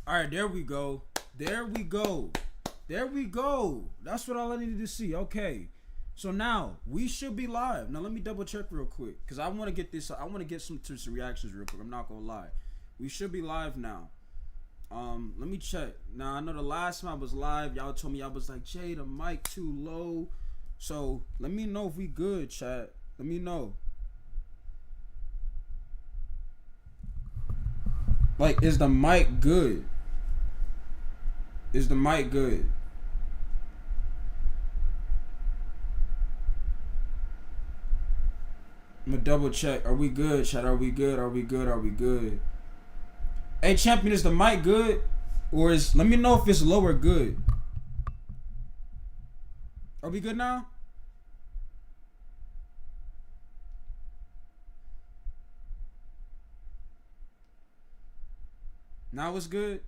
All right, there we go. There we go. There we go. That's what all I needed to see. Okay. So now we should be live. Now let me double check real quick because I want to get this. I want to get some reactions real quick. I'm not gonna lie. We should be live now. Let me check. Now I know the last time I was live, y'all told me y'all was like, Jay, the mic too low. So let me know if we good, chat. Let me know. Like, is the mic good? Is the mic good? I'm gonna double check. Are we good, chat? Are we good? Are we good? Are we good? Hey, champion, is the mic good? Or is, let me know if it's low or good. Are we good now? Now it's good?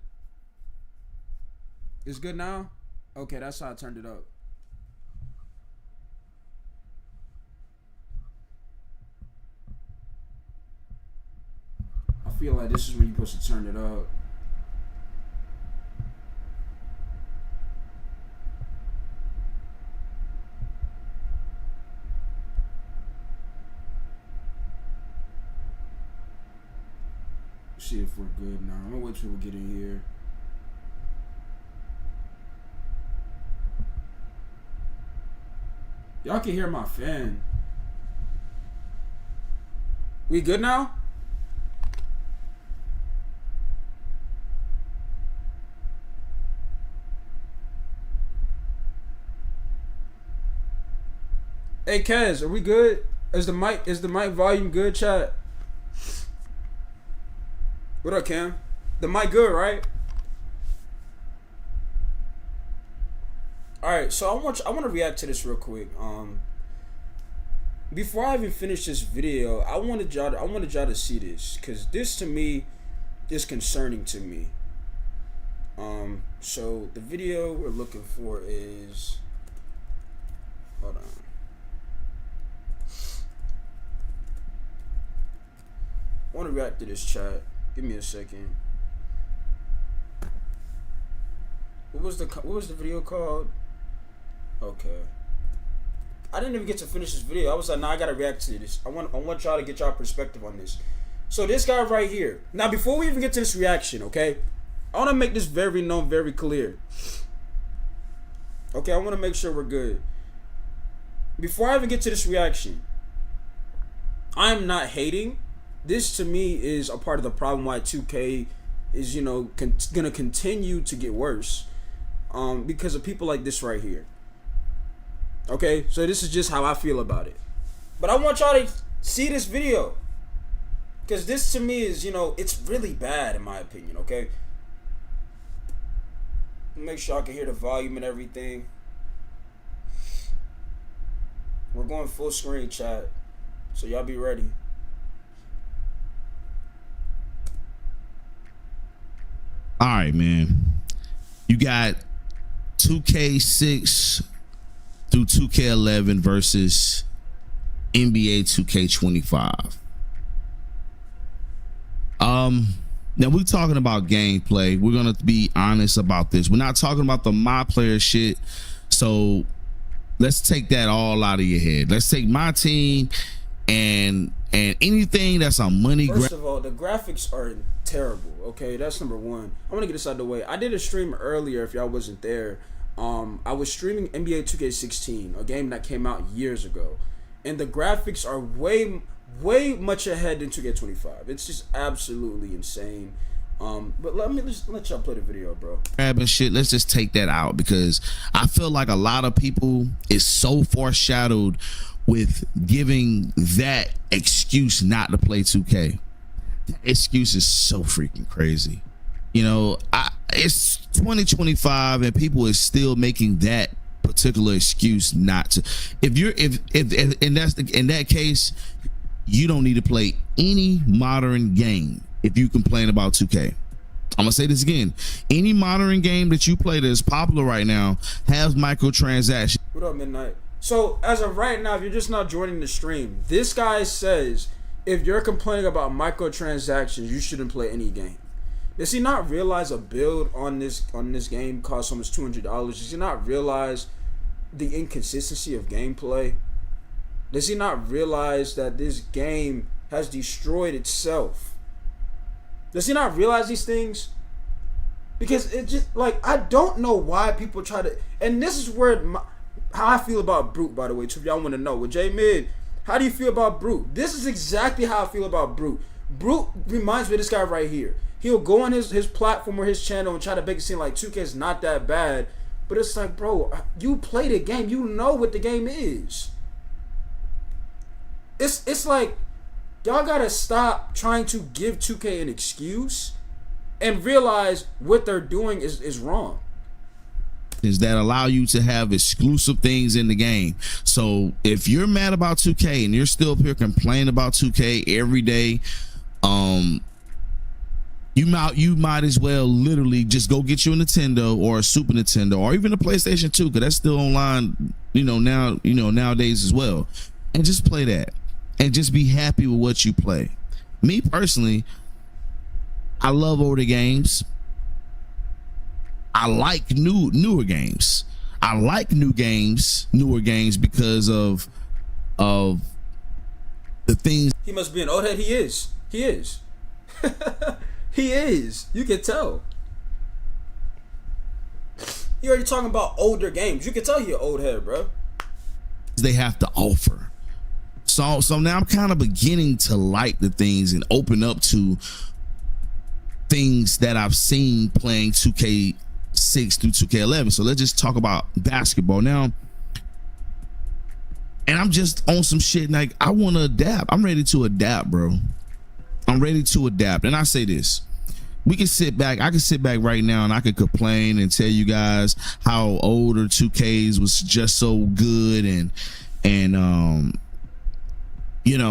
It's good now? Okay, that's how I turned it up. I feel like this is when you're supposed to turn it up. See if we're good now. I'm gonna wait till we get in here. Y'all can hear my fan. We good now? Hey Kaz, are we good? Is the mic volume good, chat? What up, Cam? The mic good, right? All right, so I want to react to this real quick. Before I even finish this video, I wanted y'all to see this because this to me is concerning to me. So the video we're looking for is, hold on. I want to react to this, chat. Give me a second. What was the video called? Okay. I didn't even get to finish this video. I was like, nah, I gotta react to this. I want y'all to get y'all perspective on this. So this guy right here. Now, before we even get to this reaction, okay, I want to make this very known, very clear. Okay, I want to make sure we're good. Before I even get to this reaction, I am not hating. This to me is a part of the problem why 2K is, gonna continue to get worse, because of people like this right here. Okay, so this is just how I feel about it. But I want y'all to see this video, because this to me is, it's really bad in my opinion. Okay, make sure I can hear the volume and everything. We're going full screen, chat, so y'all be ready. All right, man. You got 2K6 through 2K11 versus NBA 2K25. Now we're talking about gameplay. We're gonna be honest about this. We're not talking about the my player shit. So let's take that all out of your head. Let's take my team and anything that's a money grab. First of all, the graphics are terrible. Okay, that's number one. I want to get this out of the way. I did a stream earlier. If y'all wasn't there, I was streaming NBA 2K16, a game that came out years ago, and the graphics are way much ahead than 2K25. It's just absolutely insane. But let y'all play the video, bro. Grabbing shit. Let's just take that out because I feel like a lot of people is so foreshadowed with giving that excuse not to play 2K. That excuse is so freaking crazy. It's 2025 and people is still making that particular excuse not to. If and that's in that case, you don't need to play any modern game if you complain about 2K. I'm gonna say this again. Any modern game that you play that is popular right now has microtransactions. What up, Midnight? So as of right now, if you're just not joining the stream, this guy says if you're complaining about microtransactions, you shouldn't play any game. Does he not realize a build on this game costs almost $200? Does he not realize the inconsistency of gameplay? Does he not realize that this game has destroyed itself? Does he not realize these things? Because it just, like, I don't know why people try to, and this is where how I feel about Brute, by the way, too, if y'all want to know. With J Mid, how do you feel about Brute? This is exactly how I feel about Brute. Brute reminds me of this guy right here. He'll go on his platform or his channel and try to make it seem like 2K is not that bad. But it's like, bro, you play the game. You know what the game is. It's like, y'all gotta stop trying to give 2K an excuse and realize what they're doing is wrong. Is that allow you to have exclusive things in the game. So if you're mad about 2K and you're still up here complaining about 2K every day, you might as well literally just go get you a Nintendo or a Super Nintendo or even a PlayStation 2, because that's still online, nowadays as well, and just play that and just be happy with what you play. Me personally, I love older games. I like newer games. I like newer games because of the things. He must be an old head. He is. He is. You can tell. He already talking about older games. You can tell he an old head, bro. They have to offer. So now I'm kind of beginning to like the things and open up to things that I've seen playing 2K6 through 2K11. So let's just talk about basketball now. And I'm just on some shit like I want to adapt. I'm ready to adapt, bro. I'm ready to adapt. And I say this, I can sit back right now and I could complain and tell you guys how older 2Ks was just so good and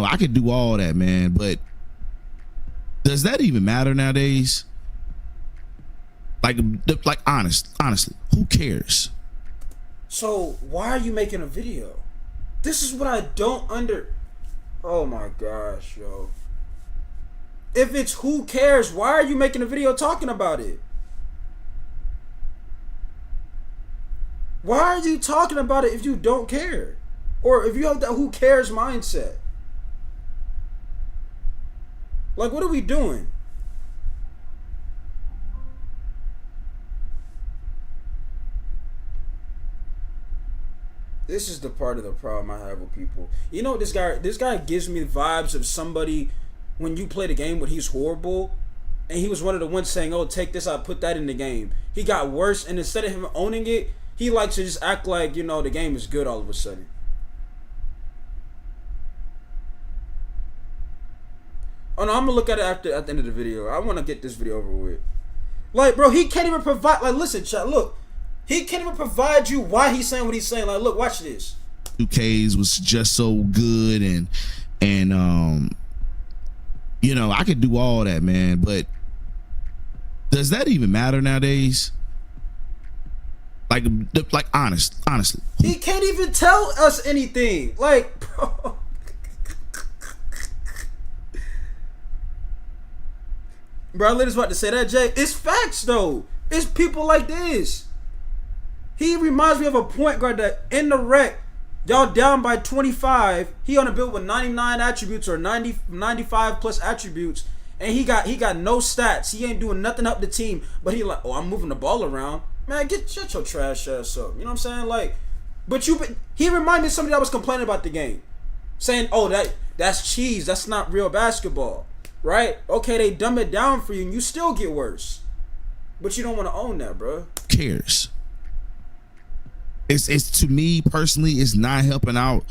I could do all that, man, but does that even matter nowadays? Like honestly, who cares? So why are you making a video? This is what I don't oh my gosh, yo. If it's who cares, why are you making a video talking about it? Why are you talking about it if you don't care? Or if you have that who cares mindset? Like, what are we doing? This is the part of the problem I have with people. You know, this guy gives me vibes of somebody when you play the game when he's horrible, and he was one of the ones saying, oh, take this, I put that in the game. He got worse, and instead of him owning it, he likes to just act like, the game is good all of a sudden. Oh no, I'm gonna look at it at the end of the video. I wanna get this video over with. Like, bro, he can't even provide, like, listen, chat, look. He can't even provide you why he's saying what he's saying. Like, look, watch this. 2Ks was just so good and I could do all that, man, but does that even matter nowadays? Like honestly, he can't even tell us anything. Like, bro. Bro, I literally was about to say that, Jay. It's facts, though. It's people like this. He reminds me of a point guard that in the rec, y'all down by 25. He on a build with 99 attributes or 95 plus attributes, and he got no stats. He ain't doing nothing up the team, but he like, oh, I'm moving the ball around. Man, shut your trash ass up. You know what I'm saying? Like, he reminded me of somebody that was complaining about the game, saying, oh, that's cheese. That's not real basketball, right? Okay, they dumb it down for you, and you still get worse, but you don't want to own that, bro. Cares. It's to me personally, it's not helping out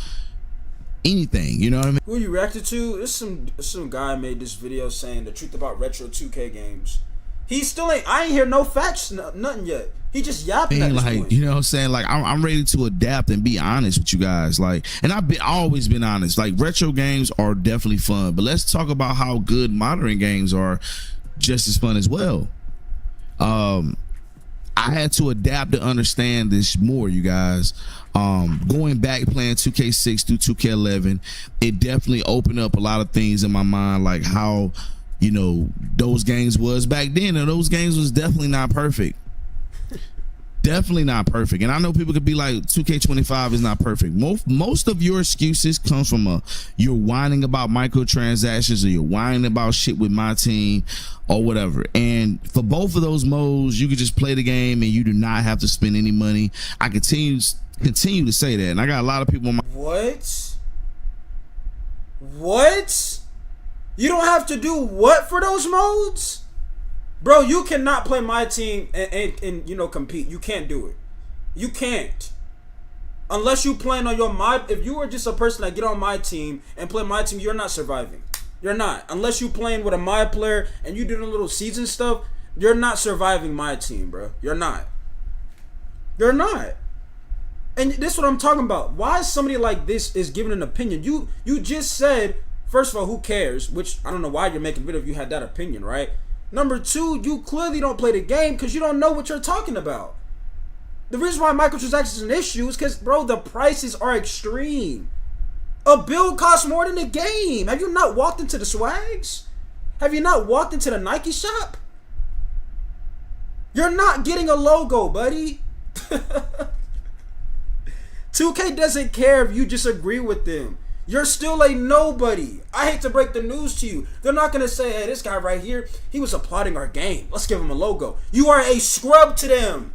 anything. You know what I mean? Who you reacted to? There's some guy made this video saying the truth about retro 2K games. He still ain't. I ain't hear no facts, nothing yet. He just yapping at this point. You know what I'm saying? Like, I'm ready to adapt and be honest with you guys. Like, and I've always been honest. Like, retro games are definitely fun, but let's talk about how good modern games are just as fun as well. I had to adapt to understand this more, you guys. Going back playing 2K6 through 2K11, it definitely opened up a lot of things in my mind, like how you know, those games was back then, and those games was definitely not perfect. Definitely not perfect. And I know people could be like, 2K25 is not perfect. Most of your excuses comes from you're whining about microtransactions, or you're whining about shit with my team or whatever. And for both of those modes, you could just play the game and you do not have to spend any money. I continue to say that. And I got a lot of people on my What? You don't have to do what for those modes? Bro, you cannot play my team and you know, compete. You can't do it. You can't. Unless you playing on if you are just a person that get on my team and play my team, you're not surviving. You're not. Unless you playing with a my player and you doing a little season stuff, you're not surviving my team, bro. You're not. You're not. And this is what I'm talking about. Why somebody like this is giving an opinion? You just said, first of all, who cares? Which I don't know why you're making a video if you had that opinion, right? Number two, you clearly don't play the game because you don't know what you're talking about. The reason why microtransactions is an issue is because, bro, the prices are extreme. A build costs more than the game. Have you not walked into the swags? Have you not walked into the Nike shop? You're not getting a logo, buddy. 2K doesn't care if you disagree with them. You're still a nobody. I hate to break the news to you. They're not going to say, hey, this guy right here, he was applauding our game. Let's give him a logo. You are a scrub to them.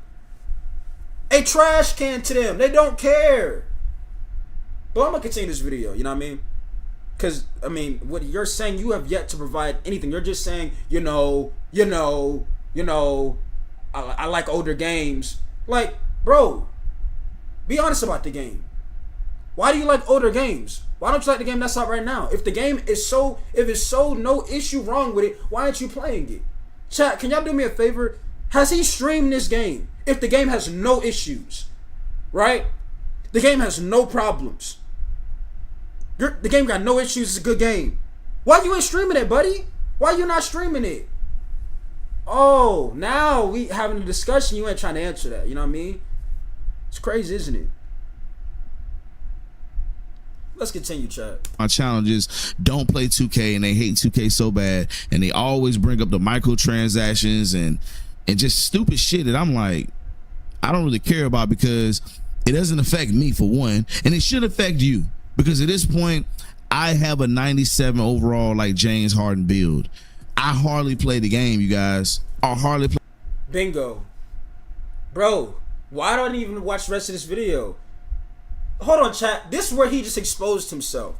A trash can to them. They don't care. But I'm going to continue this video, you know what I mean? Because, I mean, what you're saying, you have yet to provide anything. You're just saying, I like older games. Like, bro, be honest about the game. Why do you like older games? Why don't you like the game that's out right now? If the game is if it's so no issue wrong with it, why aren't you playing it? Chat, can y'all do me a favor? Has he streamed this game? If the game has no issues, right? The game has no problems. The game got no issues. It's a good game. Why you ain't streaming it, buddy? Why you not streaming it? Oh, now we having a discussion. You ain't trying to answer that. You know what I mean? It's crazy, isn't it? Let's continue, chat. My challenges don't play 2K, and they hate 2K so bad, and they always bring up the microtransactions and just stupid shit that I'm like, I don't really care about, because it doesn't affect me, for one, and it should affect you, because at this point I have a 97 overall like James Harden build. I hardly play the game, you guys. I hardly play. Bingo. Bro, why don't I even watch the rest of this video? Hold on, chat. This is where he just exposed himself.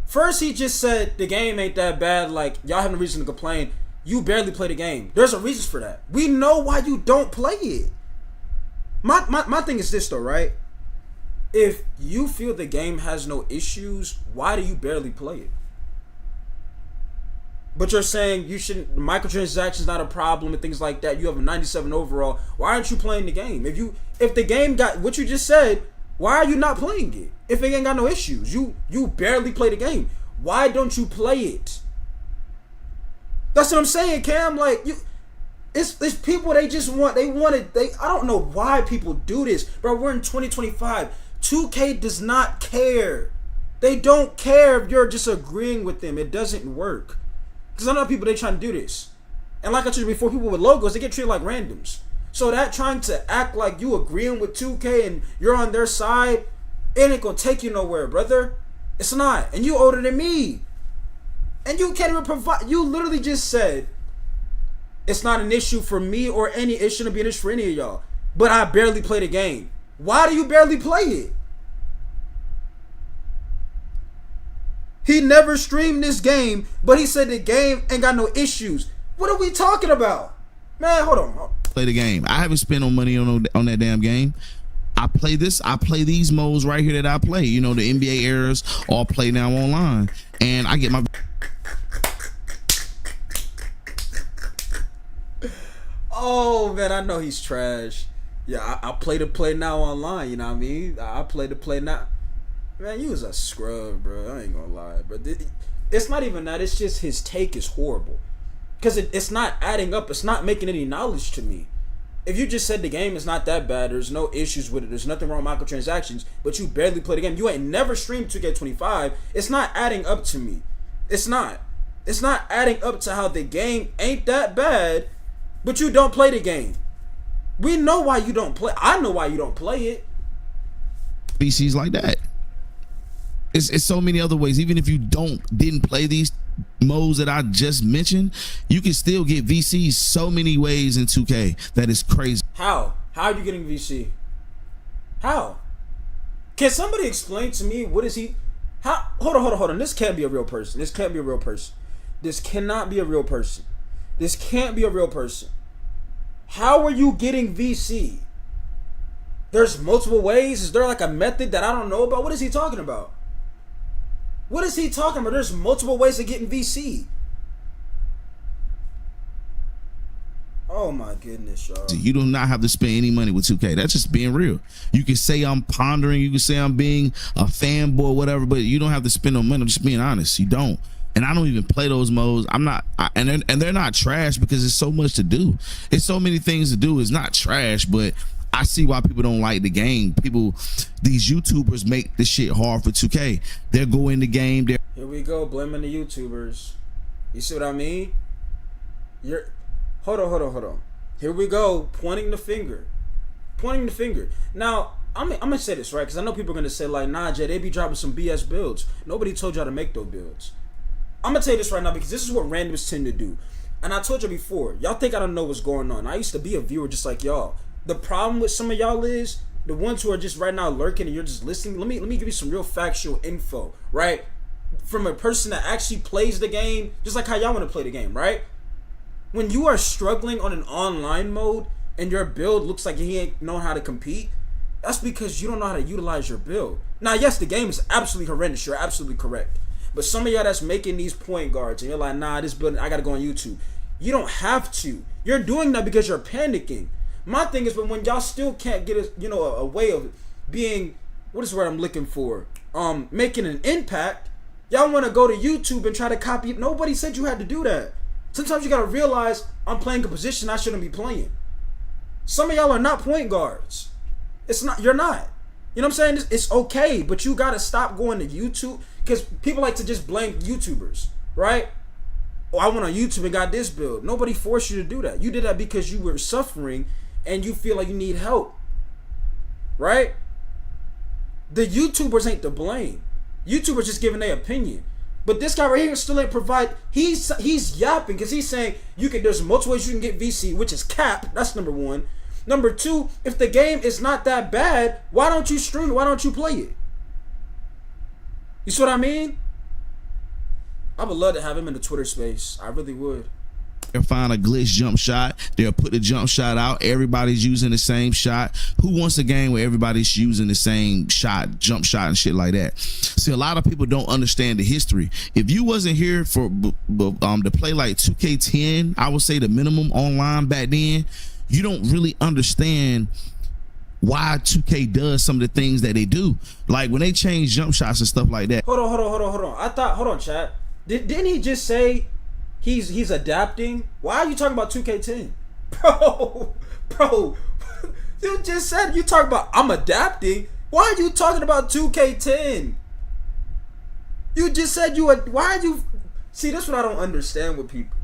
First, he just said the game ain't that bad. Like, y'all have no reason to complain. You barely play the game. There's a reason for that. We know why you don't play it. My thing is this, though, right? If you feel the game has no issues, why do you barely play it? But you're saying you shouldn't, microtransactions not a problem and things like that. You have a 97 overall. Why aren't you playing the game? If the game got what you just said, why are you not playing it? If it ain't got no issues, you barely play the game. Why don't you play it? That's what I'm saying, Cam. Like, it's people, they I don't know why people do this, bro. We're in 2025. 2K does not care. They don't care if you're just agreeing with them. It doesn't work. Because I know people, they trying to do this. And like I told you before, people with logos, they get treated like randoms. So that trying to act like you agreeing with 2K and you're on their side, it ain't gonna take you nowhere, brother. It's not. And you older than me. And you can't even provide. You literally just said it's not an issue for me or it shouldn't be an issue for any of y'all. But I barely play the game. Why do you barely play it? He never streamed this game, but he said the game ain't got no issues. What are we talking about? Man, hold on. Play the game. I haven't spent no money on that damn game. I play these modes right here that I play. You know, the NBA eras, all play now online. And I get my... Oh, man, I know he's trash. Yeah, I play the play now online, you know what I mean? I play the play now. Man, you was a scrub, bro. I ain't gonna lie, bro. It's not even that. It's just his take is horrible. Because it's not adding up. It's not making any knowledge to me. If you just said the game is not that bad, there's no issues with it, there's nothing wrong with microtransactions, but you barely play the game, you ain't never streamed 2K25, it's not adding up to me. It's not. It's not adding up to how the game ain't that bad, but you don't play the game. We know why you don't play. I know why you don't play it. VCs like that. It's so many other ways. Even if you didn't play these modes that I just mentioned, you can still get VCs so many ways in 2K that is crazy. How are you getting VC? How? Can somebody explain to me what is he? How? Hold on. This can't be a real person. This can't be a real person. This cannot be a real person. This can't be a real person. How are you getting VC? There's multiple ways. Is there like a method that I don't know about? What is he talking about? What is he talking about? There's multiple ways of getting VC. Oh my goodness, y'all. You do not have to spend any money with 2K. That's just being real. You can say I'm pondering, you can say I'm being a fanboy, whatever, but you don't have to spend no money. I'm just being honest. You don't. And I don't even play those modes. And they're not trash because there's so much to do. It's so many things to do. It's not trash, but I see why people don't like the game. These YouTubers make this shit hard for 2K. They'll go in the game. Here we go, blaming the YouTubers. You see what I mean? Hold on. Here we go, pointing the finger. Now, I'm gonna say this, right? Because I know people are gonna say like, nah, Jay, they be dropping some BS builds. Nobody told y'all to make those builds. I'm gonna tell you this right now because this is what randoms tend to do. And I told you before, y'all think I don't know what's going on. I used to be a viewer just like y'all. The problem with some of y'all is the ones who are just right now lurking and you're just listening. Let me give you some real factual info, right? From a person that actually plays the game, just like how y'all want to play the game, right? When you are struggling on an online mode and your build looks like you ain't know how to compete, that's because you don't know how to utilize your build. Now, yes, the game is absolutely horrendous. You're absolutely correct. But some of y'all that's making these point guards and you're like, nah, this build, I got to go on YouTube. You don't have to. You're doing that because you're panicking. My thing is, but when y'all still can't get a way of being, what is the word I'm looking for? Making an impact, y'all want to go to YouTube and try to copy it. Nobody said you had to do that. Sometimes you got to realize I'm playing a position I shouldn't be playing. Some of y'all are not point guards. You're not. You know what I'm saying? It's okay, but you got to stop going to YouTube because people like to just blame YouTubers, right? Oh, I went on YouTube and got this build. Nobody forced you to do that. You did that because you were suffering and you feel like you need help, right? The YouTubers ain't to blame. YouTubers just giving their opinion. But this guy right here still ain't provide. He's yapping because he's saying there's multiple ways you can get VC, which is cap. That's number one. Number two, if the game is not that bad, why don't you stream it? Why don't you play it? You see what I mean? I would love to have him in the Twitter space. I really would. They'll find a glitch jump shot. They'll put the jump shot out. Everybody's using the same shot. Who wants a game where everybody's using the same shot, jump shot, and shit like that? See, a lot of people don't understand the history. If you wasn't here for to play like 2K10, I would say the minimum online back then, you don't really understand why 2K does some of the things that they do. Like when they change jump shots and stuff like that. Hold on. Hold on, chat. Didn't he just say he's adapting? Why are you talking about 2K10? Bro, you just said you talking about I'm adapting. Why are you talking about 2K10? You just said why are you see, that's what I don't understand with people.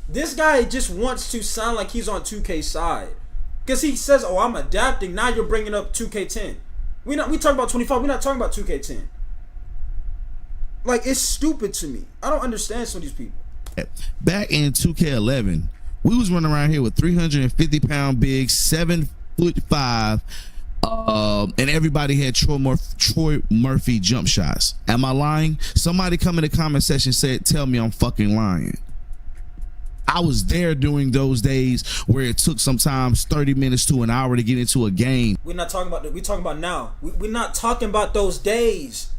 This guy just wants to sound like he's on 2K's side. Because he says, oh, I'm adapting. Now you're bringing up 2K10. We talking about 25. We're not talking about 2K10. Like, it's stupid to me. I don't understand some of these people. Back in 2K11, we was running around here with 350-pound big, 7'5", and everybody had Troy Murphy jump shots. Am I lying? Somebody come in the comment section said, tell me I'm fucking lying. I was there during those days where it took sometimes 30 minutes to an hour to get into a game. We're not talking about that. We're talking about now. We're not talking about those days.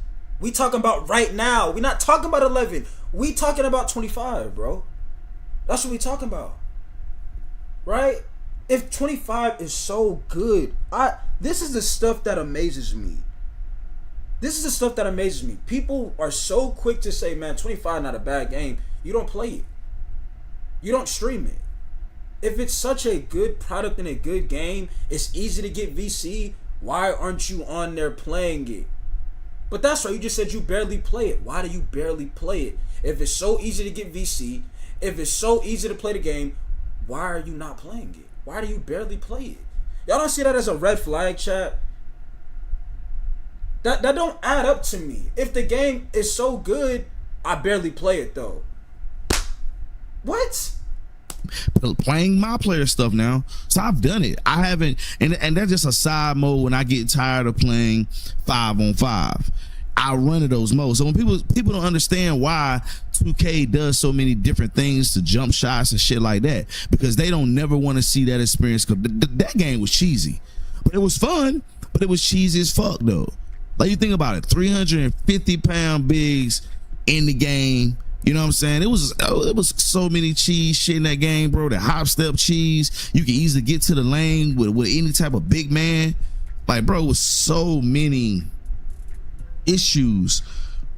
We talking about right now. We're not talking about 11. We talking about 25, bro. That's what we talking about. Right? If 25 is so good, this is the stuff that amazes me. This is the stuff that amazes me. People are so quick to say, man, 25 not a bad game. You don't play it. You don't stream it. If it's such a good product and a good game, it's easy to get VC. Why aren't you on there playing it? But that's right, you just said you barely play it. Why do you barely play it? If it's so easy to get VC, if it's so easy to play the game, why are you not playing it? Why do you barely play it? Y'all don't see that as a red flag, chat? That don't add up to me. If the game is so good, I barely play it though. What? Playing my player stuff now, so I've done it. I haven't, and that's just a side mode when I get tired of playing 5-on-5. I run to those modes. So when people don't understand why 2K does so many different things to jump shots and shit like that, because they don't never want to see that experience. Cause that game was cheesy, but it was fun. But it was cheesy as fuck though. Like, you think about it, 350-pound bigs in the game. You know what I'm saying? It was so many cheese shit in that game, bro. The hop step cheese. You can easily get to the lane with any type of big man. Like, bro, it was so many issues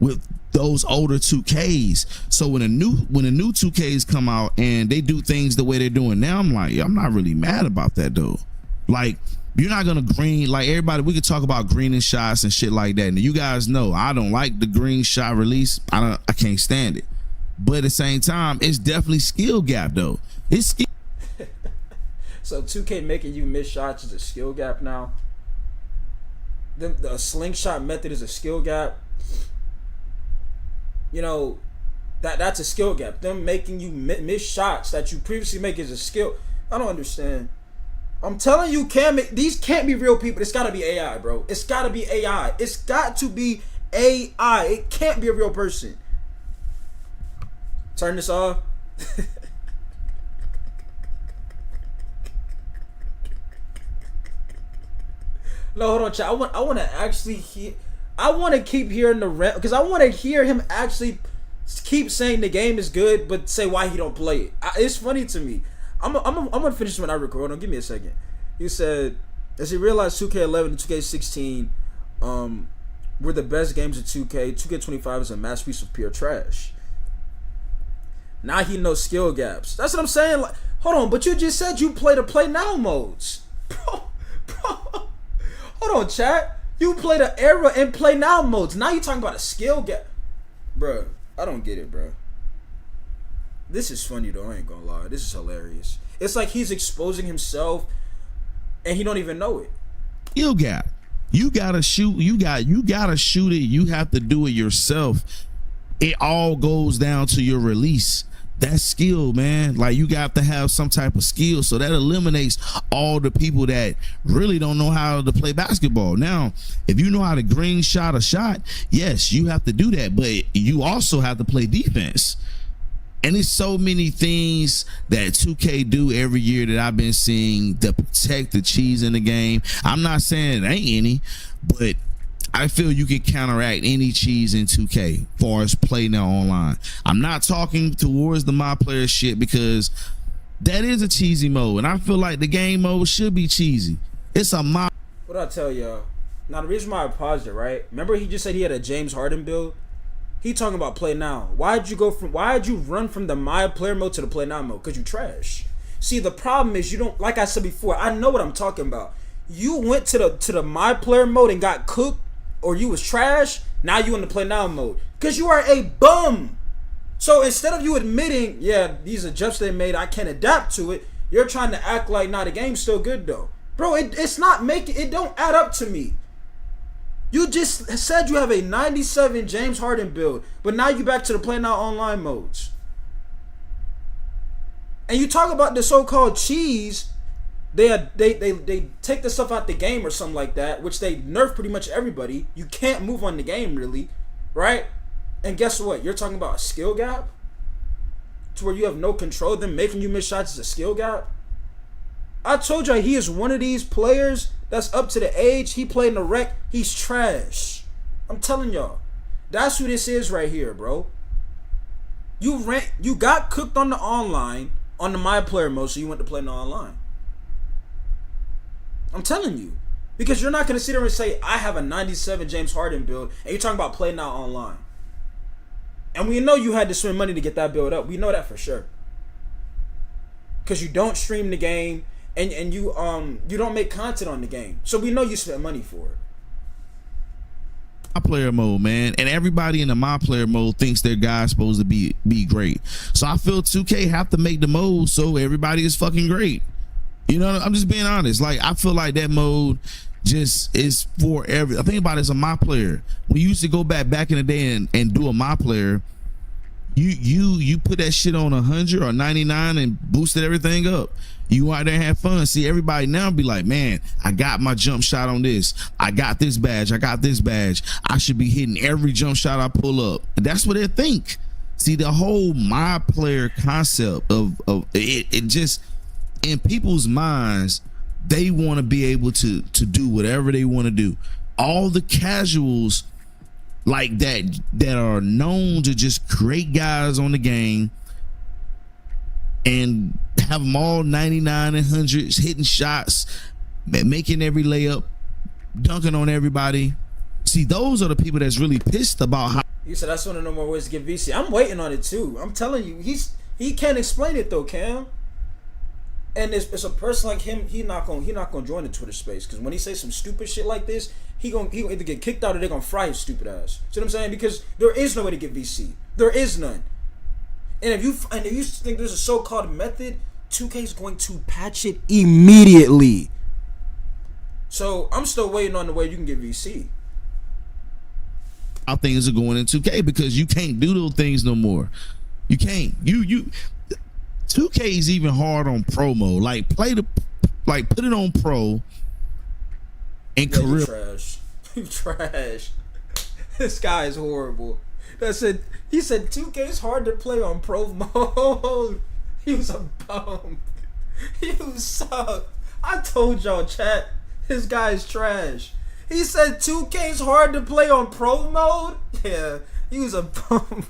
with those older 2Ks. So when the new 2Ks come out and they do things the way they're doing now, I'm like, I'm not really mad about that though. Like, you're not gonna green, like everybody, we could talk about greening shots and shit like that. And you guys know I don't like the green shot release. I can't stand it. But at the same time, it's definitely skill gap though. It's skill. So 2K making you miss shots is a skill gap now. The slingshot method is a skill gap. You know, that's a skill gap. Them making you miss shots that you previously make is a skill. I don't understand. I'm telling you, these can't be real people. It's gotta be AI, bro. It's gotta be AI. It's got to be AI. It can't be a real person. Turn this off. No, hold on, chat. I want to actually hear. I want to keep hearing the rant because I want to hear him actually keep saying the game is good, but say why he don't play it. It's funny to me. I'm gonna finish when I record. Hold on, give me a second. He said, as he realized 2K11 and 2K16 were the best games of 2K, 2K25 is a masterpiece of pure trash. Now he knows skill gaps. That's what I'm saying. Like, hold on, but you just said you play the play now modes, bro. Hold on, chat. You play the era and play now modes. Now you talking about a skill gap, bro. I don't get it, bro. This is funny though, I ain't gonna lie. This is hilarious. It's like he's exposing himself and he don't even know it. Skill gap. You gotta shoot. You gotta shoot it. You have to do it yourself. It all goes down to your release. That's skill, man. Like, you got to have some type of skill. So that eliminates all the people that really don't know how to play basketball. Now, if you know how to green shot a shot, yes, you have to do that. But you also have to play defense. And it's so many things that 2K do every year that I've been seeing to protect the cheese in the game. I'm not saying it ain't any, but I feel you can counteract any cheese in 2K as far as play now online. I'm not talking towards the my player shit because that is a cheesy mode, and I feel like the game mode should be cheesy. It's a my. What I tell y'all? Now the reason why I paused it, right? Remember he just said he had a James Harden build. He talking about play now. Why'd you run from the my player mode to the play now mode? Cause you trash. See, the problem is you don't. Like I said before, I know what I'm talking about. You went to the my player mode and got cooked. Or you was trash, now you in the play now mode. Because you are a bum. So instead of you admitting, yeah, these adjustments they made, I can't adapt to it, you're trying to act like, nah, the game's still good though. Bro, it's not making, it don't add up to me. You just said you have a 97 James Harden build, but now you back to the play now online modes. And you talk about the so-called cheese. They take the stuff out the game or something like that, which they nerf pretty much everybody. You can't move on the game really, right? And guess what? You're talking about a skill gap to where you have no control. Them making you miss shots is a skill gap. I told you he is one of these players that's up to the age. He played in the rec. He's trash. I'm telling y'all. That's who this is right here, bro. You got cooked on the online, on the my player mode, so you went to play in the online. I'm telling you. Because you're not going to sit there and say, I have a 97 James Harden build, and you're talking about play now online. And we know you had to spend money to get that build up. We know that for sure. Because you don't stream the game, and you don't make content on the game. So we know you spent money for it. my player mode, man, and everybody in the my player mode thinks their guy's supposed to be great. So I feel 2K have to make the mode so everybody is fucking great. You know, I'm just being honest. Like, I feel like that mode just is for every. I think about it as a my player. We used to go back in the day and do a my player. You put that shit on 100 or 99 and boosted everything up. You go out there and have fun. See, everybody now be like, man, I got my jump shot on this. I got this badge. I got this badge. I should be hitting every jump shot I pull up. And that's what they think. See, the whole my player concept of it just in people's minds, they want to be able to do whatever they want to do. All the casuals like that are known to just create guys on the game and have them all 99 and 100s, hitting shots, making every layup, dunking on everybody. See, those are the people that's really pissed about how. You said I just want to know more ways to get VC. I'm waiting on it too. I'm telling you, he can't explain it though, Cam. And it's a person like him. He not gonna join the Twitter space because when he says some stupid shit like this, he gonna either get kicked out or they gonna fry his stupid ass. See what I'm saying? Because there is no way to get VC. There is none. And if you think there's a so-called method, 2K is going to patch it immediately. So I'm still waiting on the way you can get VC. How things are going in 2K because you can't do those things no more. You can't. You 2K is even hard on promo. Like put it on pro and career. You trash. You trash. This guy is horrible. He said 2K is hard to play on pro mode. He was a bum. You suck. I told y'all, chat. This guy is trash. He said 2K is hard to play on pro mode. Yeah, he was a bum.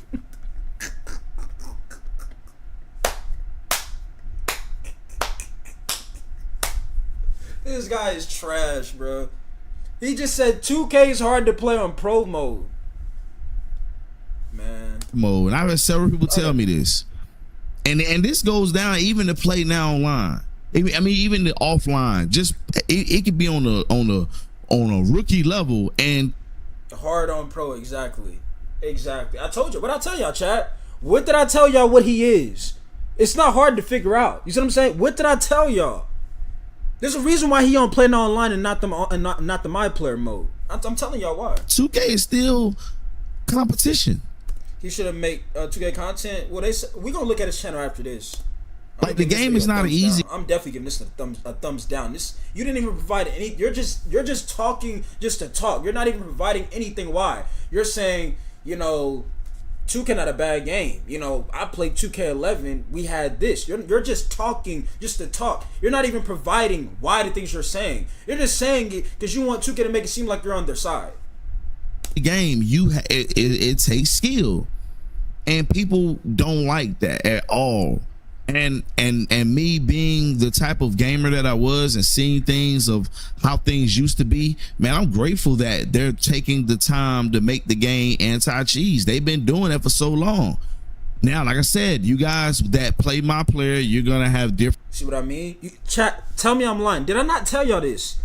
This guy is trash, bro. He just said 2K is hard to play on pro mode. Man. Mode. And I've had several people tell me this. And this goes down even to play now online. I mean, even the offline. Just it could be on a rookie level and hard on pro. Exactly. I told you. What I tell y'all, chat? What did I tell y'all what he is? It's not hard to figure out. You see what I'm saying? What did I tell y'all? There's a reason why he on play now online and not the my player mode. I'm telling y'all why. 2K is still competition. He should have made 2K content. Well, we gonna look at his channel after this. Like the game is not easy. I'm definitely giving this a thumbs down. This you didn't even provide any. You're just talking just to talk. You're not even providing anything. Why? You're saying 2K not a bad game. I played 2K11. We had this. You're just talking just to talk. You're not even providing why the things you're saying. You're just saying it because you want 2K to make it seem like you're on their side. Game it takes skill, and people don't like that at all. And me being the type of gamer that I was and seeing things of how things used to be, man, I'm grateful that they're taking the time to make the game anti-cheese. They've been doing that for so long. Now, like I said, you guys that play my player, you're gonna have different. See what I mean? Chat, tell me I'm lying. Did I not tell y'all this?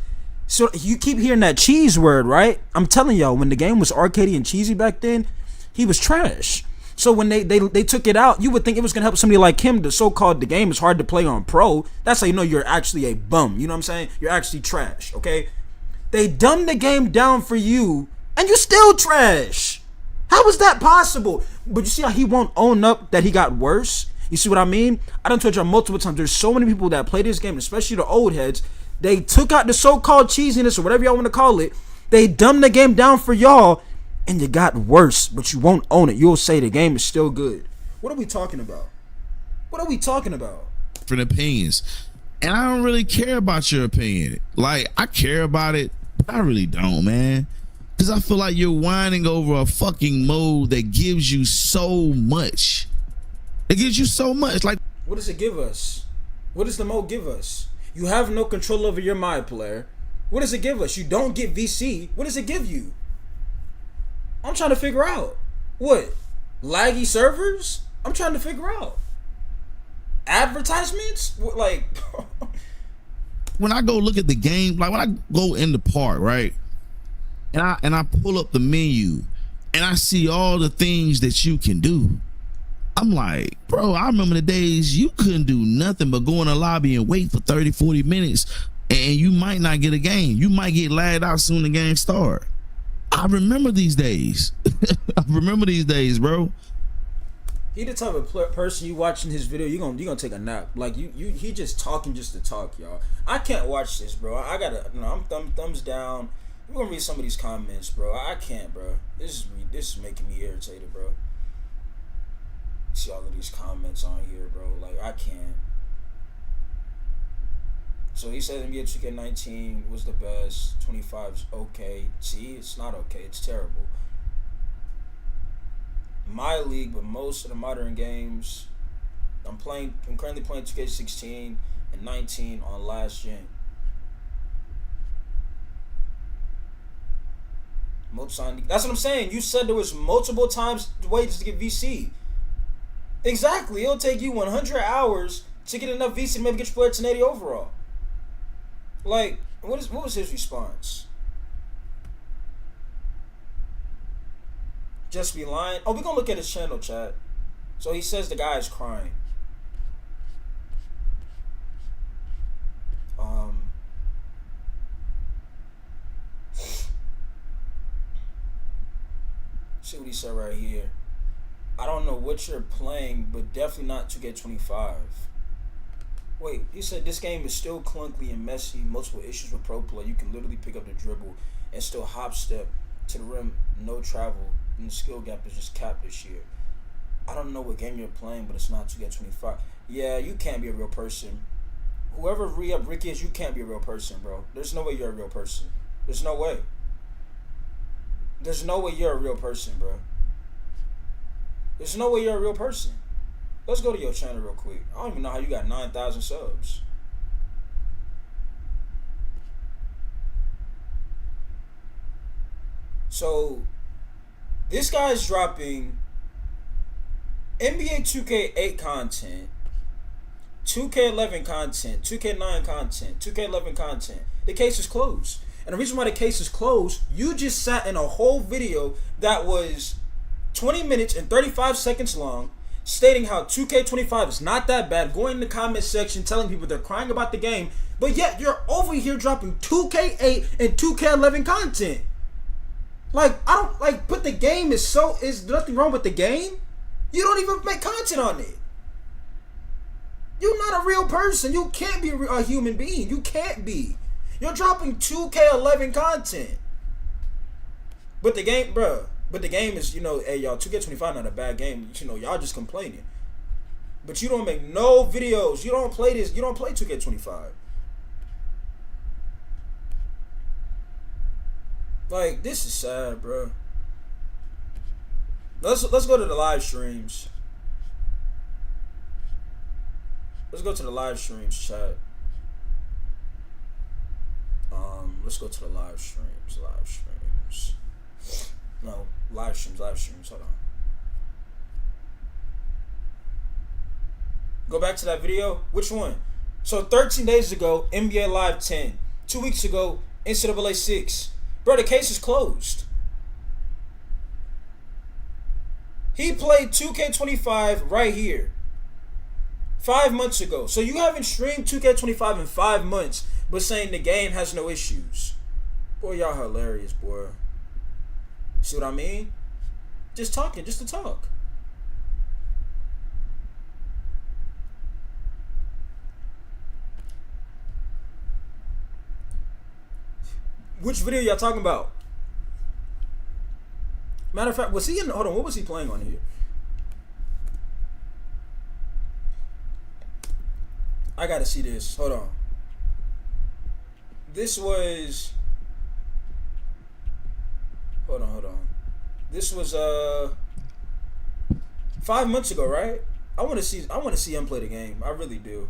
So you keep hearing that cheese word, right? I'm telling y'all, when the game was arcadey and cheesy back then, he was trash. So when they took it out, you would think it was gonna help somebody like him. The game is hard to play on pro. That's how you know you're actually a bum. You know what I'm saying? You're actually trash. Okay? They dumbed the game down for you, and you still trash. How is that possible? But you see how he won't own up that he got worse? You see what I mean? I done told y'all multiple times. There's so many people that play this game, especially the old heads. They took out the so-called cheesiness or whatever y'all want to call it. They dumbed the game down for y'all, and you got worse, but you won't own it. You'll say the game is still good. What are we talking about? Different opinions. And I don't really care about your opinion. Like, I care about it, but I really don't, man. Because I feel like you're whining over a fucking mode that gives you so much. It gives you so much. Like, what does it give us? What does the mode give us? You have no control over your my player. What does it give us? You don't get VC. What does it give you? I'm trying to figure out. What? Laggy servers? I'm trying to figure out. Advertisements? What, like... when I go look at the game, like when I go in the park, right? and I pull up the menu and I see all the things that you can do. I'm like, bro, I remember the days you couldn't do nothing but go in the lobby and wait for 30, 40 minutes and you might not get a game. You might get lagged out soon the game start. I remember these days. I remember these days, bro. He the type of person you watching his video, you gonna take a nap. Like he just talking just to talk, y'all. I can't watch this, bro. I gotta, I'm thumbs down. We're gonna read some of these comments, bro. I can't, bro. This is making me irritated, bro. See all of these comments on here, bro. Like, I can't. So he said NBA 2K19 was the best. 25 is okay. See, it's not okay. It's terrible. My league, but most of the modern games, I'm currently playing 2K16 and 19 on last gen. That's what I'm saying. You said there was multiple times ways to get VC. Exactly. It'll take you 100 hours to get enough VC to maybe get your player to 1080 overall. Like, what was his response? Just be lying? Oh, we're going to look at his channel, chat. So he says the guy is crying. See what he said right here. I don't know what you're playing, but definitely not 2K25. Wait, he said this game is still clunky and messy. Multiple issues with pro play. You can literally pick up the dribble and still hop step to the rim, no travel, and the skill gap is just capped this year. I don't know what game you're playing, but it's not 2K25. Yeah, you can't be a real person. Whoever re-up Ricky is, you can't be a real person, bro. There's no way you're a real person. There's no way. There's no way you're a real person, bro. There's no way you're a real person. Let's go to your channel real quick. I don't even know how you got 9,000 subs. So, this guy's dropping NBA 2K8 content, 2K11 content, 2K9 content, 2K11 content. The case is closed. And the reason why the case is closed, you just sat in a whole video that was 20 minutes and 35 seconds long, stating how 2K25 is not that bad, going in the comment section telling people they're crying about the game, but yet you're over here dropping 2K8 and 2K11 content. Like, I don't, like, but the game is nothing wrong with the game. You don't even make content on it. You're not a real person. You can't be a human being. You can't be. You're dropping 2K11 content. But the game, bruh. But the game is, hey, y'all, 2K25 not a bad game. Y'all just complaining. But you don't make no videos. You don't play this. You don't play 2K25. Like, this is sad, bro. Let's go to the live streams. Let's go to the live streams, chat. Let's go to the live streams. No, live streams. Hold on. Go back to that video. Which one? So 13 days ago, NBA Live 10. 2 weeks ago, NCAA 6. Bro, the case is closed. He played 2K25 right here 5 months ago. So you haven't streamed 2K25 in 5 months, but saying the game has no issues. Boy, y'all hilarious, boy. See what I mean? Just talking, just to talk. Which video y'all talking about? Matter of fact, was he in? Hold on, what was he playing on here? I gotta see this. Hold on. This was. Hold on. This was 5 months ago, right? I want to see him play the game. I really do.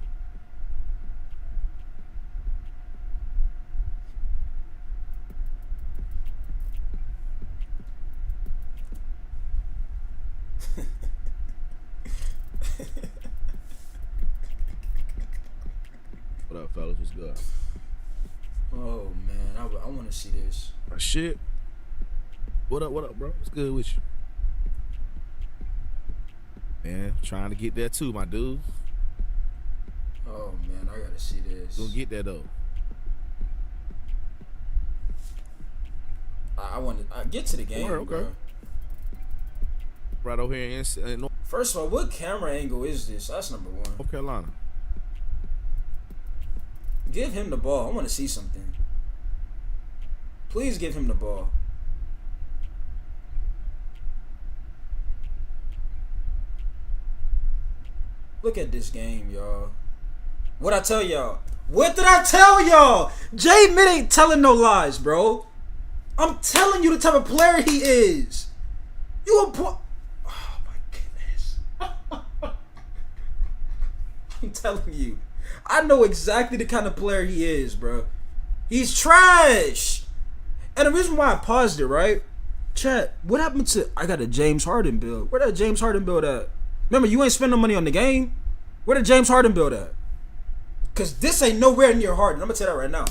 What up, fellas? What's good? Oh man, I want to see this. Shit. What up, bro? What's good with you? Man, trying to get there too, my dude. Oh man, I gotta see this. Gonna get there though. I want to get to the game. Okay. Bro. Right over here in North First of all, what camera angle is this? That's number one. Carolina. Give him the ball. I want to see something. Please give him the ball. Look at this game, y'all. What I tell y'all? What did I tell y'all? J Mid ain't telling no lies, bro. I'm telling you the type of player he is. You a po- Oh my goodness. I'm telling you. I know exactly the kind of player he is, bro. He's trash. And the reason why I paused it, right? Chat, what happened to... I got a James Harden build. Where that James Harden build at? Remember, you ain't spending no money on the game. Where the James Harden build at? Because this ain't nowhere near Harden. I'm going to tell you that right now.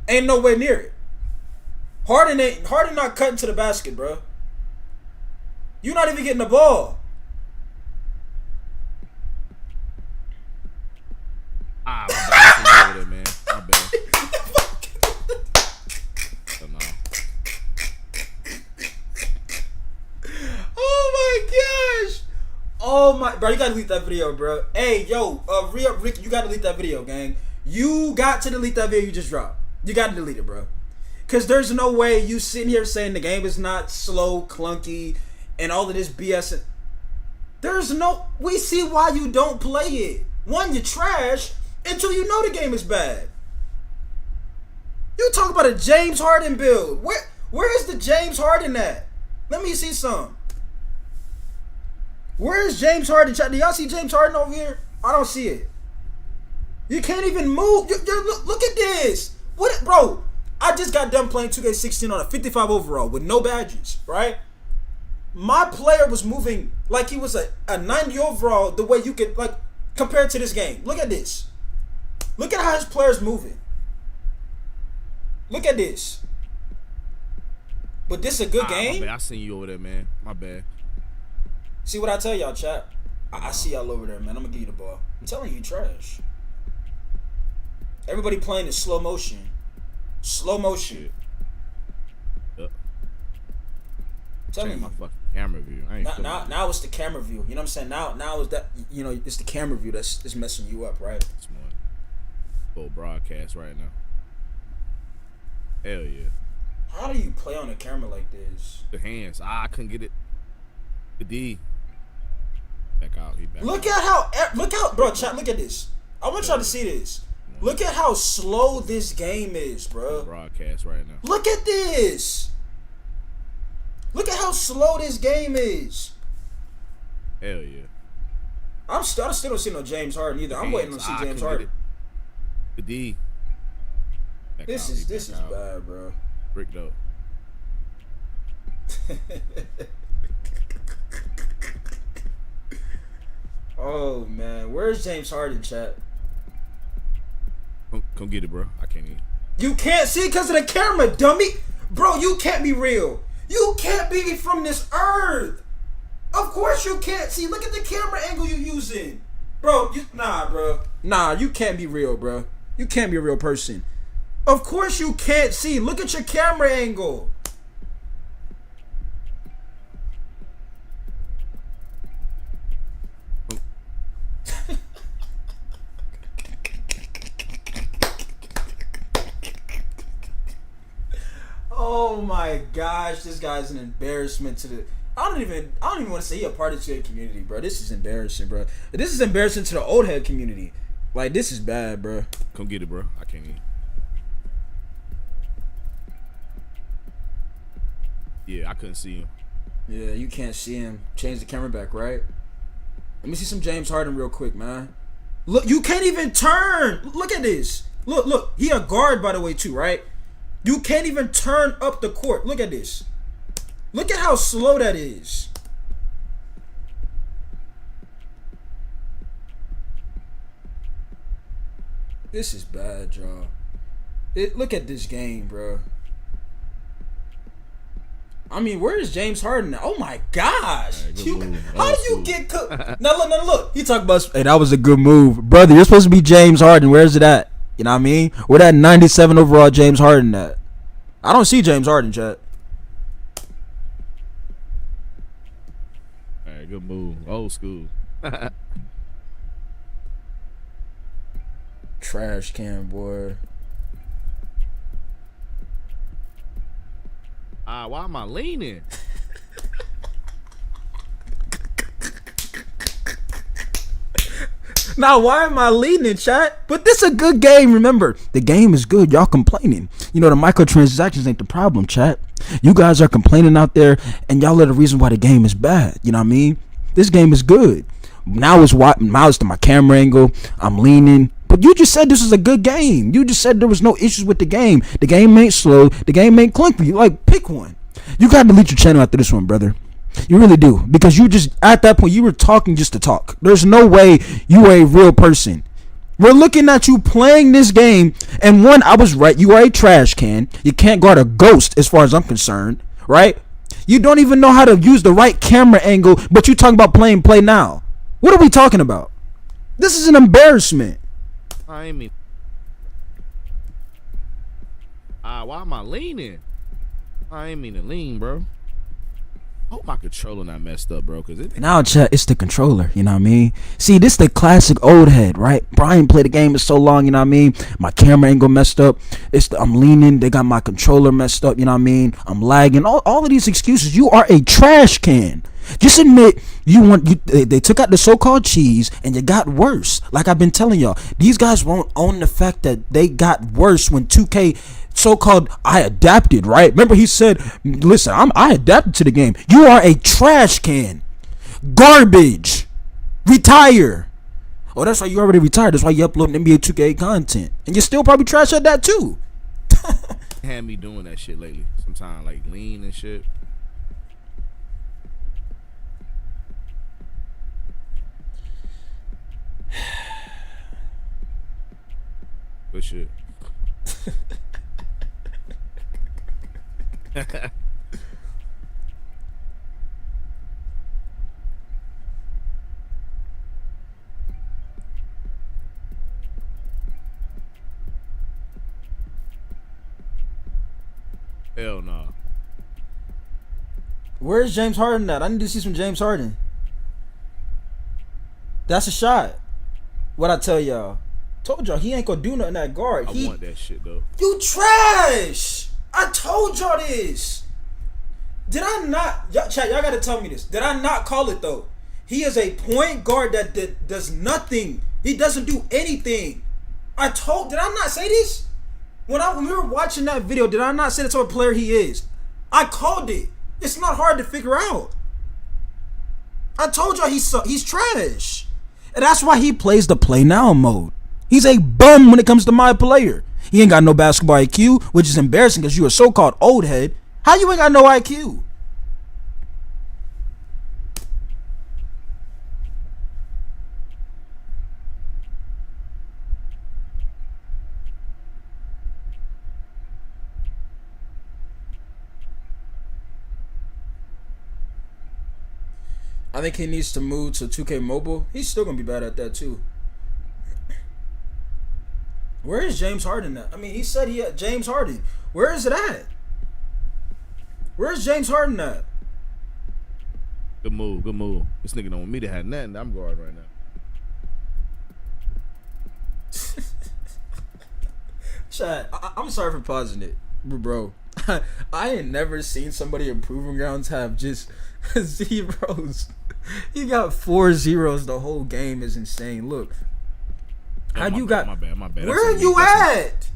Ain't nowhere near it. Harden not cutting to the basket, bro. You not even getting the ball. My bad. Over there, man. My bad. Oh my gosh. Oh my, bro, you gotta delete that video, bro. Hey, yo, Rick, you gotta delete that video, gang. You got to delete that video you just dropped. You gotta delete it, bro. Cause there's no way you sitting here saying the game is not slow, clunky, and all of this BS. We see why you don't play it. One, you're trash, and two, you know the game is bad. You talk about a James Harden build. Where is the James Harden at? Let me see some. Where is James Harden? Do y'all see James Harden over here? I don't see it. You can't even move. Look at this. What, bro? I just got done playing 2K16 on a 55 overall with no badges, right? My player was moving like he was a 90 overall the way you could, like, compared to this game. Look at this. Look at how his player's moving. Look at this. But this is a good game? My bad. I seen you over there, man. My bad. See what I tell y'all, chat? I see y'all over there, man. I'm going to give you the ball. I'm telling you, trash. Everybody playing in slow motion. Slow motion. Yep. Telling you. My fucking camera view. Now it's the camera view. You know what I'm saying? Now is that, you know, it's the camera view that's messing you up, right? It's more full broadcast right now. Hell yeah. How do you play on a camera like this? The hands. I couldn't get it. The D. Back out. He back Look out. at how, bro, chat, look at this. I want y'all to see this. Look at how slow this game is, bro. Broadcast right now. Look at this. Look at how slow this game is. Hell yeah. I still don't see no James Harden either. I'm waiting to see James Harden. The D. This is bad, bro. Bricked up. Oh man, where's James Harden, chat? Come get it, bro. I can't even. You can't see because of the camera, dummy. Bro, you can't be real. You can't be from this earth. Of course you can't see. Look at the camera angle you using. Bro, bro. Nah, you can't be real, bro. You can't be a real person. Of course you can't see. Look at your camera angle. Oh my gosh, this guy's an embarrassment to the. I don't even want to say he a part of the community, bro. This is embarrassing, bro. This is embarrassing to the old head community. Like, this is bad, bro. Come get it, bro. I can't even. Yeah, I couldn't see him. Yeah, you can't see him. Change the camera back, right? Let me see some James Harden real quick, man. Look, you can't even turn. Look at this. Look. He a guard, by the way, too, right? You can't even turn up the court. Look at this. Look at how slow that is. This is bad, y'all. Look at this game, bro. I mean, where is James Harden? Oh my gosh! Right, How do you get cooked? Now look. He talk about, hey, that was a good move, brother. You're supposed to be James Harden. Where's it at? You know what I mean? Where that 97 overall James Harden at? I don't see James Harden, chat. All right, good move. Old school. Trash can, boy. Why am I leaning? Now, why am I leading in chat? But this is a good game. Remember, the game is good. Y'all complaining. You know, the microtransactions ain't the problem, chat. You guys are complaining out there, and y'all are the reason why the game is bad. You know what I mean? This game is good. Now it's to my camera angle. I'm leaning. But you just said this is a good game. You just said there was no issues with the game. The game ain't slow. The game ain't clunky. Like, pick one. You gotta delete your channel after this one, brother. You really do. Because you just, at that point, you were talking just to talk. There's no way you are a real person. We're looking at you playing this game, and one, I was right. You are a trash can. You can't guard a ghost as far as I'm concerned, right? You don't even know how to use the right camera angle, but you talking about playing play now. What are we talking about? This is an embarrassment. I mean, why am I leaning? I ain't mean to lean, bro. Hope my controller not messed up, bro. Cause now, chat, it's the controller. You know what I mean? See, this the classic old head, right? Brian played the game for so long. You know what I mean? My camera angle messed up. I'm leaning. They got my controller messed up. You know what I mean? I'm lagging. All of these excuses. You are a trash can. Just admit they took out the so-called cheese and it got worse. Like I've been telling y'all, these guys won't own the fact that they got worse when 2K so-called I adapted, right? Remember he said, listen, I adapted to the game. You are a trash can. Garbage. Retire. Oh, that's why you already retired. That's why you uploading NBA 2K content. And you're still probably trash at that too. Had me doing that shit lately. Sometimes like lean and shit. Good shit. Hell no. Where's James Harden at? I need to see some James Harden. That's a shot. What I tell y'all? Told y'all he ain't gonna do nothing at guard. I want that shit though. You trash! I told y'all this. Did I not? Chat, y'all gotta tell me this. Did I not call it though? He is a point guard that does nothing. He doesn't do anything. Did I not say this? When we were watching that video, did I not say that's what player he is? I called it. It's not hard to figure out. I told y'all he's trash. And that's why he plays the play now mode. He's a bum when it comes to my player. He ain't got no basketball IQ, which is embarrassing because you a so-called old head. How you ain't got no IQ? I think he needs to move to 2K Mobile. He's still going to be bad at that too. Where is James Harden at? I mean, he said he had James Harden. Where is it at? Where's James Harden at? Good move, good move. This nigga don't want me to have nothing. I'm guarding right now. Chat, I'm sorry for pausing it, bro. I ain't never seen somebody in Proving Grounds have just zeros. You got 4 zeros the whole game is insane. Look. How you got? My bad. Where are you at?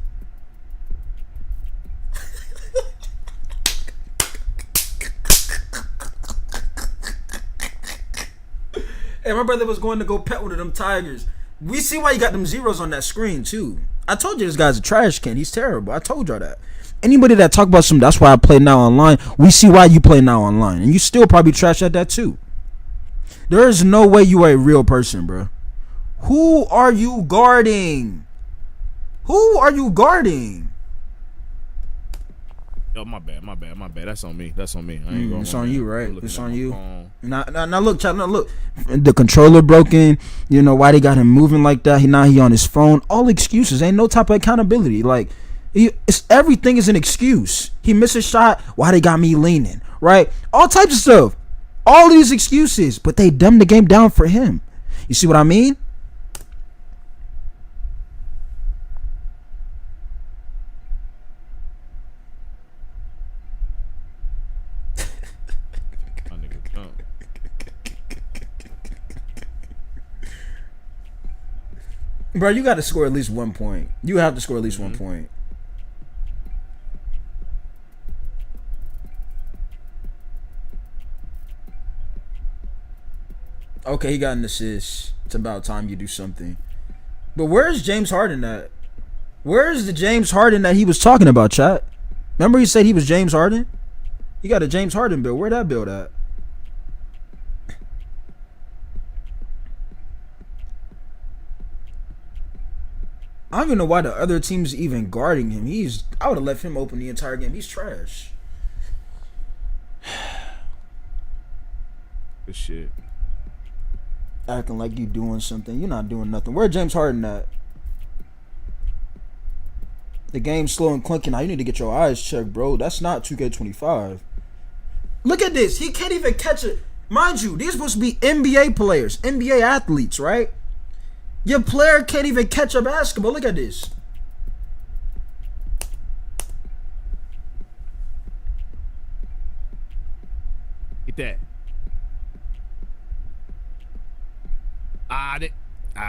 Hey, my brother was going to go pet one of them tigers. We see why you got them zeros on that screen too. I told you this guy's a trash can. He's terrible. I told y'all that. Anybody that talk about some, that's why I play now online. We see why you play now online, and you still probably trash at that too. There is no way you are a real person, bro. Who are you guarding? Who are you guarding? Oh, my bad. That's on me. I ain't going. It's on you, right? It's on you. Phone. Now look, chat. Now look, the controller broken. You know why they got him moving like that? He on his phone. All excuses. Ain't no type of accountability. Like, everything is an excuse. He missed a shot. Why they got me leaning? Right? All types of stuff. All these excuses, but they dumbed the game down for him. You see what I mean? Bro, you got to score at least 1 point. You have to score at least 1 point. Okay, he got an assist. It's about time you do something. But where's James Harden at? Where's the James Harden that he was talking about, chat? Remember he said he was James Harden? He got a James Harden build. Where that build at? I don't even know why the other team's even guarding him. I would have left him open the entire game. He's trash. Good shit. Acting like you doing something. You're not doing nothing. Where James Harden at? The game's slow and clunky. Now you need to get your eyes checked, bro. That's not 2K25. Look at this. He can't even catch it. Mind you, these are supposed to be NBA players, NBA athletes, right? Your player can't even catch a basketball. Look at this. Get that. I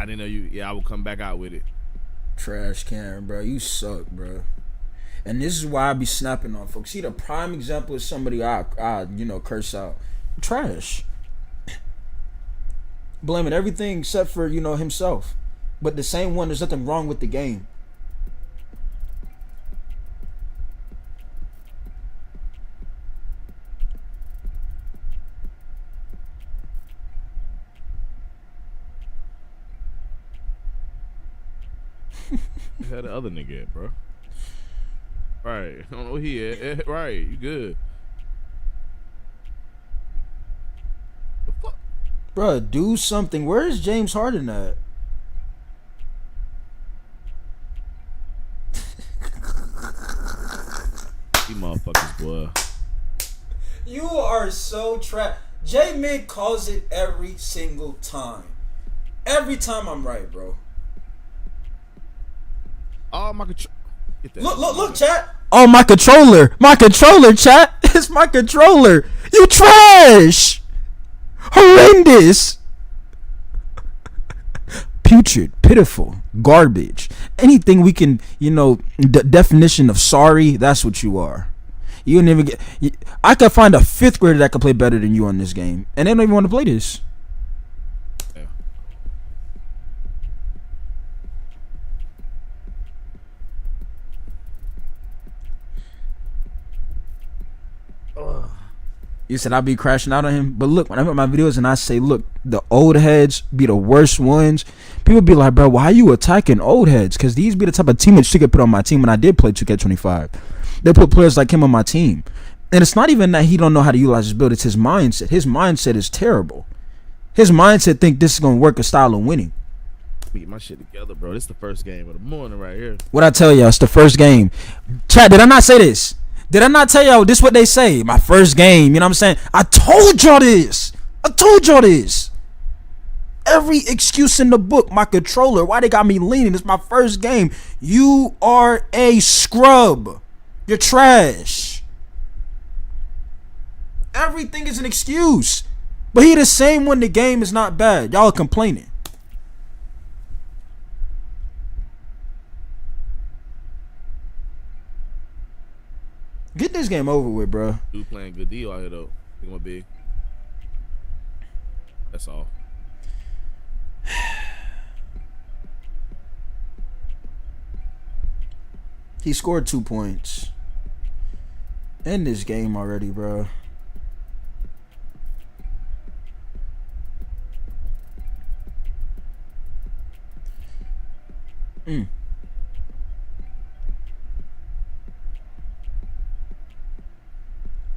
didn't know you. Yeah, I will come back out with it. Trash can, bro. You suck, bro. And this is why I be snapping on folks. See, the prime example is somebody I curse out. Trash. Blaming everything except for, himself. But the same one, there's nothing wrong with the game. How the other nigga at, bro? Right. I don't know where he at. Right. You good. The fuck? Bro, do something. Where is James Harden at? You motherfuckers, boy. You are so trapped. J-Min calls it every single time. Every time I'm right, bro. Oh, my control. Look, chat. Oh, my controller, chat. It's my controller. You trash. Horrendous. Putrid, pitiful, garbage. Anything we can, the definition of sorry, that's what you are. You don't even get. I could find a 5th grader that could play better than you on this game, and they don't even want to play this. Yeah. You said I'd be crashing out on him, but look, when I make my videos and I say, look, the old heads be the worst ones, people be like, bro, why are you attacking old heads? Because these be the type of teammates you could put on my team when I did play 2K25. They put players like him on my team. And it's not even that he don't know how to utilize his build, it's his mindset. His mindset is terrible. His mindset think this is going to work a style of winning. Get my shit together, bro. This is the first game of the morning right here. What I tell y'all, it's the first game. Chat, did I not say this? Did I not tell y'all this what they say? My first game, you know what I'm saying? I told y'all this. Every excuse in the book, my controller, why they got me leaning? It's my first game. You are a scrub. You're trash. Everything is an excuse. But he the same when the game is not bad. Y'all are complaining. Get this game over with, bro. Dude playing good deal out here, though. Think I'm big. That's all. He scored 2 points. End this game already, bro.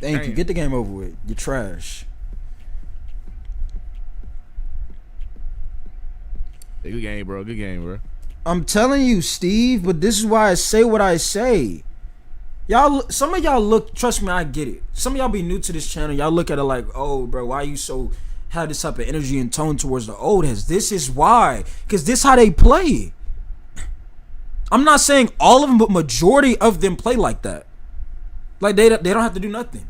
Thank you. Get the game over with. You're trash. Good game, bro. Good game, bro. I'm telling you, Steve, but this is why I say what I say. Y'all, some of y'all look, trust me, I get it. Some of y'all be new to this channel. Y'all look at it like, oh, bro, why you so have this type of energy and tone towards the old heads? This is why. Because this how they play. I'm not saying all of them, but majority of them play like that. Like, they don't have to do nothing.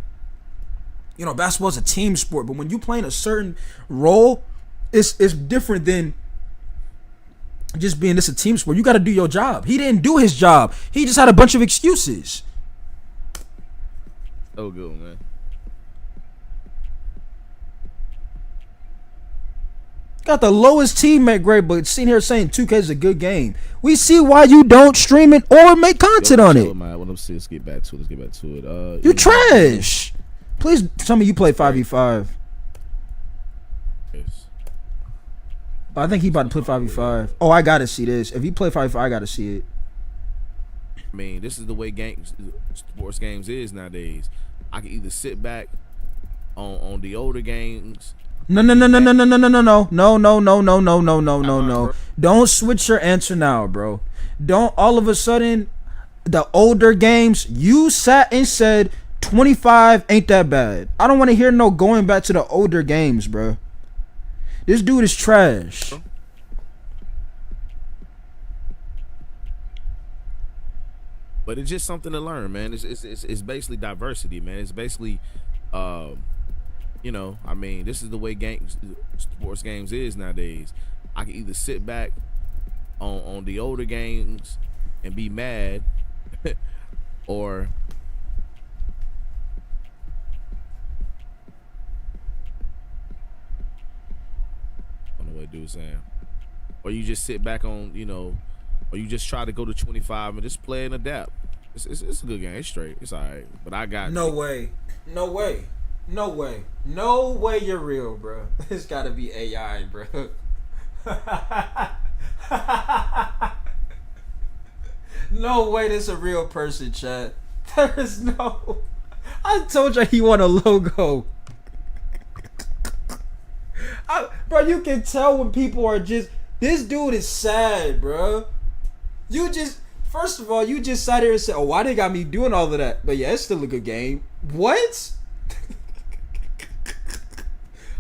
You know, basketball's a team sport, but when you playing a certain role, it's different than just being this a team sport. You got to do your job. He didn't do his job. He just had a bunch of excuses. So good, man. Got the lowest teammate grade, but sitting here saying 2K is a good game. We see why you don't stream it or make content on it. Let's get back to it. You trash. Please tell me you play 5v5. Yes. I think he about to play 5v5. Oh, I gotta see this. If he play 5v5, I gotta see it. I mean, this is the way sports games is nowadays. I can either sit back on the older games. No. Don't switch your answer now, bro. Don't all of a sudden the older games, you sat and said 25 ain't that bad. I don't want to hear no going back to the older games, bro. This dude is trash. But it's just something to learn, man. It's basically diversity, man. It's basically you know, I mean, this is the way sports games is nowadays. I can either sit back on the older games and be mad, or I don't know what dude's saying. Or you just sit back on, you know, or you just try to go to 25 and just play and adapt. It's a good game. It's straight. It's all right. But I got no way you're real, bro. It's gotta be AI, bro. No way this a real person, chat. There is no. I told you he want a logo. Bro, you can tell when people are just. This dude is sad, bro. First of all, you just sat here and said, oh, why they got me doing all of that? But yeah, it's still a good game. What?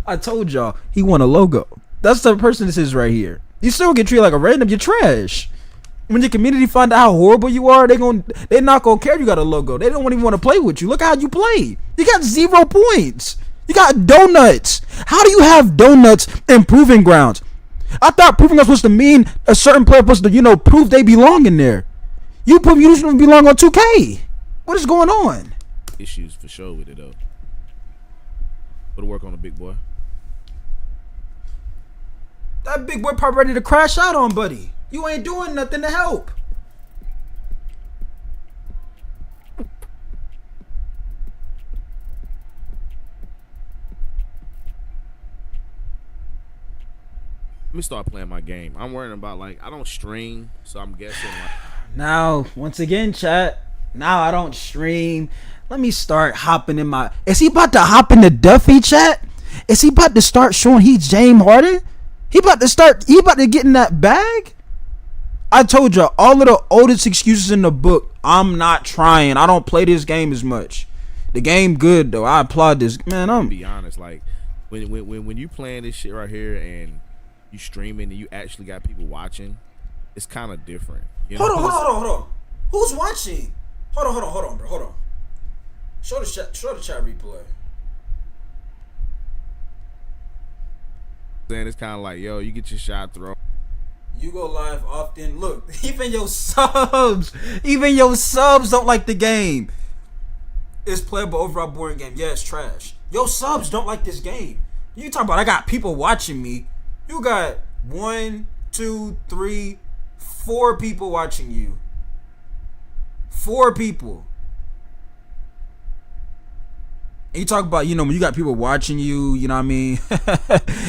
I told y'all, he want a logo. That's the person this is right here. You still get treated like a random, you're trash. When your community find out how horrible you are, they're not gonna care you got a logo. They don't even want to play with you. Look how you play. You got 0 points. You got donuts. How do you have donuts in proving grounds? I thought proving grounds was to mean a certain player supposed to, you know, prove they belong in there. You shouldn't belong on 2K. What is going on? Issues for sure with it though. Go to work on a big boy. That big boy probably ready to crash out on, buddy. You ain't doing nothing to help. Let me start playing my game. I'm worrying about, like, I don't stream, so I'm guessing like. Now, once again, chat. Now I don't stream. Let me start hopping in my. Is he about to hop in the Duffy, chat? Is he about to start showing he's James Harden? He about to get in that bag? I told you all of the oldest excuses in the book. I'm not trying. I don't play this game as much. The game good though. I applaud this. Man, I'm be honest, like when you playing this shit right here and you streaming and you actually got people watching, it's kind of different. You know? Hold on. Who's watching? Hold on, bro. Hold on. Show the chat replay. Then it's kind of like, yo, you get your shot thrown. You go live often. Look, even your subs don't like the game. It's playable, overall boring game. Yeah, it's trash. Your subs don't like this game. You talk about I got people watching me. You got 1, 2, 3, 4 people watching you. 4 people. And you talk about, when you got people watching you, you know what I mean?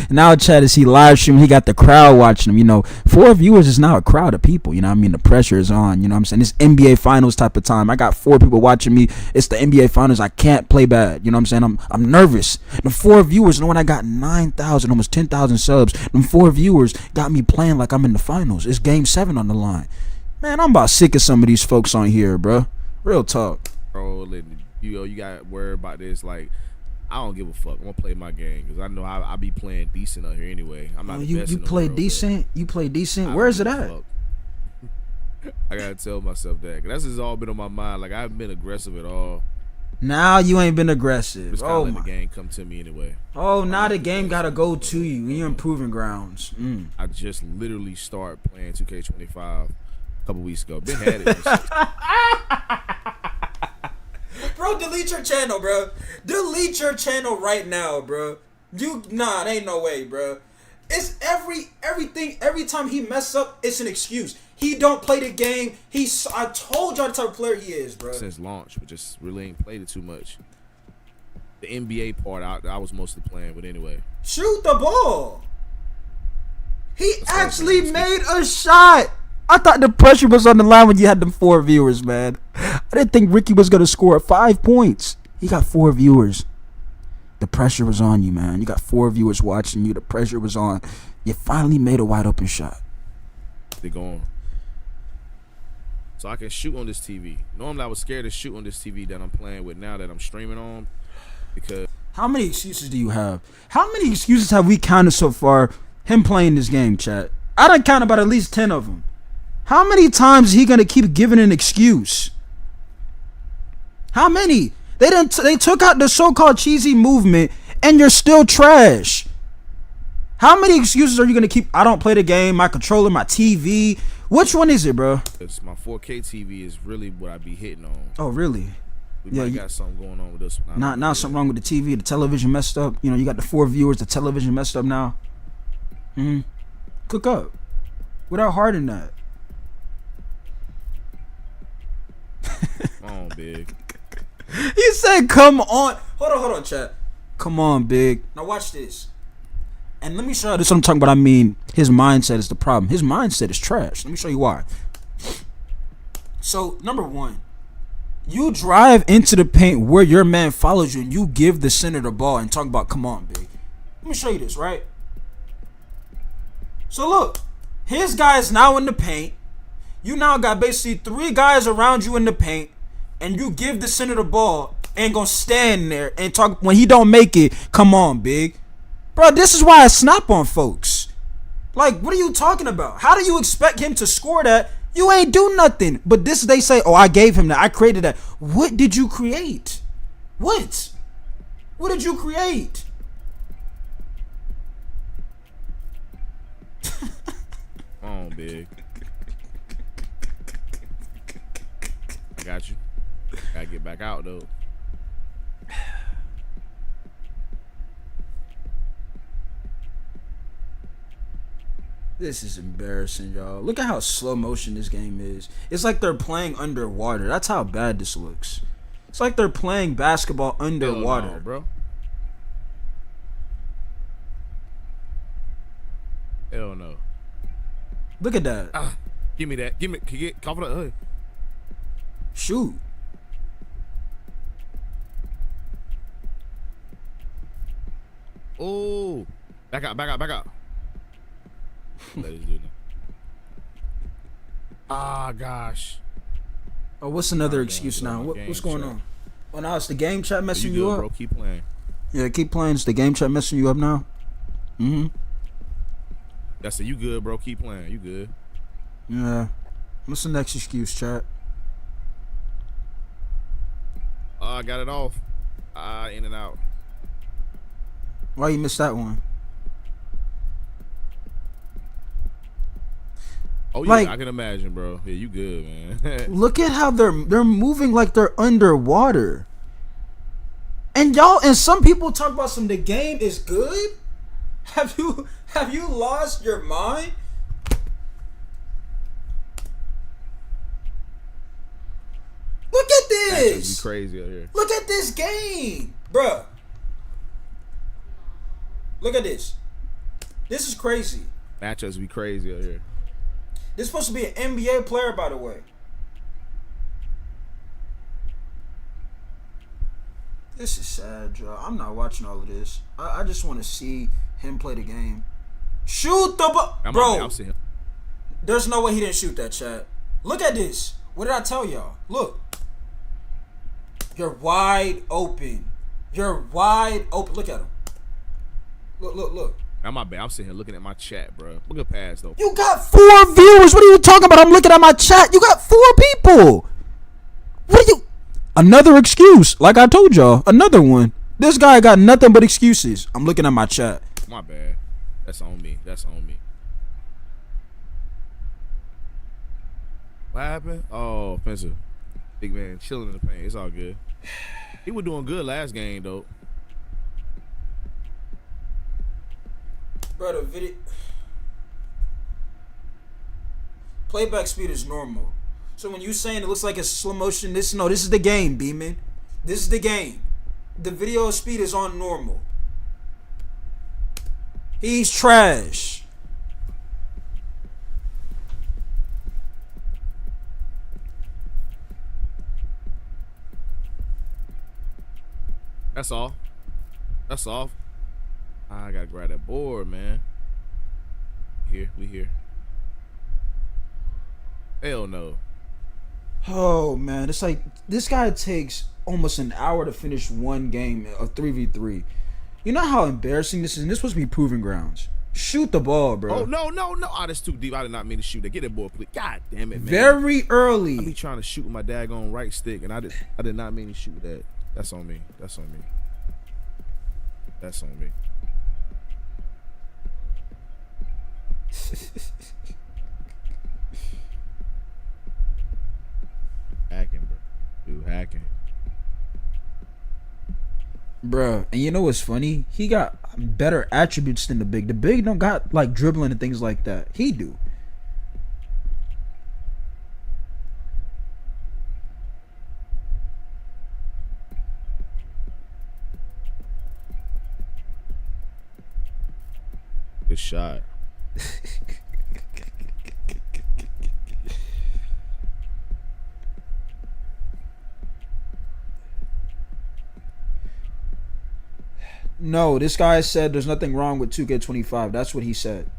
Now Chad is he live stream, he got the crowd watching him, 4 viewers is now a crowd of people, you know what I mean? The pressure is on, you know what I'm saying? It's NBA finals type of time. I got 4 people watching me. It's the NBA finals. I can't play bad, you know what I'm saying? I'm nervous. The 4 viewers, when I got 9,000, almost 10,000 subs, them 4 viewers got me playing like I'm in the finals. It's game 7 on the line. Man, I'm about sick of some of these folks on here, bro. Real talk. Bro, you got worried about this. Like, I don't give a fuck. I'm gonna play my game because I know I be playing decent out here anyway. I'm not the best you in the play world, decent. You play decent. Where is it at? I gotta tell myself that. 'Cause that's just all been on my mind. Like, I haven't been aggressive at all. Now you ain't been aggressive. Just kind of let the game come to me anyway. Oh, now the game gotta go to you. You're improving grounds. I just literally started playing 2K25 a couple weeks ago. Been had it. Bro, delete your channel, bro. Delete your channel right now, bro. It ain't no way, bro. It's everything. Every time he mess up, it's an excuse. He don't play the game. I told y'all the type of player he is, bro. Since launch, but just really ain't played it too much. The NBA part, I was mostly playing, but anyway. Shoot the ball. He actually made a shot. I thought the pressure was on the line when you had them 4 viewers, man. I didn't think Ricky was gonna score 5 points. He got 4 viewers. The pressure was on you, man. You got 4 viewers watching you. The pressure was on. You finally made a wide open shot. They going. So I can shoot on this TV. Normally I was scared to shoot on this TV that I'm playing with now that I'm streaming on, because. How many excuses do you have? How many excuses have we counted so far? Him playing this game, chat. I done count about at least 10 of them. How many times is he gonna keep giving an excuse? How many? They took out the so-called cheesy movement, and you're still trash. How many excuses are you gonna keep? I don't play the game. My controller, my TV. Which one is it, bro? It's my 4K TV is really what I be hitting on. Oh, really? We might got something going on with this one. Not something wrong with the TV. The television messed up. You got the 4 viewers. The television messed up now. Cook up. Without heart in that. Come on, big. He said, come on. Hold on, chat. Come on, big. Now watch this. And let me show you this. What I'm talking about. I mean, his mindset is the problem. His mindset is trash. Let me show you why. So, number 1. You drive into the paint where your man follows you and you give the center the ball and talk about, come on, big. Let me show you this, right? So, look. His guy is now in the paint. You now got basically 3 guys around you in the paint, and you give the center the ball and gonna stand there and talk. When he don't make it, come on, big. Bro, this is why I snap on folks. Like, what are you talking about? How do you expect him to score that? You ain't do nothing. But this, they say, oh, I gave him that. I created that. What did you create? What? What did you create? Come on, big. I got you. Gotta get back out, though. This is embarrassing, y'all. Look at how slow motion this game is. It's like they're playing underwater. That's how bad this looks. It's like they're playing basketball underwater. Hell no, bro. Hell no. Look at that. Give me that. Can you get confident? Shoot. Oh. Back out. Let us do that. Ah, gosh. Oh, what's another excuse now? What's going on? Oh, now it's the game chat messing you up? Bro, keep playing. Yeah, keep playing. It's the game chat messing you up now? That's it. You good, bro. Keep playing. You good. Yeah. What's the next excuse, chat? I got it off. In and out. Why you missed that one? Oh yeah, like, I can imagine, bro. Yeah, you good, man. Look at how they're moving like they're underwater. And some people talk about the game is good. Have you lost your mind? Look at this. Be crazy out here. Look at this game. Bruh. Look at this. This is crazy. Matchups be crazy out here. This is supposed to be an NBA player, by the way. This is sad, Joe. I'm not watching all of this. I just want to see him play the game. Shoot the ball. Bro, there's no way he didn't shoot that, chat. Look at this. What did I tell y'all? Look. You're wide open. You're wide open. Look at him. Look. I'm my bad. I'm sitting here looking at my chat, bro. Look at pass though. You got 4 viewers. What are you talking about? I'm looking at my chat. You got 4 people. What are you? Another excuse. Like I told y'all. Another one. This guy got nothing but excuses. I'm looking at my chat. My bad. That's on me. What happened? Oh, offensive. Big man chilling in the paint. It's all good. He was doing good last game though. Bro, the video playback speed is normal. So when you saying it looks like it's slow motion, this is the game, Beeman. This is the game. The video speed is on normal. He's trash. That's all. I gotta grab that board, man. We here. Hell no. Oh man, it's like this guy takes almost an hour to finish one game of 3v3. You know how embarrassing this is? And this supposed to be proving grounds. Shoot the ball, bro. Oh no. Oh, that's too deep. I did not mean to shoot that. Get that ball, please. God damn it, man. Very early. I be trying to shoot with my daggone right stick, and I did not mean to shoot that. That's on me. Hacking, bro. Dude, hacking. Bruh, and you know what's funny? He got better attributes than the big. The big don't got like dribbling and things like that. He do. Good shot. No, this guy said there's nothing wrong with 2K25. That's what he said.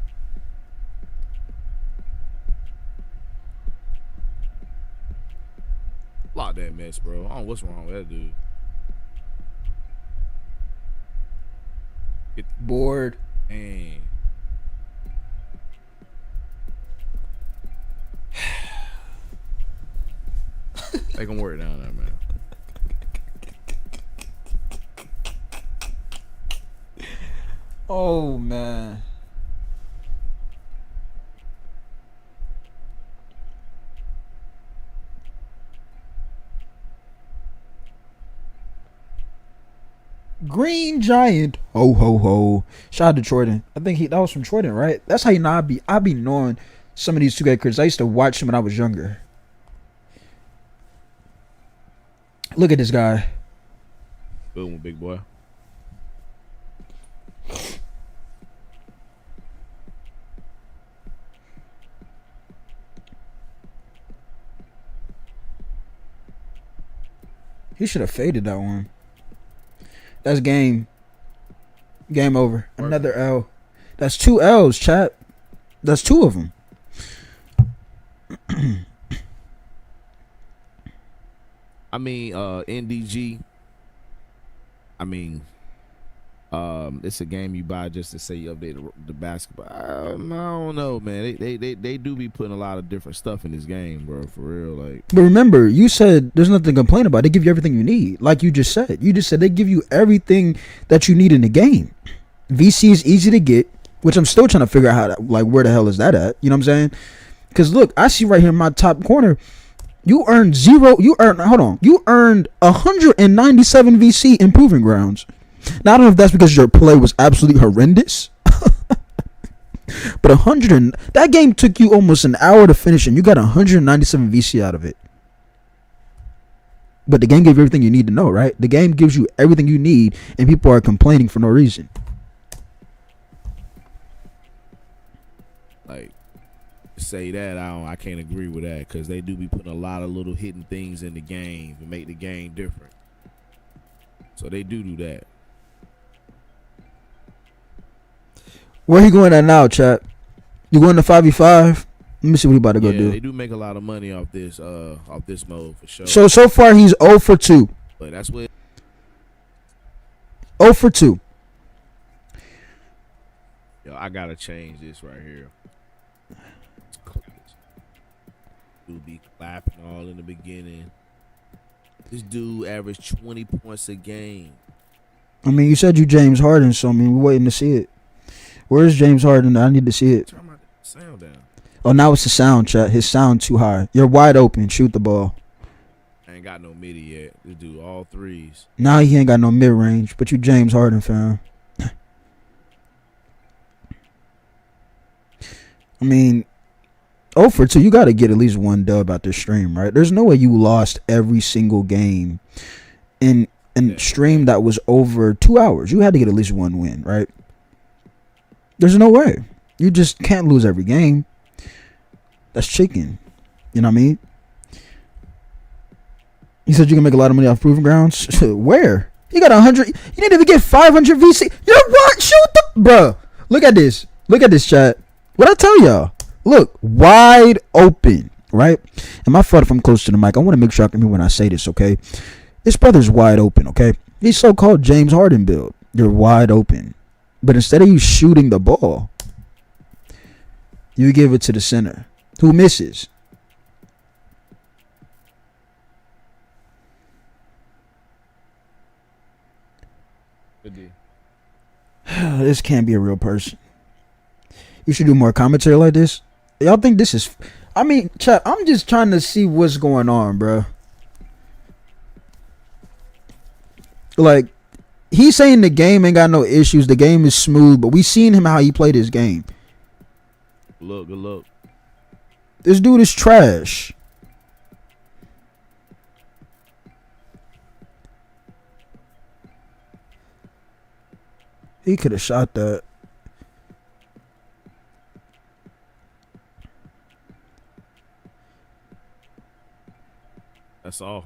Block that mess, bro. I don't know what's wrong with that dude. Bored. Dang. They can work down there, man. Oh man. Green Giant. Ho ho ho. Shout out to Jordan. I think that was from Jordan, right? That's how you know I be knowing some of these 2K creators. I used to watch them when I was younger. Look at this guy. Good one, big boy. He should have faded that one. That's game. Game over. Another L. That's 2 L's, chat. That's 2 of them. I mean, NDG. I mean, it's a game you buy just to say you update the basketball. I don't know, man. They do be putting a lot of different stuff in this game, bro. For real, like. But remember, you said there's nothing to complain about. They give you everything you need, like you just said. You just said they give you everything that you need in the game. VC is easy to get, which I'm still trying to figure out where the hell is that at? You know what I'm saying? Because look, I see right here in my top corner. You earned 197 VC in Proving Grounds. Now I don't know if that's because your play was absolutely horrendous. But that game took you almost an hour to finish and you got 197 VC out of it. But the game gives you everything you need to know, right? The game gives you everything you need, and people are complaining for no reason. Like, say that I can't agree with that, because they do be putting a lot of little hidden things in the game to make the game different. So they do that. Where he going at now, chat? You going to 5v5? Let me see what he about to go do. They do make a lot of money off this mode for sure. So far he's 0 for 2. But that's what 0 for 2. Yo, I gotta change this right here. Dude be clapping all in the beginning. This dude averaged 20 points a game. I mean, you said you James Harden, so I mean, we're waiting to see it. Where's James Harden? I need to see it. Turn my sound down. Oh, now it's the sound, chat. His sound too high. You're wide open. Shoot the ball. I ain't got no midi yet. This dude all threes. Now he ain't got no mid range, but you James Harden, fam. I mean, 0 for 2, you got to get at least one dub out this stream, right? There's no way you lost every single game in a stream that was over 2 hours. You had to get at least one win, right? There's no way. You just can't lose every game. That's chicken. You know what I mean? He said you can make a lot of money off proving grounds. Where? You got 100. You didn't even get 500 VC. You're what? Shoot the... Bruh. Look at this. Look at this, chat. What I tell y'all? Look, wide open, right? And my fault if I'm close to the mic. I want to make sure I can hear when I say this, okay? This brother's wide open, okay? He's so-called James Harden build. You're wide open. But instead of you shooting the ball, you give it to the center, who misses. This can't be a real person. You should do more commentary like this. Y'all think this is... I mean, chat, I'm just trying to see what's going on, bro. Like, he's saying the game ain't got no issues. The game is smooth, but we seen him how he played his game. Look, good look. This dude is trash. He could have shot that. That's all.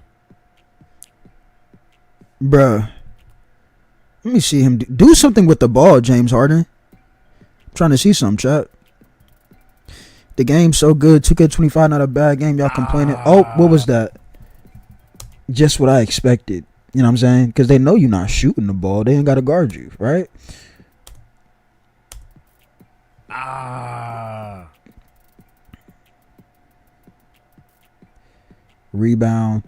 Bruh. Let me see him do something with the ball, James Harden. I'm trying to see something, chat. The game's so good. 2K25 not a bad game. Y'all complaining. Oh, what was that? Just what I expected. You know what I'm saying? Because they know you're not shooting the ball. They ain't got to guard you, right? Rebound.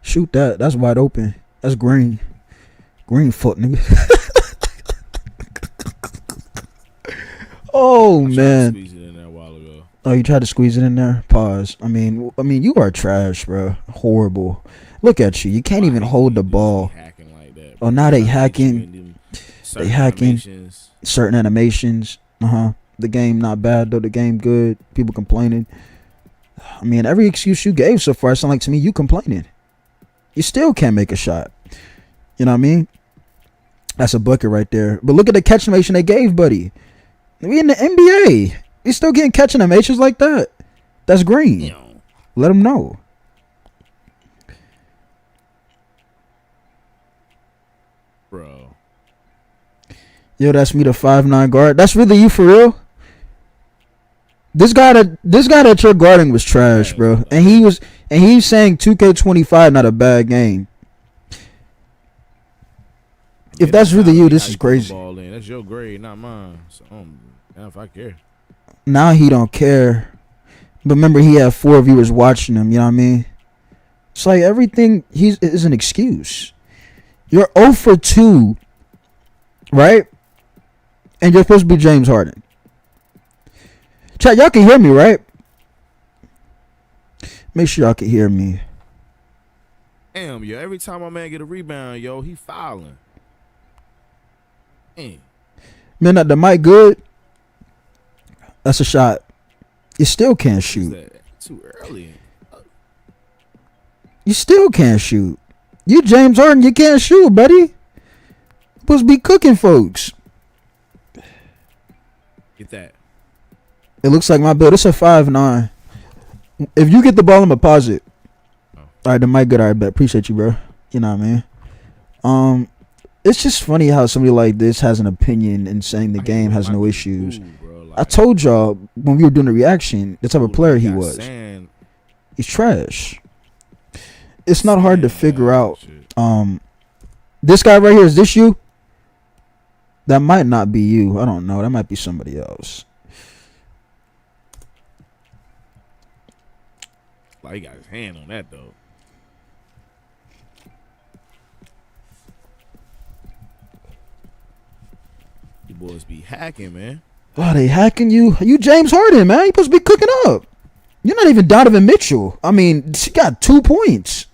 Shoot that. That's wide open. That's green. Green foot, nigga. Oh, man. Squeeze it in there a while ago. Oh, you tried to squeeze it in there? Pause. I mean, you are trash, bro. Horrible. Look at you. You can't even hold the ball. Like that, oh, now they hacking. They hacking certain animations. The game not bad though. The game good. People complaining. I mean, every excuse you gave so far, it sound like to me you complaining. You still can't make a shot. You know what I mean? That's a bucket right there. But look at the catch animation they gave, buddy. We in the NBA. You still getting catch animations like that? That's green. Let them know. Bro. Yo, that's me, the 5'9" guard. That's really you for real? This guy that you're guarding was trash, bro. And he's saying 2K25 not a bad game. If that's really you, this is crazy. That's your grade, not mine. So if I care. Now he don't care. But remember, he had 4 viewers watching him. You know what I mean? It's like everything is an excuse. You're 0 for 2, right? And you're supposed to be James Harden. Chat, y'all can hear me, right? Make sure y'all can hear me. Damn, yo, every time my man get a rebound, yo, he fouling. Man, that the mic good. That's a shot. You still can't shoot. Too early. You still can't shoot. You James Harden, you can't shoot, buddy. You're supposed to be cooking folks. Get that. It looks like my build. It's a 5'9". If you get the ball, I'm a posit. Oh. All right, the mic good. All right, bet. Appreciate you, bro. You know what I mean? It's just funny how somebody like this has an opinion and saying the game has no issues. I told y'all when we were doing the reaction, the type of player he was. He's trash. It's not hard to figure out. This guy right here, is this you? That might not be you. I don't know. That might be somebody else. Like he got his hand on that though. You boys be hacking, man. Oh, they hacking you? You James Harden, man. You supposed to be cooking up. You're not even Donovan Mitchell. I mean, she got 2 points.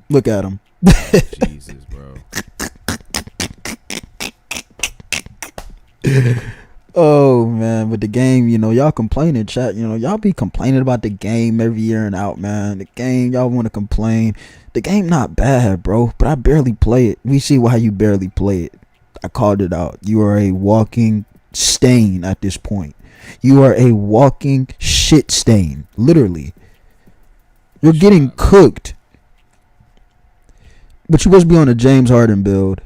Look at him. Jesus, bro. Oh, man. But the game, you know, y'all complaining, chat. You know, y'all be complaining about the game every year and out, man. The game, y'all want to complain. The game not bad, bro, but I barely play it. We see why you barely play it. I called it out. You are a walking stain at this point. You are a walking shit stain. Literally. You're getting cooked. But you supposed to be on a James Harden build.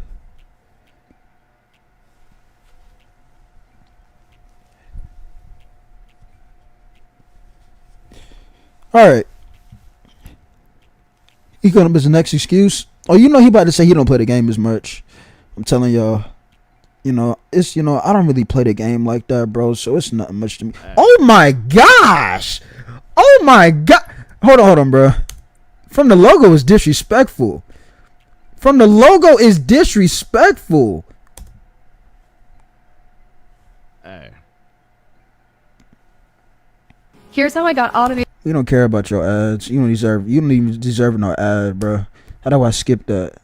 Alright. He got him as the next excuse. Oh, you know he about to say he don't play the game as much. I'm telling y'all. You know, it's, you know, I don't really play the game like that, bro. So it's not much to me. Oh my gosh. Oh my god. Hold on, bro. From the logo is disrespectful. From the logo is disrespectful. Hey. Here's how I got automated. We don't care about your ads. You don't even deserve no ad, bro. How do I skip that?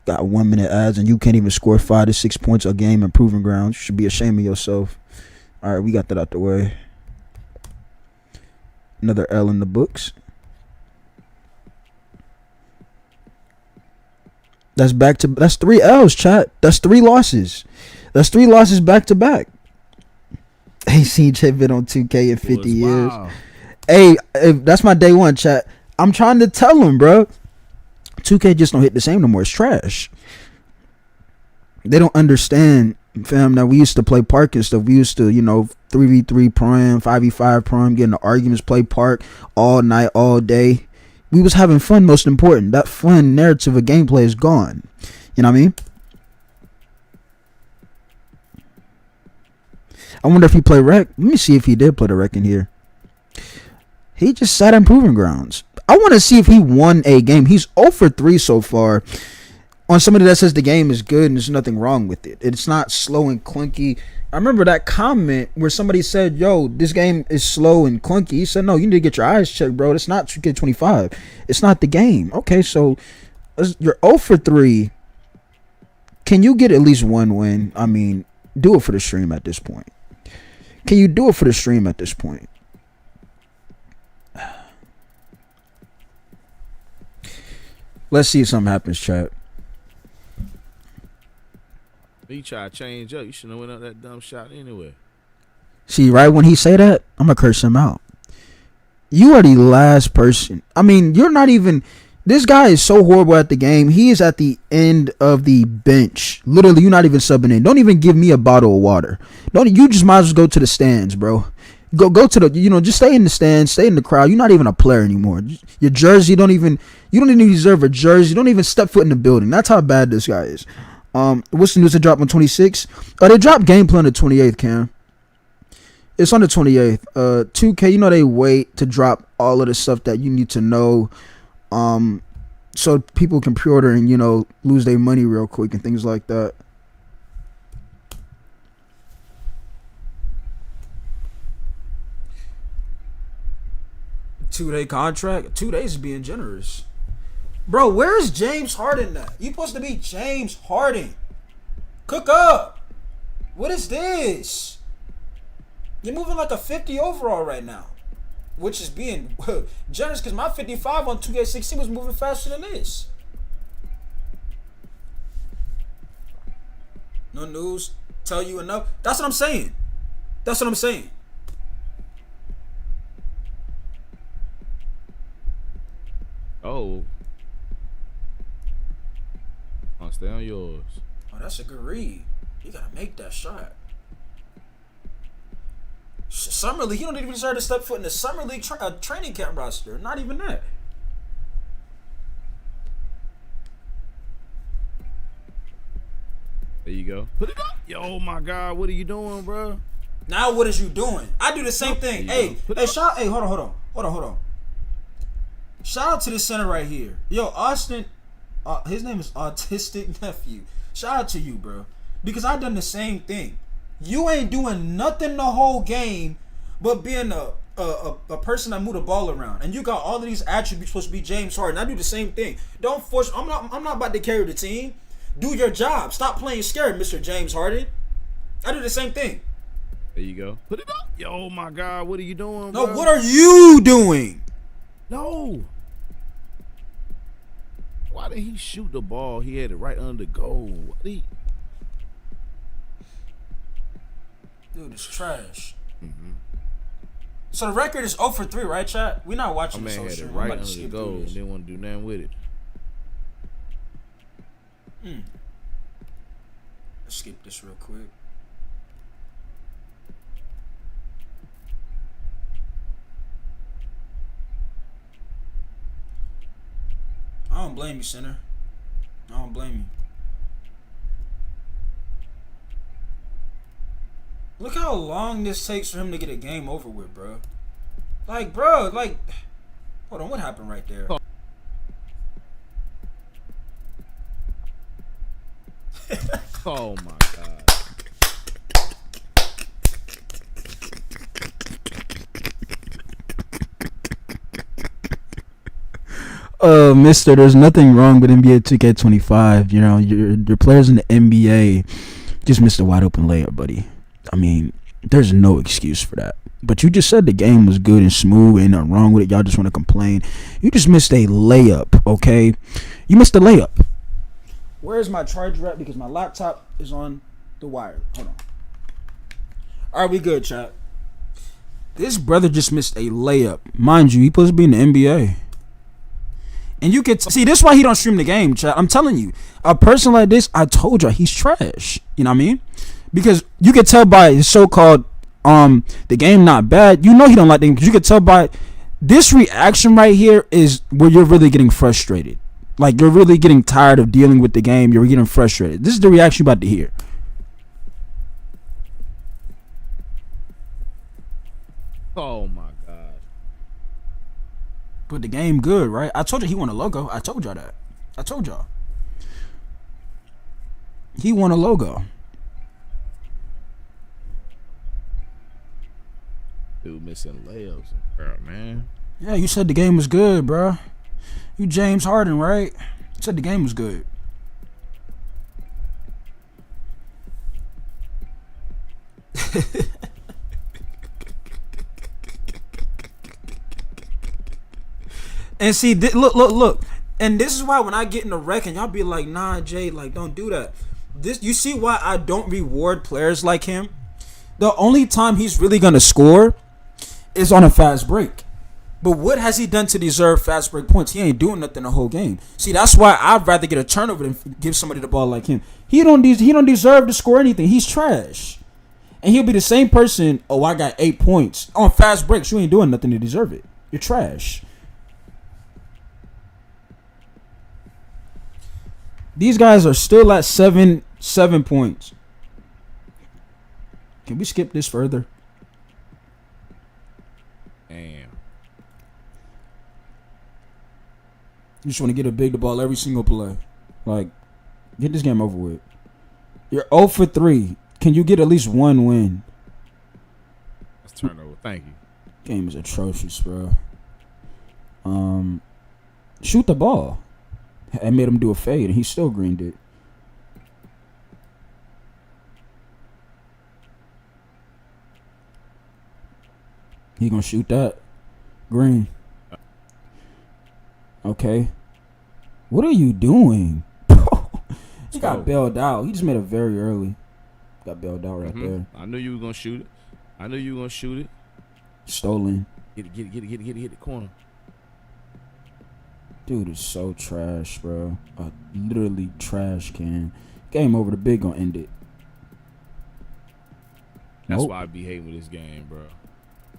Got 1 minute ads and you can't even score 5 to 6 points a game in proving grounds. You should be ashamed of yourself. All right, we got that out the way. Another L in the books. That's 3 L's, chat. That's 3 losses. That's 3 losses back to back. Hey, CJ been on 2K in 50 years. Hey, that's my day one, chat. I'm trying to tell him, bro. 2K just don't hit the same no more. It's trash. They don't understand, fam, that we used to play park and stuff. We used to, you know, 3v3 prime, 5v5 prime, getting the arguments, play park all night, all day. We was having fun, most important. That fun narrative of gameplay is gone. You know what I mean? I wonder if he played rec. Let me see if he did play the rec in here. He just sat in proving grounds. I want to see if he won a game. He's 0 for 3 so far. On somebody that says the game is good and there's nothing wrong with it. It's not slow and clunky. I remember that comment where somebody said, yo, this game is slow and clunky. He said, no, you need to get your eyes checked, bro. It's not 2K25. It's not the game. Okay, so you're 0 for 3. Can you get at least 1 win? I mean, do it for the stream at this point. Can you do it for the stream at this point? Let's see if something happens, chat. You try to change up. You shouldn't have went up that dumb shot anyway. See, right when he say that, I'm going to curse him out. You are the last person. I mean, you're not even... This guy is so horrible at the game. He is at the end of the bench. Literally, you're not even subbing in. Don't even give me a bottle of water. You just might as well go to the stands, bro. Go to the, you know, just stay in the stands, stay in the crowd. You're not even a player anymore. Your jersey, you don't even deserve a jersey. You don't even step foot in the building. That's how bad this guy is. What's the news? They dropped on 26th. They dropped gameplay on the 28th, Cam. It's on the 28th. 2K, you know they wait to drop all of the stuff that you need to know, so people can pre-order and, you know, lose their money real quick and things like that. Two-day contract. 2 days is being generous. Bro, where's James Harden at? You supposed to be James Harden. Cook up. What is this? You're moving like a 50 overall right now, which is being generous because my 55 on 2K16 was moving faster than this. No news tell you enough. That's what I'm saying. That's what I'm saying. Oh. I'll stay on yours. Oh, that's a good read. You gotta make that shot. Summer League, he don't even deserve to step foot in the Summer League training camp roster. Not even that. There you go. Put it up. Yo, my God, what are you doing, bro? Now what is you doing? I do the same thing. Hey, hold on. Shout out to the center right here. Yo, Austin, his name is Autistic Nephew. Shout out to you, bro. Because I done the same thing. You ain't doing nothing the whole game but being a person that move the ball around. And you got all of these attributes supposed to be James Harden. I do the same thing. Don't force. I'm not about to carry the team. Do your job. Stop playing scared, Mr. James Harden. I do the same thing. There you go. Put it up. Yo, my God, what are you doing, No, bro? what are you doing? No. Why did he shoot the ball? He had it right under the goal. Why did he? Dude, it's trash. Mm-hmm. So the record is 0 for 3, right, chat? We not watching My this man whole had shit. it I'm right about to under the skip goal through and this. didn't want to do nothing with it. Let's skip this real quick. I don't blame you, center. I don't blame you. Look how long this takes for him to get a game over with, bro. Like, hold on, what happened right there? Oh my God. Mister, there's nothing wrong with NBA 2K25. You know, your players in the NBA just missed a wide open layup, buddy. I mean, there's no excuse for that. But you just said the game was good and smooth, ain't nothing wrong with it. Y'all just want to complain. You just missed a layup, okay? You missed a layup. Where's my charger at? Because my laptop is on the wire. Hold on. All right, we good, chat. This brother just missed a layup. Mind you, he supposed to be in the NBA. And you can see, this is why he don't stream the game, chat. I'm telling you, a person like this, I told you, he's trash. You know what I mean? Because you can tell by his so-called the game not bad. You know he don't like the game because you can tell by this reaction right here is where you're really getting frustrated. Like, you're really getting tired of dealing with the game. You're getting frustrated. This is the reaction you're about to hear. Oh my God. But the game good, right? I told you he won a logo. I told y'all that. I told y'all. He won a logo. Dude missing layups, man. Yeah, you said the game was good, bro. You James Harden, right? You said the game was good. And see, look. And this is why when I get in the wreck and y'all be like, nah, Jay, like, don't do that. This, you see why I don't reward players like him? The only time he's really going to score is on a fast break. But what has he done to deserve fast break points? He ain't doing nothing the whole game. See, that's why I'd rather get a turnover than give somebody the ball like him. He don't deserve to score anything. He's trash. And he'll be the same person, oh, I got 8 points. On fast breaks, you ain't doing nothing to deserve it. You're trash. These guys are still at 7 points. Can we skip this further? Damn. You just want to get a big the ball every single play. Like, get this game over with. You're 0 for 3. Can you get at least one win? That's turnover. Thank you. Game is atrocious, bro. Shoot the ball. I made him do a fade, and he still greened it. He gonna shoot that. Green. Okay. What are you doing? He got bailed out. He just made it very early. Got bailed out right there. I knew you were gonna shoot it. Stolen. Get it. Hit the corner. Dude is so trash, bro. A literally trash can. Game over. The big gonna end it. That's why I be hating with this game, bro.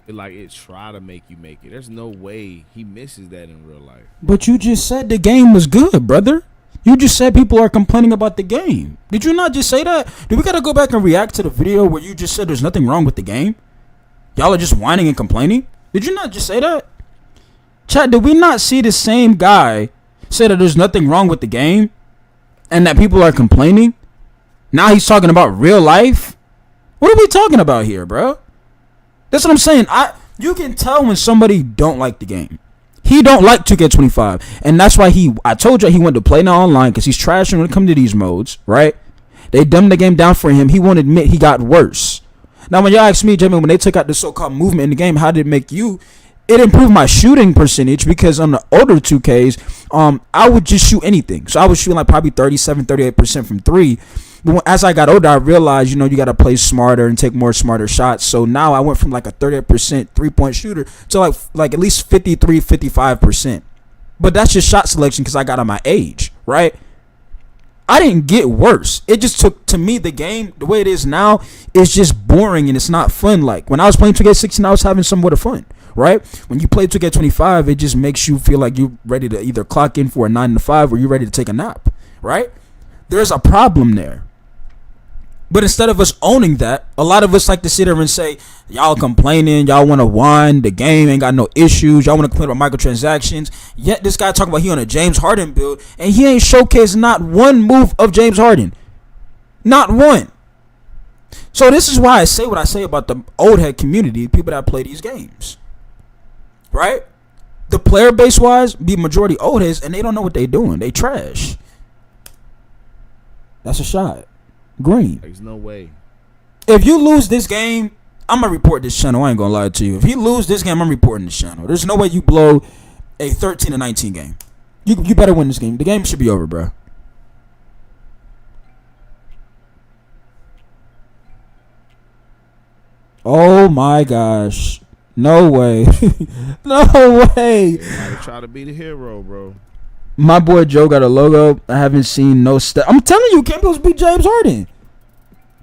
It try to make you make it. There's no way he misses that in real life. But you just said the game was good, brother. You just said people are complaining about the game. Did you not just say that? Do we gotta go back and react to the video where you just said there's nothing wrong with the game? Y'all are just whining and complaining? Did you not just say that? Chat, did we not see the same guy say that there's nothing wrong with the game and that people are complaining? Now he's talking about real life? What are we talking about here, bro? That's what I'm saying. You can tell when somebody don't like the game. He don't like 2K25, and that's why I told you he wanted to play now online because he's trashing when it comes to these modes, right? They dumbed the game down for him. He won't admit he got worse. Now, when y'all ask me, Jimmy, when they took out the so-called movement in the game, how did it make you? It improved my shooting percentage because on the older 2Ks, I would just shoot anything. So I was shooting like probably 37, 38% from 3. But as I got older, I realized, you got to play smarter and take more smarter shots. So now I went from like a 38% 3-point shooter to like at least 53, 55%. But that's just shot selection because I got on my age, right? I didn't get worse. It just took, to me, the game, the way it is now, is just boring and it's not fun. Like when I was playing 2K16, I was having somewhat of fun, right? When you play 2K25, it just makes you feel like you're ready to either clock in for a 9 to 5 or you're ready to take a nap, right? There's a problem there. But instead of us owning that, a lot of us like to sit there and say, y'all complaining, y'all want to whine, the game ain't got no issues, y'all want to complain about microtransactions. Yet this guy talking about he on a James Harden build, and he ain't showcased not one move of James Harden. Not one. So this is why I say what I say about the old head community, people that play these games. Right? The player base wise, be majority old heads, and they don't know what they doing. They trash. That's a shot. Green. There's no way. If you lose this game, I'm gonna report this channel. I ain't gonna lie to you. If you lose this game, I'm reporting this channel. There's no way you blow a 13-19 game. You better win this game. The game should be over, bro. Oh my gosh. No way. No way. Everybody try to be the hero, bro. My boy Joe got a logo. I haven't seen no step. I'm telling you, can't supposed to beat James Harden.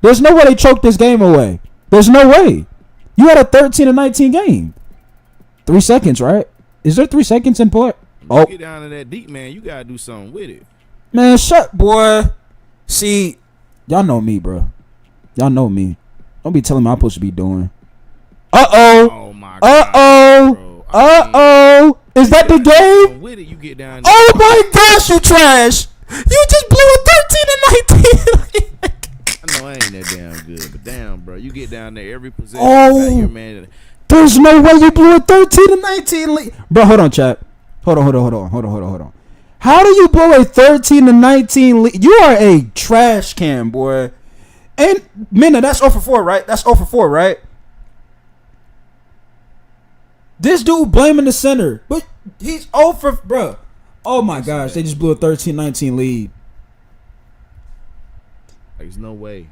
There's no way they choked this game away. There's no way. You had a 13-19 game. 3 seconds, right? Is there 3 seconds in play? Oh, get down to that deep, man. You gotta do something with it. Man, shut, boy. See, y'all know me, bro. Y'all know me. Don't be telling me I'm supposed to be doing. Oh my God. Uh-oh. Is that the game? With it, you get down. Oh my gosh, you trash. You just blew a 13-19. I know I ain't that damn good, but damn, bro. You get down there every possession. Oh, man. There's no way you blew a 13-19 lead. Bro, hold on, chat. Hold on. How do you blow a 13-19 lead? You are a trash can, boy. And, Minna, that's 0 for 4, right? That's 0 for 4, right? This dude blaming the center. But he's 0 for... Bro. Oh, my gosh. They just blew a 13-19 lead. There's no way.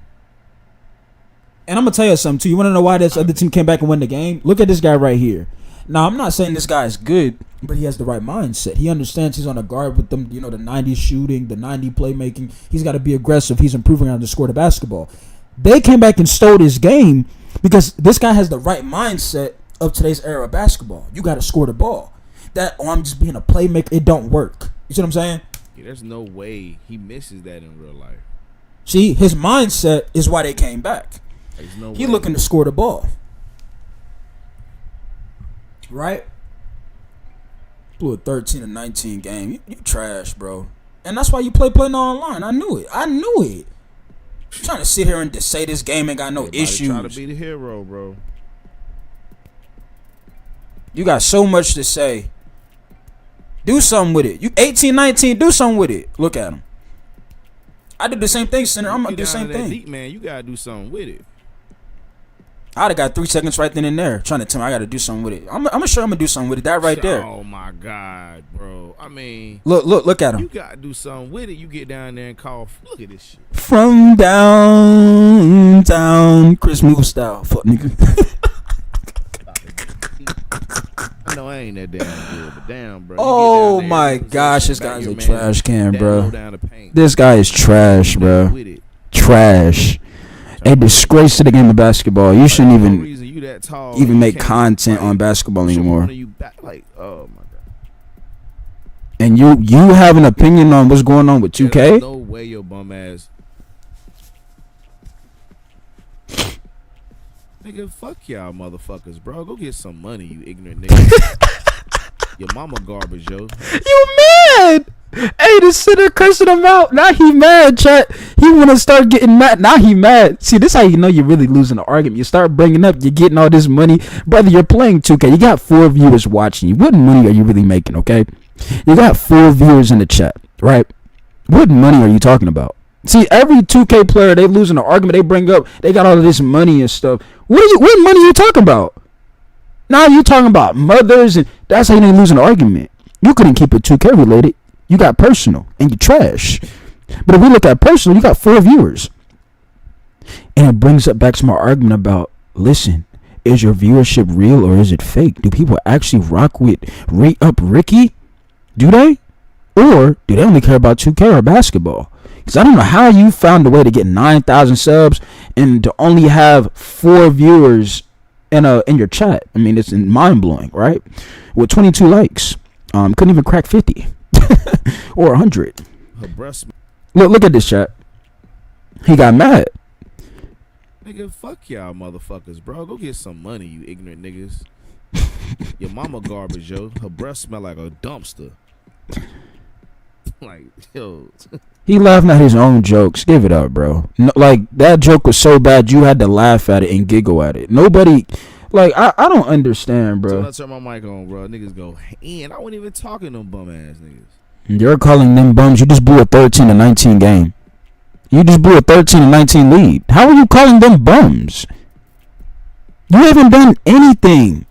And I'm going to tell you something, too. You want to know why this other team came back and won the game? Look at this guy right here. Now, I'm not saying this guy is good, but he has the right mindset. He understands he's on a guard with them, the 90 shooting, the 90 playmaking. He's got to be aggressive. He's improving on the score of the basketball. They came back and stole this game because this guy has the right mindset of today's era of basketball. You got to score the ball. I'm just being a playmaker. It don't work. You see what I'm saying? Yeah, there's no way he misses that in real life. See, his mindset is why they came back. There's no He way. looking to score the ball. Right? Blew a 13-19 game. You trash, bro. And that's why you play online. I knew it. I'm trying to sit here and just say this game ain't got no issues. Try to be the hero, bro. You got so much to say. Do something with it. You 18-19, do something with it. Look at him. I did the same thing, center. I'm gonna do the same thing. Deep, man, you gotta do something with it. I'd have got 3 seconds right then and there, trying to tell me I got to do something with it. I'm sure I'm gonna do something with it. That right there. Oh my God, bro. I mean, look at him. You gotta do something with it. You get down there and call. Look at this shit. From downtown, Chris Move style, fuck nigga. I know I ain't that damn good, but damn, bro. Oh my gosh, this guy's a trash can, bro. This guy is trash, bro. Trash. A disgrace to the game of basketball. You shouldn't even make content on basketball anymore. And you have an opinion on what's going on with 2K? No way your bum ass. Nigga, fuck y'all motherfuckers, bro. Go get some money, you ignorant nigga. Your mama garbage, yo. You mad? Hey, the center cursing him out. Now he mad, chat. He want to start getting mad. Now he mad. See, this how you know you're really losing the argument. You start bringing up, you're getting all this money. Brother, you're playing 2K. You got 4 viewers watching you. What money are you really making, okay? You got 4 viewers in the chat, right? What money are you talking about? See, every 2K player, they losing the argument. They bring up, they got all of this money and stuff. What money are you talking about? Now you talking about mothers, and that's how you ain't losing the argument. You couldn't keep it 2K related. You got personal, and you trash. But if we look at personal, you got 4 viewers. And it brings up back to my argument about, listen, is your viewership real or is it fake? Do people actually rock with Re-Up Ricky? Do they? Or do they only care about 2K or basketball? Because I don't know how you found a way to get 9,000 subs and to only have 4 viewers in your chat. I mean, it's mind-blowing, right? With 22 likes. Couldn't even crack 50. Or 100. Look at this chat. He got mad. Nigga, fuck y'all motherfuckers, bro. Go get some money, you ignorant niggas. Your mama garbage, yo. Her breath smell like a dumpster. Like, yo. He laughing at his own jokes. Give it up, bro. No, like, that joke was so bad you had to laugh at it and giggle at it. Nobody... Like, I don't understand, bro. So I turn my mic on, bro. Niggas go, and I wasn't even talking to them bum ass niggas. You're calling them bums. You just blew a 13-19 game. You just blew a 13-19 lead. How are you calling them bums? You haven't done anything.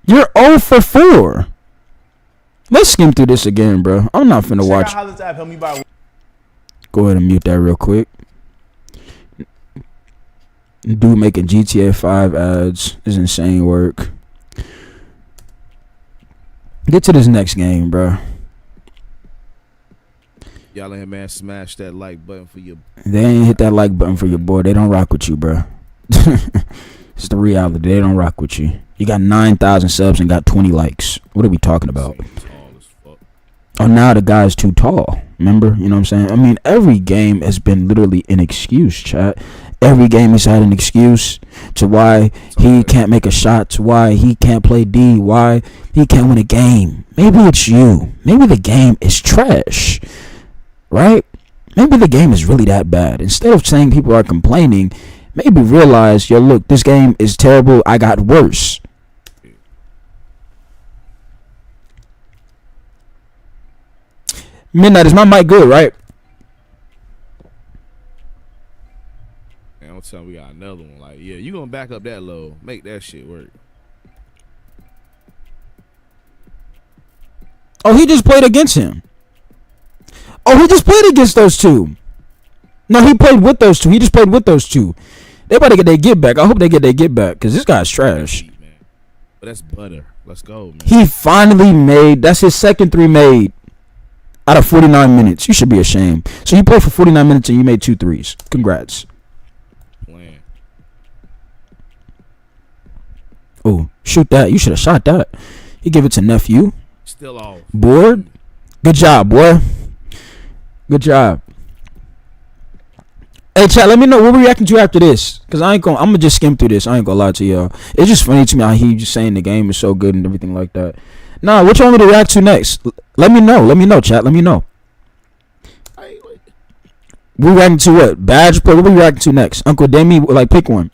You're 0 for 4. Let's skim through this again, bro. I'm not finna watch. Go ahead and mute that real quick. Dude making GTA 5 ads is insane work. Get to this next game, bro. Y'all in here, man, smash that like button for your... They ain't hit that like button for your boy. They don't rock with you, bro. It's the reality. They don't rock with you. You got 9,000 subs and got 20 likes. What are we talking about? Oh, now the guy's too tall. Remember? You know what I'm saying? I mean, every game has been literally an excuse, chat. Every game has had an excuse to why he can't make a shot, to why he can't play D, why he can't win a game. Maybe it's you. Maybe the game is trash, right? Maybe the game is really that bad. Instead of saying people are complaining, maybe realize, yo, look, this game is terrible. I got worse. Midnight, is my mic good, right? Man, I'm telling you, we got another one. Like, yeah, you gonna back up that low. Make that shit work. Oh, he just played against him. Oh, he just played against those two. No, he played with those two. He just played with those two. They about to get their get back. I hope they get their get back because this guy's trash. But that's butter. Let's go, man. He finally made, that's his second 3 made out of 49 minutes. You should be ashamed. So you played for 49 minutes and you made 2 threes. Congrats. Plan. Oh, shoot that. You should have shot that. You give it to nephew. Still off. Board. Good job, boy. Good job. Hey, chat, let me know what we're reacting to after this. Because I'm going to just skim through this. I ain't going to lie to y'all. It's just funny to me how he just saying the game is so good and everything like that. Nah, what you want me to react to next? Let me know. Let me know, chat. Let me know. We're reacting to what? Badge play? What we reacting to next? Uncle Demi, like, pick one.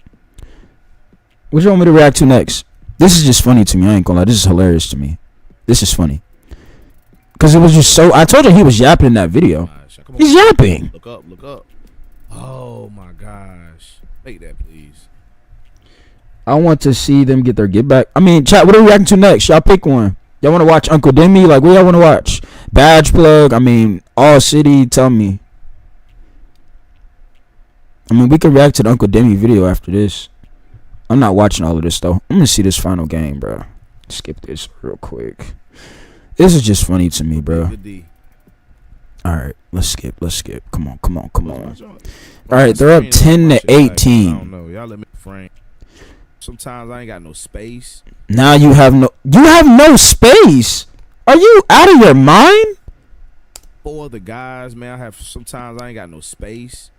What you want me to react to next? This is just funny to me. I ain't going to lie. This is hilarious to me. This is funny. Because it was just so... I told you he was yapping in that video. He's yapping. Look up, look up. Oh my gosh. Make that, please. I want to see them get their get back. I mean, chat, what are we reacting to next? Y'all pick one. Y'all want to watch Uncle Demi? Like, what y'all want to watch? Badge Plug? I mean, All City? Tell me. I mean, we can react to the Uncle Demi video after this. I'm not watching all of this, though. I'm going to see this final game, bro. Skip this real quick. This is just funny to me, bro. All right, let's skip. Come on. All right, they're up 10-18. I don't know. Y'all let me frame. Sometimes I ain't got no space. Now you have no space. Are you out of your mind? For the guys, man, sometimes I ain't got no space.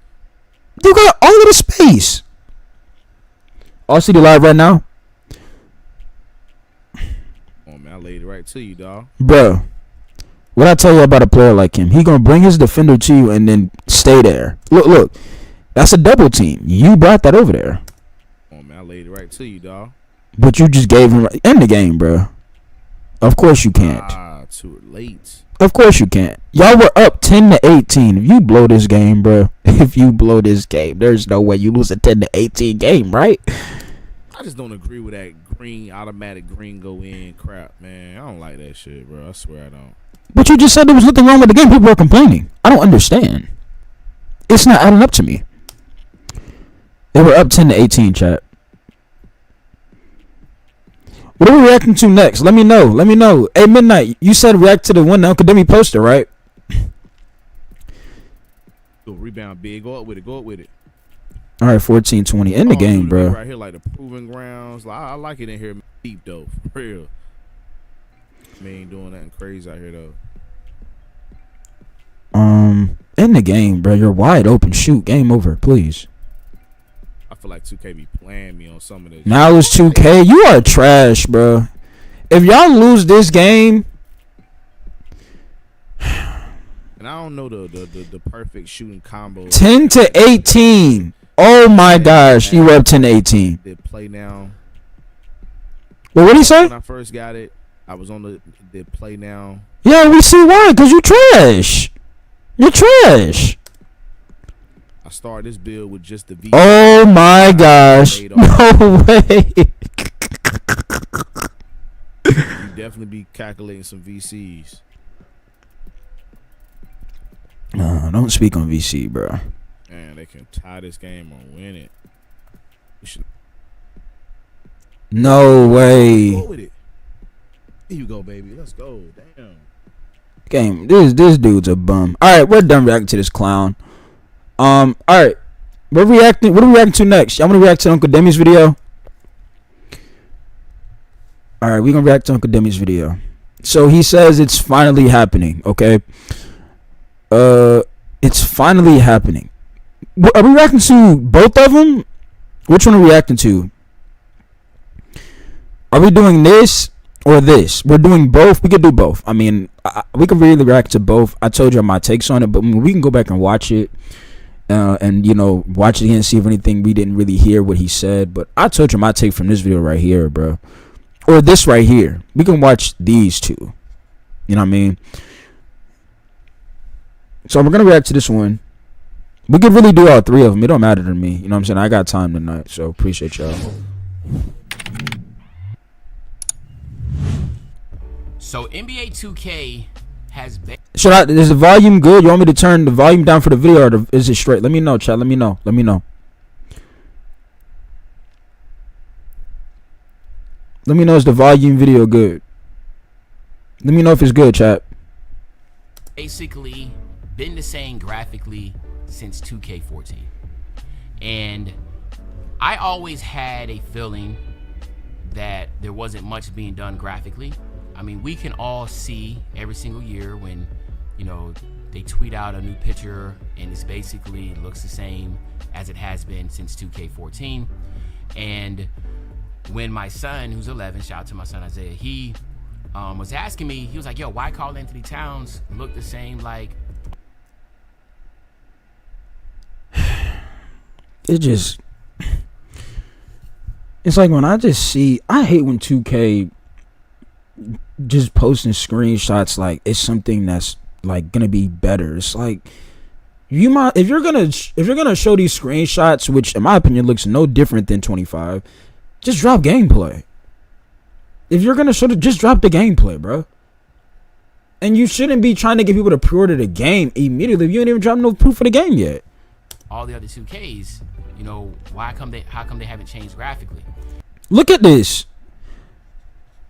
You got all of the space. All City live right now. Oh man, I laid it right to you, dog. Bro, what I tell you about a player like him? He gonna bring his defender to you and then stay there. Look, that's a double team. You brought that over there. Oh man, I laid it right to you, dog. But you just gave him in the game, bro. Of course you can't. Too late. Of course you can't. Y'all were up 10-18. If you blow this game, bro. If you blow this game, there's no way you lose a 10-18 game, right? I just don't agree with that automatic green go in crap, man. I don't like that shit, bro. I swear I don't. But you just said there was nothing wrong with the game. People were complaining. I don't understand. It's not adding up to me. They were up 10-18, chat. What are we reacting to next? Let me know. Hey, Midnight, you said react to the one the Uncle Demi poster, right? Go rebound big. Go up with it. All right, 14-20. In the game, bro. Right here, like the proving grounds. I like it in here deep, though. For real. I ain't doing nothing crazy out here, though. In the game, bro. You're wide open. Shoot. Game over, please. I feel like 2K be playing me on some of this. Now it's 2K. You are trash, bro. If y'all lose this game, and I don't know the perfect shooting combo. 10-18. Oh my gosh, you were up 10-18. They play now. Well, what did he say? When I first got it, I was on the play now. Yeah, we see why. Cause you trash. You're trash. I started this build with just the V. Oh my gosh. No way. You definitely be calculating some VCs. No, don't speak on VC, bro. Man, they can tie this game or win it. No way. Go with it. Here you go, baby. Let's go. Damn. Game. This dude's a bum. All right, we're done reacting to this clown. All right. What are we reacting to next? Y'all want to react to Uncle Demi's video? All right, we're gonna react to Uncle Demi's video. So he says it's finally happening. Okay. It's finally happening. Are we reacting to both of them? Which one are we reacting to? Are we doing this or this? We're doing both. We could do both. I mean, we could really react to both. I told you my takes on it, but we can go back and watch it. And watch it again and see if anything we didn't really hear what he said. But I told you my take from this video right here, bro. Or this right here. We can watch these two. You know what I mean? So we're going to react to this one. We could really do all three of them. It don't matter to me. You know what I'm saying? I got time tonight. So appreciate y'all. So NBA 2K has been... Is the volume good? You want me to turn the volume down for the video or is it straight? Let me know, chat. Let me know. Let me know is the volume video good? Let me know if it's good, chat. Basically been the same graphically since 2K14. And I always had a feeling that there wasn't much being done graphically. I mean, we can all see every single year when, they tweet out a new picture and it's basically looks the same as it has been since 2K14. And when my son, who's 11, shout out to my son Isaiah, he was asking me, he was like, yo, why Karl Anthony Towns look the same like... It's like when I just see, I hate when 2K just posting screenshots like it's something that's like gonna be better. It's like You might, if you're gonna show these screenshots, which in my opinion looks no different than 25, just drop gameplay. If you're gonna show it, just drop the gameplay, bro. And you shouldn't be trying to get people to pre-order the game immediately if you ain't even dropped no proof of the game yet. All the other 2Ks, you know, how come they haven't changed graphically? Look at this.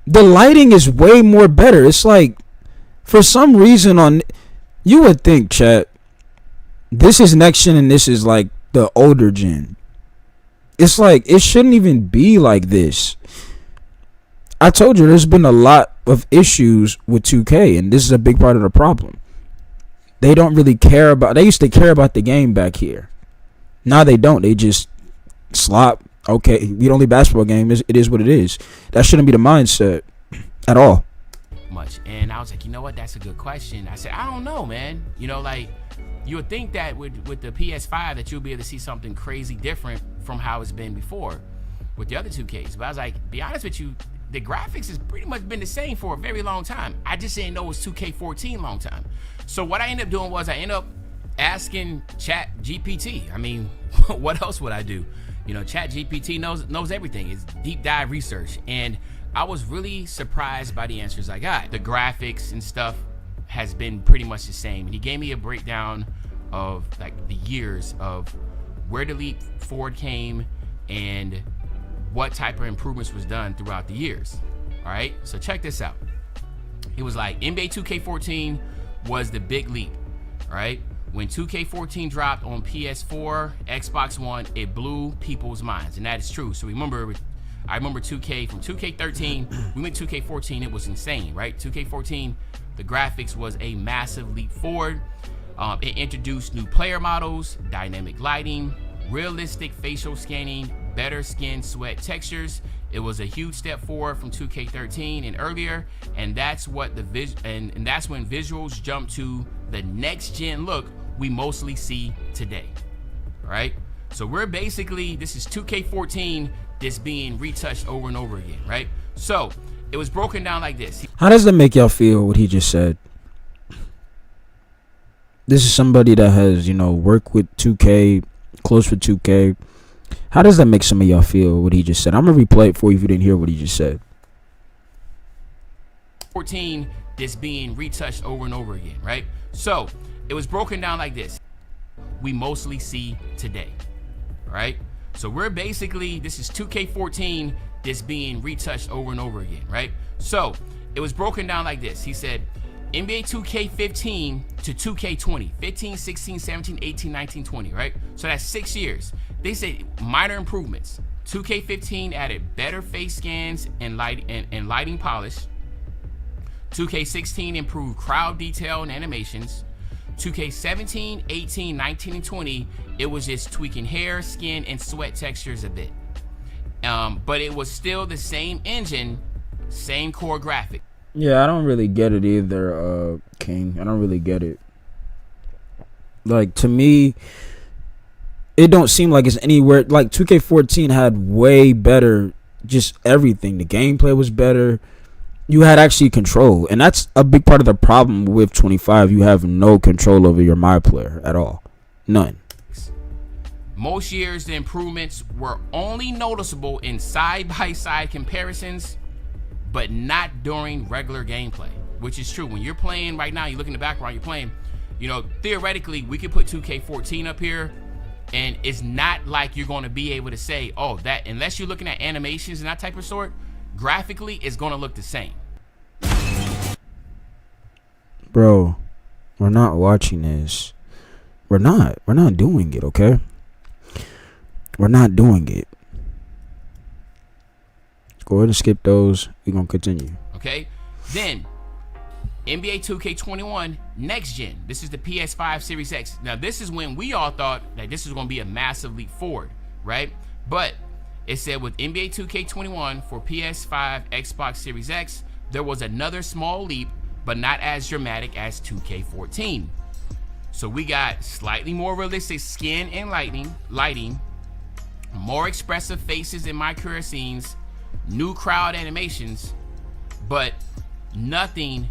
The lighting is way more better. It's like, for some reason you would think, chat, this is next gen and this is like the older gen. It's like, it shouldn't even be like this. I told you there's been a lot of issues with 2K, and this is a big part of the problem. They don't really care about, they used to care about the game back here. Now they don't. They just slop. Okay, the only basketball game it is what it is. That shouldn't be the mindset at all. Much. And I was like, you know what? That's a good question. I said, I don't know, man. You know, like, you would think that with the PS5 that you'll be able to see something crazy different from how it's been before with the other 2Ks. But I was like, be honest with you, the graphics has pretty much been the same for a very long time. I just didn't know it was 2K14 long time. So what I ended up doing was I ended up asking Chat GPT. I mean, what else would I do? You know, Chat GPT knows everything. It's deep dive research. And I was really surprised by the answers I got. The graphics and stuff has been pretty much the same. And he gave me a breakdown of like the years of where the leap forward came and what type of improvements was done throughout the years. All right, so check this out. It was like NBA 2K14 was the big leap. All right, when 2K14 dropped on PS4, Xbox One, it blew people's minds, and that is true. So I remember 2K from 2K13, we went 2K14, it was insane, right? 2K14, the graphics was a massive leap forward. It introduced new player models, dynamic lighting, realistic facial scanning, better skin sweat textures. It was a huge step forward from 2K13 and earlier, and that's what and that's when visuals jumped to the next gen look we mostly see today. All right, so we're basically, this is 2K14 just being retouched over and over again, right? So it was broken down like this. How does that make y'all feel, what he just said? This is somebody that has, you know, worked with 2K, close with 2K. How does that make some of y'all feel, what he just said? I'm going to replay it for you if you didn't hear what he just said. 14 just being retouched over and over again, right? So it was broken down like this. We mostly see today, all right? So we're basically, this is 2K14 just being retouched over and over again, right? So it was broken down like this. He said, NBA 2K15 to 2K20, 15, 16, 17, 18, 19, 20, right? So that's 6 years. They say minor improvements. 2K15 added better face scans and lighting polish. 2K16 improved crowd detail and animations. 2K17, 18, 19, and 20, it was just tweaking hair, skin, and sweat textures a bit. But it was still the same engine, same core graphic. Yeah, I don't really get it either, King. I don't really get it. Like, to me, it don't seem like it's anywhere. Like, 2K14 had way better, just everything. The gameplay was better. You had actually control. And that's a big part of the problem with 25. You have no control over your My Player at all. None. Most years, the improvements were only noticeable in side-by-side comparisons, but not during regular gameplay, which is true. When you're playing right now, you look in the background, you're playing, you know, theoretically, we could put 2K14 up here, and it's not like you're going to be able to say, oh, that, unless you're looking at animations and that type of sort, graphically, it's going to look the same. Bro, we're not watching this. We're not doing it, okay? We're not doing it. Go ahead and skip those. We're going to continue. Okay? Then, NBA 2K21 Next Gen. This is the PS5 Series X. Now, this is when we all thought that this was going to be a massive leap forward, right? But it said with NBA 2K21 for PS5, Xbox Series X, there was another small leap, but not as dramatic as 2K14. So we got slightly more realistic skin and lighting, more expressive faces in my career scenes, new crowd animations, but nothing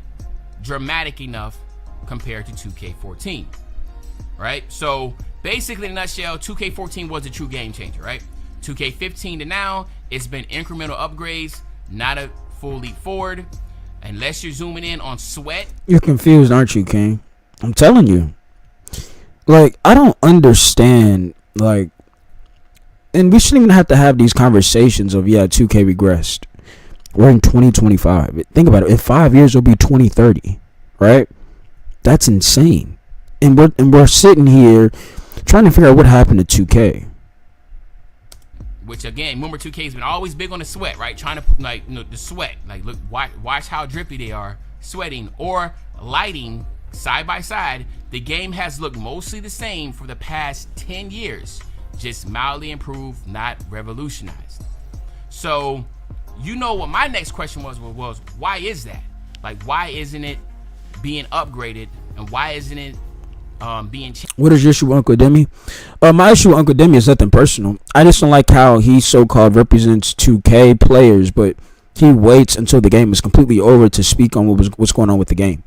dramatic enough compared to 2K14, right? So basically, in a nutshell, 2K14 was a true game changer, right? 2K15 to now, it's been incremental upgrades, not a full leap forward. Unless you're zooming in on sweat. You're confused, aren't you, King? I'm telling you. Like, I don't understand, like, and we shouldn't even have to have these conversations of, yeah, 2K regressed. We're in 2025. Think about it. In 5 years, it'll be 2030, right? That's insane. And we're sitting here trying to figure out what happened to 2K. Which again, remember 2K's been always big on the sweat, right? Trying to like, you know, the sweat. Like, look, watch how drippy they are, sweating or lighting side by side. The game has looked mostly the same for the past 10 years, just mildly improved, not revolutionized. So, you know what my next question was why is that? Like, why isn't it being upgraded, and why isn't it being changed? What is your issue with Uncle Demi? My issue with Uncle Demi is nothing personal. I just don't like how he so-called represents 2K players, but he waits until the game is completely over to speak on what's going on with the game.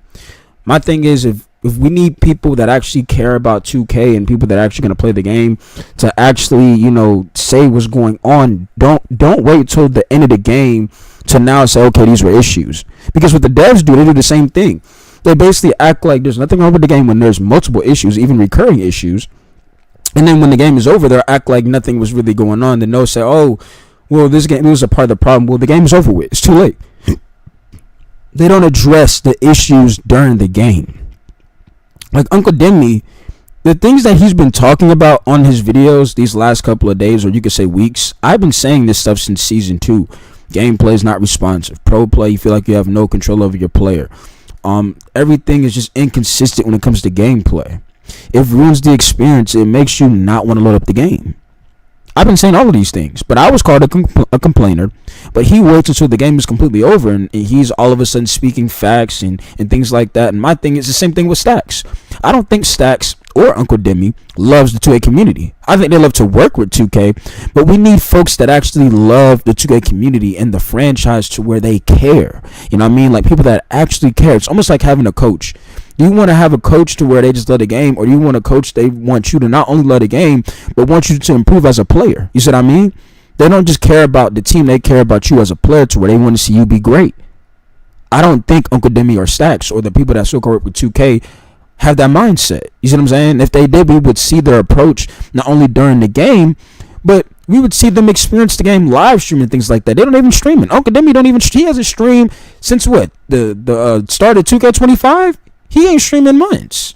My thing is, if we need people that actually care about 2K and people that are actually going to play the game to actually, you know, say what's going on, don't wait till the end of the game to now say, okay, these were issues. Because what the devs do, they do the same thing. They basically act like there's nothing wrong with the game when there's multiple issues, even recurring issues. And then when the game is over, they'll act like nothing was really going on. Then they'll say, oh, well, this game was a part of the problem. Well, the game is over with. It's too late. They don't address the issues during the game. Like Uncle Demi, the things that he's been talking about on his videos these last couple of days, or you could say weeks, I've been saying this stuff since season 2. Gameplay is not responsive. Pro play, you feel like you have no control over your player. Everything is just inconsistent when it comes to gameplay. It ruins the experience. It makes you not want to load up the game. I've been saying all of these things, but I was called a complainer. But he waits until the game is completely over, and he's all of a sudden speaking facts and things like that. And my thing is the same thing with Stacks. I don't think Stacks or Uncle Demi loves the 2K community. I think they love to work with 2K, but we need folks that actually love the 2K community and the franchise to where they care. You know what I mean? Like people that actually care. It's almost like having a coach. Do you want to have a coach to where they just love the game, or do you want a coach they want you to not only love the game, but want you to improve as a player? You see what I mean? They don't just care about the team, they care about you as a player to where they want to see you be great. I don't think Uncle Demi or Stacks or the people that still work with 2K have that mindset. You see what I'm saying? If they did, we would see their approach not only during the game, but we would see them experience the game live streaming, things like that. They don't even stream it. Uncle Demi he hasn't streamed since what? The start of 2K25? He ain't streaming months.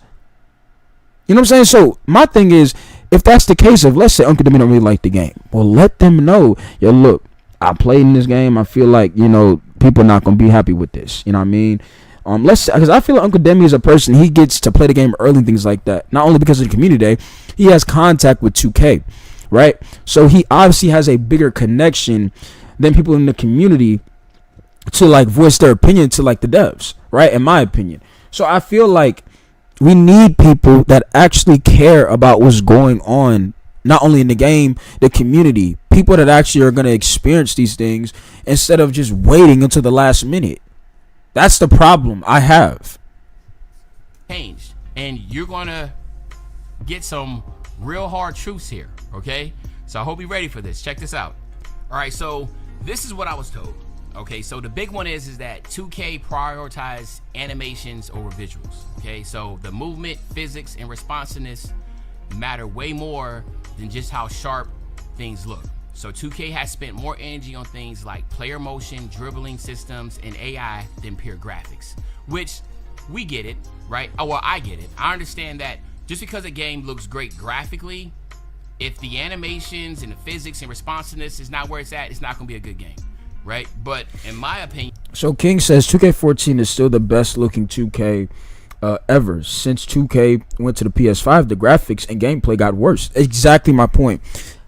You know what I'm saying? So my thing is, if that's the case, if let's say Uncle Demi don't really like the game, well, let them know. Yo, look, I played in this game. I feel like, you know, people are not gonna be happy with this. You know what I mean? Because I feel like Uncle Demi is a person, he gets to play the game early and things like that. Not only because of the community day, he has contact with 2K, right? So he obviously has a bigger connection than people in the community to like voice their opinion to like the devs, right? In my opinion. So I feel like we need people that actually care about what's going on, not only in the game, the community, people that actually are going to experience these things instead of just waiting until the last minute. That's the problem I have. Changed, and you're going to get some real hard truths here, okay? So I hope you're ready for this. Check this out. All right, so this is what I was told. Okay, so the big one is that 2K prioritized animations over visuals. Okay, so the movement, physics, and responsiveness matter way more than just how sharp things look. So 2K has spent more energy on things like player motion, dribbling systems, and AI than pure graphics, which we get it, right? Oh, well, I get it. I understand that just because a game looks great graphically, if the animations and the physics and responsiveness is not where it's at, it's not gonna be a good game. Right, but in my opinion, so King says 2K14 is still the best looking 2K ever. Since 2K went to the PS5, the graphics and gameplay got worse. Exactly my point.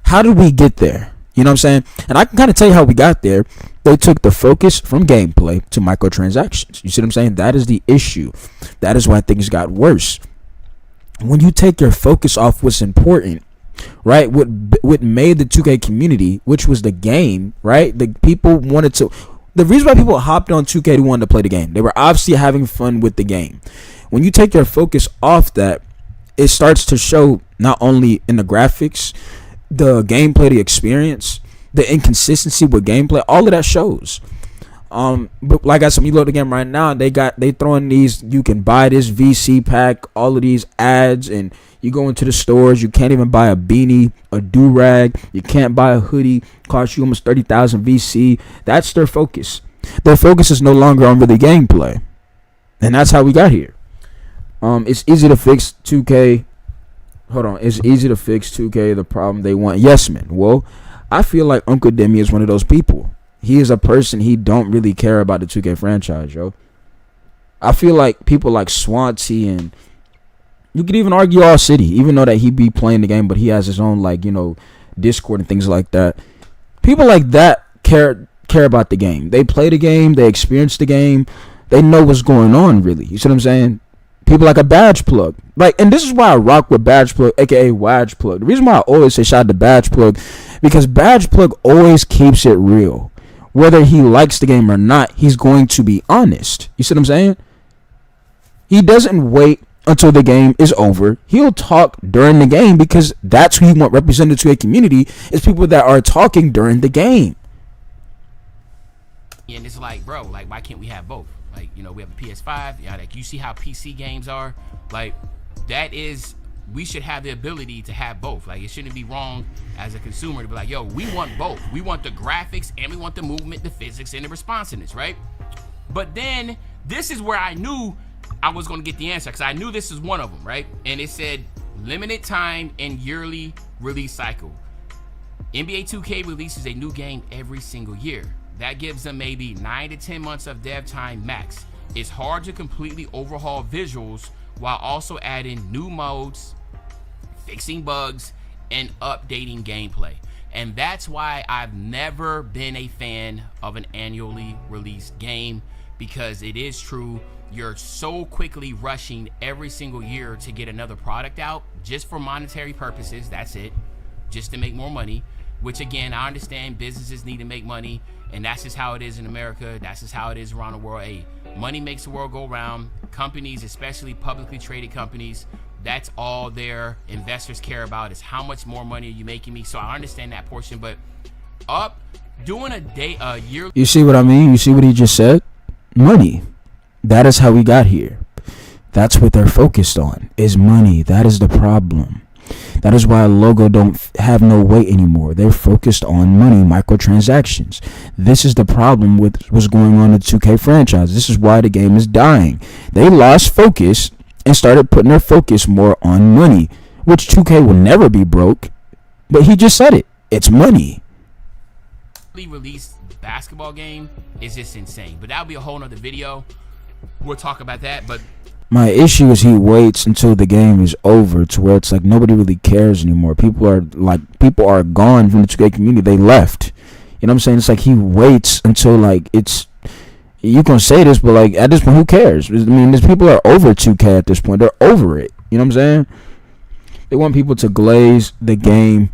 How did we get there? You know what I'm saying? And I can kind of tell you how we got there. They took the focus from gameplay to microtransactions. You see what I'm saying? That is the issue. That is why things got worse. When you take your focus off what's important, right, what made the 2K community, which was the game, right? The people wanted to, the reason why people hopped on 2K, they wanted to play the game. They were obviously having fun with the game. When you take your focus off that, it starts to show not only in the graphics, the gameplay, the experience, the inconsistency with gameplay, all of that shows. But like I said, you load the game right now, they throwing these, you can buy this VC pack, all of these ads, and you go into the stores, you can't even buy a beanie, a do-rag, you can't buy a hoodie, cost you almost 30,000 VC. That's their focus. Their focus is no longer on really gameplay. And that's how we got here. It's easy to fix 2K. Hold on. It's easy to fix 2K. The problem they want. Yes, man. Well, I feel like Uncle Demi is one of those people. He is a person, he don't really care about the 2K franchise, yo. I feel like people like Swansea, and you could even argue All City, even though that he be playing the game, but he has his own, like, you know, Discord and things like that. People like that care about the game. They play the game, they experience the game, they know what's going on, really. You see what I'm saying? People like a Badge Plug. Like, and this is why I rock with Badge Plug, aka Wadge Plug. The reason why I always say shout out to Badge Plug, because Badge Plug always keeps it real. Whether he likes the game or not, he's going to be honest. You see what I'm saying? He doesn't wait until the game is over. He'll talk during the game, because that's who he want represented to a community, is people that are talking during the game. And it's like, bro, like, why can't we have both? Like, you know, we have a PS5. Yeah, like, you see how PC games are? Like, that is, we should have the ability to have both. Like, it shouldn't be wrong as a consumer to be like, yo, we want both. We want the graphics and we want the movement, the physics, and the responsiveness, right? But then this is where I knew I was going to get the answer, because I knew this is one of them, right? And it said limited time and yearly release cycle. NBA 2K releases a new game every single year. That gives them maybe 9 to 10 months of dev time max. It's hard to completely overhaul visuals while also adding new modes, fixing bugs, and updating gameplay. And that's why I've never been a fan of an annually released game, because it is true, you're so quickly rushing every single year to get another product out just for monetary purposes. That's it, just to make more money, which again, I understand businesses need to make money, and that's just how it is in America. That's just how it is around the world. Hey, money makes the world go round. Companies, especially publicly traded companies, that's all their investors care about, is how much more money are you making me. So I understand that portion, but doing a year. You see what I mean? You see what he just said? Money. That is how we got here. That's what they're focused on, is money. That is the problem. That is why a logo don't have no weight anymore. They're focused on money, microtransactions. This is the problem with what's going on in the 2K franchise. This is why the game is dying. They lost focus and started putting their focus more on money, which 2K will never be broke. But he just said it. It's money. Released basketball game is just insane. But that'll be a whole nother video. We'll talk about that. But my issue is he waits until the game is over, to where it's like nobody really cares anymore. People are gone from the 2K community. They left. You know what I'm saying? It's like he waits until, like, it's, you can say this, but like at this point, who cares? I mean, these people are over 2K at this point. They're over it. You know what I'm saying? They want people to glaze the game.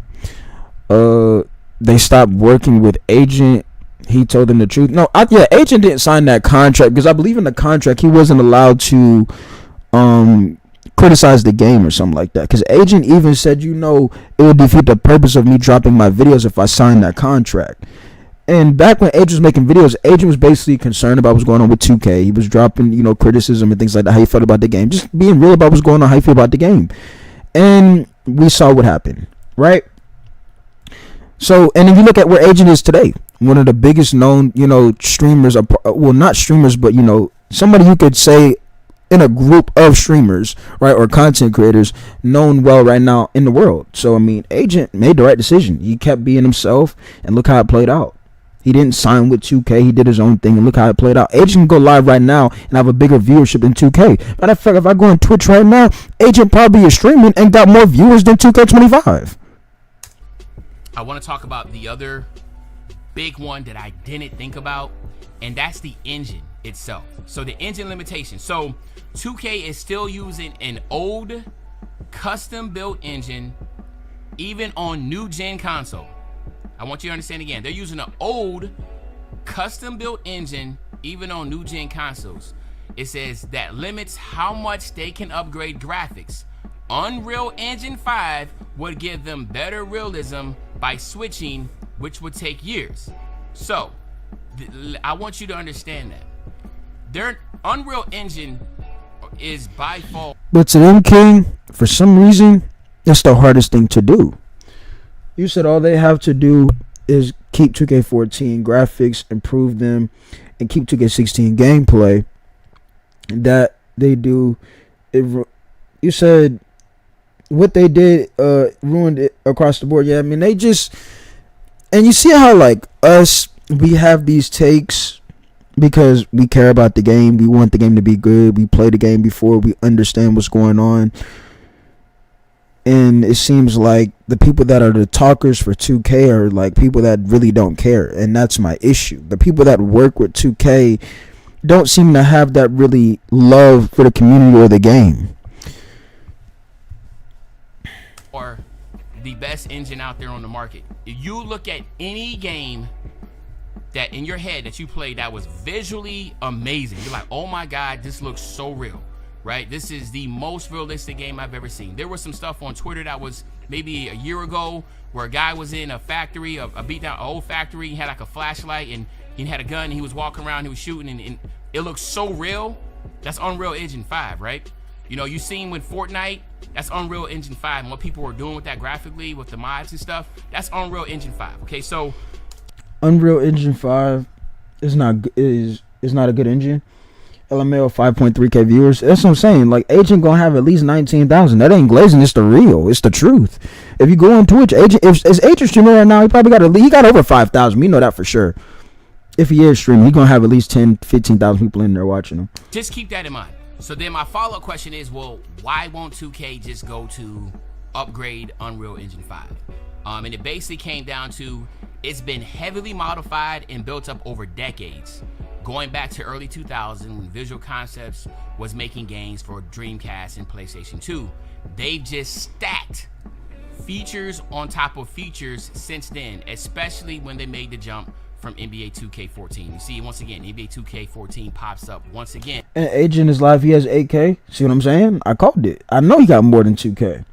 They stopped working with Agent. He told them the truth. No, Agent didn't sign that contract, because I believe in the contract he wasn't allowed to criticize the game or something like that. Because Agent even said, you know, it would defeat the purpose of me dropping my videos if I signed that contract. And back when Agent was making videos, Agent was basically concerned about what's going on with 2K. He was dropping, you know, criticism and things like that, how he felt about the game. Just being real about what's going on, how he feel about the game. And we saw what happened, right? So, and if you look at where Agent is today, one of the biggest known, you know, streamers, well, not streamers, but, you know, somebody who could say in a group of streamers, right, or content creators known well right now in the world. So, I mean, Agent made the right decision. He kept being himself, and look how it played out. He didn't sign with 2K. He did his own thing, and look how it played out. Agent can go live right now and have a bigger viewership than 2K. Matter of fact, if I go on Twitch right now, Agent probably is streaming and got more viewers than 2K25. I want to talk about the other big one that I didn't think about, and that's the engine itself. So the engine limitation. So 2K is still using an old custom built engine even on new gen console. I want you to understand again, they're using an old custom built engine even on new gen consoles. It says that limits how much they can upgrade graphics. Unreal Engine 5 would give them better realism by switching, which would take years. So, I want you to understand that. Their Unreal Engine is by far. But to them, King, for some reason, that's the hardest thing to do. You said all they have to do is keep 2K14 graphics, improve them, and keep 2K16 gameplay. That they do. You said what they did ruined it across the board. Yeah, I mean, they just. And you see how, like, us, we have these takes because we care about the game. We want the game to be good. We play the game before we understand what's going on. And it seems like the people that are the talkers for 2K are like people that really don't care. And that's my issue. The people that work with 2K don't seem to have that really love for the community or the game. Or the best engine out there on the market. If you look at any game that in your head that you played that was visually amazing, you're like, oh my God, this looks so real, right? This is the most realistic game I've ever seen. There was some stuff on Twitter that was maybe a year ago where a guy was in a factory, a beat down old factory. He had like a flashlight and he had a gun and he was walking around, he was shooting, and it looks so real. That's Unreal Engine 5, right? You know, you seen with Fortnite, that's Unreal Engine 5, and what people were doing with that graphically, with the mods and stuff, that's Unreal Engine 5. Okay, so Unreal Engine 5 is not a good engine. LML 5.3K viewers. That's what I'm saying. Like, Agent gonna have at least 19,000. That ain't glazing. It's the real. It's the truth. If you go on Twitch, Agent, if Agent streaming right now, he probably got over 5,000. We know that for sure. If he is streaming, he gonna have at least 10, 15,000 people in there watching him. Just keep that in mind. So then my follow-up question is, well, why won't 2K just go to upgrade Unreal Engine 5? And it basically came down to it's been heavily modified and built up over decades. Going back to early 2000 when Visual Concepts was making games for Dreamcast and PlayStation 2. They've just stacked features on top of features since then, especially when they made the jump from NBA 2K14. You see, once again, NBA 2K14 pops up once again. And Agent is live. He has 8K. See what I'm saying? I called it. I know he got more than 2K.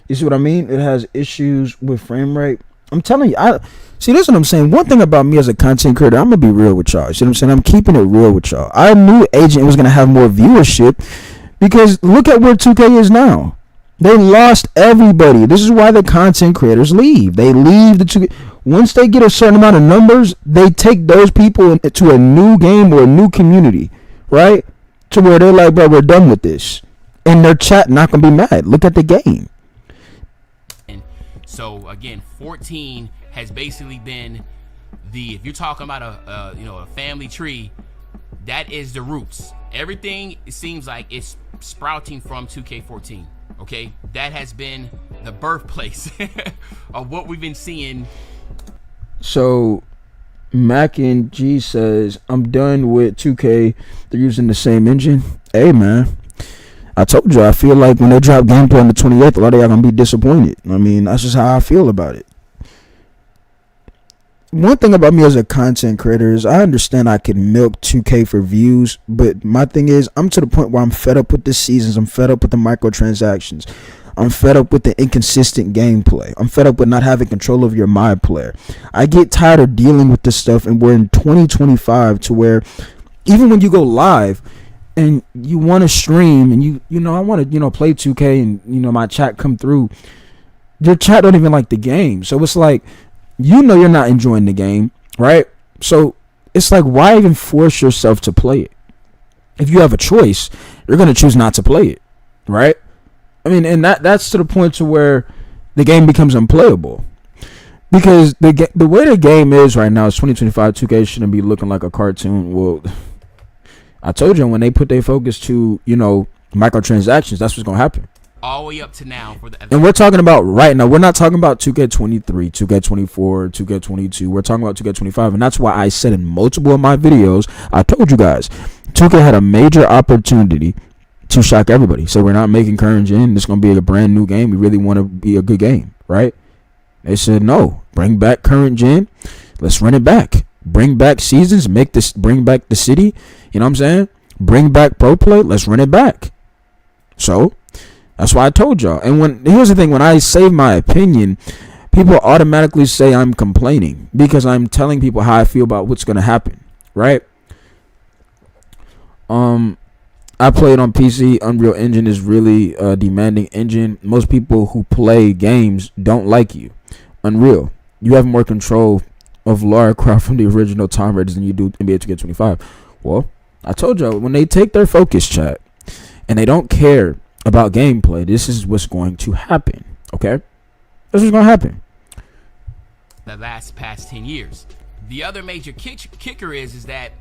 You see what I mean? It has issues with frame rate. I'm telling you. See, this is what I'm saying. One thing about me as a content creator, I'm going to be real with y'all. See what I'm saying? I'm keeping it real with y'all. I knew Agent was going to have more viewership because look at where 2K is now. They lost everybody. This is why the content creators leave. They leave the 2K. Once they get a certain amount of numbers, they take those people to a new game or a new community, right? To where they're like, bro, we're done with this. And their chat not going to be mad. Look at the game. And so, again, 14 has basically been if you're talking about a family tree, that is the roots. Everything, it seems like it's sprouting from 2K14. Okay, that has been the birthplace of what we've been seeing. So Mac and G says, I'm done with 2K. They're using the same engine. Hey man, I told you, I feel like when they drop gameplay on the 28th, a lot of y'all gonna be disappointed. I mean, that's just how I feel about it. One thing about me as a content creator is I understand I can milk 2K for views, but my thing is I'm to the point where I'm fed up with the seasons. I'm fed up with the microtransactions. I'm fed up with the inconsistent gameplay. I'm fed up with not having control of your my player. I get tired of dealing with this stuff, and we're in 2025 to where even when you go live and you want to stream and I want to play 2K and my chat come through, your chat don't even like the game. So it's like, you're not enjoying the game, right? So it's like, why even force yourself to play it? If you have a choice, you're going to choose not to play it, right? I mean, and that's to the point to where the game becomes unplayable. Because the way the game is right now is 2025, 2K shouldn't be looking like a cartoon. Well, I told you, when they put their focus to, microtransactions, that's what's going to happen. All the way up to now. And we're talking about right now. We're not talking about 2K23, 2K24, 2K22. We're talking about 2K25. And that's why I said in multiple of my videos, I told you guys, 2K had a major opportunity to shock everybody. So we're not making current gen. This is going to be a brand new game. We really want to be a good game, right? They said, no, bring back current gen. Let's run it back. Bring back seasons. Bring back the city. You know what I'm saying? Bring back pro play. Let's run it back. So That's why I told y'all. And here's the thing, when I say my opinion, people automatically say I'm complaining because I'm telling people how I feel about what's gonna happen, right? I played on PC. Unreal Engine is really a demanding engine. Most people who play games don't like you. Unreal, you have more control of Lara Croft from the original Tomb Raiders than you do NBA 2K25. Well, I told y'all, when they take their focus, chat, and they don't care about gameplay, this is what's going to happen. Okay, this is going to happen. The past 10 years. The other major kicker is that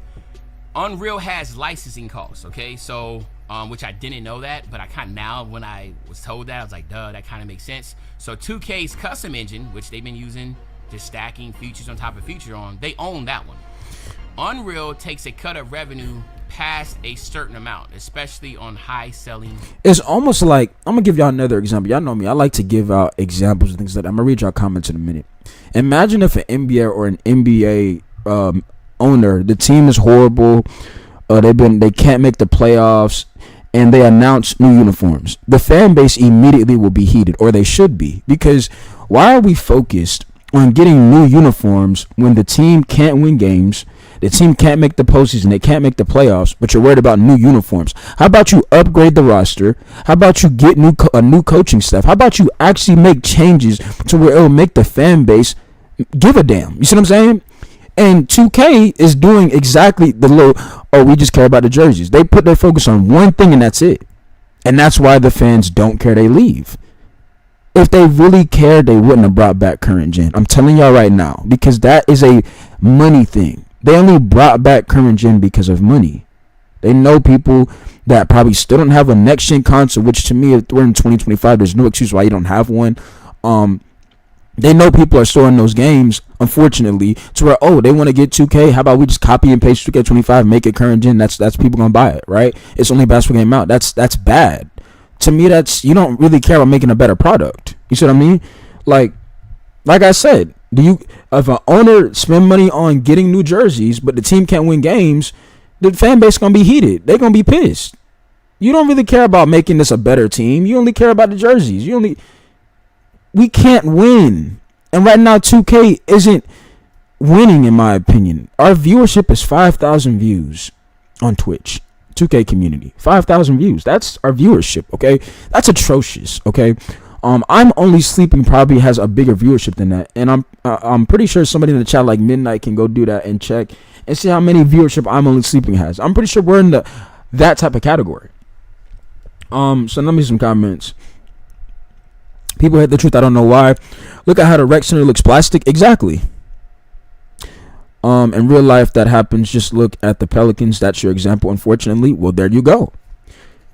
Unreal has licensing costs, okay? So, which I didn't know that, but I kind of now, when I was told that, I was like, duh, that kind of makes sense. So 2K's custom engine, which they've been using, just stacking features on top of feature on, they own that one. Unreal takes a cut of revenue past a certain amount, especially on high selling. It's almost like, I'm going to give y'all another example. Y'all know me. I like to give out examples and things like that. I'm going to read y'all comments in a minute. Imagine if an NBA or an NBA owner, the team is horrible, they can't make the playoffs, and they announce new uniforms. The fan base immediately will be heated, or they should be, because why are we focused on getting new uniforms when the team can't win games, the team can't make the postseason, they can't make the playoffs, but you're worried about new uniforms? How about you upgrade the roster? How about you get a new coaching staff? How about you actually make changes to where it'll make the fan base give a damn? You see what I'm saying? And 2K is doing exactly the we just care about the jerseys. They put their focus on one thing and that's it. And that's why the fans don't care, they leave. If they really cared, they wouldn't have brought back current gen. I'm telling y'all right now, because that is a money thing. They only brought back current gen because of money. They know people that probably still don't have a next gen console, which to me, if we're in 2025, there's no excuse why you don't have one. They know people are storing those games, unfortunately, to where, they want to get 2K. How about we just copy and paste 2K25, make it current gen? That's people gonna buy it, right? It's only a basketball game out. That's bad. To me, you don't really care about making a better product. You see what I mean? Like I said, if an owner spend money on getting new jerseys, but the team can't win games, the fan base gonna be heated. They're gonna be pissed. You don't really care about making this a better team. You only care about the jerseys. We can't win. And right now, 2K isn't winning, in my opinion. Our viewership is 5,000 views on Twitch. 2K community. 5,000 views. That's our viewership, okay? That's atrocious, okay? I'm Only Sleeping probably has a bigger viewership than that. And I'm pretty sure somebody in the chat like Midnight can go do that and check and see how many viewership I'm Only Sleeping has. I'm pretty sure we're in that type of category. So let me some comments. People hate the truth. I don't know why. Look at how the rec center looks plastic. Exactly. In real life, that happens. Just look at the Pelicans. That's your example, unfortunately. Well, there you go.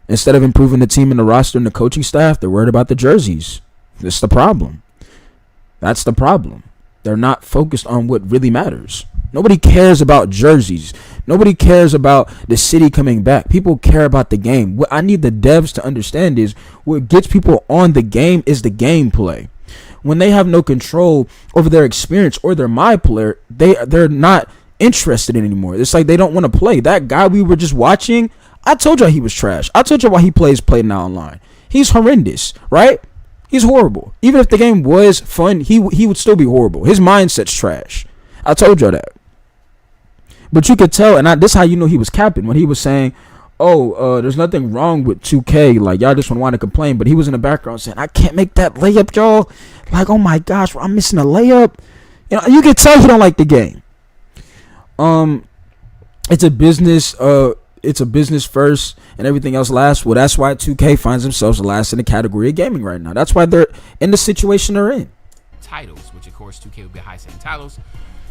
Instead of improving the team and the roster and the coaching staff, they're worried about the jerseys. That's the problem. That's the problem. They're not focused on what really matters. Nobody cares about jerseys. Nobody cares about the city coming back. People care about the game. What I need the devs to understand is what gets people on the game is the gameplay. When they have no control over their experience or their my player, they're not interested in anymore. It's like they don't want to play. That guy we were just watching, I told y'all he was trash. I told y'all why he plays Play Now Online. He's horrendous, right? He's horrible. Even if the game was fun, he would still be horrible. His mindset's trash. I told y'all that. But you could tell, and this is how you know he was capping, when he was saying, there's nothing wrong with 2K. Like, y'all just want to complain. But he was in the background saying, I can't make that layup, y'all. Like, oh my gosh, I'm missing a layup. You know, you could tell he don't like the game. It's a business. It's a business first and everything else last. Well, that's why 2K finds themselves last in the category of gaming right now. That's why they're in the situation they're in. Titles, which of course 2K will be high selling titles.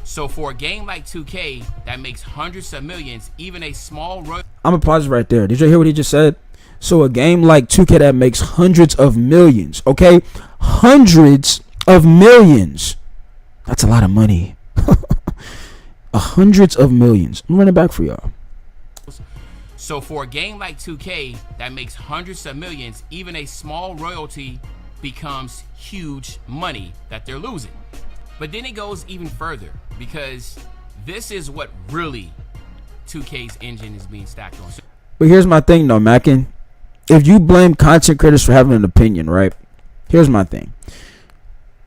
So for a game like 2K that makes hundreds of millions, even a small run. I'm gonna pause right there. Did you hear what he just said? So a game like 2K that makes hundreds of millions, okay? Hundreds of millions. That's a lot of money. Hundreds of millions. I'm running back for y'all. So for a game like 2K that makes hundreds of millions, even a small royalty becomes huge money that they're losing. But then it goes even further, because this is what really 2K's engine is being stacked on. But here's my thing though, Mackin. if you blame content creators for having an opinion, right? Here's my thing.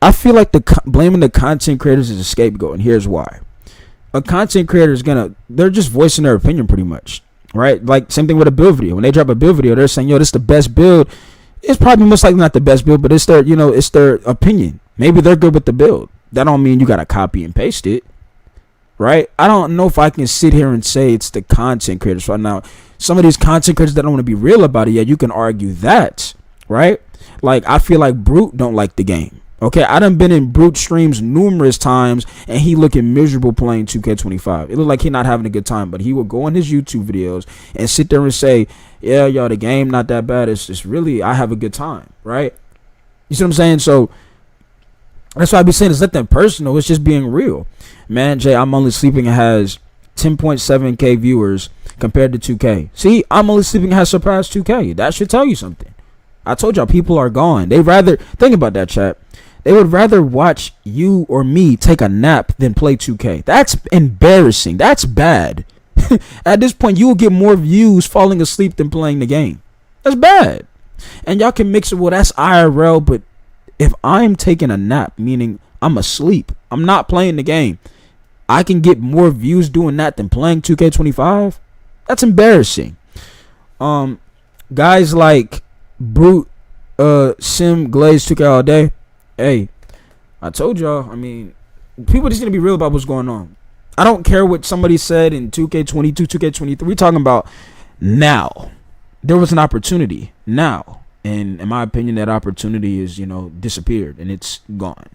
I feel like blaming the content creators is a scapegoat, and here's why. A content creator is they're just voicing their opinion pretty much, right? Like, same thing with a build video. When they drop a build video, they're saying, yo, this is the best build. It's probably most likely not the best build, but it's their opinion. Maybe they're good with the build. That don't mean you got to copy and paste it, right? I don't know if I can sit here and say it's the content creators right now. Some of these content creators that don't want to be real about it, yeah, you can argue that, right? Like, I feel like Brute don't like the game. Okay, I done been in Brute streams numerous times, and he looking miserable playing 2K25. It looked like he not having a good time, but he would go on his YouTube videos and sit there and say, yeah, yo, the game not that bad. It's just really, I have a good time, right? You see what I'm saying? So that's why I be saying it's not that personal. It's just being real. Man, Jay, I'm Only Sleeping has 10.7K viewers compared to 2K. See, I'm Only Sleeping has surpassed 2K. That should tell you something. I told y'all people are gone. They rather, think about that, chat. They would rather watch you or me take a nap than play 2K. That's embarrassing. That's bad. At this point, you will get more views falling asleep than playing the game. That's bad. And y'all can mix it, well, that's IRL, but if I'm taking a nap, meaning I'm asleep, I'm not playing the game, I can get more views doing that than playing 2K25. That's embarrassing. Guys like Brute, Sim, Glaze, 2K all day. Hey, I told y'all, I mean, people just need to be real about what's going on. I don't care what somebody said in 2K22, 2K23. We're talking about now. There was an opportunity now. And in my opinion, that opportunity is, disappeared and it's gone.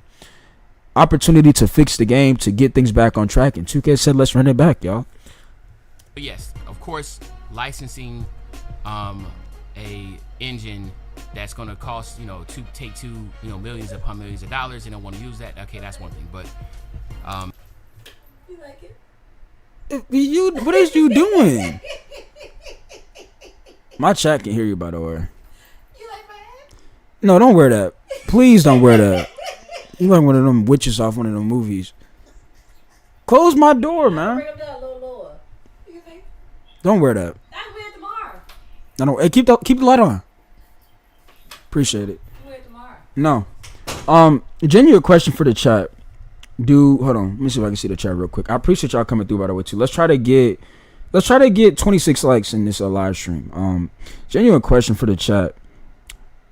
Opportunity to fix the game, to get things back on track. And 2K said, let's run it back, y'all. Yes, of course, licensing a engine that's going to cost, to take millions upon millions of dollars, and don't want to use that. Okay, that's one thing. But you like it? What is you doing? My chat can hear you, by the way. You like my hat? No, don't wear that. Please don't wear that. You like one of them witches off one of them movies. Close my door, man. Bring them down a little lower. You think? Don't wear that. I'll wear it tomorrow. I don't. Hey, keep the light on. Appreciate it. I'll wear it tomorrow. No. Genuine question for the chat. Hold on. Let me see if I can see the chat real quick. I appreciate y'all coming through, by the way, too. Let's try to get 26 likes in this live stream. Genuine question for the chat.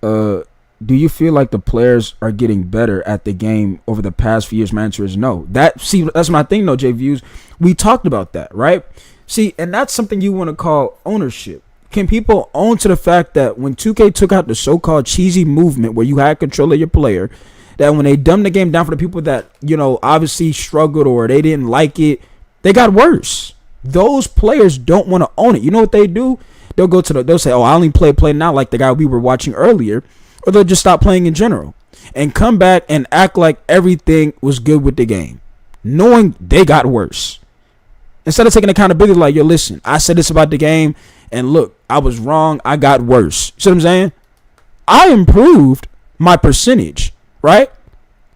Do you feel like the players are getting better at the game over the past few years? My answer is no. That's my thing, though, J Views. We talked about that, right? See, and that's something you want to call ownership. Can people own to the fact that when 2K took out the so-called cheesy movement where you had control of your player, that when they dumbed the game down for the people that, obviously struggled or they didn't like it, they got worse. Those players don't want to own it. You know what they do? They'll say, oh, I only play now, like the guy we were watching earlier, or they'll just stop playing in general and come back and act like everything was good with the game, knowing they got worse. Instead of taking accountability, like, yo, listen, I said this about the game, and look, I was wrong. I got worse. You see what I'm saying? I improved my percentage, right?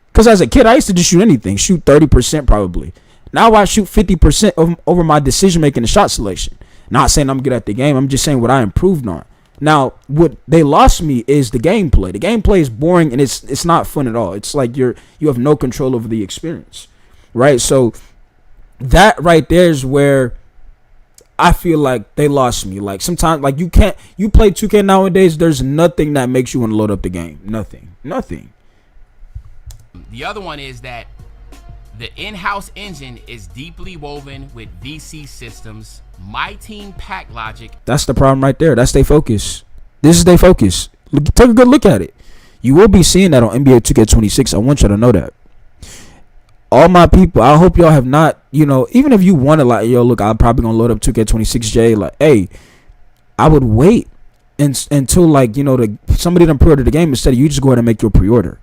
Because as a kid, I used to just shoot anything, shoot 30% probably. Now I shoot 50% over my decision making and shot selection. Not saying I'm good at the game. I'm just saying what I improved on. Now, what they lost me is the gameplay. The gameplay is boring and it's not fun at all. It's like you have no control over the experience, right? So that right there is where I feel like they lost me. Like sometimes, like you play 2K nowadays, there's nothing that makes you want to load up the game. Nothing. The other one is that the in-house engine is deeply woven with VC systems, My Team pack logic. That's the problem right there. That's their focus. This is their focus. Take a good look at it. You will be seeing that on NBA 2K26. I want you to know that. All my people, I hope y'all have not, even if you want to, like, yo, look, I'm probably going to load up 2K26J. Like, hey, I would wait until, like, somebody done pre-order the game instead of you just go ahead and make your pre-order.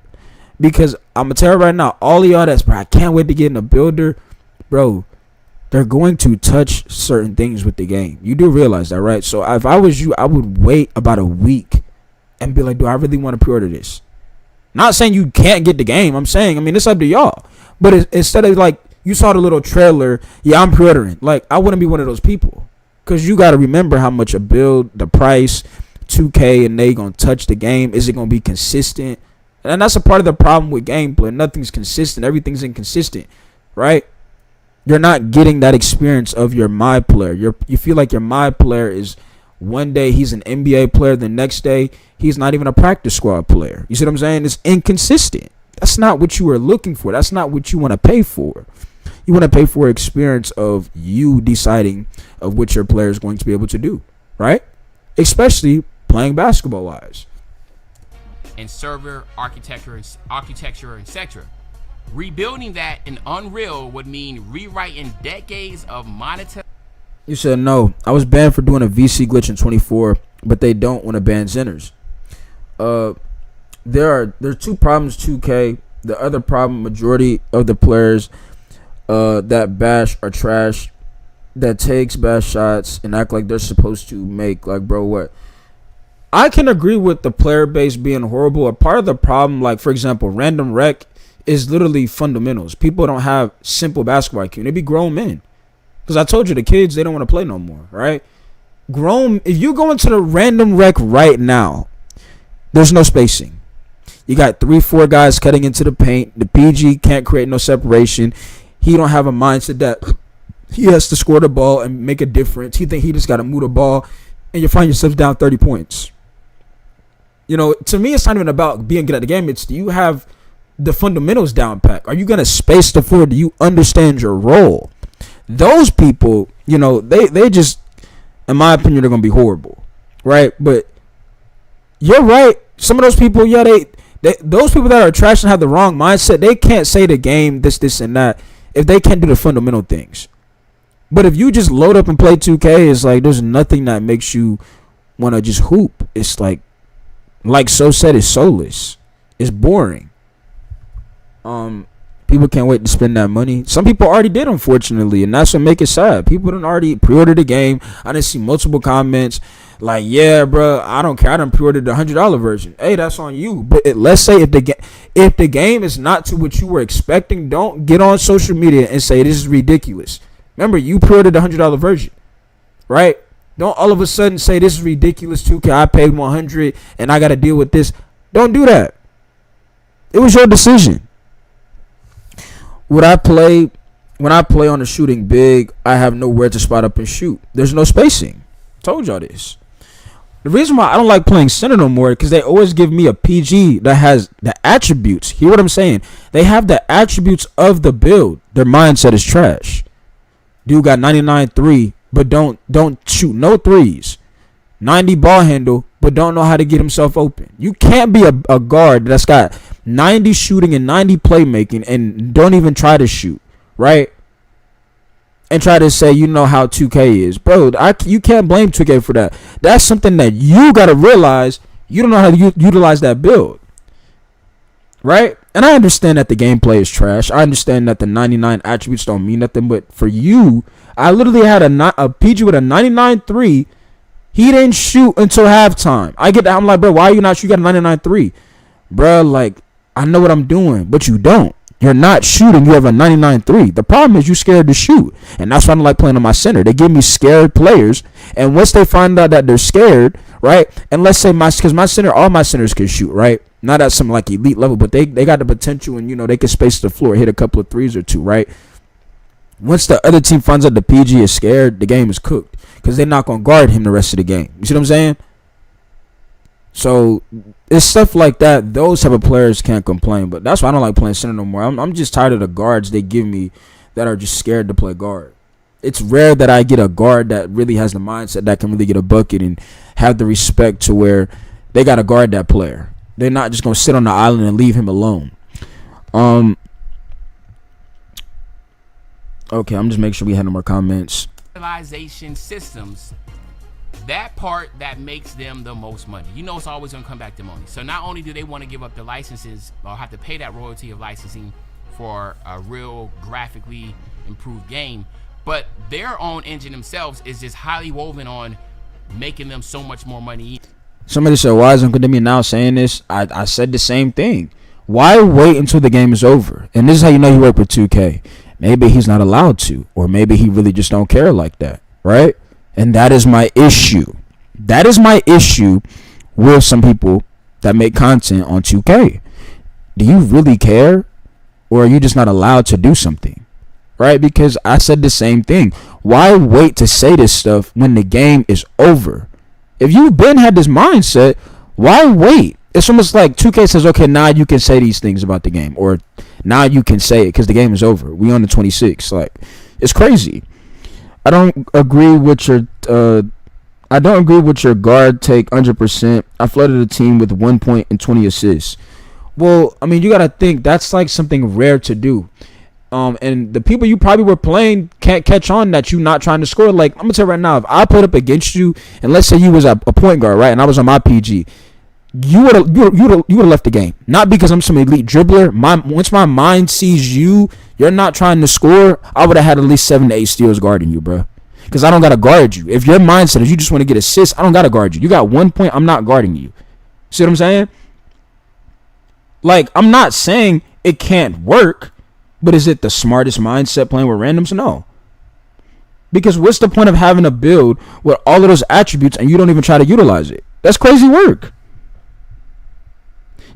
Because I'm going to tell you right now, all of y'all I can't wait to get in a builder, bro, they're going to touch certain things with the game. You do realize that, right? So if I was you, I would wait about a week and be like, do I really want to pre-order this? Not saying you can't get the game. I'm saying, it's up to y'all. But instead of, like, you saw the little trailer, yeah, I'm pre-ordering. Like, I wouldn't be one of those people. Because you got to remember how much a build, the price, 2K and they gonna touch the game? Is it gonna be consistent? And that's a part of the problem with gameplay. Nothing's consistent. Everything's inconsistent, right? You're not getting that experience of your my player. You feel like your my player is one day he's an NBA player, the next day he's not even a practice squad player. You see what I'm saying? It's inconsistent. That's not what you are looking for. That's not what you want to pay for. You want to pay for experience of you deciding of what your player is going to be able to do, right? Especially playing basketball wise. And server architecture, etc. Rebuilding that in Unreal would mean rewriting decades of monetary. You said no. I was banned for doing a VC glitch in 24, but they don't want to ban Zenners. There's two problems. 2K. The other problem, majority of the players that bash are trash. That takes bad shots and act like they're supposed to make. Like, bro, what? I can agree with the player base being horrible. A part of the problem, like for example, random rec is literally fundamentals. People don't have simple basketball IQ. They be grown men. Because I told you, the kids, they don't want to play no more, right? If you go into the random rec right now, there's no spacing. You got 3-4 guys cutting into the paint. The PG can't create no separation. He don't have a mindset that he has to score the ball and make a difference. He think he just got to move the ball, and you find yourself down 30 points. You know, to me, it's not even about being good at the game. It's, do you have the fundamentals down pat? Are you going to space the floor? Do you understand your role? Those people, you know, they just, in my opinion, they're going to be horrible, right? But you're right. Some of those people, yeah, those people that are trash and have the wrong mindset, they can't say the game this, and that if they can't do the fundamental things. But if you just load up and play 2K, it's like there's nothing that makes you want to just hoop. It's like So said, it's soulless. It's boring. People can't wait to spend that money. Some people already did, unfortunately, and that's what make it sad. People done already pre-ordered the game. I didn't see multiple comments like, yeah, bro, I don't care. I done pre-ordered the $100 version. Hey, that's on you. But let's say if the game is not to what you were expecting, don't get on social media and say this is ridiculous. Remember, you pre-ordered the $100 version, right? Don't all of a sudden say this is ridiculous, 2K. I paid $100 and I got to deal with this. Don't do that. It was your decision. When I play on the shooting big, I have nowhere to spot up and shoot. There's no spacing. Told y'all this. The reason why I don't like playing center no more because they always give me a PG that has the attributes. Hear what I'm saying? They have the attributes of the build. Their mindset is trash. Dude got 99-3, but don't shoot no threes. 90 ball handle, but don't know how to get himself open. You can't be a guard that's got 90 shooting and 90 playmaking and don't even try to shoot, right? And try to say you know how 2K is. Bro, you can't blame 2K for that. That's something that you got to realize. You don't know how to utilize that build, right? And I understand that the gameplay is trash. I understand that the 99 attributes don't mean nothing. But for you, I literally had a PG with a 99-3. He didn't shoot until halftime. I get that. I'm like, bro, why are you not shooting? You got a 99-3. Bro, like, I know what I'm doing, but you don't. You're not shooting. You have a 99-3. The problem is you scared to shoot. And that's why I don't like playing on my center. They give me scared players. And once they find out that they're scared, right? And let's say because my center, all my centers can shoot, right? Not at some like elite level, but they got the potential and, you know, they can space the floor, hit a couple of threes or two, right? Once the other team finds out the PG is scared, the game is cooked. Because they're not going to guard him the rest of the game. You see what I'm saying? So it's stuff like that. Those type of players can't complain. But that's why I don't like playing center no more. I'm just tired of the guards they give me that are just scared to play guard. It's rare that I get a guard that really has the mindset that can really get a bucket and have the respect to where they got to guard that player. They're not just going to sit on the island and leave him alone. Okay, I'm just making sure we had no more comments. Realization systems, that part that makes them the most money. You know it's always going to come back to money. So not only do they want to give up the licenses or have to pay that royalty of licensing for a real graphically improved game, but their own engine themselves is just highly woven on making them so much more money. Somebody said, why is Uncle Demi now saying this? I said the same thing. Why wait until the game is over? And this is how you know you work with 2K. Maybe he's not allowed to, or maybe he really just don't care like that, right? And that is my issue. That is my issue with some people that make content on 2K. Do you really care, or are you just not allowed to do something? Right? Because I said the same thing. Why wait to say this stuff when the game is over? If you've been had this mindset, why wait? It's almost like 2K says, okay, now you can say these things about the game, or now you can say it because the game is over. We on the 26th. Like, it's crazy. I don't agree with your guard take 100%. I flooded the team with 1 point and 20 assists. Well, I mean, you gotta think that's like something rare to do. And the people you probably were playing can't catch on that you not trying to score. Like, I'm gonna tell you right now, if I put up against you, and let's say you was a point guard, right, and I was on my PG, you would have left the game. Not because I'm some elite dribbler. Once my mind sees you're not trying to score, I would have had at least 7 to 8 steals guarding you, bro. Because I don't gotta guard you. If your mindset is you just want to get assists, I don't gotta guard you. You got 1 point, I'm not guarding you. See what I'm saying? Like, I'm not saying it can't work, but is it the smartest mindset playing with randoms? No. Because what's the point of having a build with all of those attributes and you don't even try to utilize it? That's crazy work.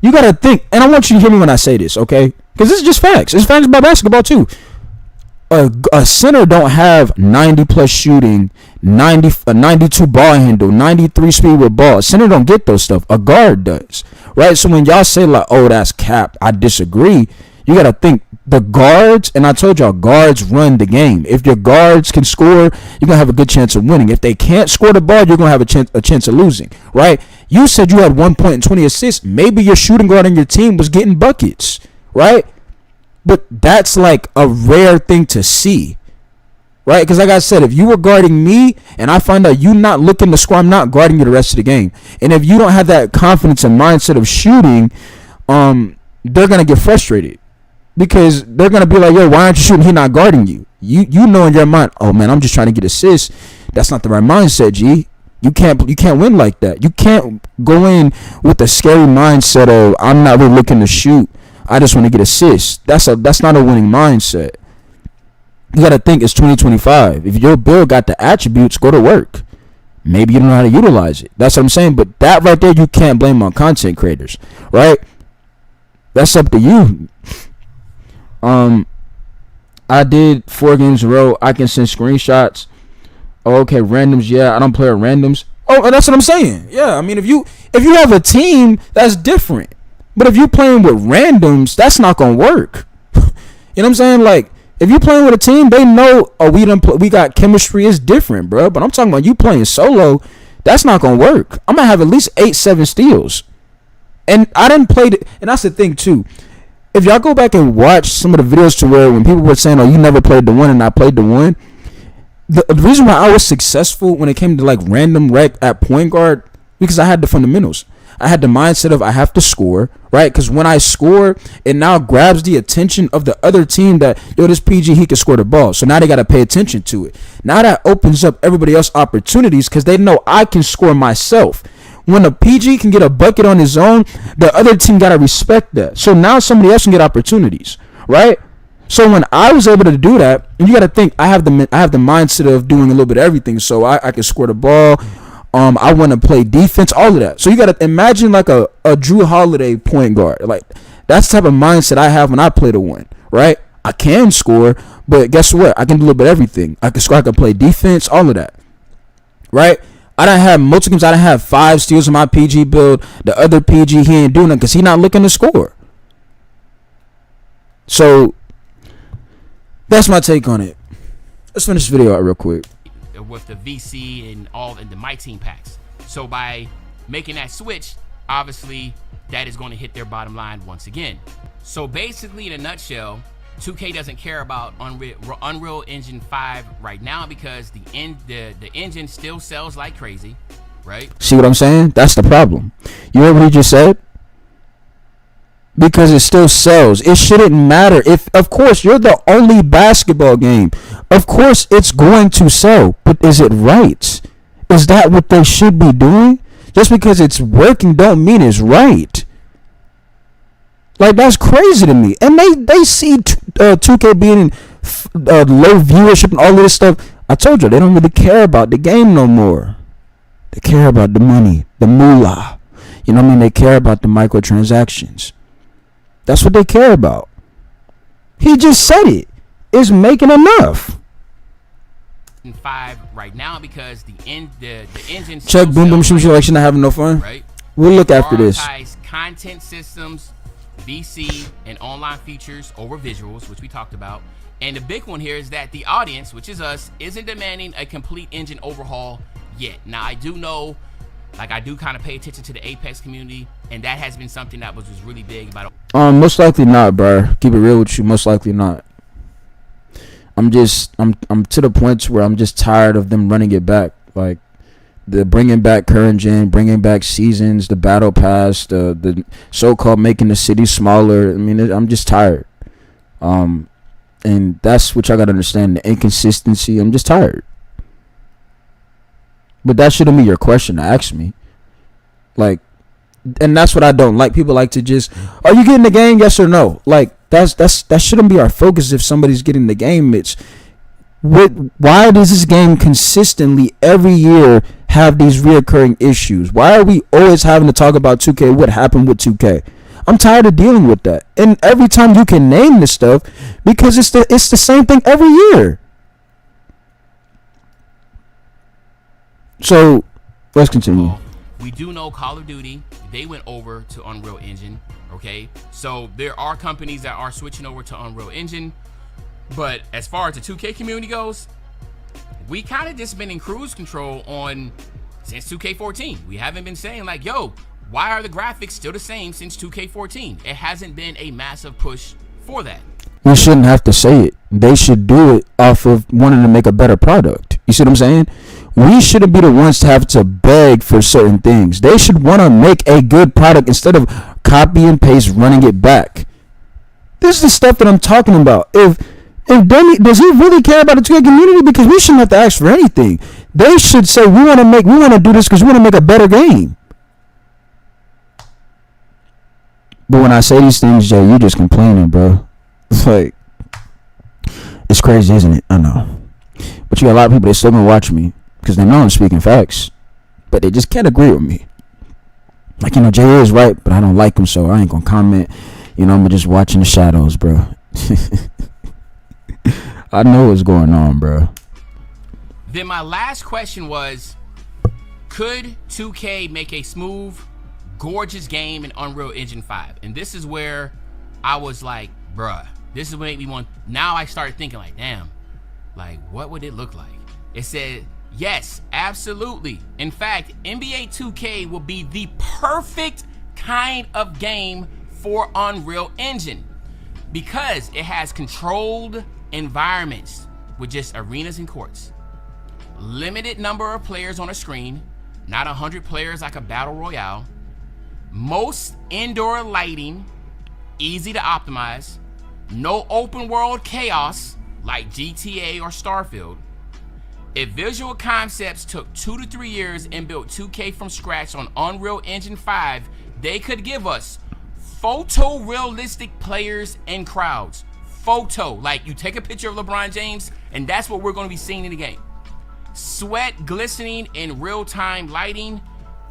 You gotta think, and I want you to hear me when I say this, okay? Because this is just facts. It's facts about basketball too. A center don't have 90 plus shooting, 92 ball handle, 93 speed with ball. A center don't get those stuff. A guard does, right? So when y'all say like, oh, that's cap, I disagree. You gotta think the guards, and I told y'all, guards run the game. If your guards can score, you're gonna have a good chance of winning. If they can't score the ball, you're gonna have a chance of losing, right? You said you had 1 point and 20 assists. Maybe your shooting guard on your team was getting buckets, right? But that's like a rare thing to see, right? Because like I said, if you were guarding me and I find out you not looking to score, I'm not guarding you the rest of the game. And if you don't have that confidence and mindset of shooting, they're gonna get frustrated because they're gonna be like, yo, why aren't you shooting? He not guarding you. You know in your mind, oh man, I'm just trying to get assists. That's not the right mindset, G. You can't win like that. You can't go in with a scary mindset of I'm not really looking to shoot. I just want to get assists. That's not a winning mindset. You got to think it's 2025. If your build got the attributes, go to work. Maybe you don't know how to utilize it. That's what I'm saying. But that right there, you can't blame on content creators, right? That's up to you. I did 4 games in a row. I can send screenshots. Oh, okay, randoms. Yeah, I don't play with randoms. Oh, that's what I'm saying. Yeah, I mean, if you have a team, that's different. But if you're playing with randoms, that's not gonna work. You know what I'm saying? Like, if you're playing with a team, they know, oh, we got chemistry. It's different, bro. But I'm talking about you playing solo. That's not gonna work. I'm gonna have at least 8-7 steals. And I didn't play it. And that's the thing too. If y'all go back and watch some of the videos to where when people were saying, oh, you never played the one and I played the one. The reason why I was successful when it came to like random rec at point guard, because I had the fundamentals. I had the mindset of I have to score, right? Because when I score, it now grabs the attention of the other team that, yo, this PG, he can score the ball. So now they got to pay attention to it. Now that opens up everybody else opportunities because they know I can score myself. When a PG can get a bucket on his own, the other team got to respect that. So now somebody else can get opportunities, right? So when I was able to do that, and you got to think, I have the mindset of doing a little bit of everything. So I can score the ball. I want to play defense, all of that. So you got to imagine like a Drew Holiday point guard. Like, that's the type of mindset I have when I play the one, right? I can score, but guess what? I can do a little bit of everything. I can score, I can play defense, all of that, right? I done have multiple games. I done have 5 steals in my PG build. The other PG, he ain't doing it because he not looking to score. So that's my take on it. Let's finish this video out real quick. With the VC and all and the My Team packs. So by making that switch, obviously that is going to hit their bottom line once again. So basically, in a nutshell, 2K doesn't care about Unreal Engine 5 right now because the engine still sells like crazy, right? See what I'm saying? That's the problem. You heard what he just said? Because it still sells. It shouldn't matter. If, of course, you're the only basketball game, of course it's going to sell. But is it right? Is that what they should be doing? Just because it's working don't mean it's right. Like, that's crazy to me. And they see 2K being in low viewership and all of this stuff. I told you, they don't really care about the game no more. They care about the money, the moolah. You know what I mean? They care about the microtransactions. That's what they care about. He just said it. It's making enough. 5 right now because the engine Check boom boom shoot selection. Not having no fun. Right. We'll look after this. Prioritize content systems, VC, and online features over visuals, which we talked about. And the big one here is that the audience, which is us, isn't demanding a complete engine overhaul yet. Now, I do know, like, I do kind of pay attention to the Apex community, and that has been something that was really big about. Most likely not, bro. Keep it real with you. Most likely not. I'm to the point where I'm just tired of them running it back. Like, the bringing back current gen, bringing back seasons, the battle pass, the so-called making the city smaller. I mean, I'm just tired. And that's what y'all gotta understand, the inconsistency. I'm just tired. But that shouldn't be your question to ask me. Like, and that's what I don't like. People like to just, are you getting the game? Yes or no? Like, that shouldn't be our focus if somebody's getting the game. It's why does this game consistently every year have these reoccurring issues? Why are we always having to talk about 2K? What happened with 2K? I'm tired of dealing with that. And every time you can name this stuff, because it's the same thing every year. So let's continue. We do know Call of Duty, they went over to Unreal Engine. Okay, so there are companies that are switching over to Unreal Engine, but as far as the 2K community goes, we kind of just been in cruise control on since 2K14. We haven't been saying like, yo, why are the graphics still the same since 2K14? It hasn't been a massive push for that. We shouldn't have to say it. They should do it off of wanting to make a better product. You see what I'm saying? We shouldn't be the ones to have to beg for certain things. They should want to make a good product instead of copy and paste running it back. This is the stuff that I'm talking about. If Demi, does he really care about the 2K community? Because we shouldn't have to ask for anything. They should say we want to do this because we want to make a better game. But when I say these things, Jay, you just complaining, bro. It's like, it's crazy, isn't it? I know. But you got a lot of people that still gonna watch me because they know I'm speaking facts, but they just can't agree with me. Like, you know, Jay is right, but I don't like him, so I ain't gonna comment. You know, I'm just watching the shadows, bro. I know what's going on, bro. Then my last question was, could 2K make a smooth, gorgeous game in Unreal Engine 5? And this is where I was like, bruh, this is what made me want. Now I started thinking like, damn, like what would it look like? It said, yes, absolutely. In fact, NBA 2K will be the perfect kind of game for Unreal Engine because it has controlled environments with just arenas and courts, limited number of players on a screen, not 100 players like a battle royale, most indoor lighting, easy to optimize, no open world chaos like GTA or Starfield. If Visual Concepts took 2 to 3 years and built 2K from scratch on Unreal Engine 5, they could give us photorealistic players and crowds. Photo, like you take a picture of LeBron James and that's what we're going to be seeing in the game. Sweat glistening in real-time lighting,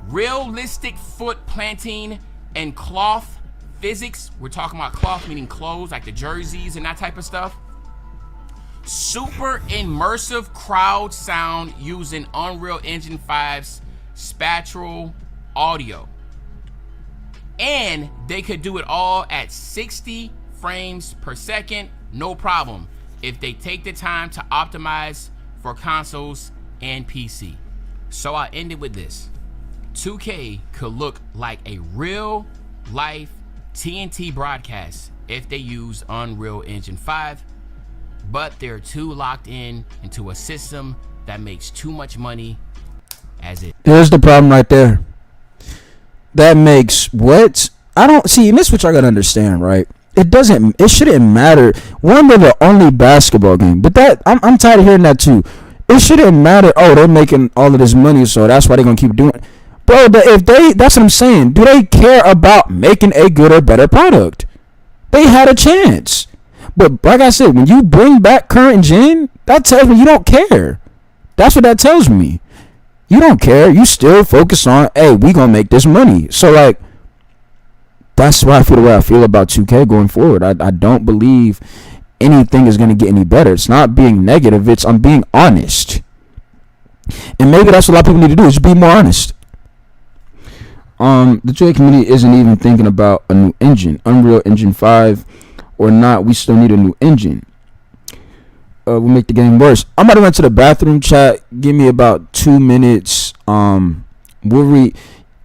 realistic foot planting, and cloth physics. We're talking about cloth meaning clothes, like the jerseys and that type of stuff. Super immersive crowd sound using Unreal Engine 5's spatial audio. And they could do it all at 60 frames per second, no problem, if they take the time to optimize for consoles and PC. So I ended with this. 2K could look like a real life TNT broadcast if they use Unreal Engine 5, but they're too locked in into a system that makes too much money as it. Here's the problem right there. That makes what? I don't see, and this is what y'all gotta understand, right? It shouldn't matter. One, they're the only basketball game, but that I'm tired of hearing that too. It shouldn't matter. Oh, they're making all of this money, so that's why they're gonna keep doing it. Bro, that's what I'm saying. Do they care about making a good or better product? They had a chance. But like I said, when you bring back current gen, that tells me you don't care. That's what that tells me. You don't care. You still focus on, hey, we gonna make this money. So like, that's why I feel the way I feel about 2K going forward. I don't believe anything is gonna get any better. It's not being negative. It's I'm being honest. And maybe that's what a lot of people need to do, is just be more honest. The 2K community isn't even thinking about a new engine, Unreal Engine 5 or not. We still need a new engine. Will make the game worse. I'm gonna run to the bathroom, chat. Give me about 2 minutes.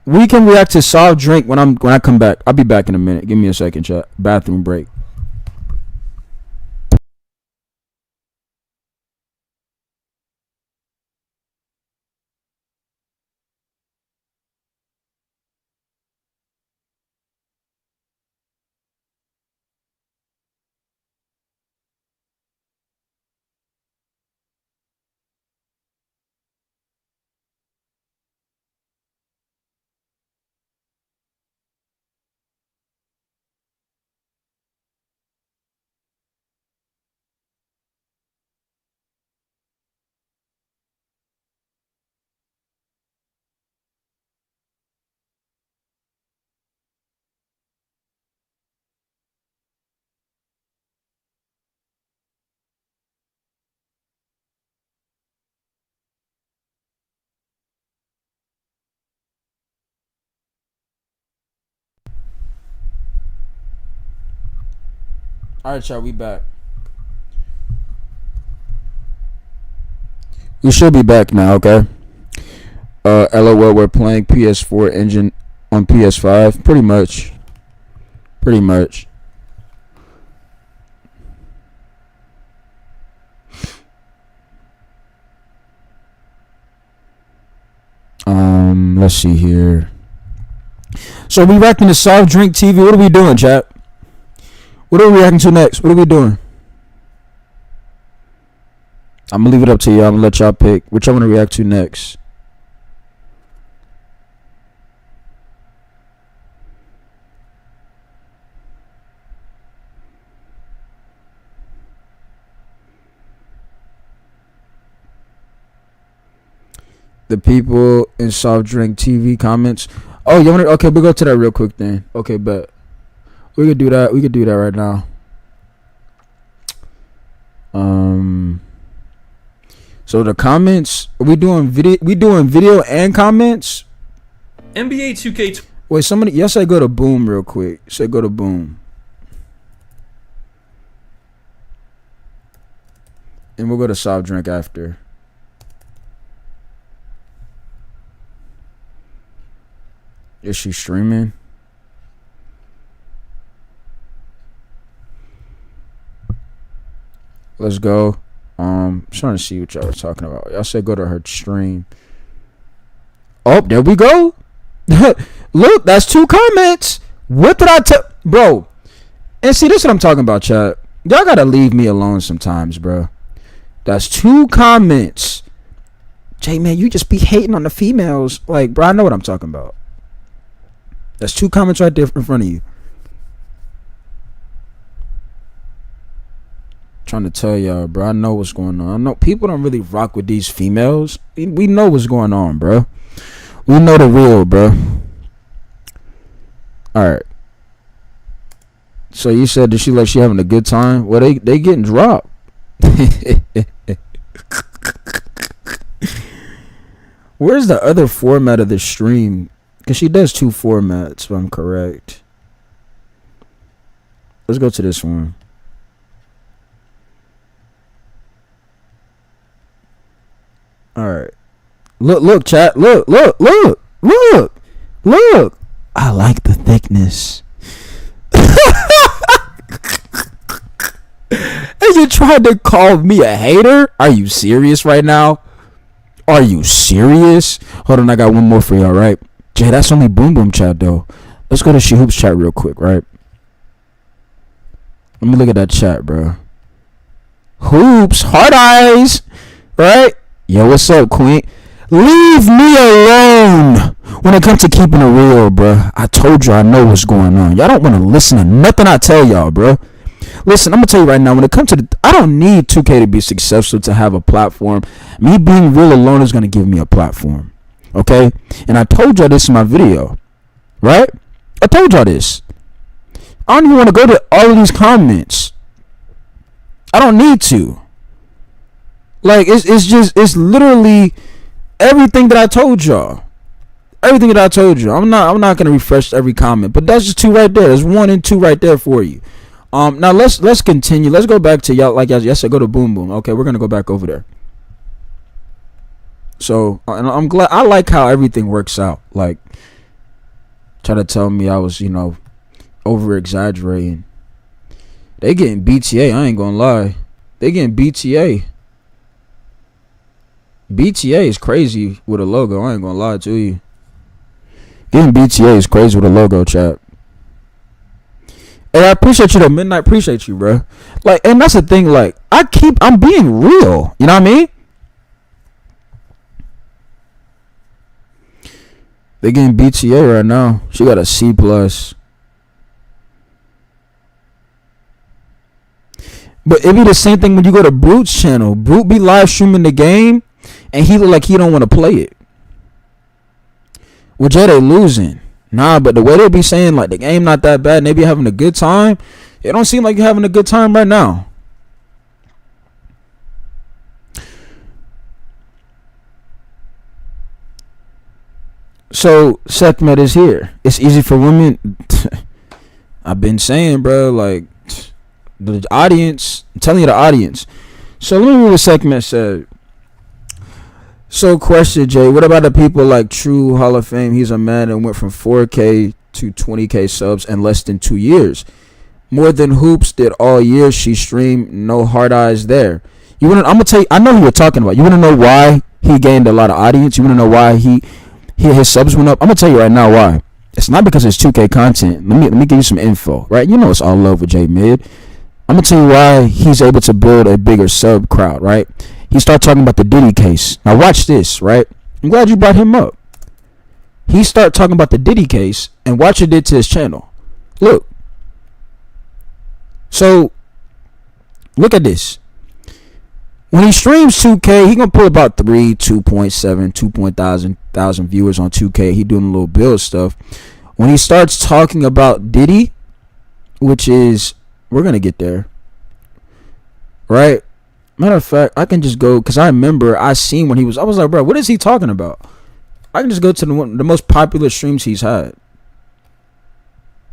We can react to Soft Drink when I come back. I'll be back in a minute. Give me a second, chat. Bathroom break. All right, chat. We back. We should be back now, okay? LOL, we're playing PS4 engine on PS5. Pretty much. Let's see here. So we reacting to Soft Drink TV. What are we doing, chat? What are we reacting to next? What are we doing? I'm gonna leave it up to y'all. I'm gonna let y'all pick which I want to react to next. The people in Soft Drink TV comments. Oh, you want to? Okay, we'll go to that real quick then. Okay, bet. We could do that. We could do that right now. So the comments. Are we doing video? We doing video and comments. NBA 2K. Wait, somebody. Yes, I go to Boom real quick. Say go to Boom. And we'll go to Soft Drink after. Is she streaming? Let's go. I'm trying to see what y'all were talking about. Y'all said go to her stream. Oh, there we go. Look, that's 2 comments. What did I tell, bro? And see, this is what I'm talking about, chat. Y'all gotta leave me alone sometimes, bro. That's 2 comments. Jay, man, you just be hating on the females. Like, bro, I know what I'm talking about. That's 2 comments right there in front of you. Trying to tell y'all, bro. I know what's going on. I know people don't really rock with these females. We know what's going on, bro. We know the real, bro. All right. So you said that she having a good time? Well, they getting dropped. Where's the other format of the stream? Because she does 2 formats, if I'm correct. Let's go to this one. Alright. Look, chat. Look. I like the thickness. And you tried to call me a hater? Are you serious right now? Are you serious? Hold on, I got one more for y'all, right? Jay, that's only Boom Boom chat, though. Let's go to She Hoops chat real quick, right? Let me look at that chat, bro. Hoops, hard eyes, right? Yo, what's up, Queen? Leave me alone when it comes to keeping it real, bro. I told you I know what's going on. Y'all don't want to listen to nothing I tell y'all, bro. Listen, I'm gonna tell you right now. When it comes to I don't need 2K to be successful to have a platform. Me being real alone is gonna give me a platform. Okay, and I told y'all this in my video, right? I told y'all this. I don't even want to go to all of these comments. I don't need to. Like it's literally everything that I told y'all. Everything that I told you. I'm not gonna refresh every comment, but that's just 2 right there. There's 1 and 2 right there for you. Now let's continue. Let's go back to y'all. Like yes, I go to Boom Boom. Okay, we're gonna go back over there. So and I'm glad. I like how everything works out. Like try to tell me I was over exaggerating. They getting BTA. I ain't gonna lie. They getting BTA. BTA is crazy with a logo. I ain't gonna lie to you. Getting BTA is crazy with a logo, chat. Hey, I appreciate you though, Midnight. Appreciate you, bro. Like, and that's the thing. Like, I'm being real. You know what I mean? They getting BTA right now. She got a C+. But it be the same thing when you go to Brute's channel. Brute be live streaming the game, and he look like he don't want to play it. Well, Jay, they losing. Nah, but the way they be saying like the game not that bad and they be having a good time, it don't seem like you're having a good time right now. So Sekhmet is here. It's easy for women. I've been saying, bro, like the audience. I'm telling you, the audience. So let me read what Sekhmet said. So question, Jay, what about the people like True Hall of Fame? He's a man and went from 4K to 20K subs in less than 2 years. More than Hoops did all year. She streamed. No hard eyes there. I'm gonna tell you. I know who you're talking about. You wanna know why he gained a lot of audience? You wanna know why his subs went up? I'm gonna tell you right now why. It's not because it's 2K content. Let me give you some info. Right? You know it's all love with J Mid. I'm gonna tell you why he's able to build a bigger sub crowd. Right? He started talking about the Diddy case. Now watch this, right? I'm glad you brought him up. He started talking about the Diddy case and watch what it did to his channel. Look. So, look at this. When he streams 2K, he gonna pull about 2.7, 2,000 viewers on 2K. He doing a little build stuff. When he starts talking about Diddy, which is, we're gonna get there, right? Matter of fact, I can just go, because I remember I seen when I was like, bro, what is he talking about? I can just go to the most popular streams he's had.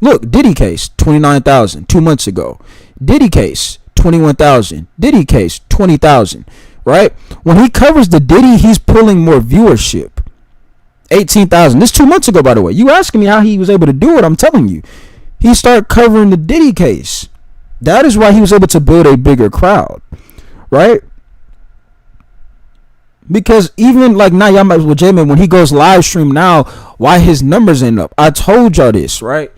Look, Diddy case, 29,000 2 months ago. Diddy case, 21,000. Diddy case, 20,000. Right? When he covers the Diddy, he's pulling more viewership. 18,000. This 2 months ago, by the way. You asking me how he was able to do it? I'm telling you. He started covering the Diddy case. That is why he was able to build a bigger crowd. Right? Because even like now, y'all might, well, J-Man, when he goes live stream now, why his numbers end up? I told y'all this, right?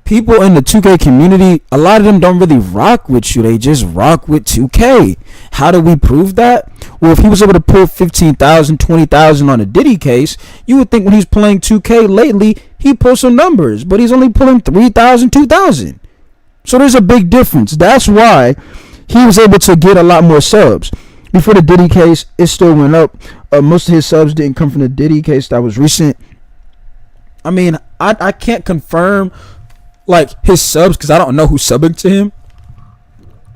People in the 2K community, a lot of them don't really rock with you. They just rock with 2K. How do we prove that? Well, if he was able to pull 15,000, 20,000 on a Diddy case, you would think when he's playing 2K lately, he pulls some numbers. But he's only pulling 3,000, 2,000. So there's a big difference. That's why he was able to get a lot more subs. Before the Diddy case, it still went up. Most of his subs didn't come from the Diddy case that was recent. I mean, I can't confirm like his subs because I don't know who's subbing to him.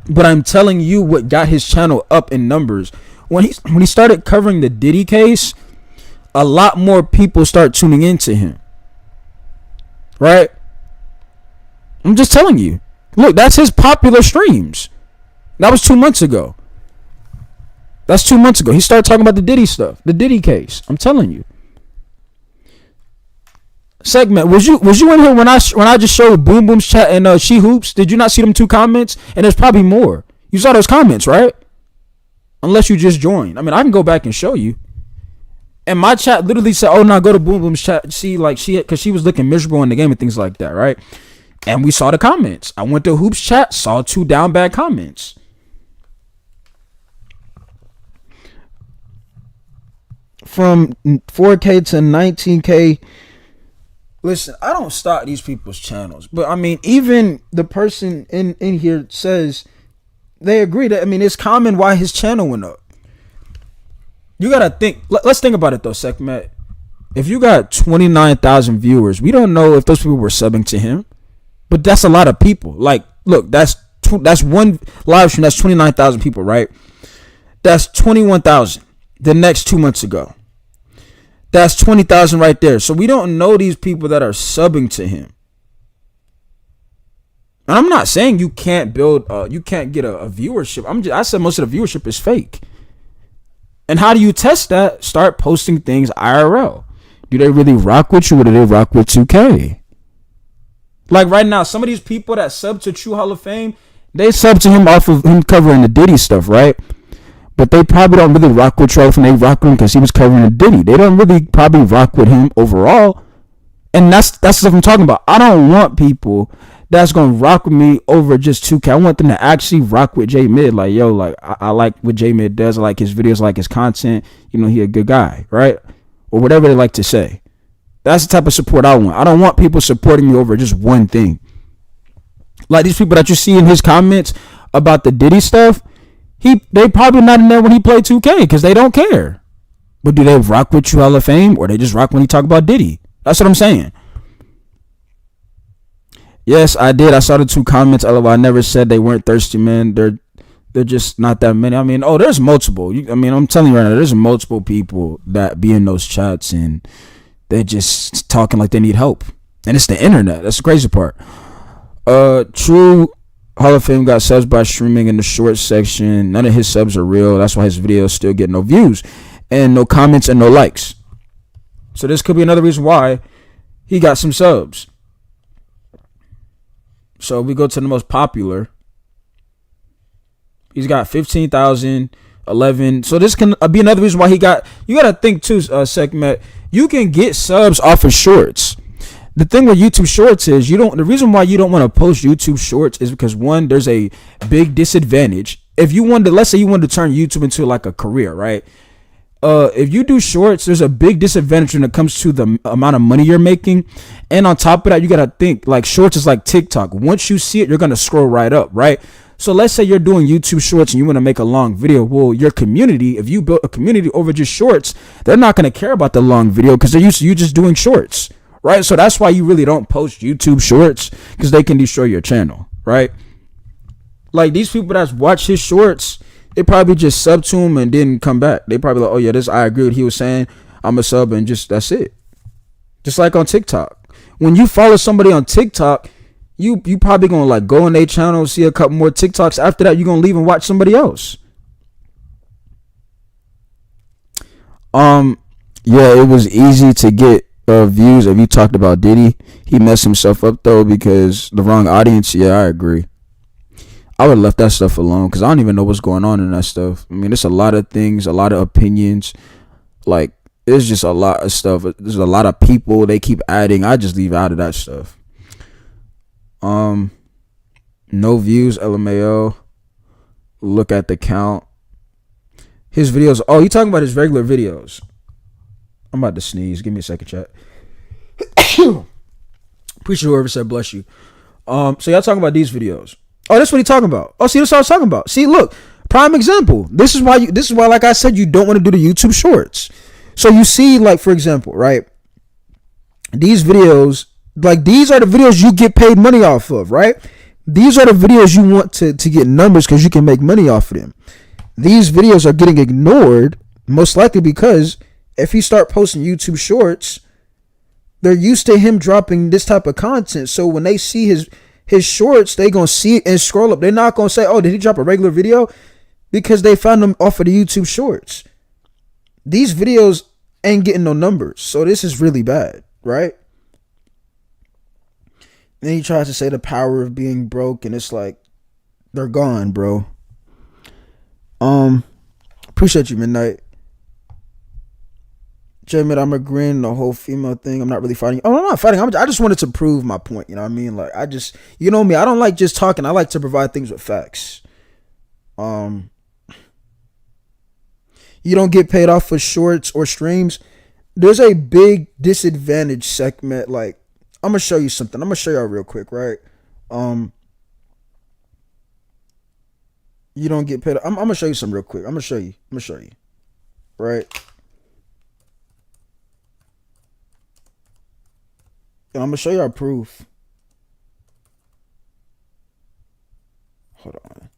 But I'm telling you what got his channel up in numbers. When he started covering the Diddy case, a lot more people start tuning into him. Right? I'm just telling you. Look, that's his popular streams. That was 2 months ago. That's 2 months ago. He started talking about the Diddy stuff, the Diddy case. I'm telling you. Segment, was you in here when I just showed Boom Boom's chat and She Hoops? Did you not see them 2 comments? And there's probably more. You saw those comments, right? Unless you just joined. I mean, I can go back and show you. And my chat literally said, "Oh, now go to Boom Boom's chat." See, like because she was looking miserable in the game and things like that, right? And we saw the comments. I went to Hoops chat, saw 2 down bad comments. From 4K to 19K, Listen, I don't stalk these people's channels, but I mean, even the person in here says they agree that, I mean, it's common why his channel went up. You gotta think. Let's think about it though, Sekhmet. If you got 29,000 viewers, we don't know if those people were subbing to him, but that's a lot of people. Like, look, that's one live stream. That's 29,000 people, right? That's 21,000 the next 2 months ago. That's 20,000 right there. So we don't know these people that are subbing to him. And I'm not saying you can't build, you can't get a viewership. I said most of the viewership is fake. And how do you test that? Start posting things IRL. Do they really rock with you, or do they rock with 2K? Like right now, some of these people that sub to True Hall of Fame, they sub to him off of him covering the Diddy stuff, right? But they probably don't really rock with Trolf, and they rock with him because he was covering the Diddy. They don't really probably rock with him overall. And that's the stuff I'm talking about. I don't want people that's going to rock with me over just 2K. I want them to actually rock with J Mid. Like, yo, like, I like what J Mid does. I like his videos, I like his content. You know, he a good guy, right? Or whatever they like to say. That's the type of support I want. I don't want people supporting me over just one thing. Like these people that you see in his comments about the Diddy stuff, they probably not in there when he played 2K because they don't care. But do they rock with True Hall of Fame, or they just rock when he talk about Diddy? That's what I'm saying. Yes, I did. I saw the 2 comments. Although I never said they weren't thirsty, man. They're just not that many. I mean, there's multiple. I'm telling you right now, there's multiple people that be in those chats and they're just talking like they need help. And it's the internet. That's the crazy part. True Hall of Fame got subs by streaming in the short section. None of his subs are real. That's why his videos still get no views and no comments and no likes. So this could be another reason why he got some subs. So we go to the most popular. He's got 15,000, 11. So this can be another reason why he got. You got to think too, Sekhmet. You can get subs off of shorts. The thing with YouTube Shorts is the reason why you don't want to post YouTube Shorts is because, one, there's a big disadvantage. If you wanted, let's say you wanted to turn YouTube into like a career, right? If you do shorts, there's a big disadvantage when it comes to the amount of money you're making. And on top of that, you got to think like shorts is like TikTok. Once you see it, you're going to scroll right up, right? So let's say you're doing YouTube Shorts and you want to make a long video. Well, your community, if you built a community over just shorts, they're not going to care about the long video because they're used to you just doing shorts, right? So that's why you really don't post YouTube Shorts, because they can destroy your channel, right? Like these people that watch his shorts, they probably just sub to him and didn't come back. They probably like, oh yeah, I agree with what he was saying. I'm a sub and just that's it. Just like on TikTok. When you follow somebody on TikTok, you probably gonna like go on their channel, see a couple more TikToks. After that, you're gonna leave and watch somebody else. Yeah, it was easy to get views if you talked about Diddy. He messed himself up though because the wrong audience. Yeah, I agree. I would have left that stuff alone because I don't even know what's going on in that stuff. I mean, there's a lot of things, a lot of opinions. Like, there's just a lot of stuff. There's a lot of people they keep adding. I just leave out of that stuff. No views, LMAO. Look at the count. His videos. Oh, you talking about his regular videos? I'm about to sneeze. Give me a second, chat. Appreciate whoever said bless you. So y'all talking about these videos? Oh, that's what he talking about. Oh, see, that's what I was talking about. See, look, prime example. This is why, like I said, you don't want to do the YouTube Shorts. So you see, like, for example, right? These videos, like, these are the videos you get paid money off of, right? These are the videos you want to get numbers because you can make money off of them. These videos are getting ignored, most likely because if he start posting YouTube Shorts, they're used to him dropping this type of content. So when they see his shorts, they gonna see it and scroll up. They're not gonna say, oh, did he drop a regular video? Because they found them off of the YouTube Shorts. These videos ain't getting no numbers, so this is really bad, right? Then he tries to say the power of being broke, and it's like they're gone, bro. Appreciate you, Midnight. J-Mid, I'm agreeing the whole female thing. I'm not really fighting. Oh, I'm not fighting. I just wanted to prove my point. You know what I mean? Like, you know me, I don't like just talking. I like to provide things with facts. You don't get paid off for shorts or streams. There's a big disadvantage segment. Like, I'm gonna show you something. I'm gonna show y'all real quick, right? You don't get paid. I'm gonna show you something real quick. I'm gonna show you, right? And I'm gonna show y'all proof. Hold on.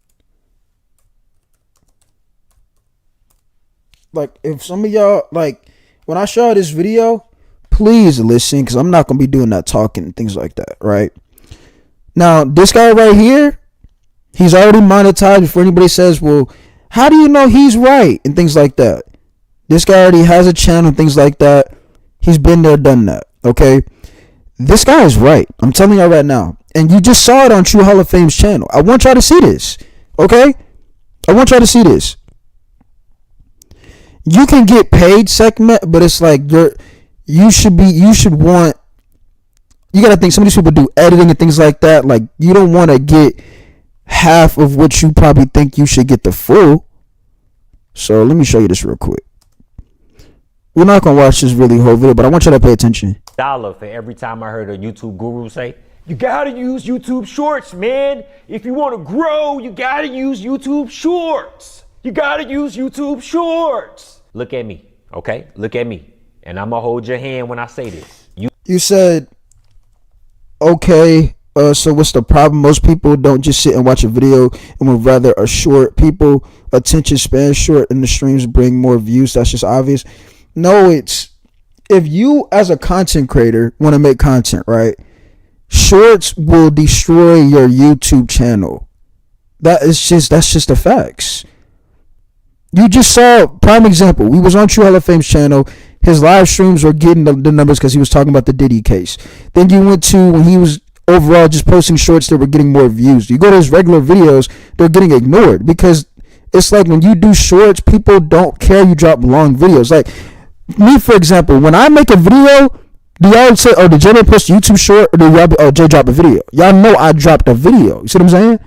Like, if some of y'all, like, when I show this video, please listen, because I'm not going to be doing that talking and things like that, right? Now, this guy right here, he's already monetized before anybody says, well, how do you know he's right? And things like that. This guy already has a channel and things like that. He's been there, done that, okay? This guy is right. I'm telling y'all right now. And you just saw it on True Hall of Fame's channel. I want y'all to see this, okay? I want y'all to see this. You can get paid segment, but it's like you gotta think some of these people do editing and things like that. Like, you don't want to get half of what you probably think you should get the full. So let me show you this real quick. We're not gonna watch this really whole video, but I want you to pay attention. $1 for every time I heard a YouTube guru say, you gotta use YouTube Shorts, man. If you want to grow, you gotta use YouTube Shorts. You gotta use YouTube Shorts. Look at me, okay? Look at me. And I'm gonna hold your hand when I say this. You said, okay, so what's the problem? Most people don't just sit and watch a video and would rather a short. People attention span short and the streams bring more views. That's just obvious. No, it's, if you as a content creator want to make content, right? Shorts will destroy your YouTube channel. That's just the facts. You just saw prime example. We was on True Hall of Fame's channel. His live streams were getting the numbers because he was talking about the Diddy case. Then you went to when he was overall just posting shorts that were getting more views. You go to his regular videos, they're getting ignored because it's like when you do shorts, people don't care you drop long videos. Like me, for example, when I make a video, do y'all say, oh, did Jay post a YouTube short or did y'all be, oh, Jay dropped a video? Y'all know I dropped a video. You see what I'm saying?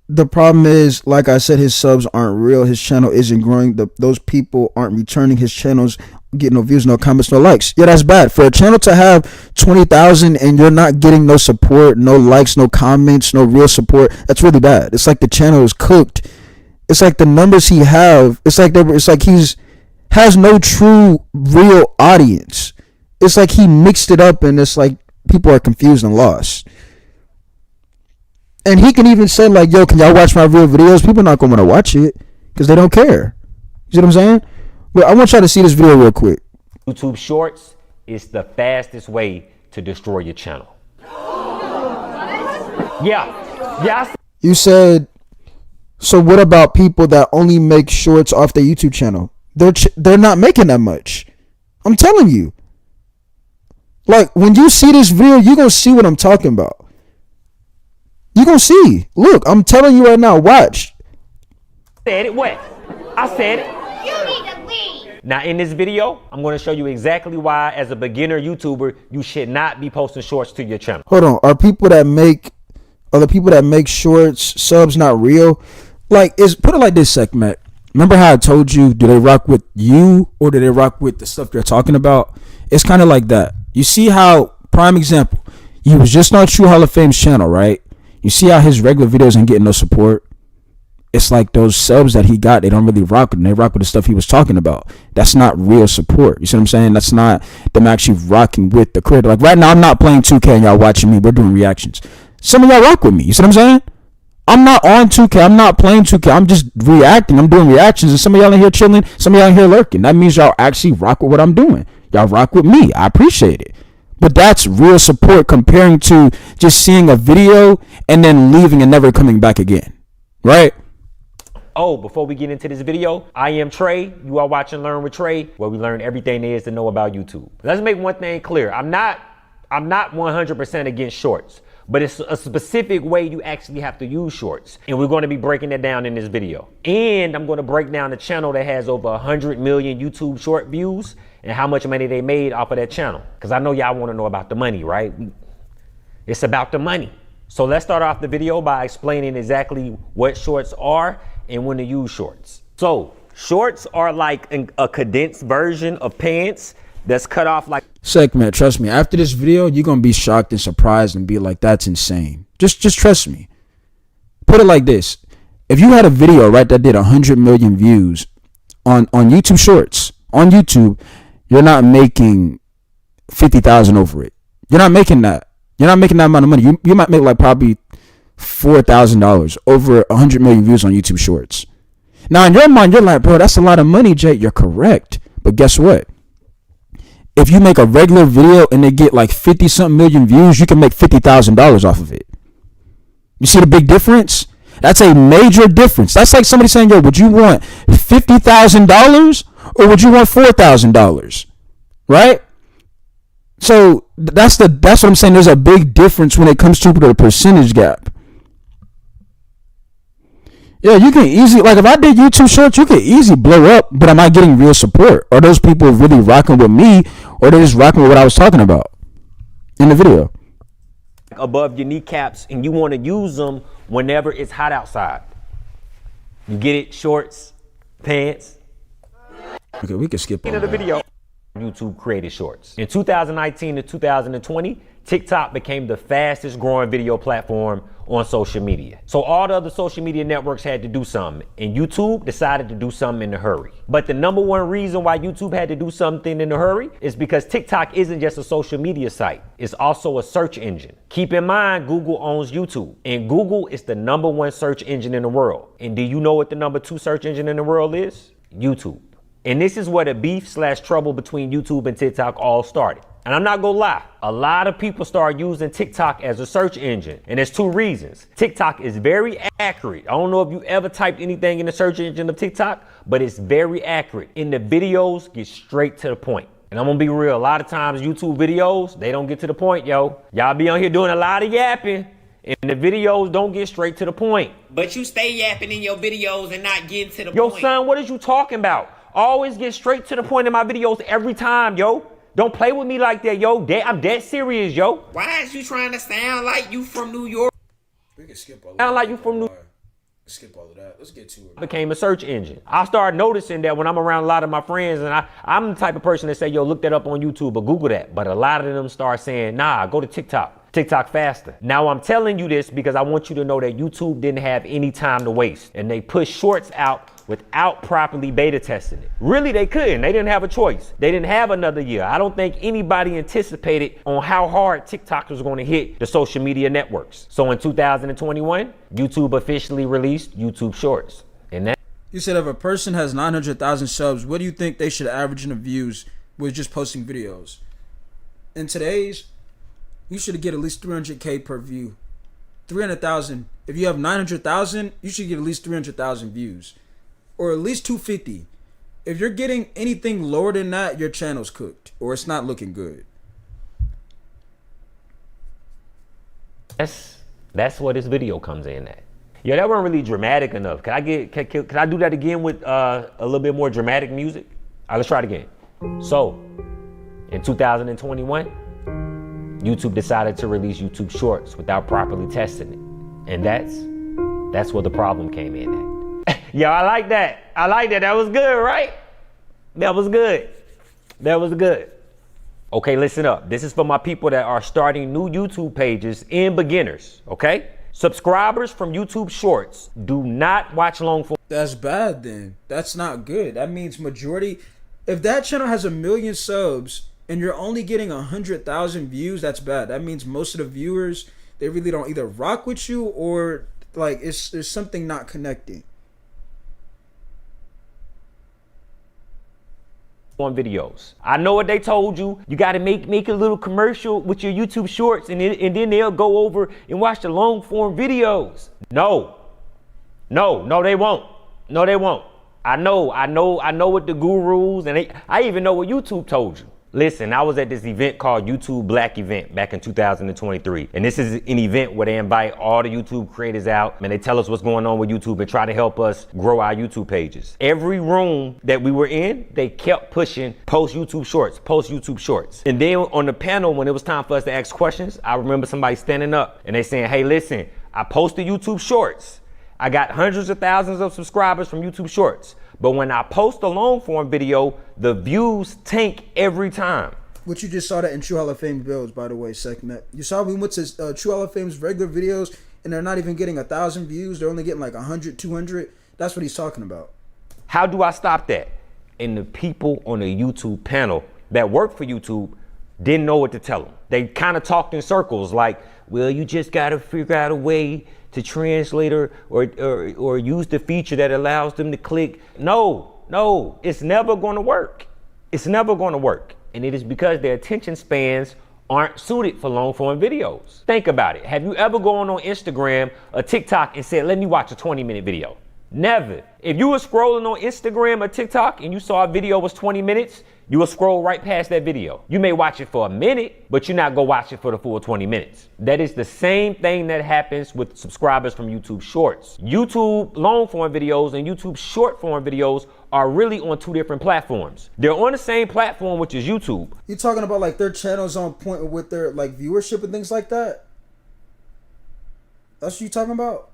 The problem is, like I said, his subs aren't real. His channel isn't growing. Those people aren't returning. His channel's getting no views, no comments, no likes. Yeah, that's bad. For a channel to have 20,000 and you're not getting no support, no likes, no comments, no real support, that's really bad. It's like the channel is cooked. It's like the numbers he have. It's like he's has no true real audience. It's like he mixed it up and it's like people are confused and lost. And he can even say like, yo, can y'all watch my real videos? People not going to watch it because they don't care. You see what I'm saying? But I want y'all to see this video real quick. YouTube Shorts is the fastest way to destroy your channel. Yeah. You said, so what about people that only make shorts off their YouTube channel? They're not making that much. I'm telling you. Like, when you see this video, you're going to see what I'm talking about. You're going to see. Look, I'm telling you right now, watch. Said it what? I said it. You need to leave. Now in this video, I'm going to show you exactly why as a beginner YouTuber, you should not be posting shorts to your channel. Hold on. Are the people that make shorts subs not real? Like, put it like this, segment. Remember how I told you, do they rock with you or do they rock with the stuff they're talking about? It's kind of like that. You see how, prime example, you was just on True Hall of Fame's channel, right? You see how his regular videos ain't getting no support? It's like those subs that he got, they don't really rock with him. They rock with the stuff he was talking about. That's not real support. You see what I'm saying? That's not them actually rocking with the creator. Like right now, I'm not playing 2K and y'all watching me. We're doing reactions. Some of y'all rock with me. You see what I'm saying? I'm not on 2K. I'm not playing 2K. I'm just reacting. I'm doing reactions. And some of y'all in here chilling. Some of y'all in here lurking. That means y'all actually rock with what I'm doing. Y'all rock with me. I appreciate it. But that's real support comparing to just seeing a video and then leaving and never coming back again. Right? Oh, before we get into this video, I am Trey. You are watching Learn with Trey, where we learn everything there is to know about YouTube. Let's make one thing clear. I'm not 100% against shorts, but it's a specific way you actually have to use shorts. And we're going to be breaking that down in this video. And I'm going to break down the channel that has over 100 million YouTube short views and how much money they made off of that channel. Because I know y'all want to know about the money, right? It's about the money. So let's start off the video by explaining exactly what shorts are and when to use shorts. So shorts are like a condensed version of pants that's cut off like Segment, trust me. After this video, you're gonna be shocked and surprised and be like, "That's insane." Just trust me. Put it like this: if you had a video, right, that did 100 million views on YouTube Shorts on YouTube, you're not making 50,000 over it. You're not making that. You're not making that amount of money. You might make like probably $4,000 over 100 million views on YouTube Shorts. Now in your mind, you're like, bro, that's a lot of money, Jay. You're correct, but guess what? If you make a regular video and they get like 50-something million views, you can make $50,000 off of it. You see the big difference? That's a major difference. That's like somebody saying, yo, would you want $50,000 or would you want $4,000? Right? So that's what I'm saying. There's a big difference when it comes to the percentage gap. Yeah, you can easily, like if I did YouTube Shorts, you could easily blow up, but am I getting real support? Are those people really rocking with me, or they just rocking with what I was talking about in the video? above your kneecaps, and you want to use them whenever it's hot outside. You get it? Shorts, pants. Okay, we can skip End of the video. YouTube created shorts. In 2019 to 2020, TikTok became the fastest growing video platform on social media. So all the other social media networks had to do something, and YouTube decided to do something in a hurry. But the number one reason why YouTube had to do something in a hurry is because TikTok isn't just a social media site. It's also a search engine. Keep in mind, Google owns YouTube, and Google is the number one search engine in the world. And do you know what the number two search engine in the world is? YouTube. And this is where the beef/trouble between YouTube and TikTok all started. And I'm not gonna lie, a lot of people start using TikTok as a search engine. And there's two reasons. TikTok is very accurate. I don't know if you ever typed anything in the search engine of TikTok, but it's very accurate. And the videos get straight to the point. And I'm gonna be real, a lot of times YouTube videos, they don't get to the point, yo. Y'all be on here doing a lot of yapping, and the videos don't get straight to the point. But you stay yapping in your videos and not getting to the Yo, point. son, what is you talking about? Always get straight to the point in my videos every time, yo. Don't play with me like that, yo. I'm dead serious, yo. Why is you trying to sound like you from New York? We can skip all of Sound like you from New York. Skip all of that. Let's get to it. Became a search engine. I started noticing that when I'm around a lot of my friends, and I'm the type of person that say, yo, look that up on YouTube or Google that. But a lot of them start saying, nah, go to TikTok. TikTok faster. Now I'm telling you this because I want you to know that YouTube didn't have any time to waste. And they pushed shorts out without properly beta testing it. Really, they couldn't. They didn't have a choice. They didn't have another year. I don't think anybody anticipated on how hard TikTok was going to hit the social media networks. So in 2021, YouTube officially released YouTube Shorts. And that You said if a person has 900,000 subs, what do you think they should average in the views with just posting videos? In today's, you should get at least 300K per view. 300,000. If you have 900,000, you should get at least 300,000 views. Or at least 250. If you're getting anything lower than that, your channel's cooked. Or it's not looking good. that's where this video comes in at. Yo, that wasn't really dramatic enough. Can I do that again with a little bit more dramatic music? All right, let's try it again. So, in 2021, YouTube decided to release YouTube Shorts without properly testing it. And that's where the problem came in at. Yo, I like that. I like that. That was good, right? That was good. That was good. Okay, listen up. This is for my people that are starting new YouTube pages and beginners, okay? Subscribers from YouTube Shorts do not watch long form. That's bad then. That's not good. That means majority. If that channel has 1 million subs and you're only getting 100,000 views, that's bad. That means most of the viewers, they really don't either rock with you or like there's something not connecting. On videos. I know what they told you. You got to make a little commercial with your YouTube Shorts and then they'll go over and watch the long form videos. No, they won't. No, they won't. I know what the gurus and I even know what YouTube told you. Listen, I was at this event called YouTube Black Event back in 2023. And this is an event where they invite all the YouTube creators out and they tell us what's going on with YouTube and try to help us grow our YouTube pages. Every room that we were in, they kept pushing post YouTube Shorts, post YouTube Shorts. And then on the panel, when it was time for us to ask questions, I remember somebody standing up and they saying, hey, listen, I posted YouTube Shorts. I got hundreds of thousands of subscribers from YouTube Shorts. But when I post a long form video, the views tank every time. Which you just saw that in True Hall of Fame builds, by the way, Sekhmet. You saw we went to True Hall of Fame's regular videos, and they're not even getting 1,000 views. They're only getting like 100, 200. That's what he's talking about. How do I stop that? And the people on the YouTube panel that work for YouTube didn't know what to tell them. They kind of talked in circles like, well, you just got to figure out a way to translate or use the feature that allows them to click. No, it's never going to work. It's never going to work. And it is because their attention spans aren't suited for long form videos. Think about it. Have you ever gone on Instagram or TikTok and said, let me watch a 20-minute video? Never. If you were scrolling on Instagram or TikTok and you saw a video was 20 minutes, you will scroll right past that video. You may watch it for a minute, but you're not gonna watch it for the full 20 minutes. That is the same thing that happens with subscribers from YouTube Shorts. YouTube long form videos and YouTube short form videos are really on two different platforms. They're on the same platform, which is YouTube. You talking about like their channels on point with their like viewership and things like that? That's what you talking about?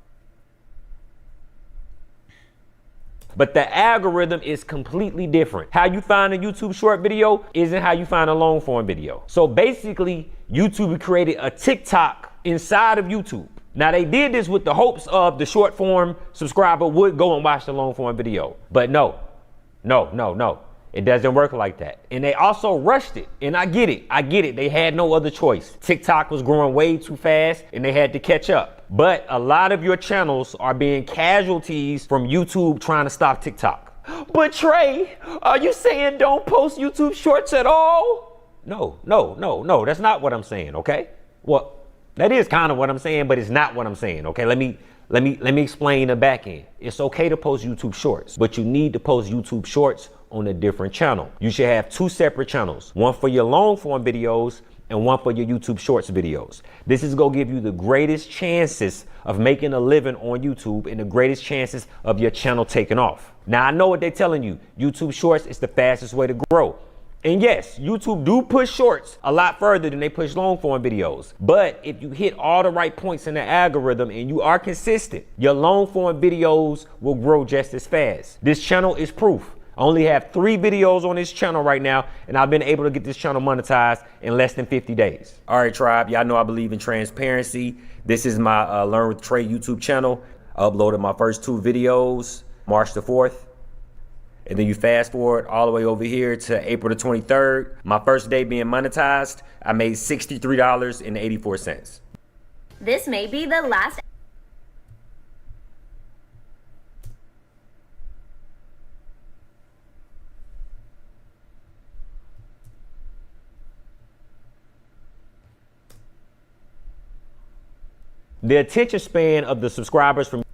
But the algorithm is completely different. How you find a YouTube short video isn't how you find a long form video. So basically, YouTube created a TikTok inside of YouTube. Now they did this with the hopes of the short form subscriber would go and watch the long form video. But no. It doesn't work like that. And they also rushed it. And I get it. They had no other choice. TikTok was growing way too fast and they had to catch up. But a lot of your channels are being casualties from YouTube trying to stop TikTok. But Trey, are you saying don't post YouTube shorts at all? No. That's not what I'm saying, okay? Well, that is kind of what I'm saying, but it's not what I'm saying, okay? Let me explain the back end. It's okay to post YouTube shorts, but you need to post YouTube shorts on a different channel. You should have two separate channels, one for your long form videos and one for your YouTube shorts videos. This is gonna give you the greatest chances of making a living on YouTube and the greatest chances of your channel taking off. Now I know what they're telling you, YouTube shorts is the fastest way to grow. And yes, YouTube do push shorts a lot further than they push long form videos. But if you hit all the right points in the algorithm and you are consistent, your long form videos will grow just as fast. This channel is proof. I only have 3 videos on this channel right now, and I've been able to get this channel monetized in less than 50 days. All right, tribe, y'all know I believe in transparency. This is my Learn with Trey YouTube channel. I uploaded my first 2 videos March the 4th. And then you fast forward all the way over here to April the 23rd. My first day being monetized, I made $63.84. This may be the last. The attention span of the subscribers from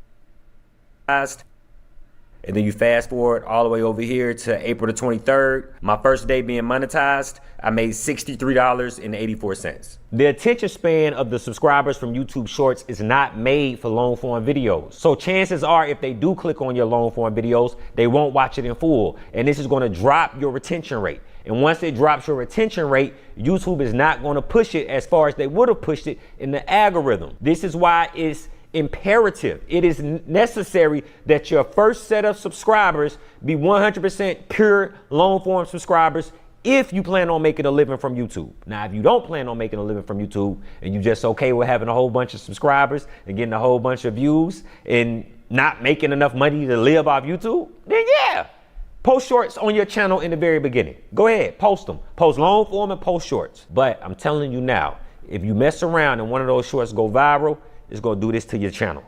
and then you fast forward all the way over here to April the 23rd. My first day being monetized, I made $63.84. The attention span of the subscribers from YouTube Shorts is not made for long form videos. So chances are if they do click on your long form videos, they won't watch it in full. And this is gonna drop your retention rate. And once it drops your retention rate, YouTube is not gonna push it as far as they would have pushed it in the algorithm. This is why it's imperative. It is necessary that your first set of subscribers be 100% pure long form subscribers if you plan on making a living from YouTube. Now, if you don't plan on making a living from YouTube and you just okay with having a whole bunch of subscribers and getting a whole bunch of views and not making enough money to live off YouTube, then yeah, post shorts on your channel in the very beginning. Go ahead, post them. Post long form and post shorts. But I'm telling you now, if you mess around and one of those shorts go viral, it's gonna do this to your channel.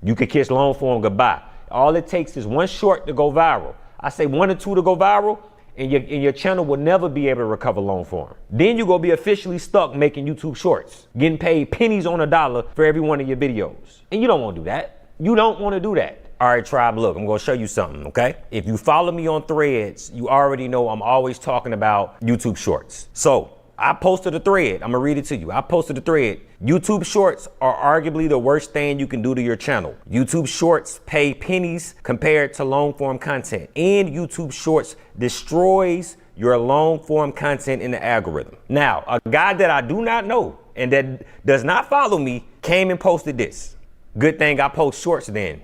You can kiss long form goodbye. All it takes is one short to go viral. I say 1 or 2 to go viral, and your channel will never be able to recover long form. Then you're gonna be officially stuck making YouTube shorts, getting paid pennies on a dollar for every one of your videos. And you don't wanna do that. You don't wanna do that. All right, tribe, look, I'm gonna show you something, okay? If you follow me on Threads, you already know I'm always talking about YouTube shorts. So, I posted a thread. I'm gonna read it to you. I posted a thread. YouTube shorts are arguably the worst thing you can do to your channel. YouTube shorts pay pennies compared to long form content. And YouTube shorts destroys your long form content in the algorithm. Now, a guy that I do not know and that does not follow me came and posted this. Good thing I post shorts then.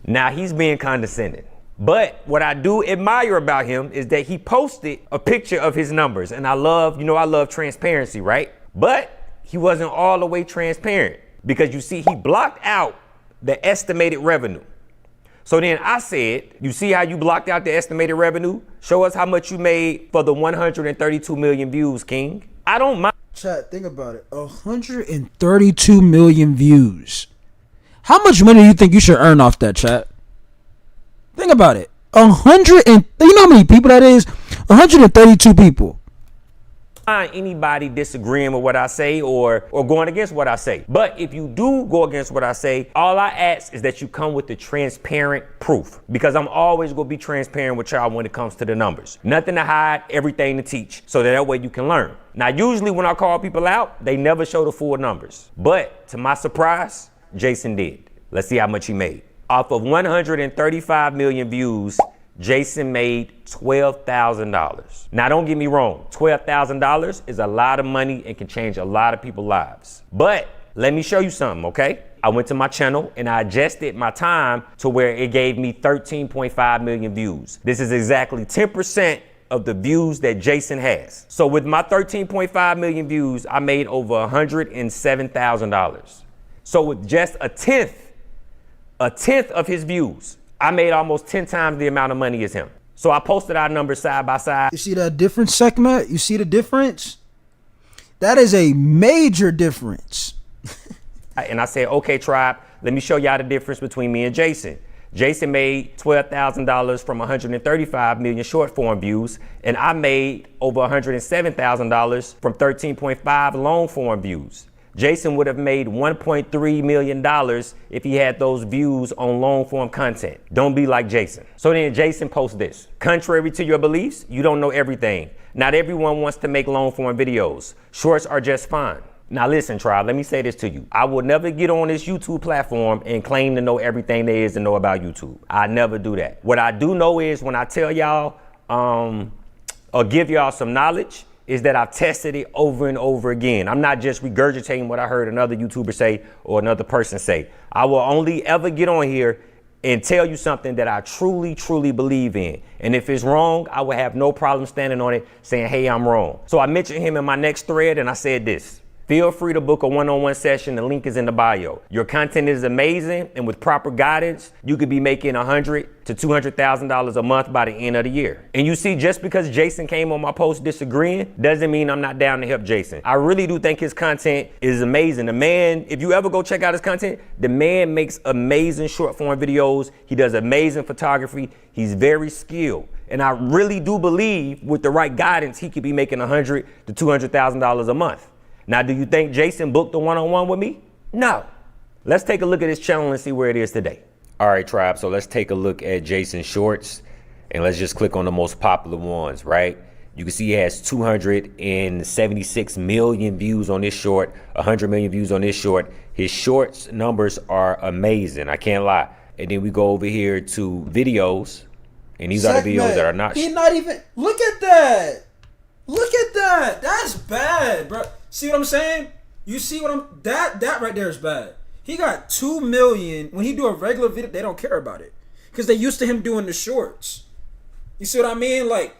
Now he's being condescending. But what I do admire about him is that he posted a picture of his numbers. And I love transparency, right? But he wasn't all the way transparent because you see, he blocked out the estimated revenue. So then I said, you see how you blocked out the estimated revenue? Show us how much you made for the 132 million views, King. I don't mind. Chat, think about it. 132 million views. How much money do you think you should earn off that, chat? Think about it. You know how many people that is? 132 people. Anybody disagreeing with what I say or going against what I say. But if you do go against what I say, all I ask is that you come with the transparent proof, because I'm always going to be transparent with y'all when it comes to the numbers. Nothing to hide, everything to teach, so that way you can learn. Now, usually when I call people out, they never show the full numbers. But to my surprise, Jason did. Let's see how much he made. Off of 135 million views, Jason made $12,000. Now, don't get me wrong. $12,000 is a lot of money and can change a lot of people's lives. But let me show you something, okay? I went to my channel and I adjusted my time to where it gave me 13.5 million views. This is exactly 10% of the views that Jason has. So with my 13.5 million views, I made over $107,000. So with just a tenth of his views, I made almost 10 times the amount of money as him. So I posted our numbers side by side. You see that difference, segment? You see the difference? That is a major difference. And I said, okay, tribe, let me show y'all the difference between me and Jason. Jason made $12,000 from 135 million short form views, and I made over $107,000 from 13.5 long form views. Jason would have made $1.3 million if he had those views on long form content. Don't be like Jason. So then Jason posts this. Contrary to your beliefs, you don't know everything. Not everyone wants to make long form videos. Shorts are just fine. Now listen, tribe, let me say this to you. I will never get on this YouTube platform and claim to know everything there is to know about YouTube. I never do that. What I do know is when I tell y'all or give y'all some knowledge, is that I've tested it over and over again. I'm not just regurgitating what I heard another YouTuber say or another person say. I will only ever get on here and tell you something that I truly, truly believe in. And if it's wrong, I will have no problem standing on it saying, hey, I'm wrong. So I mentioned him in my next thread and I said this. Feel free to book a one-on-one session. The link is in the bio. Your content is amazing, and with proper guidance, you could be making $100,000 to $200,000 a month by the end of the year. And you see, just because Jason came on my post disagreeing, doesn't mean I'm not down to help Jason. I really do think his content is amazing. The man, if you ever go check out his content, the man makes amazing short form videos. He does amazing photography. He's very skilled. And I really do believe with the right guidance, he could be making $100,000 to $200,000 a month. Now, do you think Jason booked a one-on-one with me? No. Let's take a look at his channel and see where it is today. All right, tribe. So let's take a look at Jason's shorts and let's just click on the most popular ones, right? You can see he has 276 million views on this short, 100 million views on this short. His shorts numbers are amazing. I can't lie. And then we go over here to videos, and these are the videos that are not. He's not even. Look at that. Look at that. That's bad, bro. See what I'm saying? You see what I'm that right there is bad. He got 2 million. When he do a regular video, they don't care about it. Because they used to him doing the shorts. You see what I mean? Like,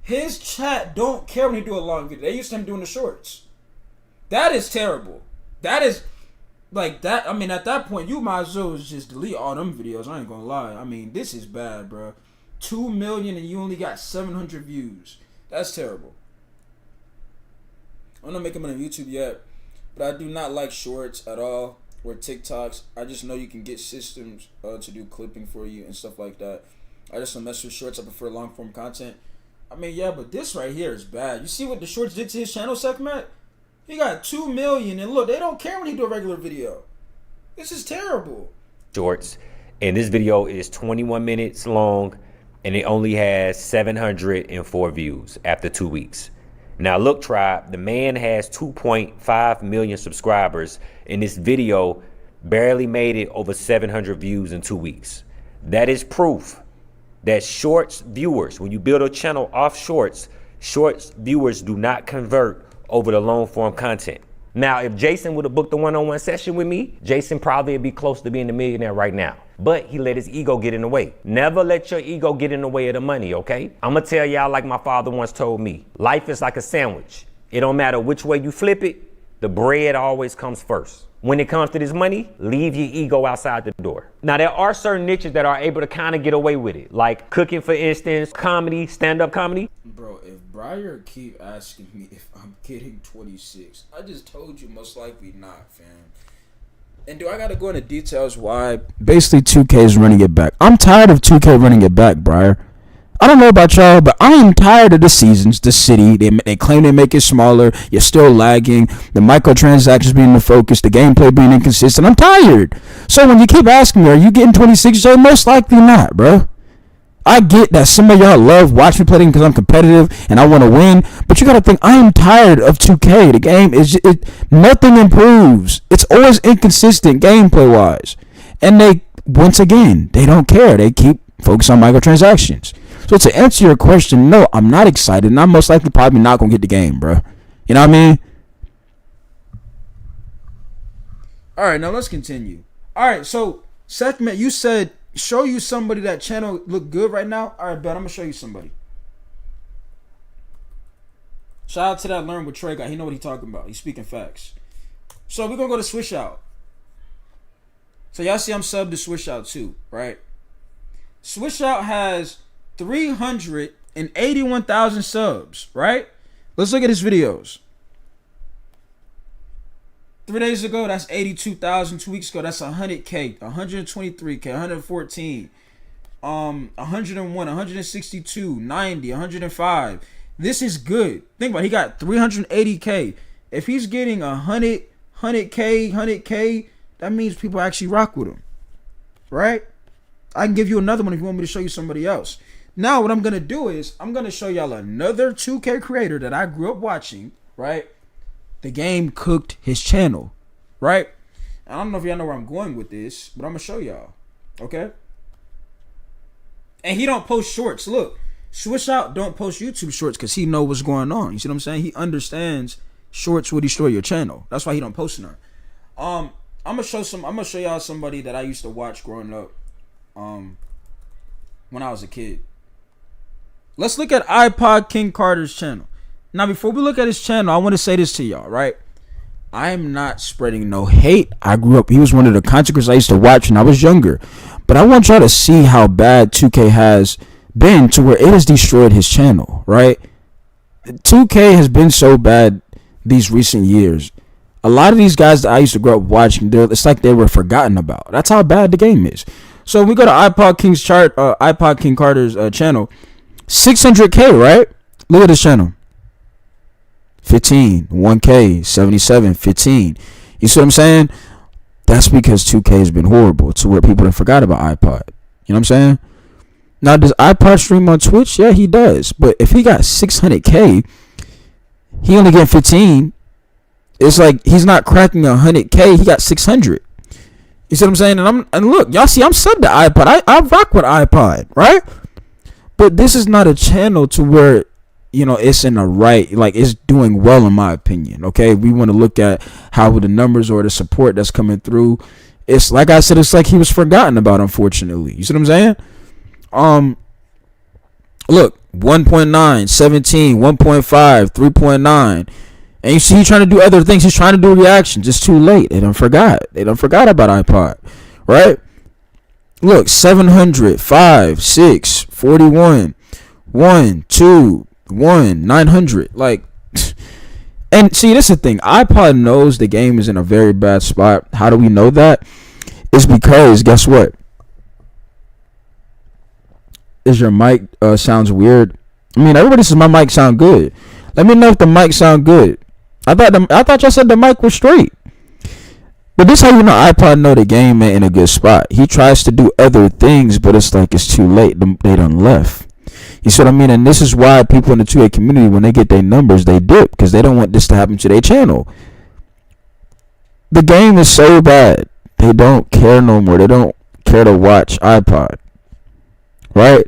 his chat don't care when he do a long video. They used to him doing the shorts. That is terrible. That is like that. I mean, at that point, you might as well just delete all them videos. I ain't gonna lie. I mean, this is bad, bro. 2 million and you only got 700 views. That's terrible. I'm not making money on YouTube yet, but I do not like shorts at all or TikToks. I just know you can get systems to do clipping for you and stuff like that. I just don't mess with shorts. I prefer long form content. I mean, yeah, but this right here is bad. You see what the shorts did to his channel segment? He got 2 million, and look, they don't care when he do a regular video. This is terrible. Shorts, and this video is 21 minutes long, and it only has 704 views after 2 weeks. Now look, tribe, the man has 2.5 million subscribers, and this video barely made it over 700 views in 2 weeks. That is proof that shorts viewers, when you build a channel off shorts viewers do not convert over the long form content. Now, if Jason would have booked a one-on-one session with me, Jason probably would be close to being a millionaire right now. but he let his ego get in the way. Never let your ego get in the way of the money, okay? I'm gonna tell y'all like my father once told me, life is like a sandwich. It don't matter which way you flip it, the bread always comes first. When it comes to this money, leave your ego outside the door. Now, there are certain niches that are able to kind of get away with it, like cooking, for instance, comedy, stand-up comedy. Bro, if Briar keep asking me if I'm getting 26, I just told you most likely not, fam. And do I gotta go into details why? Basically, 2K is running it back. I'm tired of 2K running it back, Briar. I don't know about y'all, but I am tired of the seasons, the city. They claim they make it smaller. You're still lagging. The microtransactions being the focus. The gameplay being inconsistent. I'm tired. So when you keep asking me, are you getting 26, Jay? Most likely not, bro. I get that some of y'all love watching me play because I'm competitive and I want to win. But you got to think, I am tired of 2K. The game is nothing improves. It's always inconsistent gameplay-wise. And once again, they don't care. They keep focused on microtransactions. So to answer your question, no, I'm not excited, and I'm most likely probably not gonna get the game, bro. You know what I mean? All right, now let's continue. All right, so segment, you said show you somebody that channel look good right now. All right, bet I'm gonna show you somebody. Shout out to that Learn with Trey guy. He know what he talking about. He's speaking facts. So we're gonna go to Swish Out. So y'all see I'm subbed to Swish Out too, right? Swish Out has 381,000 subs, right? Let's look at his videos. 3 days ago, that's 82,000. 2 weeks ago, that's 100K, 123K, 114, 101, 162, 90, 105. This is good. Think about it. He got 380K. If he's getting 100K, 100K, that means people actually rock with him, right? I can give you another one if you want me to show you somebody else. Now, what I'm going to do is I'm going to show y'all another 2K creator that I grew up watching, right? The game cooked his channel, right? I don't know if y'all know where I'm going with this, but I'm going to show y'all, okay? And he don't post shorts. Look, Swish Out don't post YouTube shorts because he know what's going on. You see what I'm saying? He understands shorts will destroy your channel. That's why he don't post none. I'm going to show y'all somebody that I used to watch growing up when I was a kid. Let's look at iPod King Carter's channel. Now, before we look at his channel, I want to say this to y'all, right? I am not spreading no hate. I grew up, he was one of the content creators I used to watch when I was younger. But I want y'all to see how bad 2K has been to where it has destroyed his channel, right? 2K has been so bad these recent years. A lot of these guys that I used to grow up watching, it's like they were forgotten about. That's how bad the game is. So we go to iPod King Carter's channel. 600K, right? Look at this channel. 15, 1K, 77, 15. You see what I'm saying? That's because 2K has been horrible to where people have forgot about iPod. You know what I'm saying? Now, does iPod stream on Twitch? Yeah, he does. But if he got 600K, he only getting 15. It's like he's not cracking 100K. He got 600. You see what I'm saying? And look, y'all see, I'm subbed to iPod. I rock with iPod, right? But this is not a channel to where, you know, it's in the right, like it's doing well in my opinion. Okay, we want to look at how the numbers or the support that's coming through. It's like I said, it's like he was forgotten about, unfortunately. You see what I'm saying? Look, 1.9, 17, 1.5, 3.9. And you see he's trying to do other things. He's trying to do reactions. It's too late. They done forgot about iPod, right? Look, 700, 5, 6, 41, 1, 2, 1, 900. Like, and see, this is the thing. iPod knows the game is in a very bad spot. How do we know that? It's because, guess what? Is your mic sounds weird? I mean, everybody says my mic sound good. Let me know if the mic sound good. I thought y'all said the mic was straight. But this how you know iPod know the game ain't in a good spot. He tries to do other things, but it's like it's too late. They done left. You see what I mean? And this is why people in the 2A community, when they get their numbers, they dip because they don't want this to happen to their channel. The game is so bad. They don't care no more. They don't care to watch iPod. Right?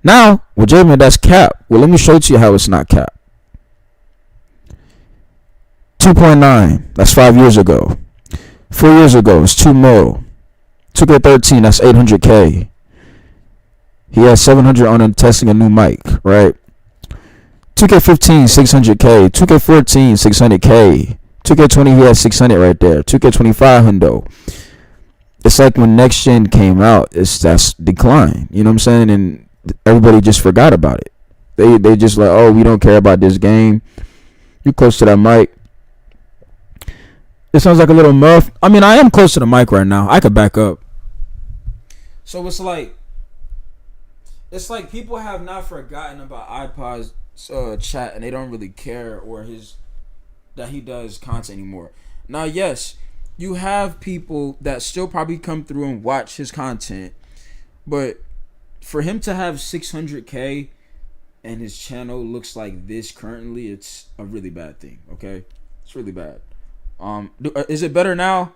Now, well, J-Man, that's cap. Well, let me show it to you how it's not cap. 2.9. That's 5 years ago. 4 years ago, it's 2 mil. 2K13, that's 800K. He has 700 on him testing a new mic, right? 2K15, 600K. 2K14, 600K. 2K20, he has 600 right there. 2K25, hundo. It's like when next gen came out, that's decline. You know what I'm saying? And everybody just forgot about it. They just like, oh, we don't care about this game. You close to that mic. It sounds like a little muff. I mean, I am close to the mic right now. I could back up. So it's like people have not forgotten about iPod's chat, and they don't really care or that he does content anymore. Now, yes, you have people that still probably come through and watch his content, but for him to have 600K and his channel looks like this currently, it's a really bad thing. Okay, it's really bad. Is it better now?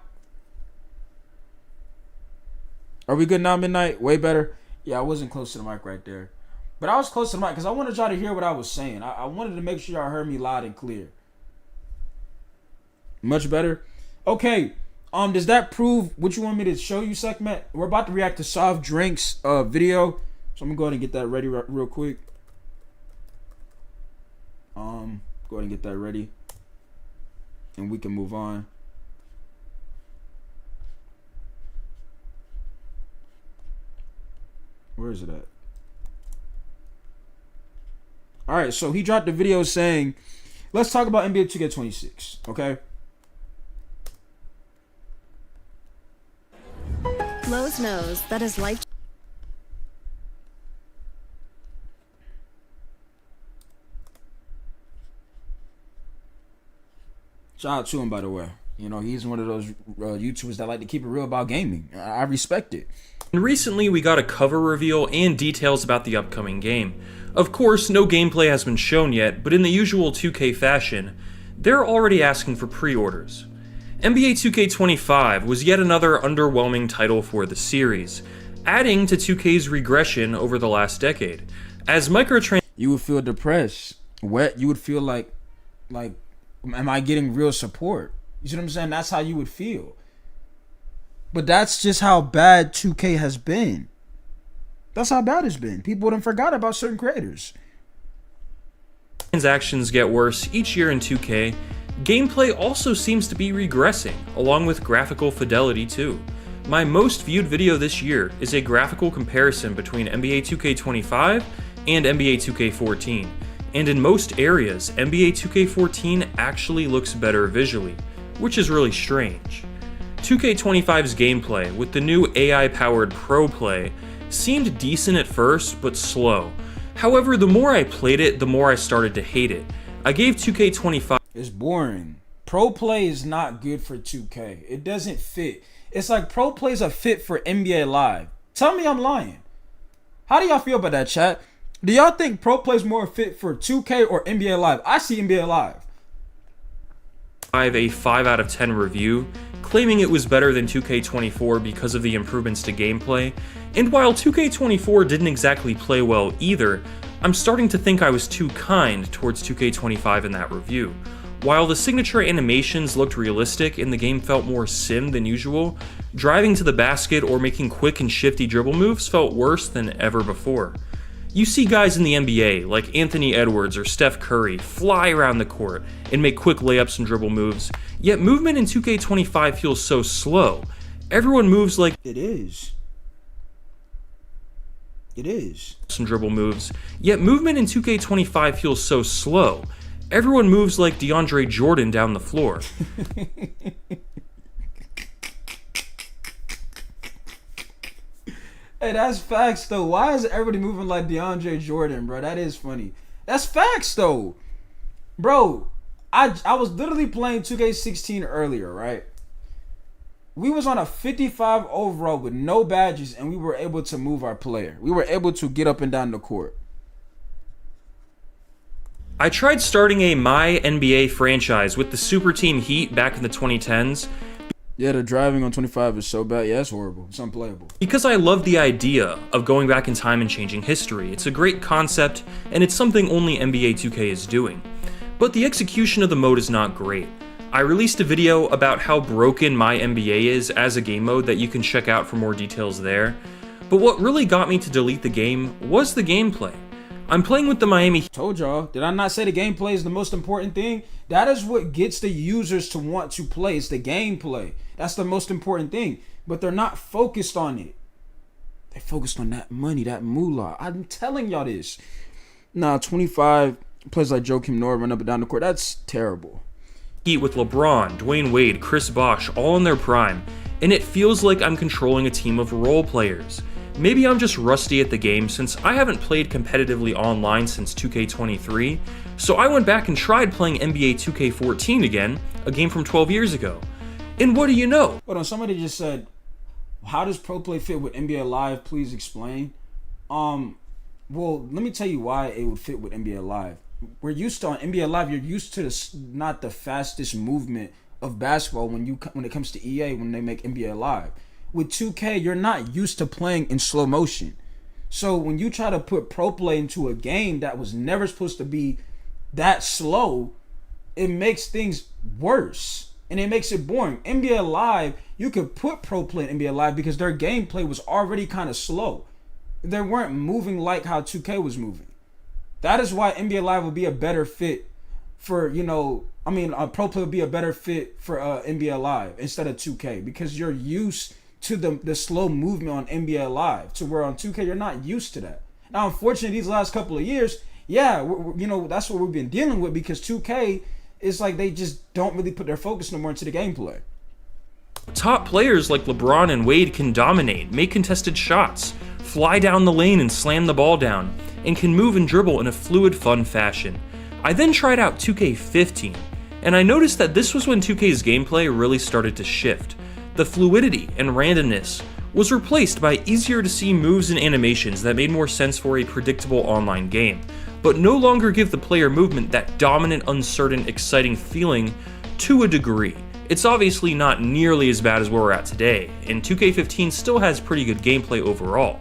Are we good now, Midnight? Way better? Yeah, I wasn't close to the mic right there. But I was close to the mic because I wanted y'all to hear what I was saying. I wanted to make sure y'all heard me loud and clear. Much better? Okay. Does that prove what you want me to show you, segment? We're about to react to soft drinks video. So I'm gonna go ahead and get that ready real quick. Go ahead and get that ready. And we can move on. Where is it at? Alright, so he dropped the video saying, let's talk about NBA 2K26, okay? Lowe's knows that his life. Shout out to him, by the way. You know, he's one of those YouTubers that like to keep it real about gaming. I respect it. And recently we got a cover reveal and details about the upcoming game. Of course, no gameplay has been shown yet, but in the usual 2K fashion, they're already asking for pre-orders. NBA 2K25 was yet another underwhelming title for the series, adding to 2K's regression over the last decade. As microtransactions, you would feel depressed, you would feel like, am I getting real support? You see what I'm saying? That's how you would feel. But that's just how bad 2K has been. That's how bad it's been. People have forgot about certain creators. Transactions get worse each year in 2K. Gameplay also seems to be regressing, along with graphical fidelity too. My most viewed video this year is a graphical comparison between NBA 2K25 and NBA 2K14, and in most areas, NBA 2K14 actually looks better visually, which is really strange. 2K25's gameplay, with the new AI-powered Pro Play, seemed decent at first, but slow. However, the more I played it, the more I started to hate it. I gave 2K25... It's boring. Pro Play is not good for 2K. It doesn't fit. It's like Pro Play is a fit for NBA Live. Tell me I'm lying. How do y'all feel about that, chat? Do y'all think Pro Play is more fit for 2K or NBA Live? I see NBA Live. A 5 out of 10 review, claiming it was better than 2K24 because of the improvements to gameplay, and while 2K24 didn't exactly play well either, I'm starting to think I was too kind towards 2K25 in that review. While the signature animations looked realistic and the game felt more sim than usual, driving to the basket or making quick and shifty dribble moves felt worse than ever before. You see guys in the NBA, like Anthony Edwards or Steph Curry, fly around the court and make quick layups and dribble moves, yet movement in 2K25 feels so slow. Everyone moves like it is. It is. Some dribble moves, yet movement in 2K25 feels so slow. Everyone moves like DeAndre Jordan down the floor. Hey, that's facts though. Why is everybody moving like DeAndre Jordan, bro? That is funny. That's facts though. Bro, I was literally playing 2K16 earlier, right? We was on a 55 overall with no badges, and we were able to move our player. We were able to get up and down the court. I tried starting a My NBA franchise with the Super Team Heat back in the 2010s. Yeah, the driving on 25 is so bad. Yeah, it's horrible. It's unplayable. Because I love the idea of going back in time and changing history. It's a great concept, and it's something only NBA 2K is doing. But the execution of the mode is not great. I released a video about how broken my NBA is as a game mode that you can check out for more details there. But what really got me to delete the game was the gameplay. I'm playing with the Miami. Told y'all, did I not say the gameplay is the most important thing? That is what gets the users to want to play. It's the gameplay. That's the most important thing. But they're not focused on it. They're focused on that money, that moolah. I'm telling y'all this. Nah, 25 players like Joakim Noah run up and down the court. That's terrible. With LeBron, Dwayne Wade, Chris Bosh all in their prime, and it feels like I'm controlling a team of role players. Maybe I'm just rusty at the game since I haven't played competitively online since 2K23, so I went back and tried playing NBA 2K14 again, a game from 12 years ago. And what do you know? Hold on, somebody just said, how does Pro Play fit with NBA Live? Please explain. Well, let me tell you why it would fit with NBA Live. We're used to, on NBA Live, you're used to not the fastest movement of basketball when it comes to EA when they make NBA Live. With 2K, you're not used to playing in slow motion. So when you try to put Pro Play into a game that was never supposed to be that slow, it makes things worse. And it makes it boring. NBA Live, you could put Pro Play in NBA Live because their gameplay was already kind of slow. They weren't moving like how 2K was moving. That is why NBA Live would be a better fit for, Pro Play would be a better fit for NBA Live instead of 2K because you're used to the slow movement on NBA Live, to where on 2K you're not used to that. Now, unfortunately, these last couple of years, that's what we've been dealing with because 2K is like they just don't really put their focus no more into the gameplay. Top players like LeBron and Wade can dominate, make contested shots, fly down the lane and slam the ball down, and can move and dribble in a fluid, fun fashion. I then tried out 2K15, and I noticed that this was when 2K's gameplay really started to shift. The fluidity and randomness was replaced by easier to see moves and animations that made more sense for a predictable online game, but no longer give the player movement that dominant, uncertain, exciting feeling to a degree. It's obviously not nearly as bad as where we're at today, and 2K15 still has pretty good gameplay overall.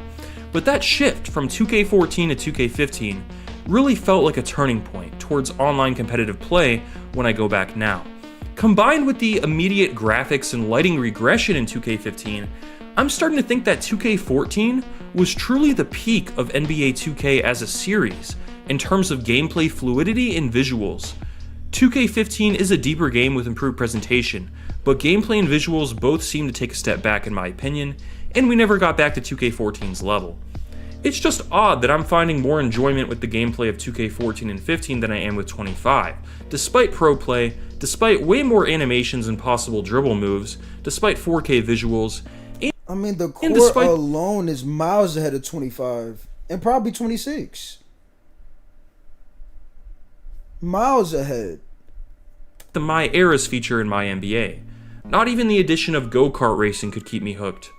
But that shift from 2K14 to 2K15 really felt like a turning point towards online competitive play when I go back now. Combined with the immediate graphics and lighting regression in 2K15, I'm starting to think that 2K14 was truly the peak of NBA 2K as a series in terms of gameplay fluidity and visuals. 2K15 is a deeper game with improved presentation, but gameplay and visuals both seem to take a step back in my opinion, and we never got back to 2K14's level. It's just odd that I'm finding more enjoyment with the gameplay of 2K14 and 15 than I am with 25, despite pro play, despite way more animations and possible dribble moves, despite 4K visuals, the core alone is miles ahead of 25, and probably 26. Miles ahead. The My Eras feature in my NBA. Not even the addition of go-kart racing could keep me hooked.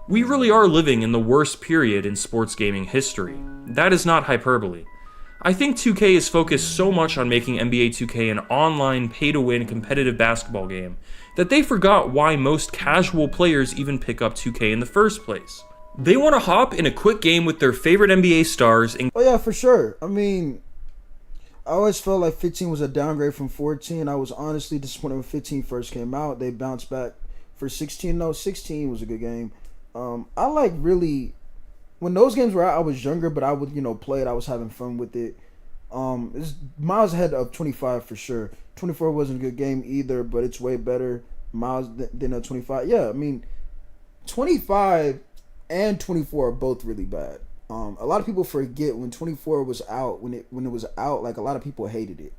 We really are living in the worst period in sports gaming history. That is not hyperbole. I think 2K is focused so much on making NBA 2K an online, pay-to-win competitive basketball game that they forgot why most casual players even pick up 2K in the first place. They want to hop in a quick game with their favorite NBA stars and... Oh yeah, for sure. I always felt like 15 was a downgrade from 14. I was honestly disappointed when 15 first came out. They bounced back for 16. No, 16 was a good game. I like really... When those games were out, I was younger, but I would, play it. I was having fun with it. It's miles ahead of 25 for sure. 24 wasn't a good game either, but it's way better miles than a 25. Yeah, 25 and 24 are both really bad. A lot of people forget when 24 was out, when it was out, like a lot of people hated it.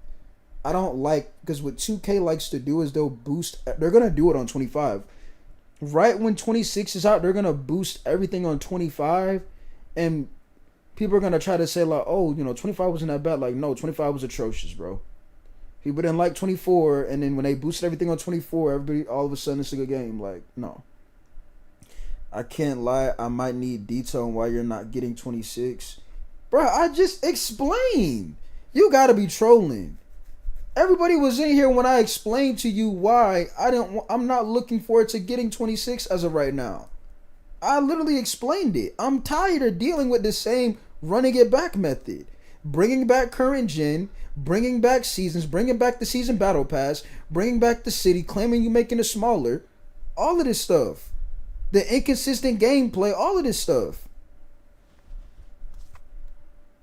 I don't like, because what 2K likes to do is they're going to do it on 25. Right when 26 is out, they're going to boost everything on 25, and people are going to try to say, like, oh, 25 wasn't that bad. Like, no, 25 was atrocious, bro. People didn't like 24, and then when they boosted everything on 24, everybody, all of a sudden, it's a good game. Like, no. I can't lie, I might need detail on why you're not getting 26. Bro, I just explained. You got to be trolling. Everybody was in here when I explained to you why I'm not looking forward to getting 26 as of right now. I literally explained it. I'm tired of dealing with the same running it back method. bringing back current gen, bringing back seasons, bringing back the season battle pass, bringing back the city, claiming you making it smaller, all of this stuff. The inconsistent gameplay, all of this stuff.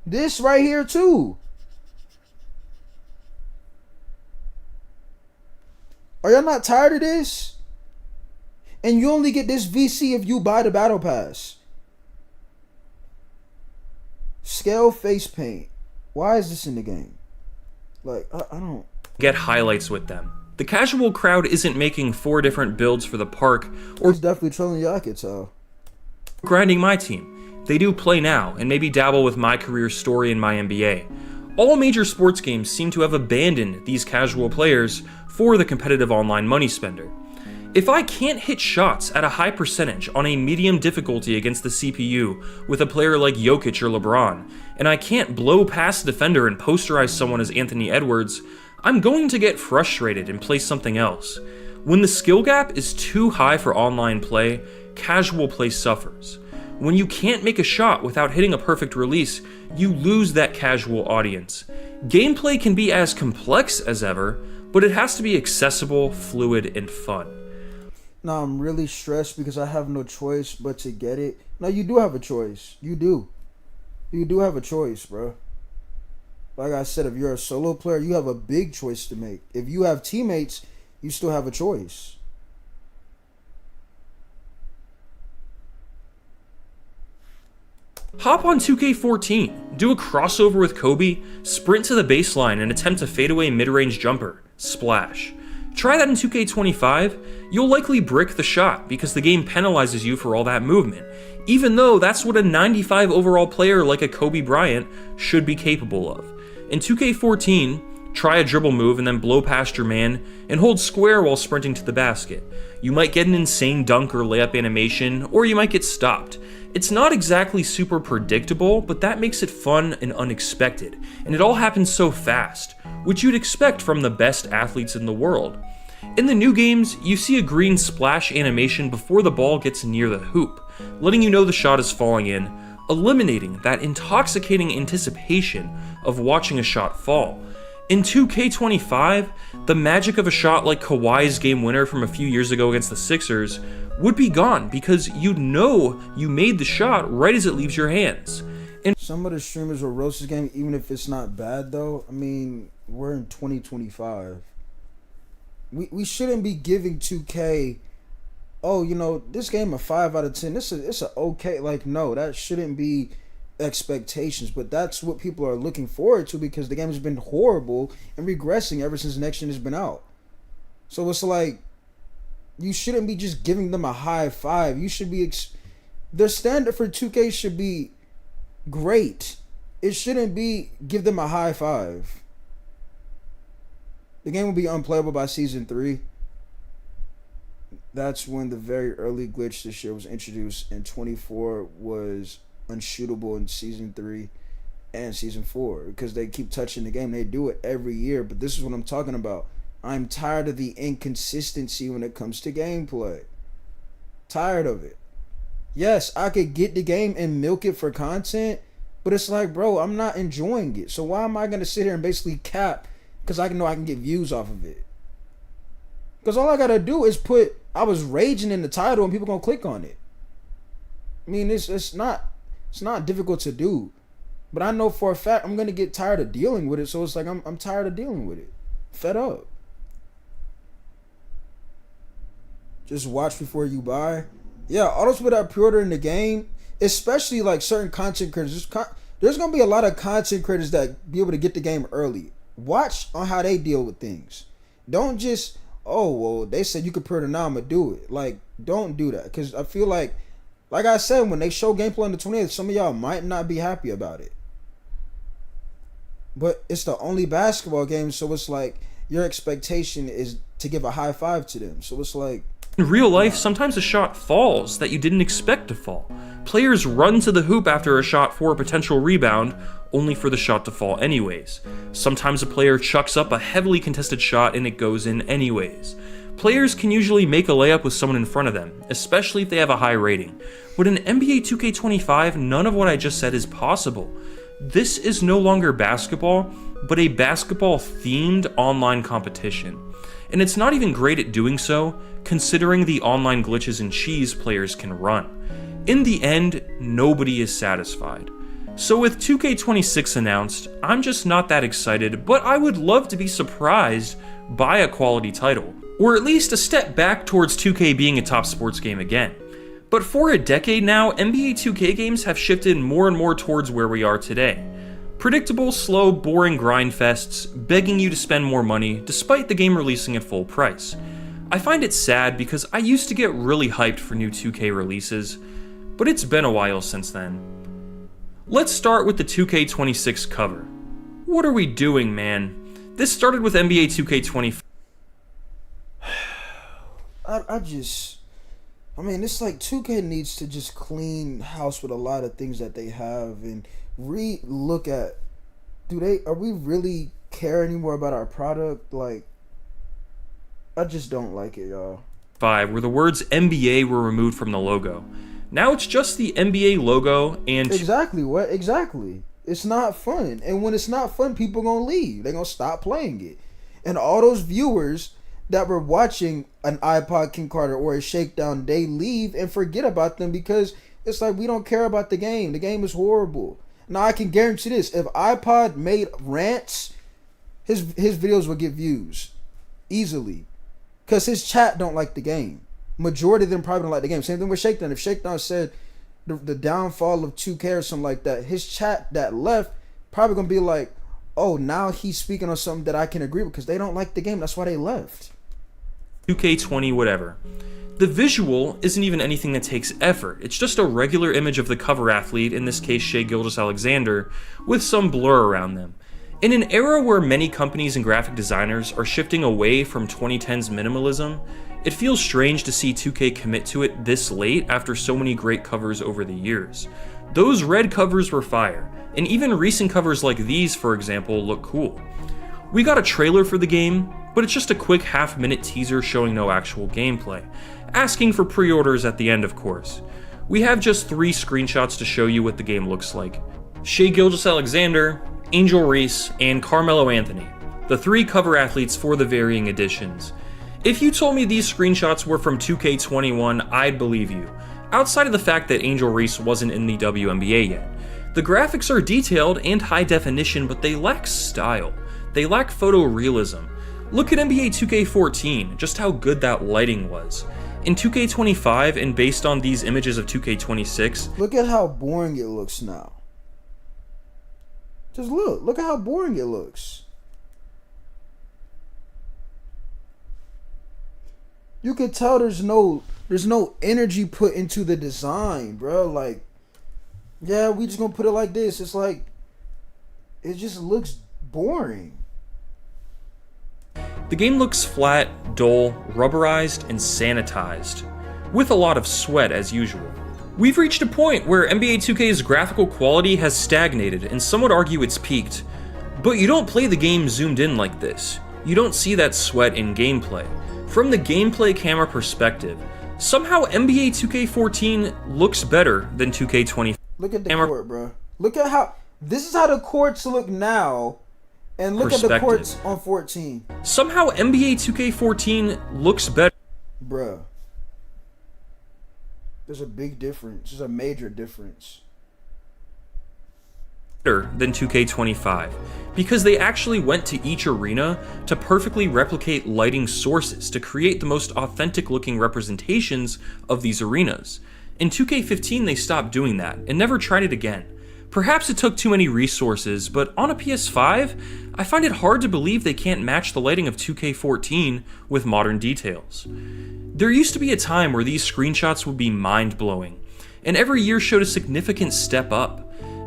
This right here too. Are y'all not tired of this? And you only get this VC if you buy the battle pass. Scale face paint. Why is this in the game? Like, I don't get highlights with them. The casual crowd isn't making 4 different builds for the park or He's definitely trolling y'all, I could tell. grinding my team. They do play now and maybe dabble with my career story in my NBA. All major sports games seem to have abandoned these casual players for the competitive online money spender. If I can't hit shots at a high percentage on a medium difficulty against the CPU with a player like Jokic or LeBron, and I can't blow past the defender and posterize someone as Anthony Edwards, I'm going to get frustrated and play something else. When the skill gap is too high for online play, casual play suffers. When you can't make a shot without hitting a perfect release, you lose that casual audience. Gameplay can be as complex as ever, but it has to be accessible, fluid, and fun. Now I'm really stressed because I have no choice but to get it. No, you do have a choice. You do. You do have a choice, bro. Like I said, if you're a solo player, you have a big choice to make. If you have teammates, you still have a choice. Hop on 2K14, do a crossover with Kobe, sprint to the baseline and attempt a fadeaway mid-range jumper. Splash. Try that in 2K25, you'll likely brick the shot because the game penalizes you for all that movement, even though that's what a 95 overall player like a Kobe Bryant should be capable of. In 2K14, try a dribble move and then blow past your man and hold square while sprinting to the basket. You might get an insane dunk or layup animation, or you might get stopped. It's not exactly super predictable, but that makes it fun and unexpected, and it all happens so fast, which you'd expect from the best athletes in the world. In the new games, you see a green splash animation before the ball gets near the hoop, letting you know the shot is falling in, eliminating that intoxicating anticipation of watching a shot fall. In 2K25, the magic of a shot like Kawhi's game winner from a few years ago against the Sixers would be gone because you'd know you made the shot right as it leaves your hands. And some of the streamers will roast this game even if it's not bad though. I mean, we're in 2025. We shouldn't be giving 2K, oh, you know, this game a 5 out of 10. It's a okay, like, no, that shouldn't be expectations, but that's what people are looking forward to because the game has been horrible and regressing ever since Next Gen has been out. So it's like, you shouldn't be just giving them a high 5. You should be their standard for 2K should be great. It shouldn't be give them a high 5. The game will be unplayable by season 3. That's when the very early glitch this year was introduced, and 24 was unshootable in season 3 and season 4 because they keep touching the game. They do it every year, but this is what I'm talking about. I'm tired of the inconsistency when it comes to gameplay. Tired of it. Yes, I could get the game and milk it for content, but it's like, bro, I'm not enjoying it. So why am I going to sit here and basically cap because I know I can get views off of it? Because all I got to do is put, I was raging in the title and people going to click on it. I mean, it's not difficult to do. But I know for a fact I'm going to get tired of dealing with it. So it's like, I'm tired of dealing with it. Fed up. Just watch before you buy. Yeah, all those people that pre-order in the game, especially like certain content creators, there's going to be a lot of content creators that be able to get the game early. Watch on how they deal with things. Don't just, oh, well, they said you could pre-order now, I'm going to do it. Like, don't do that. Because I feel like I said, when they show gameplay on the 28th, some of y'all might not be happy about it. But it's the only basketball game, so it's like your expectation is to give a high 5 to them. So it's like, in real life, sometimes a shot falls that you didn't expect to fall. Players run to the hoop after a shot for a potential rebound, only for the shot to fall anyways. Sometimes a player chucks up a heavily contested shot and it goes in anyways. Players can usually make a layup with someone in front of them, especially if they have a high rating. But in NBA 2K25, none of what I just said is possible. this is no longer basketball, but a basketball-themed online competition. And it's not even great at doing so, considering the online glitches and cheese players can run. In the end, nobody is satisfied. So with 2K26 announced, I'm just not that excited, but I would love to be surprised by a quality title, or at least a step back towards 2K being a top sports game again. But for a decade now, NBA 2K games have shifted more and more towards where we are today. Predictable, slow, boring grind fests, begging you to spend more money despite the game releasing at full price. I find it sad because I used to get really hyped for new 2K releases, but it's been a while since then. Let's start with the 2K26 cover. What are we doing, man? This started with NBA 2K25. I mean, it's like 2K needs to just clean house with a lot of things that they have and re-look at, are we really care anymore about our product? Like, I just don't like it, y'all. 5, where the words NBA were removed from the logo. Now it's just the NBA logo and... Exactly. It's not fun. And when it's not fun, people gonna leave. They're gonna stop playing it. And all those viewers that were watching an iPod King Carter or a Shakedown, they leave and forget about them because it's like, we don't care about the game. The game is horrible. Now, I can guarantee this. If iPod made rants, his videos would get views easily. Because his chat don't like the game. Majority of them probably don't like the game. Same thing with Shakedown. If Shakedown said the downfall of 2K or something like that, his chat that left probably going to be like, oh, now he's speaking on something that I can agree with because they don't like the game. That's why they left. 2K20 whatever. The visual isn't even anything that takes effort. It's just a regular image of the cover athlete, in this case Shai Gilgeous-Alexander, with some blur around them. In an era where many companies and graphic designers are shifting away from 2010's minimalism, it feels strange to see 2K commit to it this late after so many great covers over the years. Those red covers were fire, and even recent covers like these, for example, look cool. We got a trailer for the game, but it's just a quick half-minute teaser showing no actual gameplay, asking for pre-orders at the end, of course. We have just 3 screenshots to show you what the game looks like. Shai Gilgeous-Alexander, Angel Reese, and Carmelo Anthony, the 3 cover athletes for the varying editions. If you told me these screenshots were from 2K21, I'd believe you, outside of the fact that Angel Reese wasn't in the WNBA yet. The graphics are detailed and high definition, but they lack style. They lack photorealism. Look at NBA 2K14, just how good that lighting was. In 2K25, and based on these images of 2K26... Look at how boring it looks now. Just look at how boring it looks. You can tell there's no energy put into the design, bro. Like, yeah, we just gonna put it like this. It's like, it just looks boring. The game looks flat, dull, rubberized, and sanitized, with a lot of sweat as usual. We've reached a point where NBA 2K's graphical quality has stagnated, and some would argue it's peaked. But you don't play the game zoomed in like this. You don't see that sweat in gameplay. From the gameplay camera perspective, somehow NBA 2K14 looks better than 2K20. Look at the court, bro. Look at how... This is how the courts look now. And look at the courts on 14. Somehow NBA 2K14 looks better. Bruh. There's a big difference. There's a major difference. Than 2K25, because they actually went to each arena to perfectly replicate lighting sources to create the most authentic looking representations of these arenas. In 2K15 they stopped doing that and never tried it again. Perhaps it took too many resources, but on a PS5, I find it hard to believe they can't match the lighting of 2K14 with modern details. There used to be a time where these screenshots would be mind-blowing, and every year showed a significant step up.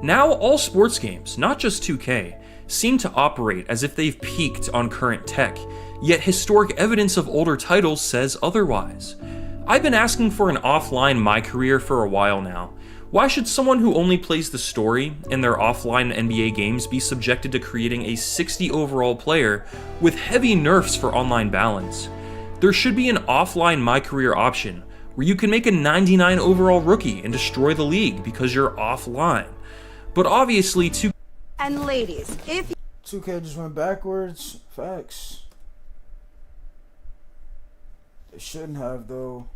Now all sports games, not just 2K, seem to operate as if they've peaked on current tech, yet historic evidence of older titles says otherwise. I've been asking for an offline My Career for a while now. Why should someone who only plays the story in their offline NBA games be subjected to creating a 60 overall player with heavy nerfs for online balance? There should be an offline My Career option where you can make a 99 overall rookie and destroy the league because you're offline. But obviously, And ladies, if 2K just went backwards. Facts. They shouldn't have, though.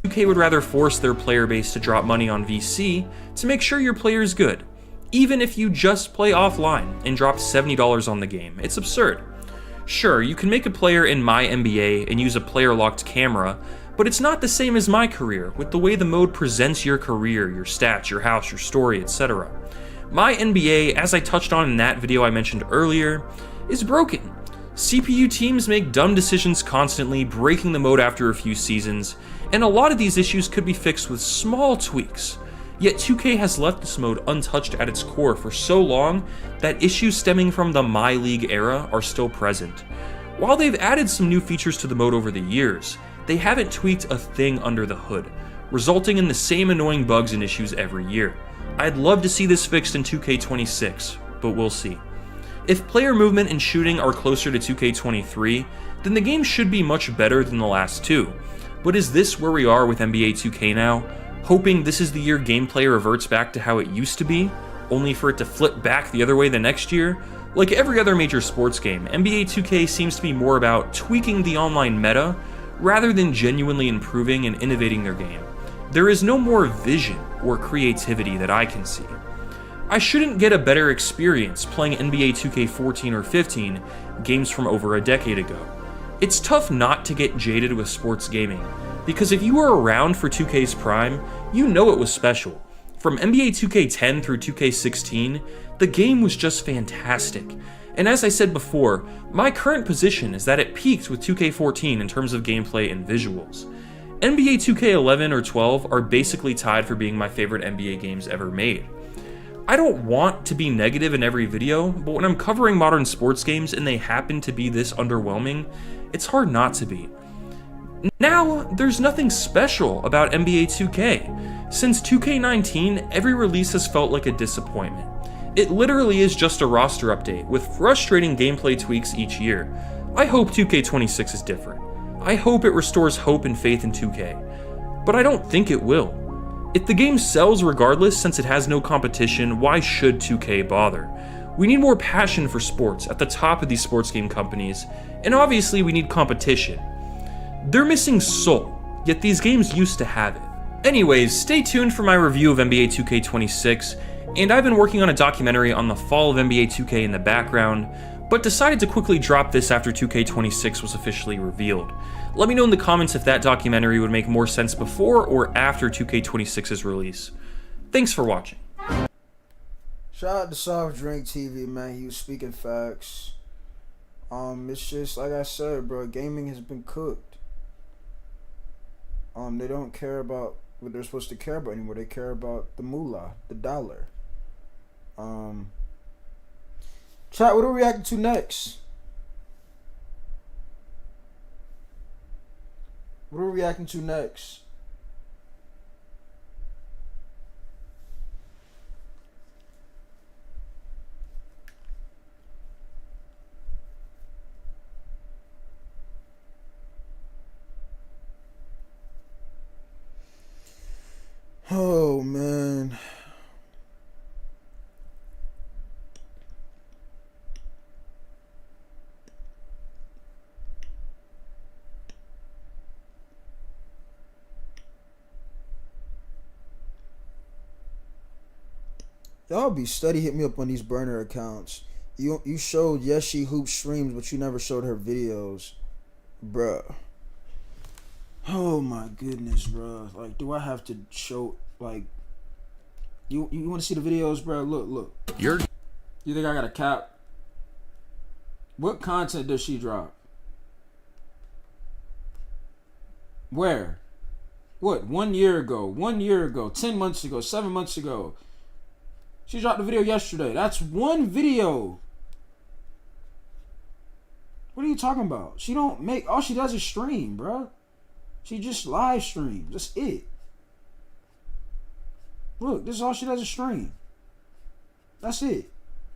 UK would rather force their player base to drop money on VC to make sure your player is good, even if you just play offline and drop $70 on the game. It's absurd. Sure, you can make a player in My NBA and use a player-locked camera, but it's not the same as My Career, with the way the mode presents your career, your stats, your house, your story, etc. My NBA, as I touched on in that video I mentioned earlier, is broken. CPU teams make dumb decisions constantly, breaking the mode after a few seasons, and a lot of these issues could be fixed with small tweaks. Yet 2K has left this mode untouched at its core for so long that issues stemming from the My League era are still present. While they've added some new features to the mode over the years, they haven't tweaked a thing under the hood, resulting in the same annoying bugs and issues every year. I'd love to see this fixed in 2K26, but we'll see. If player movement and shooting are closer to 2K23, then the game should be much better than the last two. But is this where we are with NBA 2K now? Hoping this is the year gameplay reverts back to how it used to be, only for it to flip back the other way the next year? Like every other major sports game, NBA 2K seems to be more about tweaking the online meta rather than genuinely improving and innovating their game. There is no more vision or creativity that I can see. I shouldn't get a better experience playing NBA 2K14 or 15, games from over a decade ago. It's tough not to get jaded with sports gaming, because if you were around for 2K's prime, you know it was special. From NBA 2K10 through 2K16, the game was just fantastic. And as I said before, my current position is that it peaked with 2K14 in terms of gameplay and visuals. NBA 2K11 or 12 are basically tied for being my favorite NBA games ever made. I don't want to be negative in every video, but when I'm covering modern sports games and they happen to be this underwhelming, it's hard not to be. Now, there's nothing special about NBA 2K. Since 2K19, every release has felt like a disappointment. It literally is just a roster update, with frustrating gameplay tweaks each year. I hope 2K26 is different. I hope it restores hope and faith in 2K. But I don't think it will. If the game sells regardless since it has no competition, why should 2K bother? We need more passion for sports at the top of these sports game companies, and obviously we need competition. They're missing soul, yet these games used to have it. Anyways, stay tuned for my review of NBA 2K26, and I've been working on a documentary on the fall of NBA 2K in the background, but decided to quickly drop this after 2K26 was officially revealed. Let me know in the comments if that documentary would make more sense before or after 2K26's release. Thanks for watching. Shout out to Soft Drink TV, man. He was speaking facts. It's just like I said, bro. Gaming has been cooked. They don't care about what they're supposed to care about anymore. They care about the moolah, the dollar. Chat, what are we reacting to next? What are we reacting to next? Oh, man. Y'all be steady hit me up on these burner accounts. You showed Yes She Hoops streams, but you never showed her videos. Bruh. Oh my goodness, bruh. Like, do I have to show, like, you want to see the videos, bruh? Look. You think I got a cap? What content does she drop? Where? What? 1 year ago, 1 year ago, 10 months ago, 7 months ago. She dropped a video yesterday. That's one video. What are you talking about? She don't make, all she does is stream, bruh. She just live streams. That's it. Look, this is all she does is stream. That's it.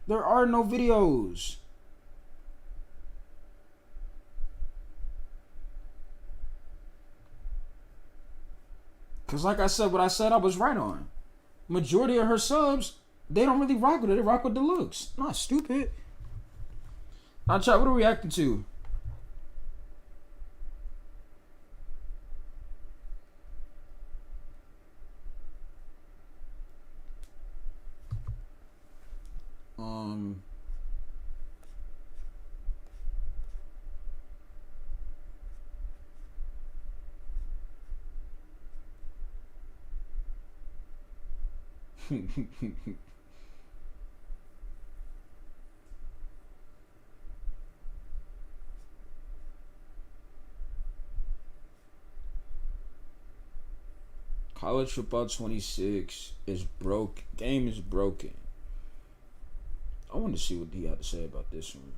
There are no videos. Cause like I said, what I said I was right on. Majority of her subs, they don't really rock with it. They rock with the looks. Not stupid. Now, chat, what are we reacting to? College Football 26 is broke. Game is broken. I want to see what he had to say about this one.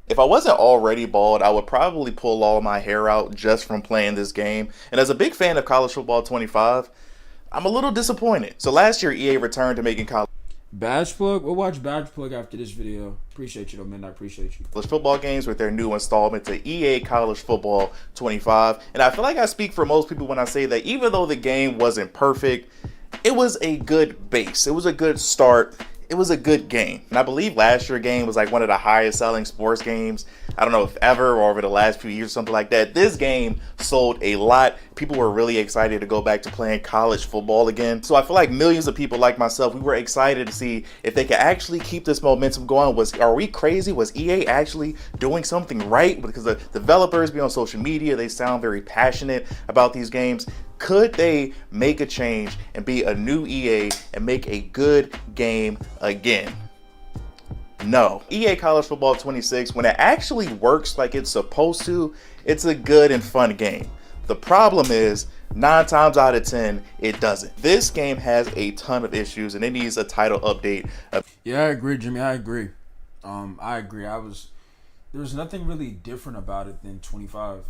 If I wasn't already bald, I would probably pull all my hair out just from playing this game. And as a big fan of College Football 25, I'm a little disappointed. So last year, EA returned to making college Badge Plug? We'll watch Badge Plug after this video. Appreciate you though, man. I appreciate you. football games with their new installment to EA College Football 25. And I feel like I speak for most people when I say that even though the game wasn't perfect, it was a good base. It was a good start. It was a good game. And I believe last year's game was like one of the highest selling sports games, I don't know if ever or over the last few years, something like that. This game sold a lot. People were really excited to go back to playing college football again. So I feel like millions of people like myself, we were excited to see if they could actually keep this momentum going. Are we crazy? Was EA actually doing something right? Because the developers be on social media, they sound very passionate about these games. Could they make a change and be a new EA and make a good game again? No. EA College Football 26, when it actually works like it's supposed to, it's a good and fun game. The problem is 9 times out of 10, it doesn't. This game has a ton of issues and it needs a title update. Yeah, I agree, Jimmy. I agree. I agree. There was nothing really different about it than 25.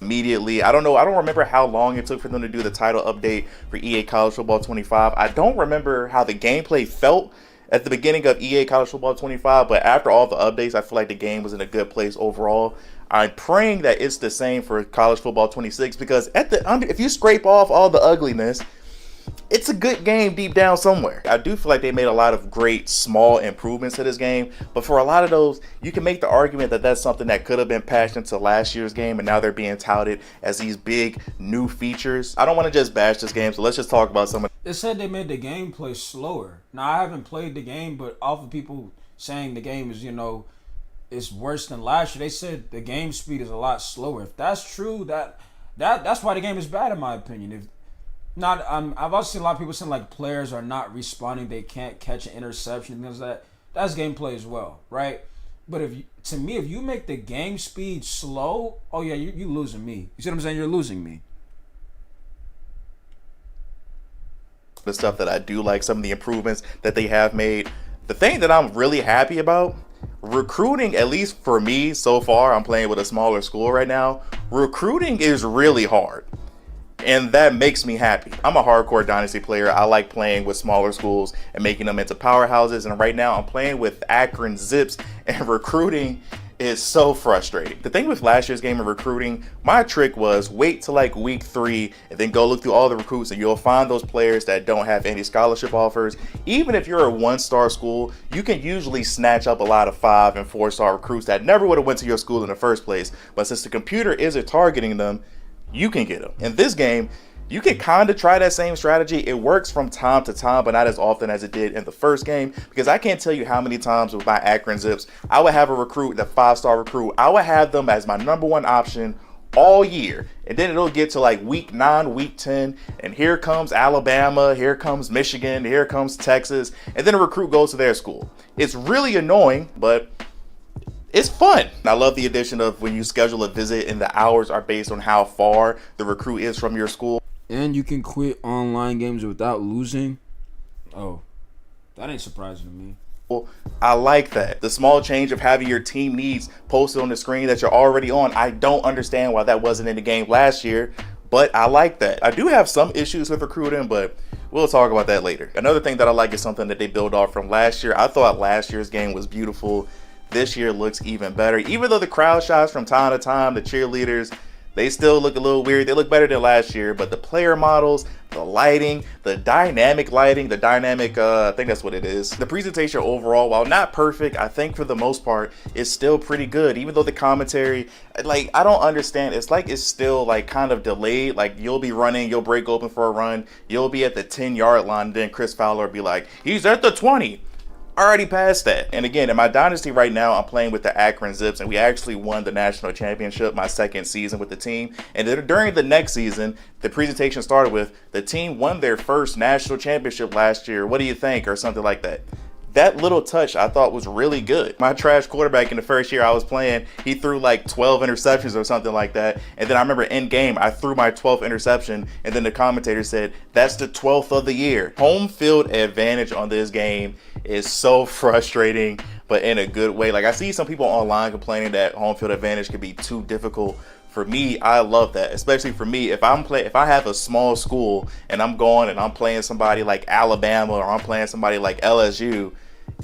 Immediately. I don't remember how long it took for them to do the title update for EA College Football 25. I don't remember how the gameplay felt at the beginning of EA College Football 25, but after all the updates, I feel like the game was in a good place overall. I'm praying that it's the same for College Football 26 because if you scrape off all the ugliness, it's a good game deep down somewhere. I do feel like they made a lot of great small improvements to this game, but for a lot of those, you can make the argument that that's something that could have been patched into last year's game, and now they're being touted as these big new features. I don't want to just bash this game, so let's just talk about some of It said they made the gameplay slower. Now, I haven't played the game, but off of people saying the game is, it's worse than last year, they said the game speed is a lot slower. If that's true, that's why the game is bad in my opinion. I've also seen a lot of people saying like players are not responding, they can't catch an interception, things like that. That's gameplay as well, right? But if you make the game speed slow, oh yeah, you losing me. You see what I'm saying? You're losing me. the stuff that I do like, some of the improvements that they have made. The thing that I'm really happy about, recruiting, at least for me so far, I'm playing with a smaller school right now, recruiting is really hard. And that makes me happy. I'm a hardcore Dynasty player. I like playing with smaller schools and making them into powerhouses. And right now I'm playing with Akron Zips, and recruiting is so frustrating. The thing with last year's game of recruiting, my trick was wait till like week 3 and then go look through all the recruits, and you'll find those players that don't have any scholarship offers. Even if you're a 1-star school, you can usually snatch up a lot of 5- and 4-star recruits that never would have went to your school in the first place. But since the computer isn't targeting them, you can get them. In this game, you can kind of try that same strategy. It works from time to time, but not as often as it did in the first game, because I can't tell you how many times with my Akron Zips, I would have a recruit, the 5-star recruit, I would have them as my #1 option all year. And then it'll get to like week 9, week 10, and here comes Alabama, here comes Michigan, here comes Texas, and then a recruit goes to their school. It's really annoying, but it's fun. I love the addition of when you schedule a visit and the hours are based on how far the recruit is from your school. And you can quit online games without losing. Oh, that ain't surprising to me. I like that. The small change of having your team needs posted on the screen that you're already on. I don't understand why that wasn't in the game last year, but I like that. I do have some issues with recruiting, but we'll talk about that later. Another thing that I like is something that they built off from last year. I thought last year's game was beautiful. This year looks even better. Even though the crowd shots from time to time, the cheerleaders, They still look a little weird. They look better than last year, but the player models, the lighting, the dynamic lighting, I think that's what it is. The presentation overall, while not perfect, I think for the most part, is still pretty good. Even though the commentary, like, I don't understand. It's like it's still like kind of delayed. Like, you'll be running, you'll break open for a run, you'll be at the 10-yard line, and then Chris Fowler will be like, he's at the 20. Already past that. And again, in my dynasty right now, I'm playing with the Akron Zips, and we actually won the national championship my second season with the team. And then during the next season, the presentation started with, the team won their first national championship last year. What do you think? Or something like that. That little touch I thought was really good. My trash quarterback in the first year I was playing, he threw like 12 interceptions or something like that. And then I remember in game, I threw my 12th interception, and then the commentator said, that's the 12th of the year. Home field advantage on this game is so frustrating, but in a good way. Like, I see some people online complaining that home field advantage could be too difficult. For me, I love that, especially for me. If I have a small school and I'm going and I'm playing somebody like Alabama or I'm playing somebody like LSU,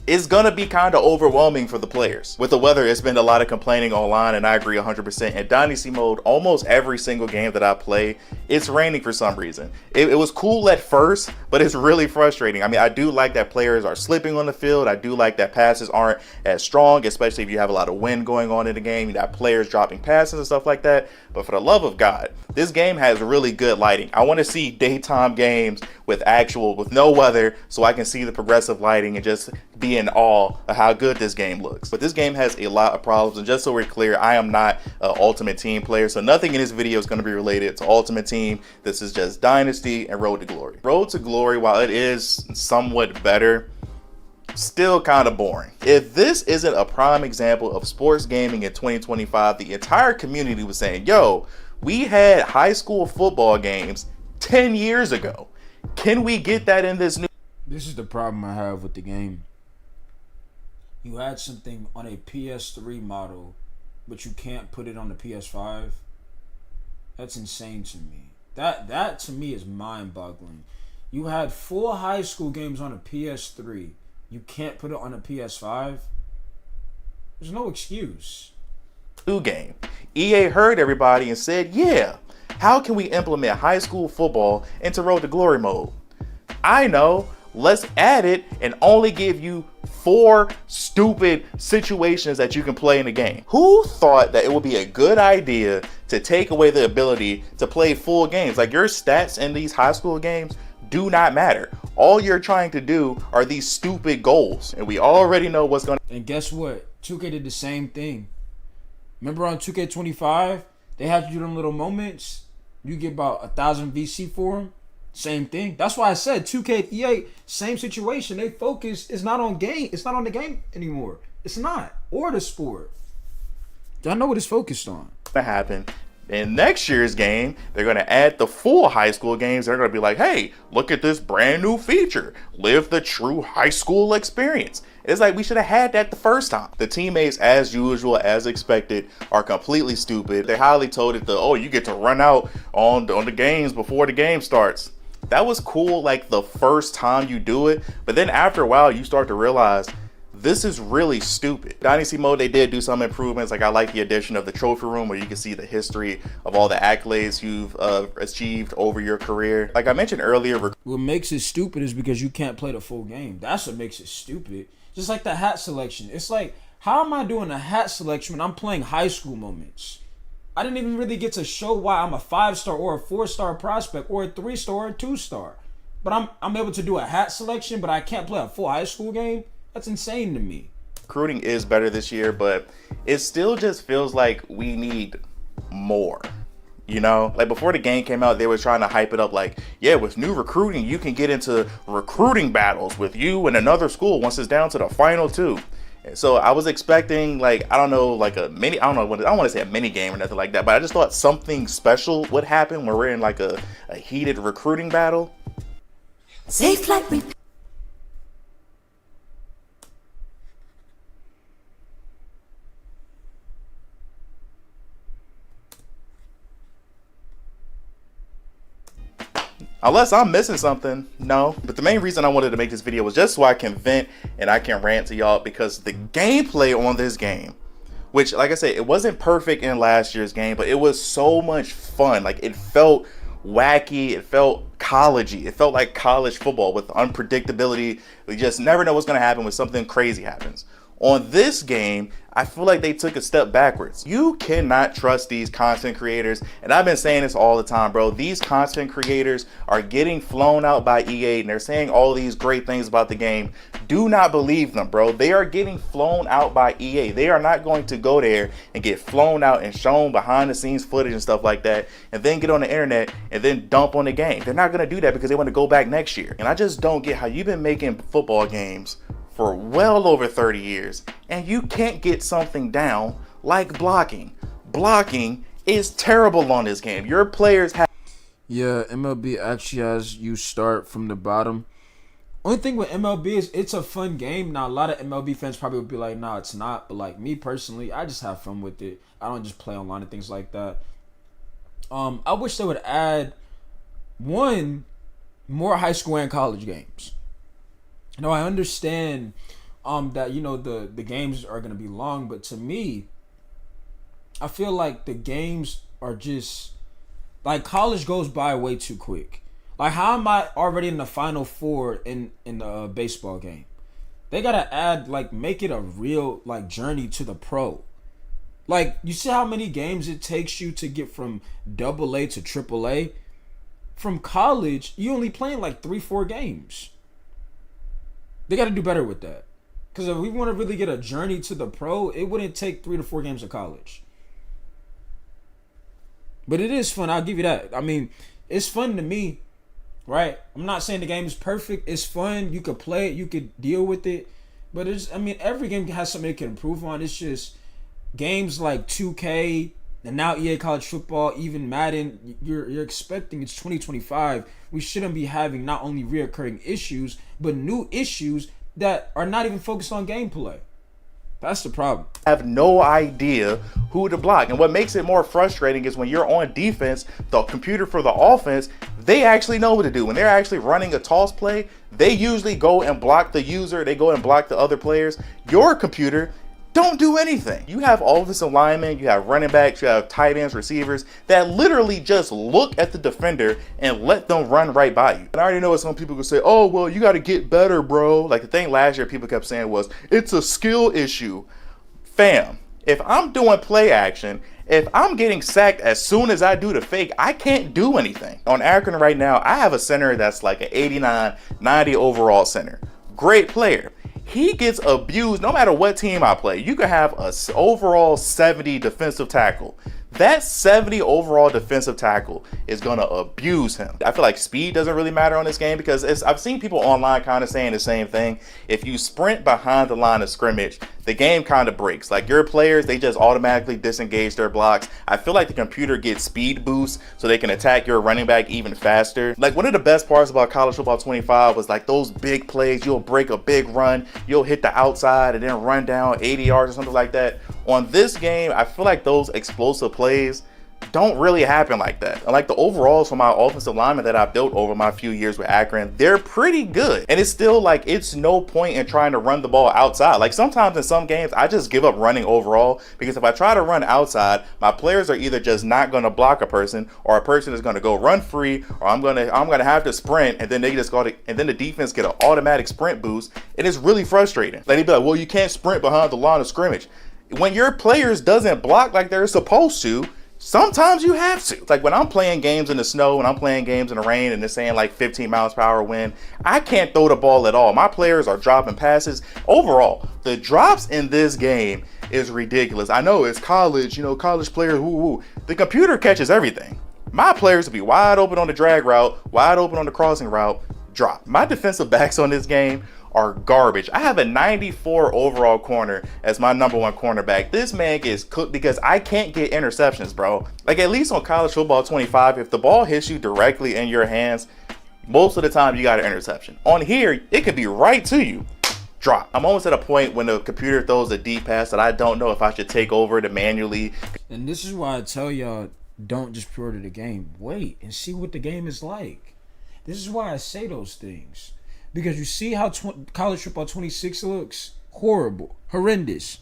it's gonna be kind of overwhelming for the players. With the weather, it's been a lot of complaining online, and I agree 100%. In Dynasty mode, almost every single game that I play, it's raining for some reason. It was cool at first, but it's really frustrating. I mean, I do like that players are slipping on the field. I do like that passes aren't as strong, especially if you have a lot of wind going on in the game. You got players dropping passes and stuff like that. But for the love of God, this game has really good lighting. I want to see daytime games with no weather, so I can see the progressive lighting and just be in awe of how good this game looks. But this game has a lot of problems, and just so we're clear, I am not an Ultimate Team player, so nothing in this video is going to be related to Ultimate Team. This is just Dynasty and Road to Glory. Road to Glory, while it is somewhat better, still kind of boring. If this isn't a prime example of sports gaming in 2025, the entire community was saying, yo, we had high school football games 10 years ago. Can we get that in this new? This is the problem I have with the game. You had something on a PS3 model, but you can't put it on the PS5. That's insane to me. That to me is mind-boggling. You had 4 high school games on a PS3. You can't put it on a PS5. There's no excuse. New game. EA heard everybody and said, yeah, how can we implement high school football into Road to Glory mode? I know, let's add it and only give you 4 stupid situations that you can play in the game. Who thought that it would be a good idea to take away the ability to play full games? Like, your stats in these high school games do not matter. All you're trying to do are these stupid goals, and we already know what's going to. And guess what? 2K did the same thing. Remember on 2K25, they had to do them little moments. You get about 1,000 VC for them. Same thing. That's why I said 2K, EA, same situation. They focus is not on game. It's not on the game anymore. It's not. Or the sport. Y'all know what it's focused on. To happen. In next year's game, they're going to add the full high school games. They're going to be like, hey, look at this brand new feature. Live the true high school experience. It's like, we should have had that the first time. The teammates, as usual, as expected, are completely stupid. They highly touted you get to run out on the games before the game starts. That was cool like the first time you do it, but then after a while, you start to realize this is really stupid. Dynasty mode, they did do some improvements. Like, I like the addition of the trophy room where you can see the history of all the accolades you've achieved over your career. Like I mentioned earlier, what makes it stupid is because you can't play the full game. That's what makes it stupid. Just like the hat selection. It's like, how am I doing a hat selection when I'm playing high school moments? I didn't even really get to show why I'm a 5-star or a 4-star prospect or a 3-star or a 2-star. But I'm able to do a hat selection, but I can't play a full high school game? That's insane to me. Recruiting is better this year, but it still just feels like we need more. You know, like before the game came out, they were trying to hype it up like, yeah, with new recruiting, you can get into recruiting battles with you and another school once it's down to the final 2. So I was expecting, like, I don't know, like a mini, I don't want to say a mini game or nothing like that, but I just thought something special would happen where we're in like a heated recruiting battle. Safe like we. Unless I'm missing something, no. But the main reason I wanted to make this video was just so I can vent and I can rant to y'all, because the gameplay on this game which, like I said, it wasn't perfect in last year's game, but it was so much fun. Like, it felt wacky, it felt collegey, it felt like college football with unpredictability. We just never know what's going to happen when something crazy happens. On this game, I feel like they took a step backwards. You cannot trust these content creators, and I've been saying this all the time, bro. These content creators are getting flown out by EA, and they're saying all these great things about the game. Do not believe them, bro. They are getting flown out by EA. They are not going to go there and get flown out and shown behind the scenes footage and stuff like that, and then get on the internet and then dump on the game. They're not going to do that because they want to go back next year. And I just don't get how you've been making football games for well over 30 years, and you can't get something down like blocking. Blocking is terrible on this game. Your players have... Yeah, MLB actually has you start from the bottom. Only thing with MLB is it's a fun game. Now, a lot of MLB fans probably would be like, nah, it's not. But like me personally, I just have fun with it. I don't just play online and things like that. I wish they would add more high school and college games. No, I understand that, you know, the games are going to be long, but to me, I feel like the games are just, like, college goes by way too quick. Like, how am I already in the Final Four in the baseball game? They got to add, like, make it a real, like, journey to the pro. Like, you see how many games it takes you to get from AA to AAA? From college, you only playing, like, 3-4 games. They got to do better with that. Because if we want to really get a journey to the pro, it wouldn't take 3 to 4 games of college. But it is fun. I'll give you that. I mean, it's fun to me, right? I'm not saying the game is perfect. It's fun. You could play it. You could deal with it. But it's, I mean, every game has something it can improve on. It's just games like 2K and now EA College Football, even Madden, you're expecting it's 2025. We shouldn't be having not only reoccurring issues, but new issues that are not even focused on gameplay. That's the problem. Have no idea who to block. And what makes it more frustrating is when you're on defense, the computer for the offense, they actually know what to do. When they're actually running a toss play, they usually go and block the user. They go and block the other players. Your computer don't do anything. You have offensive linemen, you have running backs, you have tight ends, receivers that literally just look at the defender and let them run right by you. And I already know what some people could say, oh, well, you got to get better, bro. Like the thing last year people kept saying was, it's a skill issue. Fam, if I'm doing play action, if I'm getting sacked as soon as I do the fake, I can't do anything. On Akron right now, I have a center that's like an 89, 90 overall center. Great player. He gets abused no matter what team I play. You could have a overall 70 defensive tackle. That 70 overall defensive tackle is going to abuse him. I feel like speed doesn't really matter on this game because I've seen people online kind of saying the same thing. If you sprint behind the line of scrimmage, the game kind of breaks. Like your players, they just automatically disengage their blocks. I feel like the computer gets speed boosts so they can attack your running back even faster. Like one of the best parts about College Football 25 was like those big plays. You'll break a big run, you'll hit the outside and then run down 80 yards or something like that. On this game, I feel like those explosive plays don't really happen like that. And like the overalls for my offensive linemen that I built over my few years with Akron, they're pretty good. And it's still like, it's no point in trying to run the ball outside. Like sometimes in some games, I just give up running overall because if I try to run outside, my players are either just not going to block a person or a person is going to go run free, or I'm going to have to sprint and then they just and then the defense get an automatic sprint boost. And it's really frustrating. Like they'd be like, well, you can't sprint behind the line of scrimmage. When your players doesn't block like they're supposed to, sometimes you have to. It's like when I'm playing games in the snow and I'm playing games in the rain and it's saying like 15 miles per hour wind, I can't throw the ball at all. My players are dropping passes. Overall, the drops in this game is ridiculous. I know it's college, college players, woo. The computer catches everything. My players will be wide open on the drag route, wide open on the crossing route, drop. My defensive backs on this game are garbage. I have a 94 overall corner as my number one cornerback. This man gets cooked because I can't get interceptions, bro. Like at least on College Football 25, if the ball hits you directly in your hands, most of the time you got an interception. On here, it could be right to you. Drop. I'm almost at a point when the computer throws a deep pass that I don't know if I should take over to manually. And this is why I tell y'all, don't just pre-order the game. Wait and see what the game is like. This is why I say those things. Because you see how College Football 26 looks? Horrible. Horrendous.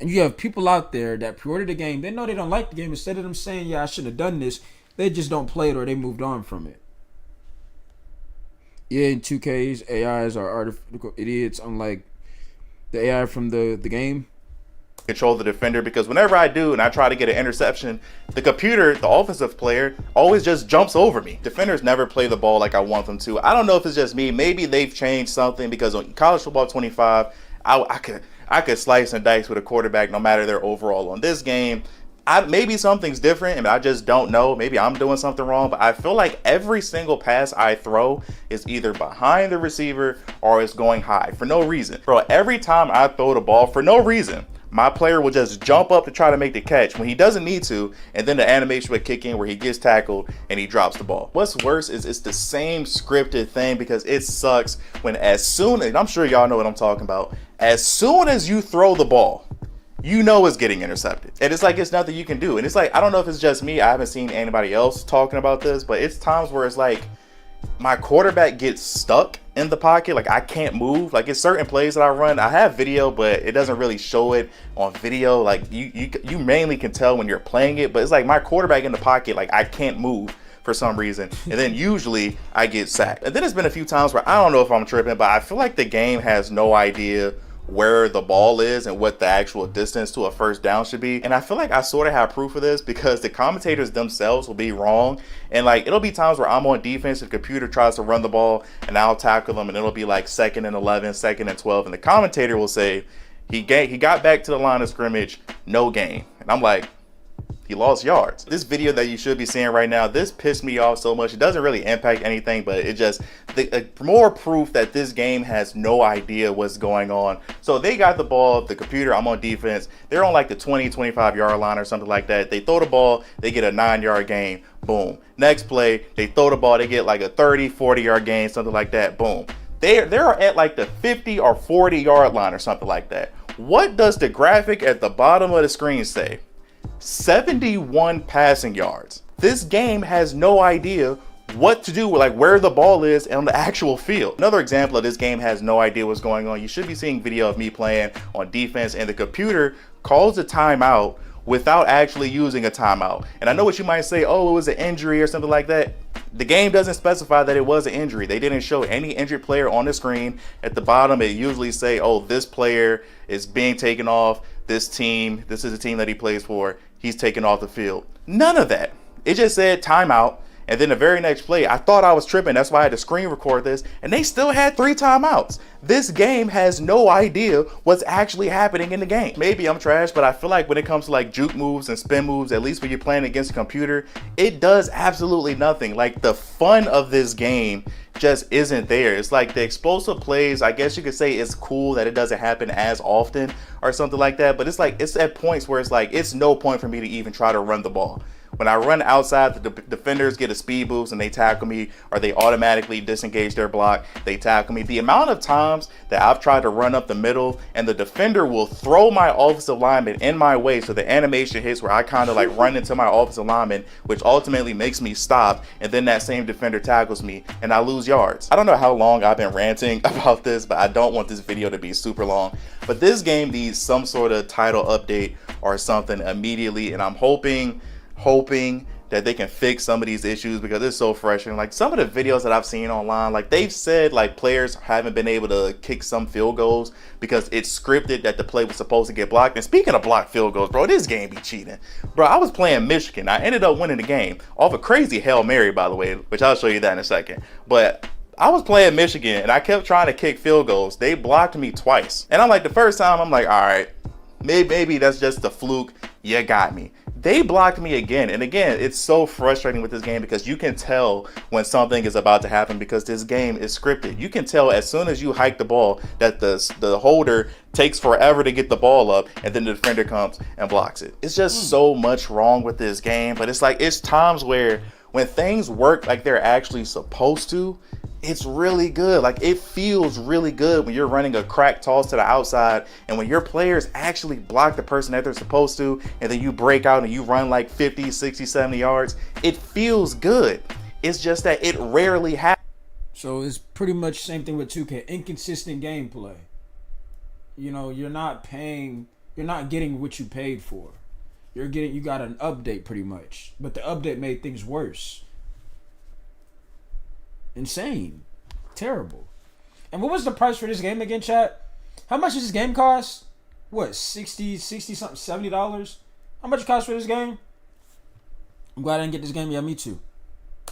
And you have people out there that pre-ordered the game. They know they don't like the game. Instead of them saying, yeah, I shouldn't have done this, they just don't play it or they moved on from it. Yeah, in 2K's AIs are artificial idiots, unlike the AI from the game. Control the defender, because whenever I do and I try to get an interception, the computer, the offensive player, always just jumps over me. Defenders never play the ball like I want them to. I don't know if it's just me. Maybe they've changed something, because on College Football 25, I could slice and dice with a quarterback no matter their overall. On this game, maybe something's different and I just don't know. Maybe I'm doing something wrong, but I feel like every single pass I throw is either behind the receiver or it's going high for no reason. Bro, every time I throw the ball for no reason, my player will just jump up to try to make the catch when he doesn't need to, and then the animation would kick in where he gets tackled and he drops the ball. What's worse is it's the same scripted thing, because it sucks when as soon as, I'm sure y'all know what I'm talking about, as soon as you throw the ball, you know it's getting intercepted. And it's like, it's nothing you can do. And it's like, I don't know if it's just me, I haven't seen anybody else talking about this, but it's times where it's like, my quarterback gets stuck in the pocket. Like, I can't move. Like, it's certain plays that I run, I have video, but it doesn't really show it on video. Like, you mainly can tell when you're playing it, but it's like my quarterback in the pocket, like, I can't move for some reason, and then usually I get sacked. And then it's been a few times where I don't know if I'm tripping, but I feel like the game has no idea where the ball is and what the actual distance to a first down should be. And I feel like I sort of have proof of this, because the commentators themselves will be wrong. And like, it'll be times where I'm on defense and the computer tries to run the ball and I'll tackle them, and it'll be like 2nd and 11, 2nd and 12, and the commentator will say he got back to the line of scrimmage, no gain. And I'm like, he lost yards. This video that you should be seeing right now, this pissed me off so much. It doesn't really impact anything, but it just, more proof that this game has no idea what's going on. So they got the ball, the computer, I'm on defense, they're on like the 20-25 yard line or something like that. They throw the ball, they get a 9-yard gain, boom. Next play, they throw the ball, they get like a 30-40 yard gain, something like that, boom. They're at like the 50 or 40 yard line or something like that. What does the graphic at the bottom of the screen say? 71 passing yards. This game has no idea what to do with, like, where the ball is on the actual field. Another example of this game has no idea what's going on. You should be seeing video of me playing on defense, and the computer calls a timeout without actually using a timeout. And I know what you might say, oh, it was an injury or something like that. The game doesn't specify that it was an injury. They didn't show any injured player on the screen. At the bottom, it usually say, oh, this player is being taken off. This team, this is the team that he plays for, he's taken off the field. None of that. It just said timeout. And then the very next play, I thought I was tripping. That's why I had to screen record this. And they still had 3 timeouts. This game has no idea what's actually happening in the game. Maybe I'm trash, but I feel like when it comes to like juke moves and spin moves, at least when you're playing against a computer, it does absolutely nothing. Like, the fun of this game just isn't there. It's like the explosive plays, I guess you could say it's cool that it doesn't happen as often or something like that. But it's like, it's at points where it's like, it's no point for me to even try to run the ball. When I run outside, the defenders get a speed boost and they tackle me, or they automatically disengage their block, they tackle me. The amount of times that I've tried to run up the middle and the defender will throw my offensive lineman in my way, so the animation hits where I kind of like run into my offensive lineman, which ultimately makes me stop, and then that same defender tackles me and I lose yards. I don't know how long I've been ranting about this, but I don't want this video to be super long. But this game needs some sort of title update or something immediately, and I'm hoping that they can fix some of these issues, because it's so frustrating. Like, some of the videos that I've seen online, like, they've said like players haven't been able to kick some field goals because it's scripted that the play was supposed to get blocked. And speaking of blocked field goals, bro, this game be cheating. Bro, I was playing Michigan. I ended up winning the game off a crazy Hail Mary, by the way, which I'll show you that in a second. But I was playing Michigan and I kept trying to kick field goals. They blocked me twice. And I'm like, the first time I'm like, all right, maybe that's just a fluke. You got me. They blocked me again. And again, it's so frustrating with this game, because you can tell when something is about to happen, because this game is scripted. You can tell as soon as you hike the ball that the holder takes forever to get the ball up, and then the defender comes and blocks it. It's just so much wrong with this game. But it's like, it's times where when things work like they're actually supposed to, it's really good. Like, it feels really good when you're running a crack toss to the outside, and when your players actually block the person that they're supposed to, and then you break out and you run like 50, 60, 70 yards. It feels good. It's just that it rarely happens. So it's pretty much same thing with 2K. Inconsistent gameplay. You know, you're not paying You're not getting what you paid for. You got an update pretty much, but the update made things worse. Insane, terrible. And what was the price for this game again, chat? How much does this game cost? What, 60 something, $70? How much it cost for this game? I'm glad I didn't get this game. Yeah, me too.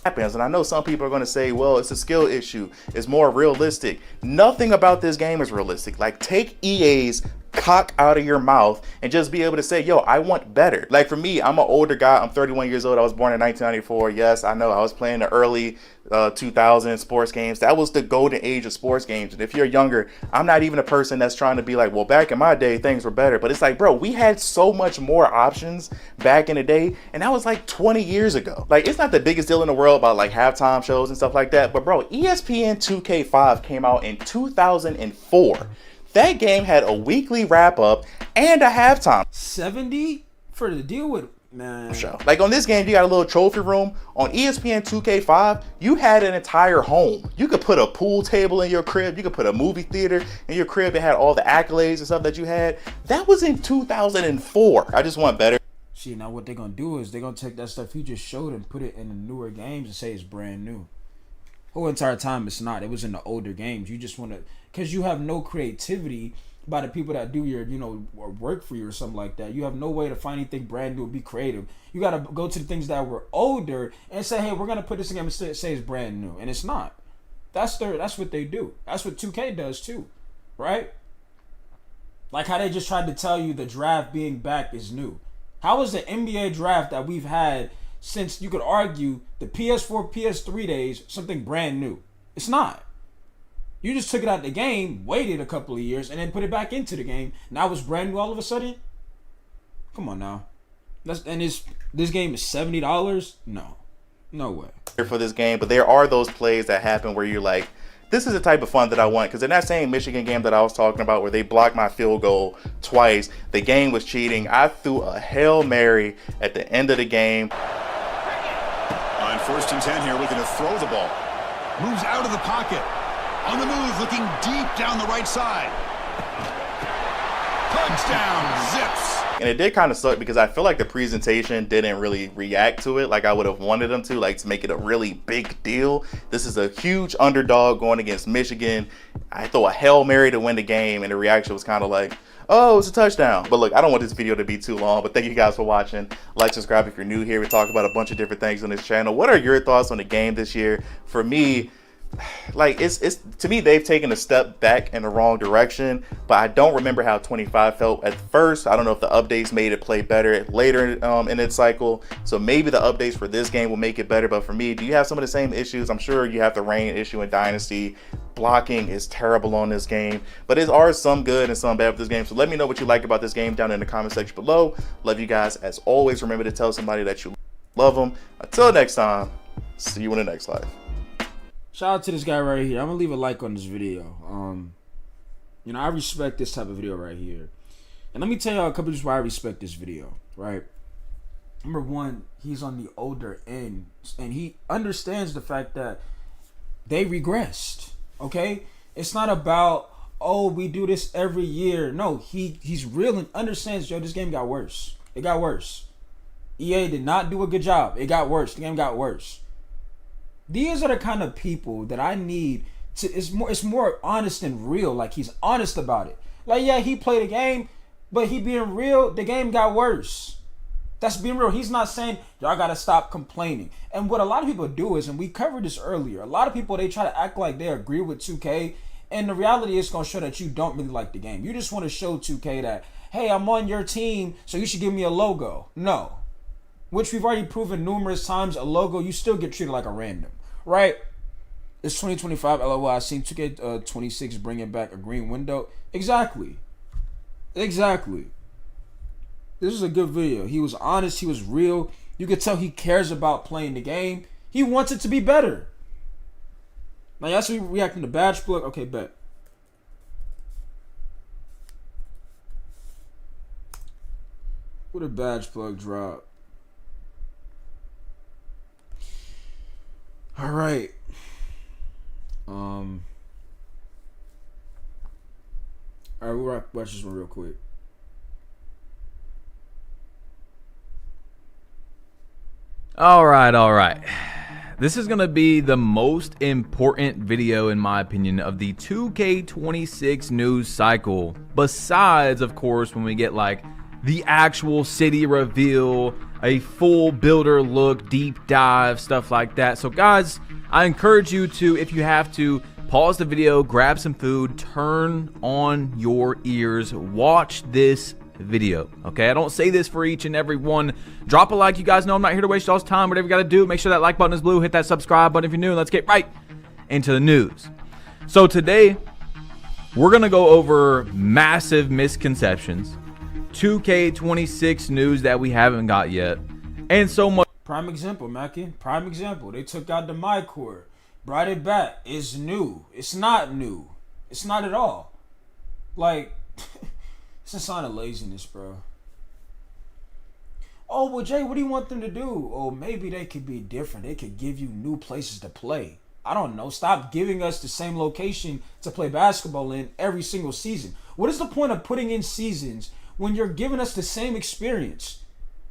Happens, and I know some people are going to say, well, it's a skill issue, it's more realistic. Nothing about this game is realistic. Like, take EA's cock out of your mouth and just be able to say, yo, I want better. Like, for me, I'm an older guy. I'm 31 years old. I was born in 1994. Yes, I know I was playing the early 2000 sports games. That was the golden age of sports games. And if you're younger, I'm not even a person that's trying to be like, well, back in my day things were better. But it's like, bro, we had so much more options back in the day, and that was like 20 years ago. Like, it's not the biggest deal in the world about like halftime shows and stuff like that, but bro, ESPN 2K5 came out in 2004. That game had a weekly wrap up and a halftime. 70 for the deal with, man. Show. Like, on this game, you got a little trophy room. On ESPN 2K5, you had an entire home. You could put a pool table in your crib. You could put a movie theater in your crib. It had all the accolades and stuff that you had. That was in 2004. I just want better. See, now what they're going to do is they're going to take that stuff you just showed and put it in the newer games and say it's brand new. Whole entire time it's not. It was in the older games. You just want to, because you have no creativity by the people that do your, or work for you or something like that. You have no way to find anything brand new and be creative. You got to go to the things that were older and say, hey, we're going to put this in and say it's brand new. And it's not. That's what they do. That's what 2K does too. Right? Like how they just tried to tell you the draft being back is new. How is the NBA draft that we've had since, you could argue, the PS4, PS3 days, something brand new? It's not. You just took it out of the game, waited a couple of years, and then put it back into the game. Now it's brand new all of a sudden? Come on now. This game is $70? No way. For this game, but there are those plays that happen where you're like, this is the type of fun that I want. Because in that same Michigan game that I was talking about where they blocked my field goal twice, the game was cheating. I threw a Hail Mary at the end of the game. On 1st and 10 here, looking to throw the ball. Moves out of the pocket. On the move, looking deep down the right side. Touchdown, zips. And it did kind of suck because I feel like the presentation didn't really react to it like I would have wanted them to, like to make it a really big deal. This is a huge underdog going against Michigan. I throw a Hail Mary to win the game, and the reaction was kind of like, oh, it's a touchdown. But look, I don't want this video to be too long, but thank you guys for watching. Like, subscribe if you're new here. We talk about a bunch of different things on this channel. What are your thoughts on the game this year? For me, like, it's to me, they've taken a step back in the wrong direction, but I don't remember how 25 felt at first. I don't know if the updates made it play better later in its cycle, so maybe the updates for this game will make it better. But for me, do you have some of the same issues? I'm sure you have the rain issue in Dynasty. Blocking is terrible on this game, but there are some good and some bad with this game. So let me know what you like about this game down in the comment section below. Love you guys as always. Remember to tell somebody that you love them. Until next time, see you in the next life. Shout out to this guy right here. I'm gonna leave a like on this video. I respect this type of video right here. And let me tell y'all a couple of reasons why I respect this video, right? Number one, he's on the older end, and he understands the fact that they regressed, okay? It's not about, oh, we do this every year. No, he's real and understands, yo, this game got worse. It got worse. EA did not do a good job. It got worse. The game got worse. These are the kind of people that I need to. It's more honest and real. Like, he's honest about it. Like, yeah, he played a game, but he being real, the game got worse. That's being real. He's not saying y'all gotta stop complaining. And what a lot of people do is, and we covered this earlier, a lot of people, they try to act like they agree with 2K, and the reality is gonna show that you don't really like the game. You just want to show 2K that, hey, I'm on your team, so you should give me a logo. No. Which we've already proven numerous times, a logo, you still get treated like a random, right? It's 2025, LOL, I seen 2K26 bringing back a green window. Exactly. This is a good video. He was honest, he was real. You could tell he cares about playing the game. He wants it to be better. Now, y'all see me reacting to badge plug? Okay, bet. What a badge plug drop. All right. All right, we'll watch this one real quick. All right. This is going to be the most important video, in my opinion, of the 2K26 news cycle. Besides, of course, when we get like the actual city reveal, a full builder look, deep dive, stuff like that. So guys, I encourage you to, if you have to, pause the video, grab some food, turn on your ears, watch this video. Okay, I don't say this for each and every one. Drop a like. You guys know I'm not here to waste y'all's time. Whatever you gotta do, make sure that like button is blue, hit that subscribe button if you're new. Let's get right into the news. So today we're gonna go over massive misconceptions, 2K26 news that we haven't got yet, and so much. Prime example, Mackie. Prime example. They took out the My Core, brought it back. It's new. It's not new. It's not at all. Like, it's a sign of laziness, bro. Oh, well, Jay, what do you want them to do? Oh, maybe they could be different. They could give you new places to play. I don't know. Stop giving us the same location to play basketball in every single season. What is the point of putting in seasons when you're giving us the same experience?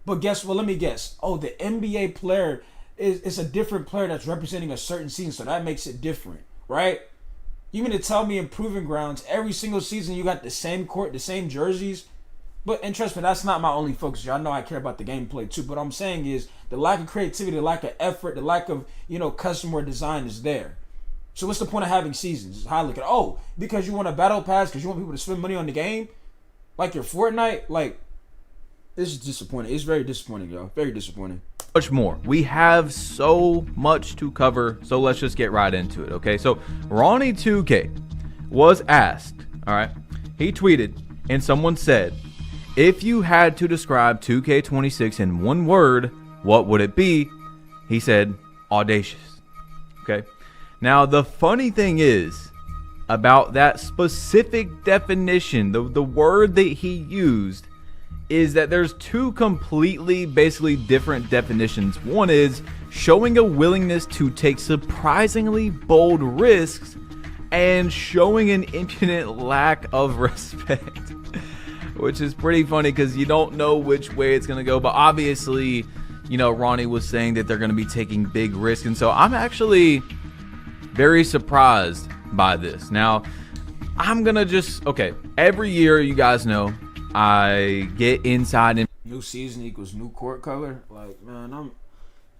But guess what? Let me guess. Oh, the NBA player is a different player that's representing a certain season, so that makes it different, right? You mean to tell me in Proving Grounds, every single season you got the same court, the same jerseys? And trust me, that's not my only focus. Y'all know I care about the gameplay too. But what I'm saying is the lack of creativity, the lack of effort, the lack of, customer design is there. So what's the point of having seasons? Is how I look at it. Oh, because you want a battle pass, because you want people to spend money on the game? Like your Fortnite? Like, this is disappointing. It's very disappointing, y'all. Very disappointing. Much more. We have so much to cover, so let's just get right into it. Okay, so Ronnie 2K was asked, all right, he tweeted, and someone said, if you had to describe 2K26 in one word, what would it be? He said audacious. Okay, now the funny thing is about that specific definition, the word that he used, is that there's two completely basically different definitions. One is showing a willingness to take surprisingly bold risks and showing an impudent lack of respect, which is pretty funny because you don't know which way it's going to go. But obviously, Ronnie was saying that they're going to be taking big risks. And so I'm actually very surprised by this. Now, I'm going to okay, every year, you guys know, I get inside and new season equals new court color. Like, man,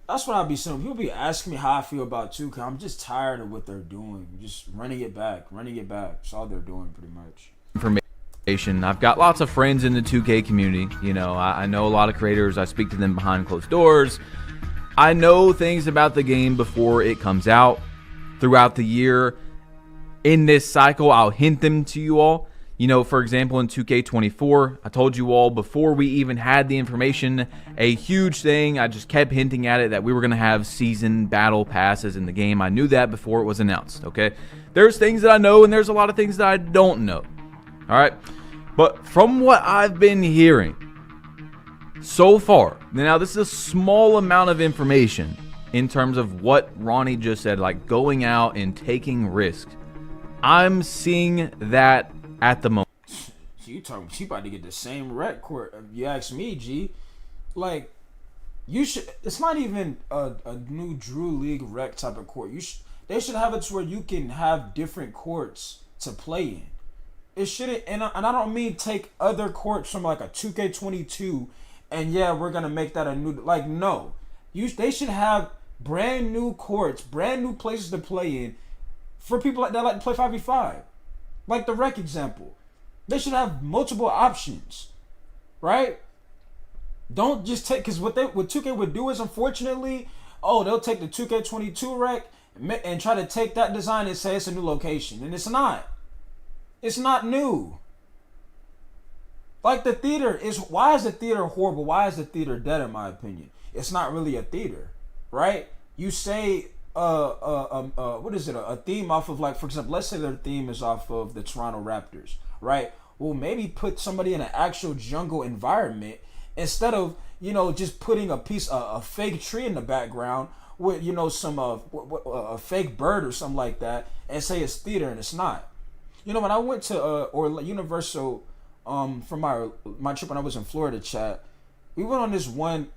that's what I be saying. People be asking me how I feel about 2K. I'm just tired of what they're doing. Just running it back. That's all they're doing pretty much. Information. I've got lots of friends in the 2K community. I know a lot of creators. I speak to them behind closed doors. I know things about the game before it comes out. Throughout the year, in this cycle, I'll hint them to you all. For example, in 2K24, I told you all before we even had the information, a huge thing, I just kept hinting at it, that we were going to have season battle passes in the game. I knew that before it was announced, okay? There's things that I know, and there's a lot of things that I don't know, all right? But from what I've been hearing so far, now this is a small amount of information in terms of what Ronnie just said, like going out and taking risks. I'm seeing that at the moment. You about to get the same rec court. If you ask me, G, like, you should. It's not even a new Drew League rec type of court. They should have it to where you can have different courts to play in. It shouldn't, and I don't mean take other courts from like a 2K22, and yeah, we're gonna make that a new. Like, no, they should have brand new courts, brand new places to play in for people that like to play 5v5. Like the rec example. They should have multiple options, right? Don't just take, because what 2K would do is, unfortunately, they'll take the 2K22 rec and try to take that design and say it's a new location. And it's not. It's not new. Like the theater why is the theater horrible? Why is the theater dead, in my opinion? It's not really a theater, right? You say what is it? A theme off of, like, for example, let's say their theme is off of the Toronto Raptors, right? Well, maybe put somebody in an actual jungle environment instead of, just putting a fake tree in the background with, some a fake bird or something like that, and say it's theater, and it's not. When I went to Universal for my trip when I was in Florida, chat, we went on this one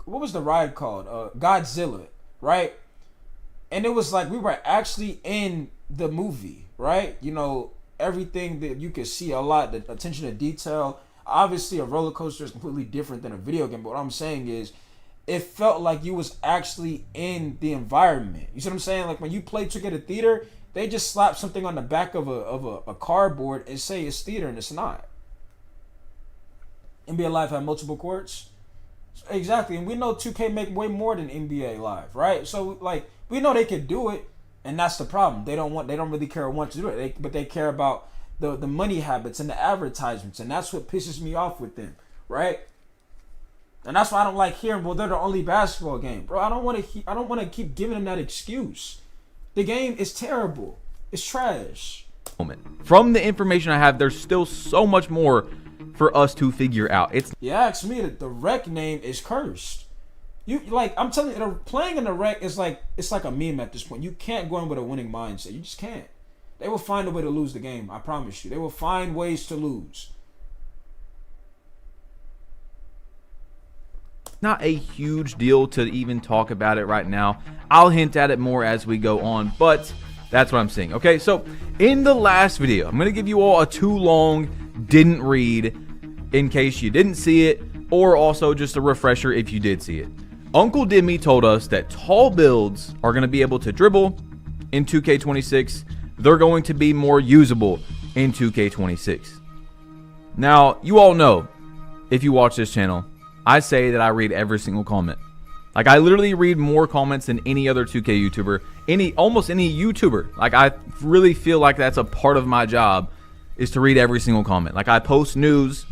what was the ride called? Godzilla, right? And it was like we were actually in the movie, right? You know, everything that you could see, a lot, the attention to detail. Obviously, a roller coaster is completely different than a video game. But what I'm saying is, it felt like you was actually in the environment. You see what I'm saying? Like when you play Trick at a theater, they just slap something on the back of a cardboard and say it's theater, and it's not. NBA Live had multiple courts. Exactly, and we know 2K make way more than NBA Live, right? So like we know they could do it, and that's the problem. They don't really care or want to do it, but they care about the money habits and the advertisements, and that's what pisses me off with them, right? And that's why I don't like hearing, well, they're the only basketball game, bro. I don't want to keep giving them that excuse. The game is terrible. It's trash. From the information I have, there's still so much more for us to figure out. It's You ask me, the rec name is cursed. You like, I'm telling you, playing in the rec is like, it's like a meme at this point. You can't go in with a winning mindset. You just can't. They will find a way to lose the game. I promise you. They will find ways to lose. not a huge deal to even talk about it right now. I'll hint at it more as we go on, but that's what I'm seeing. Okay, so in the last video, I'm going to give you all a too long didn't read in case you didn't see it, or also just a refresher if you did see it. Uncle Dimmy told us that tall builds are going to be able to dribble in 2K26. They're going to be more usable in 2K26. Now, you all know, if you watch this channel, I say that I read every single comment. Like, I literally read more comments than any other 2K YouTuber, almost any YouTuber. Like, I really feel like that's a part of my job, is to read every single comment. Like, I post news,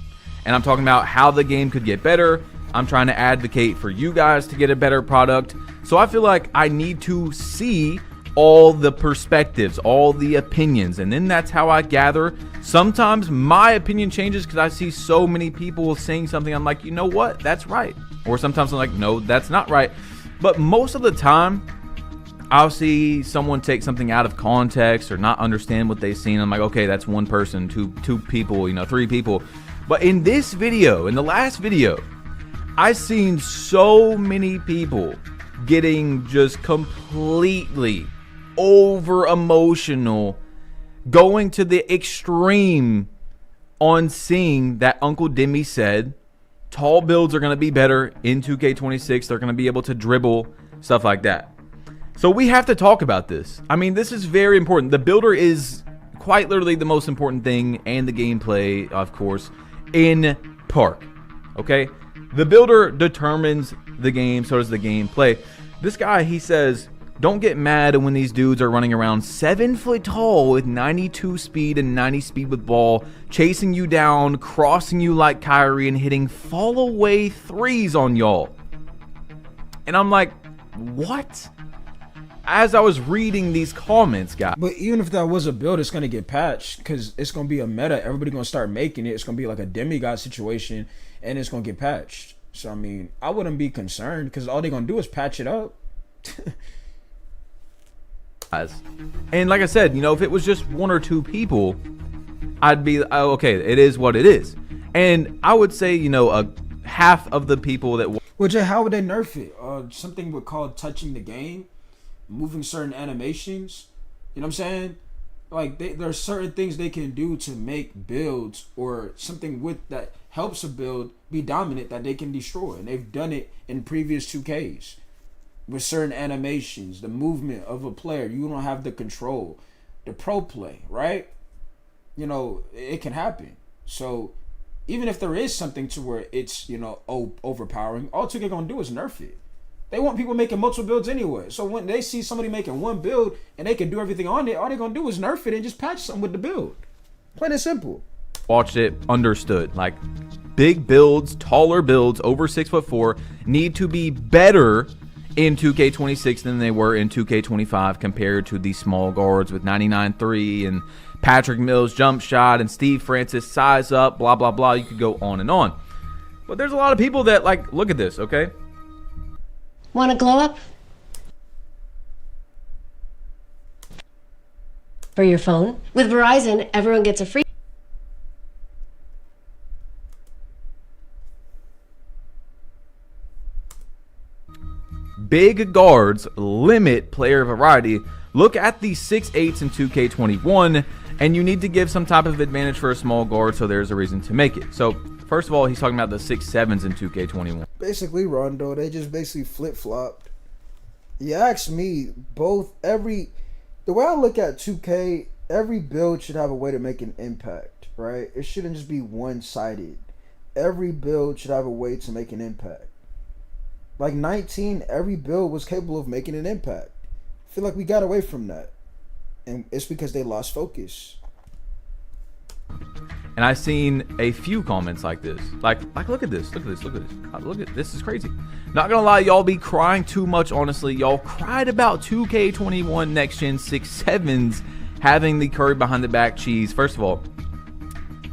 and I'm talking about how the game could get better. I'm trying to advocate for you guys to get a better product. So I feel like I need to see all the perspectives, all the opinions, and then that's how I gather. Sometimes my opinion changes because I see so many people saying something. I'm like, you know what? That's right. Or sometimes I'm like, no, that's not right. But most of the time, I'll see someone take something out of context or not understand what they've seen. I'm like, okay, that's one person, two people, three people. But in this video, in the last video, I've seen so many people getting just completely over emotional, going to the extreme on seeing that Uncle Dimmy said tall builds are going to be better in 2K26. They're going to be able to dribble, stuff like that. So we have to talk about this. I mean, this is very important. The builder is quite literally the most important thing, and the gameplay, of course, in Park. Okay? The builder determines the game, so does the gameplay. This guy, he says, don't get mad when these dudes are running around 7 foot tall with 92 speed and 90 speed with ball, chasing you down, crossing you like Kyrie, and hitting fall away threes on y'all. And I'm like, what? As I was reading these comments, guys. But even if that was a build, it's going to get patched because it's going to be a meta. Everybody going to start making it. It's going to be like a demigod situation, and it's going to get patched. So, I mean, I wouldn't be concerned because all they're going to do is patch it up. And like I said, if it was just one or two people, I'd be, okay, it is what it is. And I would say, a half of the people that... Well, Jay, how would they nerf it? Something would call touching the game, moving certain animations. You know what I'm saying? Like, there are certain things they can do to make builds or something with that helps a build be dominant that they can destroy. And they've done it in previous 2Ks. With certain animations, the movement of a player, you don't have the control. The pro play, right? It can happen. So even if there is something to where it's, overpowering, all 2K gonna do is nerf it. They want people making multiple builds anyway. So when they see somebody making one build and they can do everything on it, all they're gonna do is nerf it and just patch something with the build. Plain and simple. Watched it, understood. Like, big builds, taller builds, over 6'4", need to be better in 2K26 than they were in 2K25 compared to the small guards with 99.3 and Patrick Mills jump shot and Steve Francis size up, blah, blah, blah. You could go on and on. But there's a lot of people that, look at this, okay? Want to glow up? For your phone? With Verizon, everyone gets a free... big guards limit player variety. Look at the 6'8s in 2K21, and you need to give some type of advantage for a small guard, so there's a reason to make it. So, first of all, he's talking about the 6'7s in 2K21. Basically, Rondo, they just basically flip-flopped. You ask me, the way I look at 2K, every build should have a way to make an impact, right? It shouldn't just be one-sided. Every build should have a way to make an impact. Like 19, every build was capable of making an impact. I feel like we got away from that. And it's because they lost focus. And I've seen a few comments like this. Like look at this. Look at this. Look at this. Look at this. Is crazy. Not gonna lie, y'all be crying too much, honestly. Y'all cried about 2K21 Next Gen 6'7s having the Curry behind the back cheese. First of all,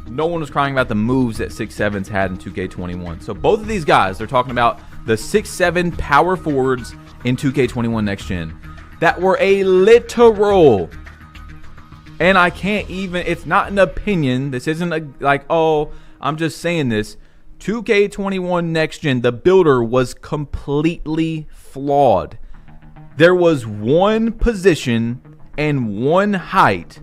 no one was crying about the moves that 6'7s had in 2K21. So both of these guys, they're talking about the 6'7 power forwards in 2K21 Next Gen that were a literal, and I can't even, it's not an opinion, this isn't like, oh, I'm just saying this. 2K21 Next Gen, the builder was completely flawed. There was one position and one height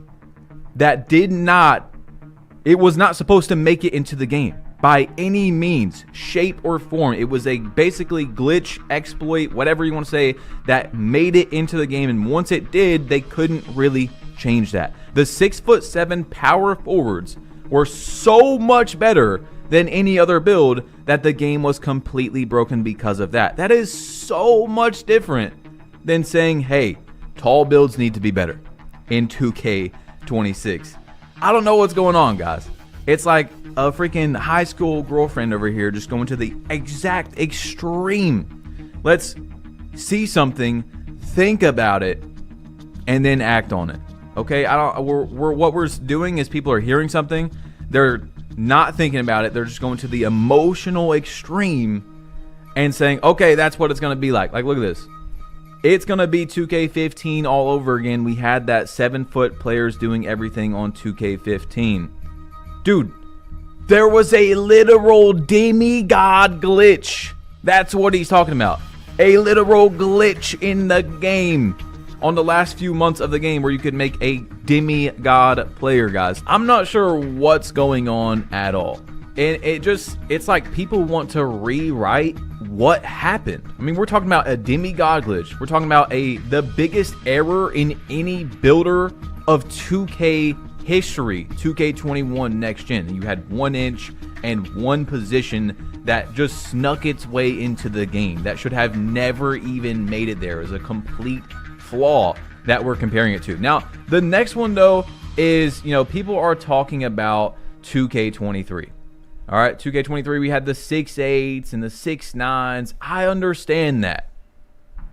that it was not supposed to make it into the game by any means, shape, or form. It was a basically glitch, exploit, whatever you want to say, that made it into the game. And once it did, they couldn't really change that. The 6'7" power forwards were so much better than any other build that the game was completely broken because of that. That is so much different than saying, hey, tall builds need to be better in 2K26. I don't know what's going on, guys. It's like a freaking high school girlfriend over here just going to the exact extreme. Let's see something, think about it, and then act on it. Okay? What we're doing is people are hearing something, they're not thinking about it, they're just going to the emotional extreme and saying, okay, that's what it's going to be like. Like, look at this. It's going to be 2K15 all over again. We had that 7-foot players doing everything on 2K15. Dude, there was a literal demigod glitch. That's what he's talking about. A literal glitch in the game on the last few months of the game where you could make a demigod player, guys. I'm not sure what's going on at all. And it's like people want to rewrite what happened. I mean, we're talking about a demigod glitch. We're talking about the biggest error in any builder of 2K history, 2K21 Next Gen. You had 1 inch and one position that just snuck its way into the game that should have never even made it there. As a complete flaw that we're comparing it to. Now, the next one though is, people are talking about 2K23. All right, 2K23, we had the 6'8s and the 6'9s. I understand that.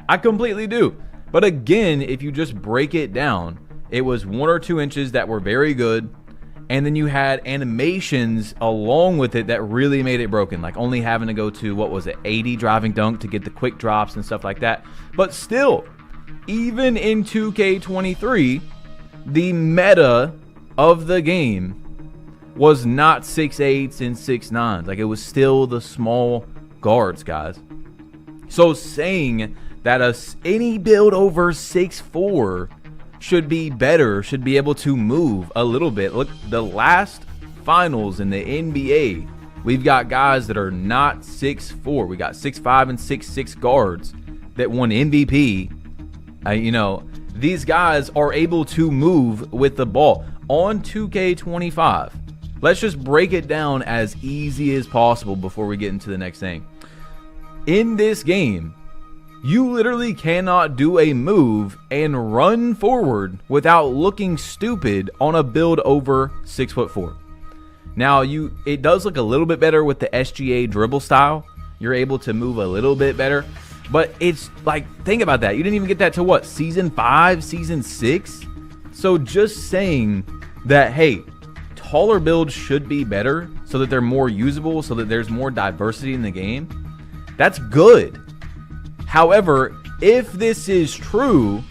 I completely do. But again, if you just break it down, it was 1 or 2 inches that were very good, and then you had animations along with it that really made it broken, like only having to go to, what was it, 80 driving dunk to get the quick drops and stuff like that. But still, even in 2K23, the meta of the game was not 6'8s and 6'9s. Like, it was still the small guards, guys. So saying that any build over 6'4" should be better, should be able to move a little bit. Look, the last finals in the NBA, we've got guys that are not 6'4". We got 6'5" and 6'6" guards that won MVP. These guys are able to move with the ball. On 2K25, let's just break it down as easy as possible before we get into the next thing. In this game, you literally cannot do a move and run forward without looking stupid on a build over 6'4". Now, it does look a little bit better with the SGA dribble style. You're able to move a little bit better. But it's like, think about that. You didn't even get that to what? Season 5, Season 6? So just saying that, hey, taller builds should be better so that they're more usable, so that there's more diversity in the game, that's good. However, if this is true,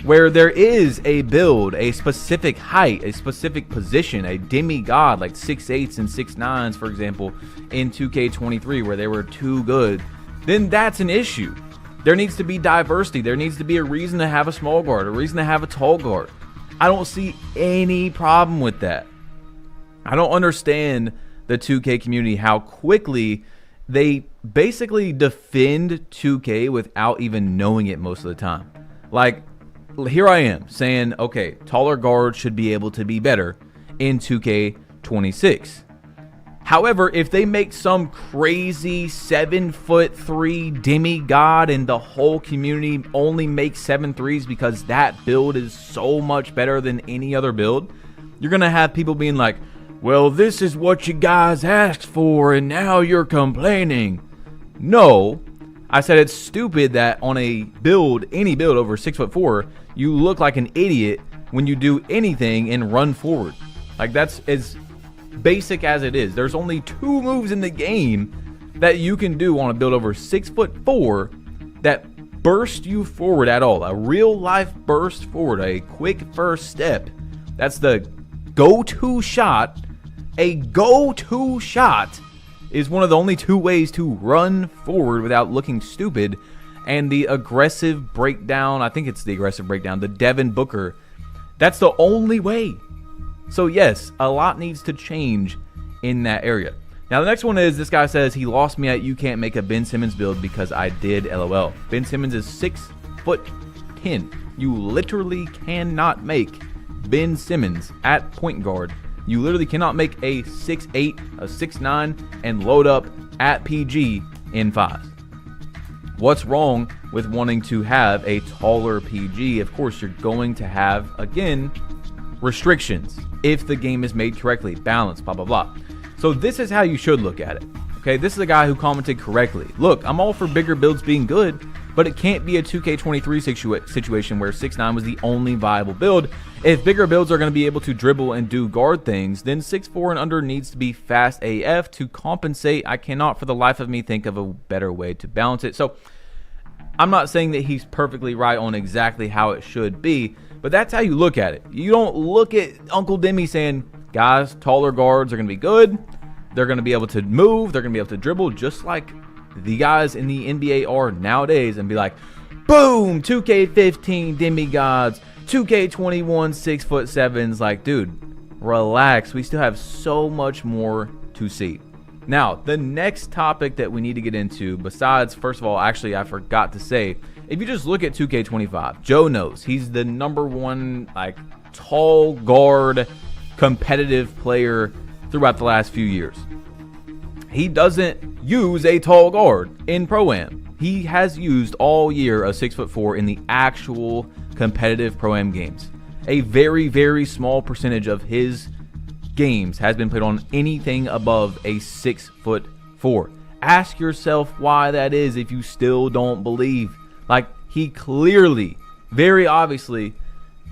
where there is a build, a specific height, a specific position, a demigod like 6'8s and 6'9s, for example, in 2K23, where they were too good, then that's an issue. There needs to be diversity. There needs to be a reason to have a small guard, a reason to have a tall guard. I don't see any problem with that. I don't understand the 2K community, how quickly they basically defend 2K without even knowing it most of the time. Like, here I am saying, okay, taller guards should be able to be better in 2K26. However, if they make some crazy 7'3" demigod and the whole community only makes 7'3s because that build is so much better than any other build, you're going to have people being like, well, this is what you guys asked for and now you're complaining. No, I said it's stupid that on a build, any build over 6'4", you look like an idiot when you do anything and run forward. Like, that's as basic as it is. There's only 2 moves in the game that you can do on a build over 6'4" that burst you forward at all. A real life burst forward, a quick first step. That's the go-to shot. A go-to shot is one of the only 2 ways to run forward without looking stupid. And the aggressive breakdown, I think it's the aggressive breakdown, the Devin Booker, that's the only way. So yes, a lot needs to change in that area. Now the next one is, this guy says he lost me at you can't make a Ben Simmons build because I did, LOL. Ben Simmons is 6'10". You literally cannot make Ben Simmons at point guard. You literally cannot make a 6'8", a 6'9", and load up at PG in 5. What's wrong with wanting to have a taller PG? Of course, you're going to have, again, restrictions if the game is made correctly, balanced, blah, blah, blah. So this is how you should look at it. Okay, this is a guy who commented correctly. Look, I'm all for bigger builds being good, but it can't be a 2K23 situation where 6'9" was the only viable build. If bigger builds are going to be able to dribble and do guard things, then 6'4" and under needs to be fast AF to compensate. I cannot for the life of me think of a better way to balance it. So I'm not saying that he's perfectly right on exactly how it should be, but that's how you look at it. You don't look at Uncle Demi saying, guys, taller guards are going to be good. They're going to be able to move. They're going to be able to dribble just like the guys in the NBA are nowadays, and be like, boom, 2K15 demigods, 2K21 6'7". Like, dude, relax. We still have so much more to see. Now, the next topic that we need to get into, besides, first of all, actually, I forgot to say, if you just look at 2K25, Joe knows he's the #1 like tall guard competitive player throughout the last few years. He doesn't use a tall guard in Pro-Am. He has used all year a 6'4" in the actual competitive Pro-Am games. A very, very small percentage of his games has been played on anything above a 6'4". Ask yourself why that is if you still don't believe. Like, he clearly, very obviously,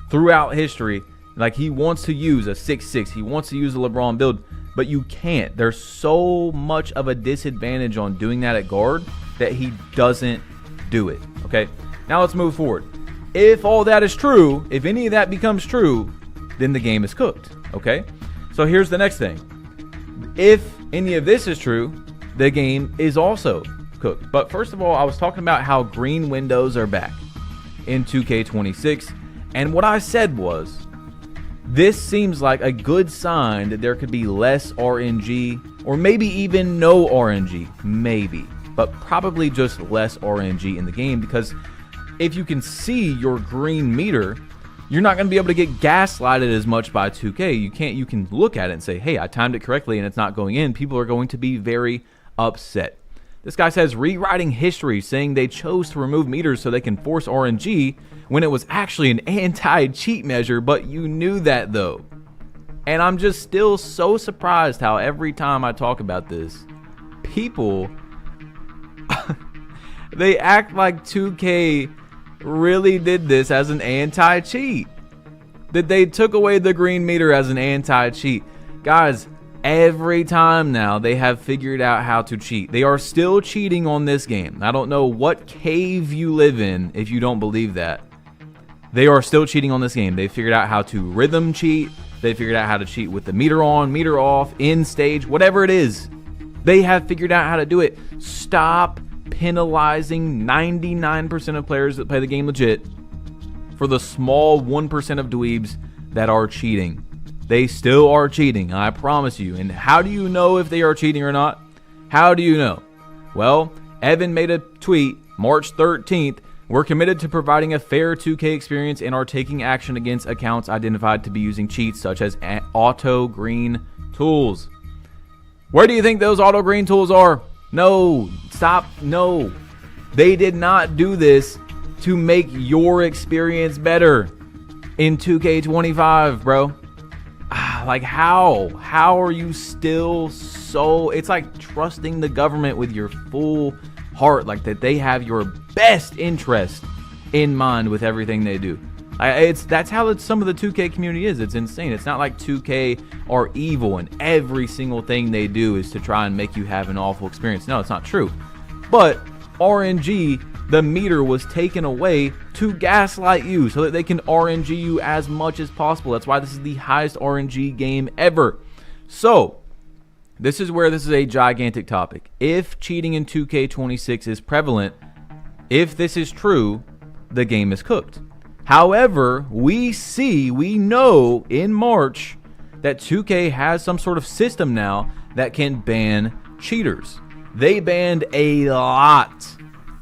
throughout history, like, he wants to use a 6'6". He wants to use a LeBron build, but you can't. There's so much of a disadvantage on doing that at guard that he doesn't do it. Okay, now let's move forward. If all that is true, if any of that becomes true, then the game is cooked. Okay, so here's the next thing. If any of this is true, the game is also cooked. But first of all, I was talking about how green windows are back in 2K26, and what I said was, this seems like a good sign that there could be less RNG, or maybe even no RNG, maybe, but probably just less RNG in the game, because if you can see your green meter, you're not going to be able to get gaslighted as much by 2K. You can look at it and say, hey, I timed it correctly and it's not going in. People are going to be very upset. This guy says rewriting history, saying they chose to remove meters so they can force RNG when it was actually an anti-cheat measure, but you knew that though. And I'm just still so surprised how every time I talk about this, people, they act like 2K really did this as an anti-cheat. That they took away the green meter as an anti-cheat. Guys, every time now they have figured out how to cheat. They are still cheating on this game. I don't know what cave you live in if you don't believe that. They are still cheating on this game. They figured out how to rhythm cheat. They figured out how to cheat with the meter on, meter off, in stage, whatever it is. They have figured out how to do it. Stop penalizing 99% of players that play the game legit for the small 1% of dweebs that are cheating. They still are cheating, I promise you. And how do you know if they are cheating or not? How do you know? Well, Evan made a tweet March 13th. We're committed to providing a fair 2K experience and are taking action against accounts identified to be using cheats such as auto green tools. Where do you think those auto green tools are? No, stop, no. They did not do this to make your experience better in 2K25, bro. Like how? How are you still so... It's like trusting the government with your full heart, like that they have your best interest in mind with everything they do. That's how some of the 2K community is. It's insane. It's not like 2K are evil and every single thing they do is to try and make you have an awful experience. No, it's not true. But RNG, the meter was taken away to gaslight you so that they can RNG you as much as possible. That's why this is the highest RNG game ever. So, this is where this is a gigantic topic. If cheating in 2K26 is prevalent, if this is true, the game is cooked. However, we know in March that 2K has some sort of system now that can ban cheaters. They banned a lot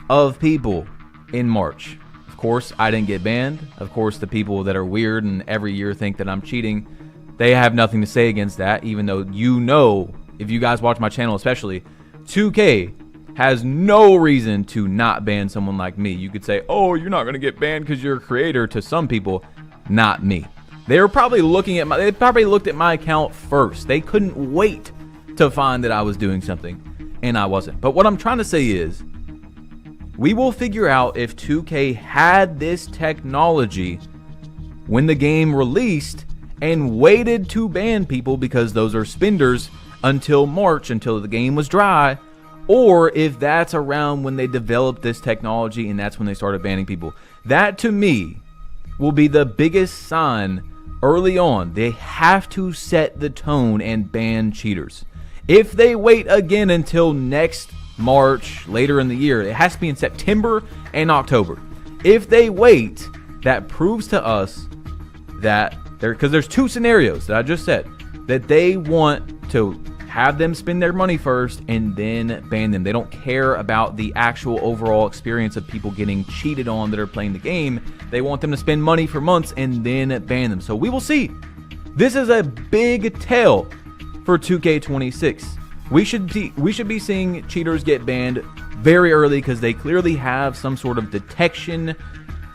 of people in March. Of course, I didn't get banned. Of course, the people that are weird and every year think that I'm cheating, they have nothing to say against that, even though you know, if you guys watch my channel especially, 2K has no reason to not ban someone like me. You could say, oh, you're not going to get banned because you're a creator. To some people, not me. They probably looked at my account first. They couldn't wait to find that I was doing something, and I wasn't. But what I'm trying to say is, we will figure out if 2K had this technology when the game released and waited to ban people because those are spenders until March, until the game was dry, or if that's around when they developed this technology and that's when they started banning people. That, to me, will be the biggest sign early on. They have to set the tone and ban cheaters. If they wait again until next March, later in the year, it has to be in September and October. If they wait, that proves to us that because there's two scenarios that I just said, that they want to have them spend their money first and then ban them. They don't care about the actual overall experience of people getting cheated on that are playing the game. They want them to spend money for months and then ban them. So we will see. This is a big tell for 2K26. We should be seeing cheaters get banned very early because they clearly have some sort of detection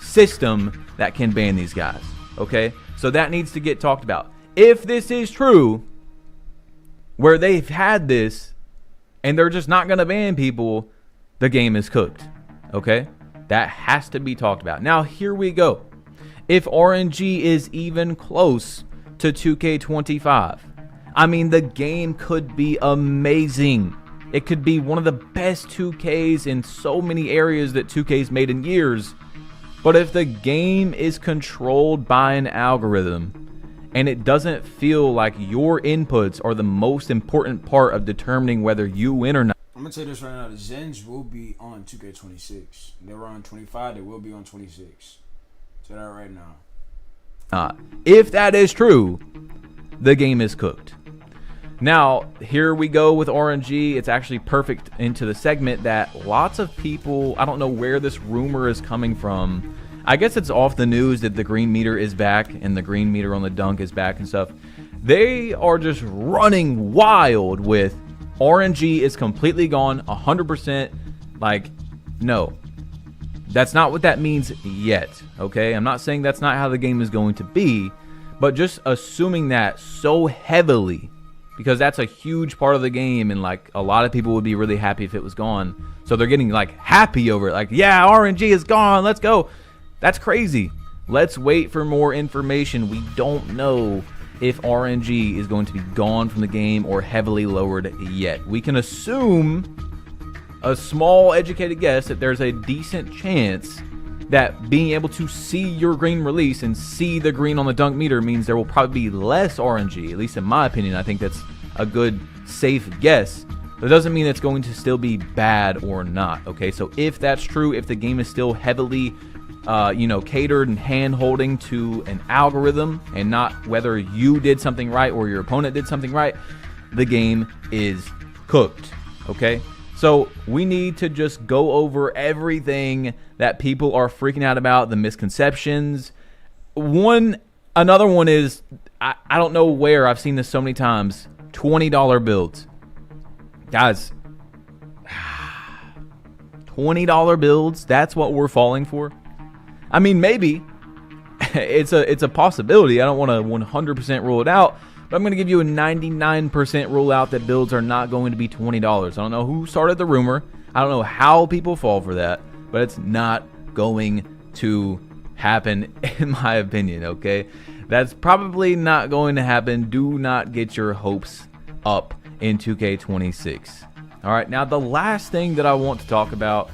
system that can ban these guys. Okay? So that needs to get talked about. If this is true, where they've had this and they're just not going to ban people, the game is cooked. Okay? That has to be talked about. Now, here we go. If RNG is even close to 2K25, I mean, the game could be amazing. It could be one of the best 2Ks in so many areas that 2K's made in years. But if the game is controlled by an algorithm, and it doesn't feel like your inputs are the most important part of determining whether you win or not. I'm going to tell you this right now. The Zens will be on 2K26. They were on 25. They will be on 26. Tell that right now. If that is true, the game is cooked. Now, here we go with RNG. It's actually perfect into the segment that lots of people, I don't know where this rumor is coming from. I guess it's off the news that the green meter is back and the green meter on the dunk is back and stuff. They are just running wild with RNG is completely gone, 100%. Like, no. That's not what that means yet, okay? I'm not saying that's not how the game is going to be, but just assuming that so heavily, because that's a huge part of the game, and like a lot of people would be really happy if it was gone. So they're getting like happy over it, like, yeah, RNG is gone, let's go. That's crazy. Let's wait for more information. We don't know if RNG is going to be gone from the game or heavily lowered yet. We can assume a small educated guess that there's a decent chance that being able to see your green release and see the green on the dunk meter means there will probably be less RNG. At least in my opinion, I think that's a good safe guess. that doesn't mean it's going to still be bad or not, okay? So if that's true, if the game is still heavily catered and hand-holding to an algorithm and not whether you did something right or your opponent did something right, the game is cooked, okay? So we need to just go over everything that people are freaking out about, the misconceptions. Another one is, I don't know where, I've seen this so many times, $20 builds. Guys, $20 builds, that's what we're falling for? I mean, maybe. It's a possibility. I don't want to 100% rule it out, but I'm going to give you a 99% rule out that builds are not going to be $20. I don't know who started the rumor. I don't know how people fall for that, but it's not going to happen, in my opinion, okay? That's probably not going to happen. Do not get your hopes up in 2K26. All right, now the last thing that I want to talk about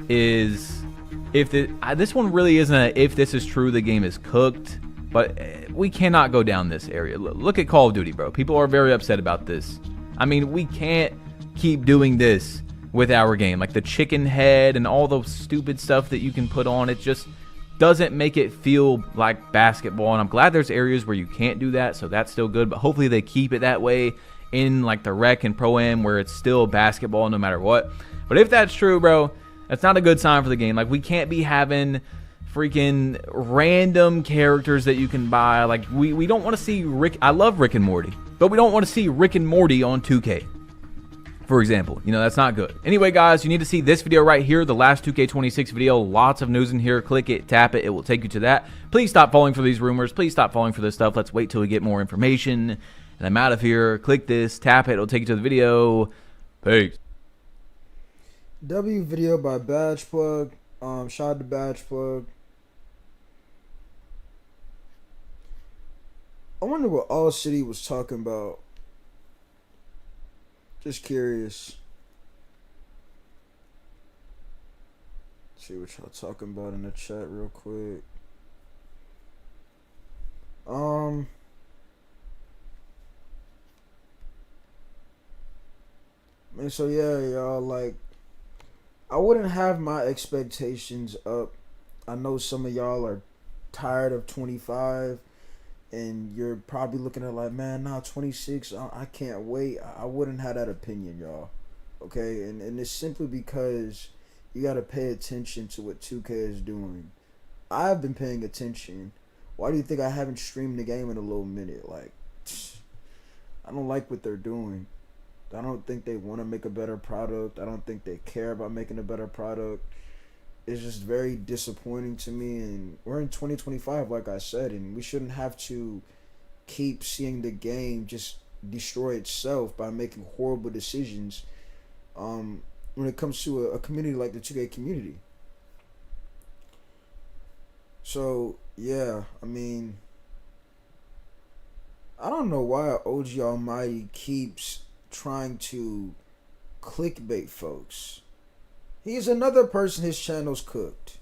is if this one really isn't if this is true, the game is cooked, but we cannot go down this area. Look at Call of Duty, bro. People are very upset about this. I mean, we can't keep doing this with our game. Like the chicken head and all the stupid stuff that you can put on, it just doesn't make it feel like basketball. And I'm glad there's areas where you can't do that, so that's still good. But hopefully they keep it that way in like the rec and pro-am where it's still basketball no matter what. But if that's true, bro, that's not a good sign for the game. Like, we can't be having freaking random characters that you can buy. Like, we don't want to see Rick. I love Rick and Morty, but we don't want to see Rick and Morty on 2K, for example. You know, that's not good. Anyway, guys, you need to see this video right here, the last 2K26 video. Lots of news in here. Click it, tap it. It will take you to that. Please stop falling for these rumors. Please stop falling for this stuff. Let's wait till we get more information. And I'm out of here. Click this, tap it. It'll take you to the video. Peace. W video by Badge Plug. Shout out to Badge Plug. I wonder what All City was talking about. Just curious. See what y'all talking about in the chat real quick. Man, so yeah, y'all, like, I wouldn't have my expectations up. I know some of y'all are tired of 25, and you're probably looking at like, man, nah, 26, I can't wait. I wouldn't have that opinion, y'all. Okay, and it's simply because you got to pay attention to what 2K is doing. I've been paying attention. Why do you think I haven't streamed the game in a little minute? Like, I don't like what they're doing. I don't think they want to make a better product. I don't think they care about making a better product. It's just very disappointing to me. And we're in 2025, like I said, and we shouldn't have to keep seeing the game just destroy itself by making horrible decisions when it comes to a community like the 2K community. So, yeah, I mean, I don't know why OG Almighty keeps trying to clickbait folks. He's another person his channel's cooked.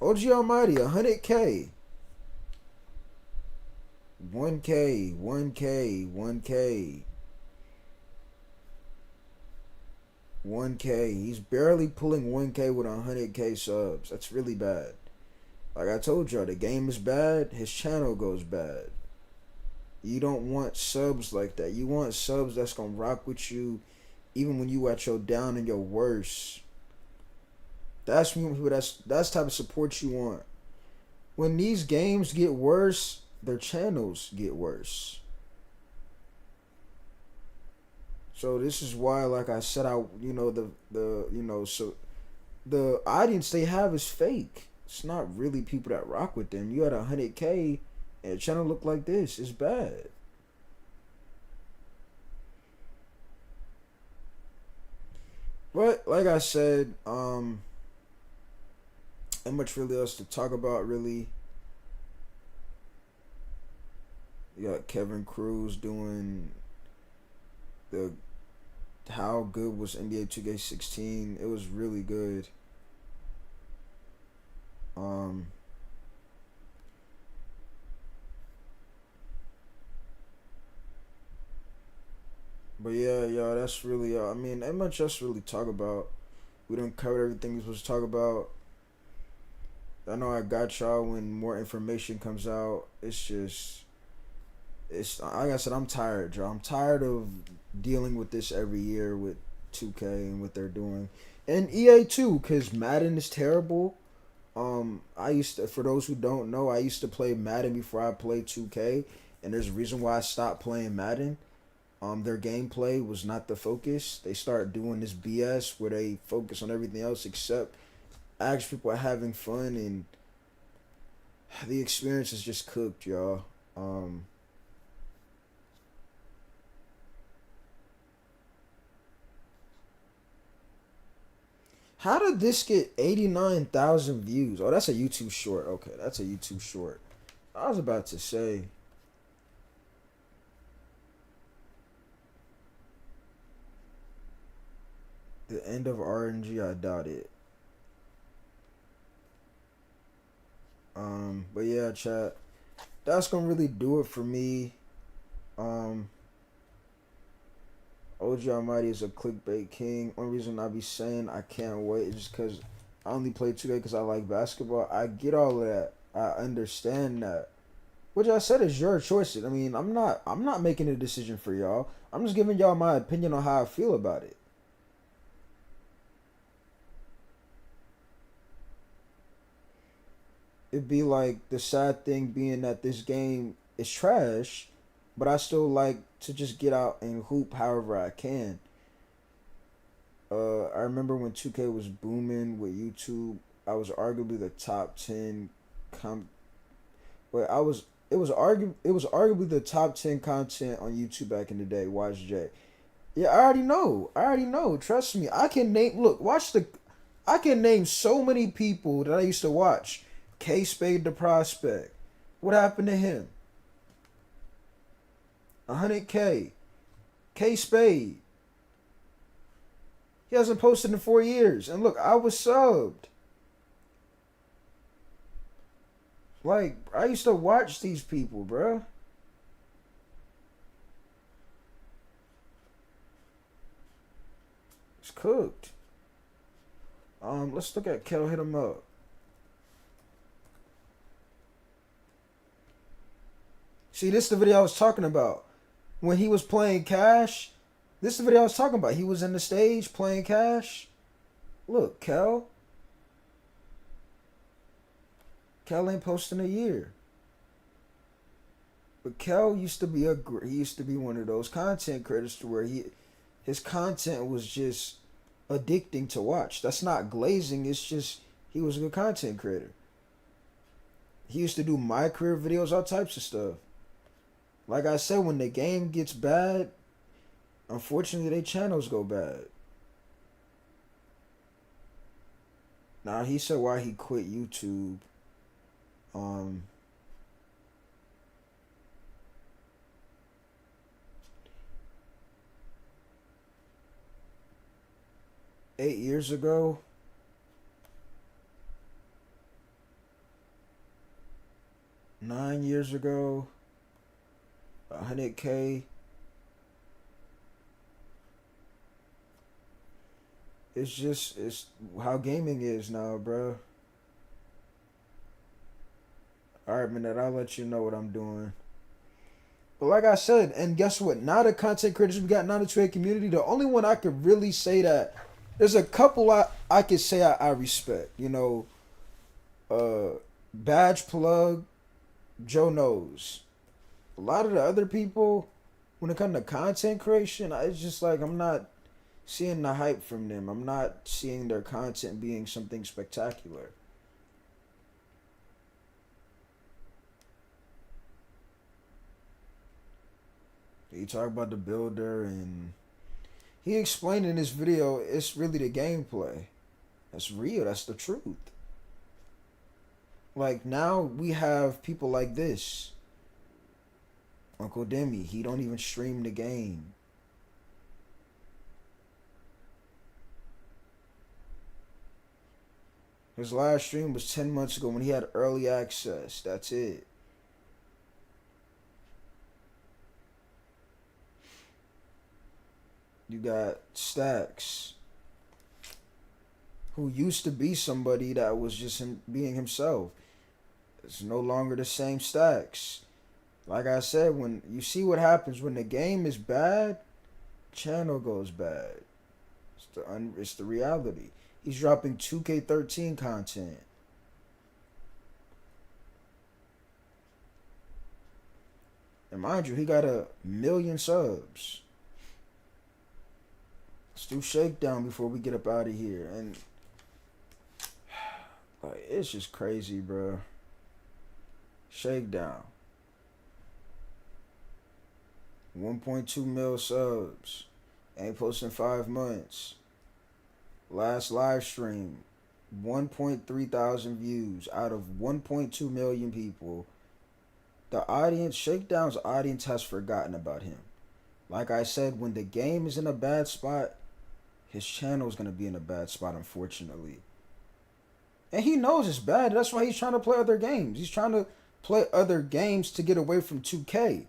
OG Almighty, 100K. 1K, 1K, 1K. 1K. He's barely pulling 1K with 100K subs. That's really bad. Like I told y'all, the game is bad, his channel goes bad. You don't want subs like that. You want subs that's gonna rock with you even when you at your down and your worst. That's that's type of support you want. When these games get worse, their channels get worse. So this is why, like I said, so the audience they have is fake. It's not really people that rock with them. You had 100K and your channel look like this. It's bad. But like I said, ain't much really else to talk about, really. You got Kevin Cruz doing the how good was NBA 2K16. It was really good. But yeah, y'all, that's really, I mean, ain't much else to really talk about. We done covered everything we supposed to talk about. I know I got y'all when more information comes out. It's just, it's like I said, I'm tired, y'all. I'm tired of dealing with this every year with 2K and what they're doing. And EA too, because Madden is terrible. I used to, for those who don't know, I used to play Madden before I played 2K. And there's a reason why I stopped playing Madden. Their gameplay was not the focus. They start doing this BS where they focus on everything else except actually people are having fun, and the experience is just cooked, y'all. How did this get 89,000 views? Oh, that's a YouTube short. Okay, that's a YouTube short. I was about to say. The end of RNG, I doubt it. But yeah, chat. That's gonna really do it for me. OG Almighty is a clickbait king. One reason I be saying I can't wait is just because I only play 2K because I like basketball. I get all of that. I understand that. Which I said is your choices. I mean, I'm not making a decision for y'all. I'm just giving y'all my opinion on how I feel about it. It'd be like the sad thing being that this game is trash, but I still like to just get out and hoop however I can. I remember when 2K was booming with YouTube, I was arguably the top 10 it was arguably the top 10 content on YouTube back in the day. Watch Jay. Yeah, I already know. Trust me. I can name so many people that I used to watch. K Spade the Prospect. What happened to him? 100K. K Spade. He hasn't posted in 4 years. And look, I was subbed. Like, I used to watch these people, bruh. It's cooked. Let's look at Kel. Hit him up. See, this is the video I was talking about. When he was playing Cash, this is the video I was talking about. He was in the stage playing Cash. Look, Kel. Kel ain't posting a year. But Kel used to be one of those content creators to where his content was just addicting to watch. That's not glazing, it's just he was a good content creator. He used to do my career videos, all types of stuff. Like I said, when the game gets bad, unfortunately, their channels go bad. Now, he said why he quit YouTube. 8 years ago. Nine years ago. 100K. It's how gaming is now, bro. Alright, man, I'll let you know what I'm doing. But like I said, and guess what? Now the content creators we got now the 2K community, the only one I could really say that there's a couple I could say I respect. You know, Badge Plug, Joe Knows. A lot of the other people, when it comes to content creation, it's just like I'm not seeing the hype from them. I'm not seeing their content being something spectacular. He talked about the builder, and he explained in this video, it's really the gameplay. That's real. That's the truth. Like, now we have people like this. Uncle Demi, he don't even stream the game. His last stream was 10 months ago when he had early access. That's it. You got Stacks, who used to be somebody that was just him being himself. It's no longer the same Stacks. Like I said, when you see what happens when the game is bad, channel goes bad. It's the reality. He's dropping 2K13 content. And mind you, he got 1 million subs. Let's do Shakedown before we get up out of here. And like, it's just crazy, bro. Shakedown. 1.2 mil subs. Ain't posting 5 months. Last live stream, 1.3 thousand views out of 1.2 million people. The audience, Shakedown's audience has forgotten about him. Like I said, when the game is in a bad spot, his channel is going to be in a bad spot, unfortunately. And he knows it's bad. That's why he's trying to play other games. He's trying to play other games to get away from 2K.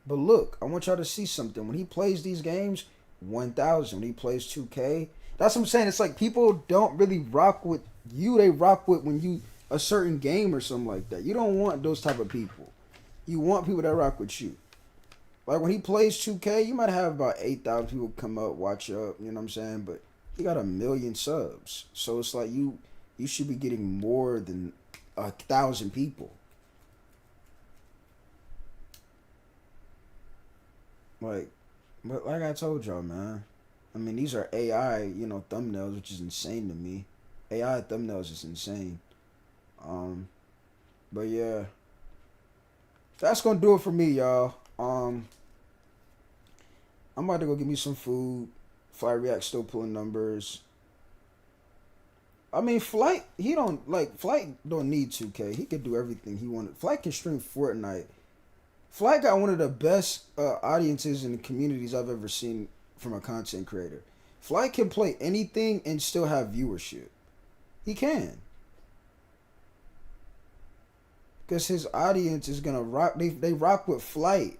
But look, I want y'all to see something. When he plays these games, 1,000. When he plays 2K, that's what I'm saying. It's like people don't really rock with you. They rock with when you a certain game or something like that. You don't want those type of people. You want people that rock with you. Like when he plays 2K, you might have about 8,000 people come up, watch up. You know what I'm saying? But he got 1 million subs, so it's like you should be getting more than 1,000 people. Like, but like I told y'all, man. I mean, these are AI, thumbnails, which is insane to me. AI thumbnails is insane. But yeah, that's gonna do it for me, y'all. I'm about to go get me some food. Fly React still pulling numbers. I mean, Flight don't need 2K. He could do everything he wanted. Flight can stream Fortnite. Flight got one of the best audiences and communities I've ever seen from a content creator. Flight can play anything and still have viewership. He can. Because his audience is going to rock. They rock with Flight.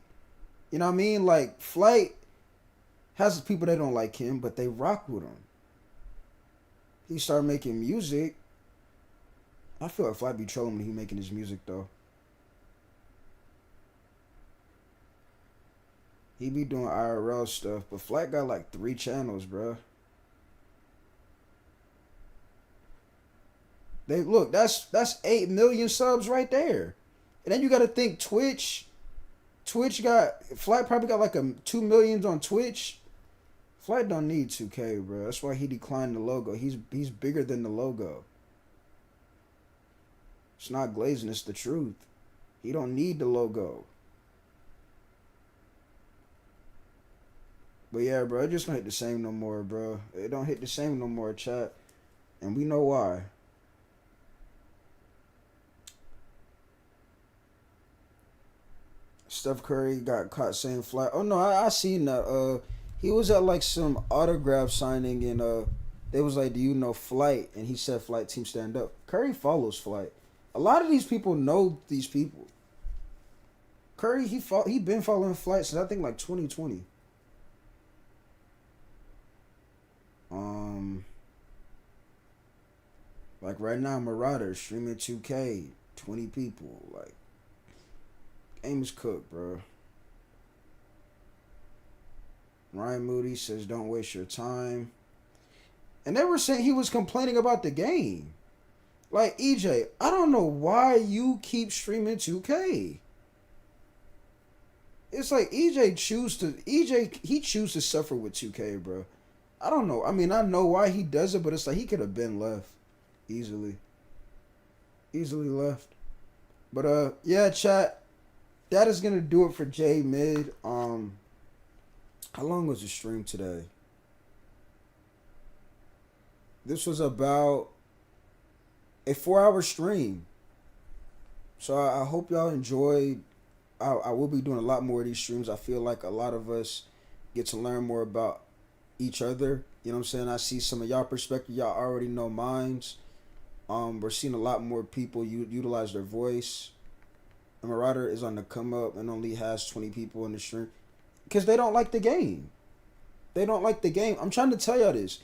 You know what I mean? Like, Flight has people that don't like him, but they rock with him. He started making music. I feel like Flight be trolling when he making his music, though. He be doing IRL stuff, but Flight got like 3 channels, bro. That's 8 million subs right there. And then you got to think Twitch. Flight probably got like 2 million on Twitch. Flight don't need 2K, bro. That's why he declined the logo. He's bigger than the logo. It's not glazing, it's the truth. He don't need the logo. But yeah, bro, it just don't hit the same no more, bro. It don't hit the same no more, chat. And we know why. Steph Curry got caught saying Flight. Oh no, I seen that. He was at like some autograph signing and they was like, "Do you know Flight?" And he said, "Flight team stand up." Curry follows Flight. A lot of these people know these people. Curry, he been following Flight since I think like 2020. Like right now, Marauder streaming 2K, 20 people. Like, game is cooked, bro. Ryan Moody says, "Don't waste your time." And they were saying he was complaining about the game. Like, EJ, I don't know why you keep streaming 2K. It's like he choose to suffer with 2K, bro. I don't know. I mean, I know why he does it, but it's like he could have been left easily left. But yeah, chat, that is gonna do it for J Mid. How long was the stream today? This was about a 4-hour stream. So I hope y'all enjoyed. I will be doing a lot more of these streams. I feel like a lot of us get to learn more about each other. You know what I'm saying? I see some of y'all perspective. Y'all already know mine's. We're seeing a lot more people utilize their voice. The Marauder is on the come up and only has 20 people in the stream because they don't like the game. They don't like the game. I'm trying to tell y'all this.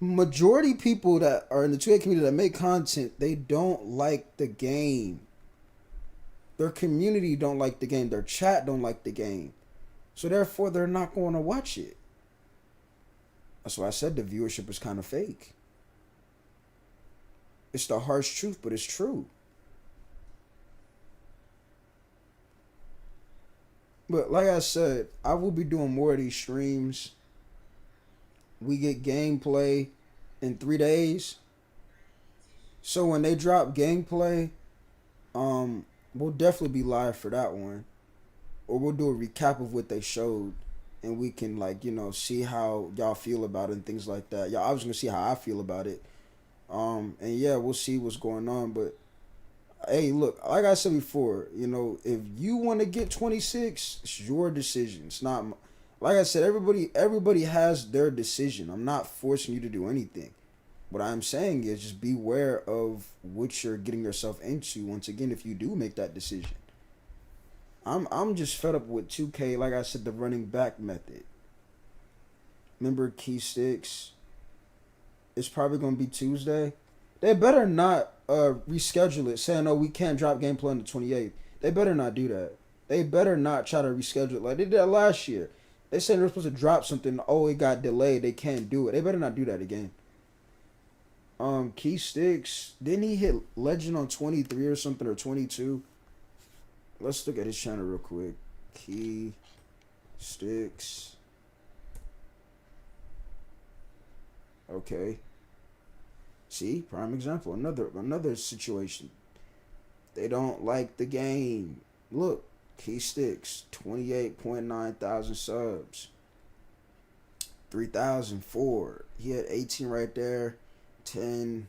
Majority people that are in the 2K community that make content, they don't like the game. Their community don't like the game. Their chat don't like the game. So therefore, they're not going to watch it. That's why I said the viewership is kind of fake. It's the harsh truth, but it's true. But like I said, I will be doing more of these streams. We get gameplay in 3 days. So when they drop gameplay, we'll definitely be live for that one. Or we'll do a recap of what they showed. And we can, like, you know, see how y'all feel about it and things like that. Y'all obviously gonna see how I feel about it. And yeah, we'll see what's going on. But hey, look, like I said before, you know, if you want to get 26, it's your decision. It's not like I said, everybody has their decision. I'm not forcing you to do anything. What I'm saying is just beware of what you're getting yourself into once again if you do make that decision. I'm just fed up with 2K, like I said, the running back method. Remember key sticks? It's probably gonna be Tuesday. They better not reschedule it, saying, "Oh, we can't drop gameplay on the 28th." They better not do that. They better not try to reschedule it like they did that last year. They said they're supposed to drop something. Oh, it got delayed. They can't do it. They better not do that again. Key sticks. Didn't he hit legend on 23 or something, or 22? Let's look at his channel real quick. Key sticks. Okay. See, prime example. Another situation. They don't like the game. Look, key sticks. 28.9 thousand subs. 3,004. He had 18 right there. 10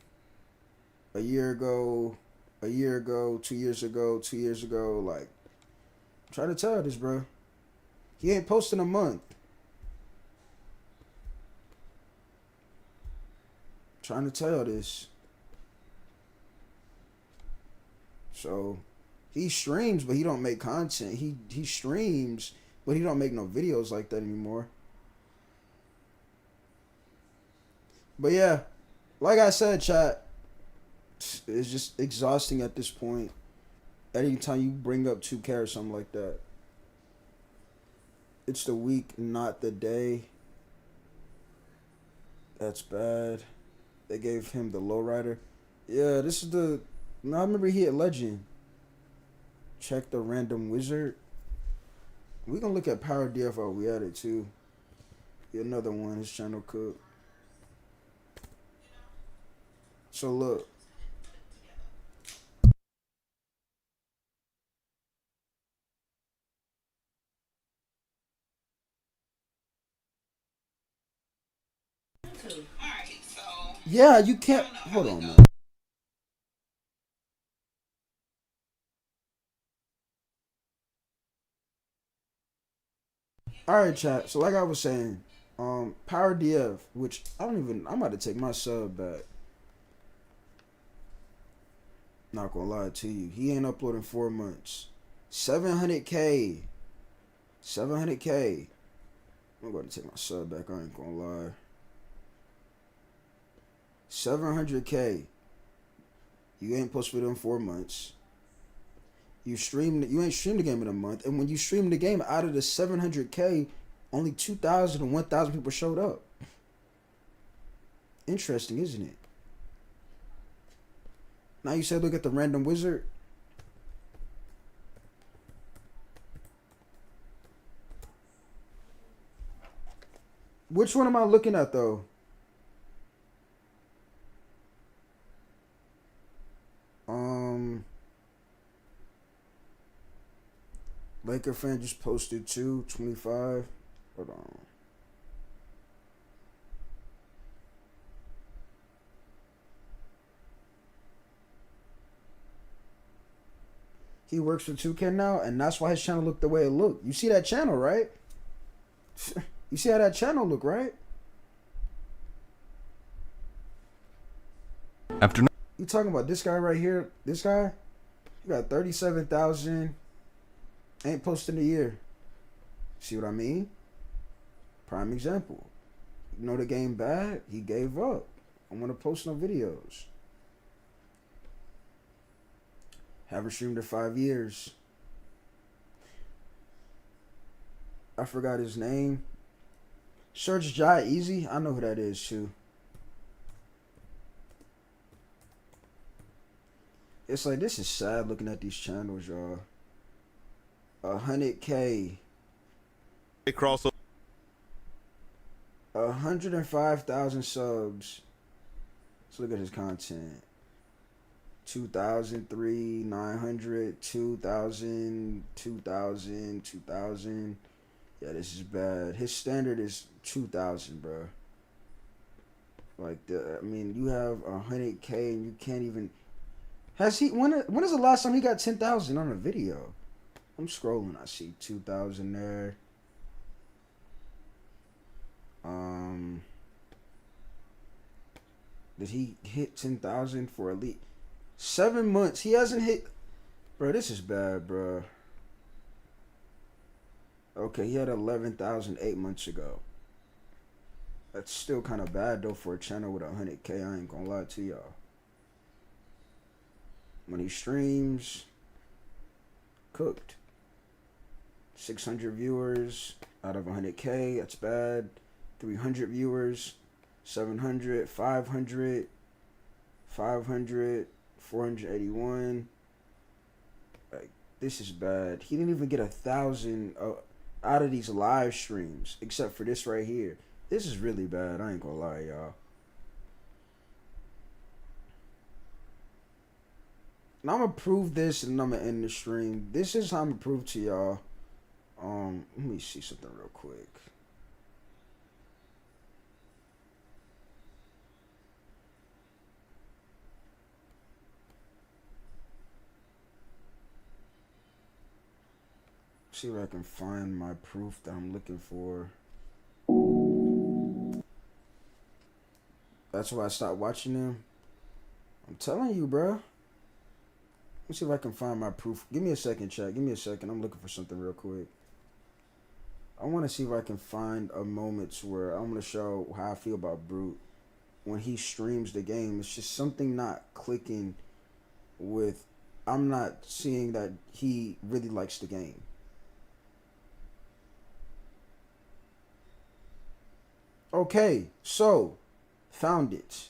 a year ago. 2 years ago. Like, I'm trying to tell you this, bro. He ain't posting a month. Trying to tell you this. So he streams, but he don't make content. He streams, but he don't make no videos like that anymore. But yeah, like I said, chat, it's just exhausting at this point. Anytime you bring up 2K or something like that. It's the week, not the day. That's bad. They gave him the lowrider. Yeah, this is the... I remember he had legend. Check the random wizard. We gonna look at power DFO. We had it too. Get another one. His channel cook. So look. Yeah, you can't. Hold on, man. Alright, chat. So like I was saying, Power DF, which I'm about to take my sub back. Not gonna lie to you. He ain't uploading 4 months. 700K. 700K. I'm going to take my sub back. I ain't gonna lie. 700K. You ain't posted video in 4 months. You ain't streamed the game in a month. And when you stream the game, out of the 700K, only 2,000 and 1,000 people showed up. Interesting, isn't it? Now you said look at the random wizard. Which one am I looking at though? Laker fan just posted 225. Hold on. He works for 2K now, and that's why his channel looked the way it looked. You see that channel, right? You see how that channel look, right? After you talking about this guy right here? This guy? He got 37,000. Ain't posting a year. See what I mean? Prime example. You know the game bad. He gave up. I want to post no videos. Haven't streamed in 5 years. I forgot his name. Search Jai Easy. I know who that is too. It's like, this is sad looking at these channels, y'all. 100K. Crossover. 105,000 subs. Let's look at his content. 2003, 900, 2000, 2000, 2000. Yeah, this is bad. His standard is 2,000, bro. Like, I mean, you have 100K and you can't even. Has he? When is the last time he got 10,000 on a video? I'm scrolling. I see 2,000 there. Did he hit 10,000 for Elite? 7 months. He hasn't hit. Bro, this is bad, bro. Okay, he had 11,000 8 months ago. That's still kind of bad though for a channel with 100K. I ain't gonna lie to y'all. When he streams, cooked. 600 viewers out of 100K. That's bad. 300 viewers. 700, 500, 500, 481. Like, this is bad. He didn't even get 1,000 out of these live streams, except for this right here. This is really bad. I ain't gonna lie, y'all. And I'm gonna prove this, and I'm gonna end the stream. This is how I'm gonna prove to y'all. Let me see something real quick. See if I can find my proof that I'm looking for. That's why I stopped watching them. I'm telling you, bro. Let me see if I can find my proof. Give me a second, chat. Give me a second. I'm looking for something real quick. I want to see if I can find a moments where I'm going to show how I feel about Brute. When he streams the game, it's just something not clicking with... I'm not seeing that he really likes the game. Okay, so found it.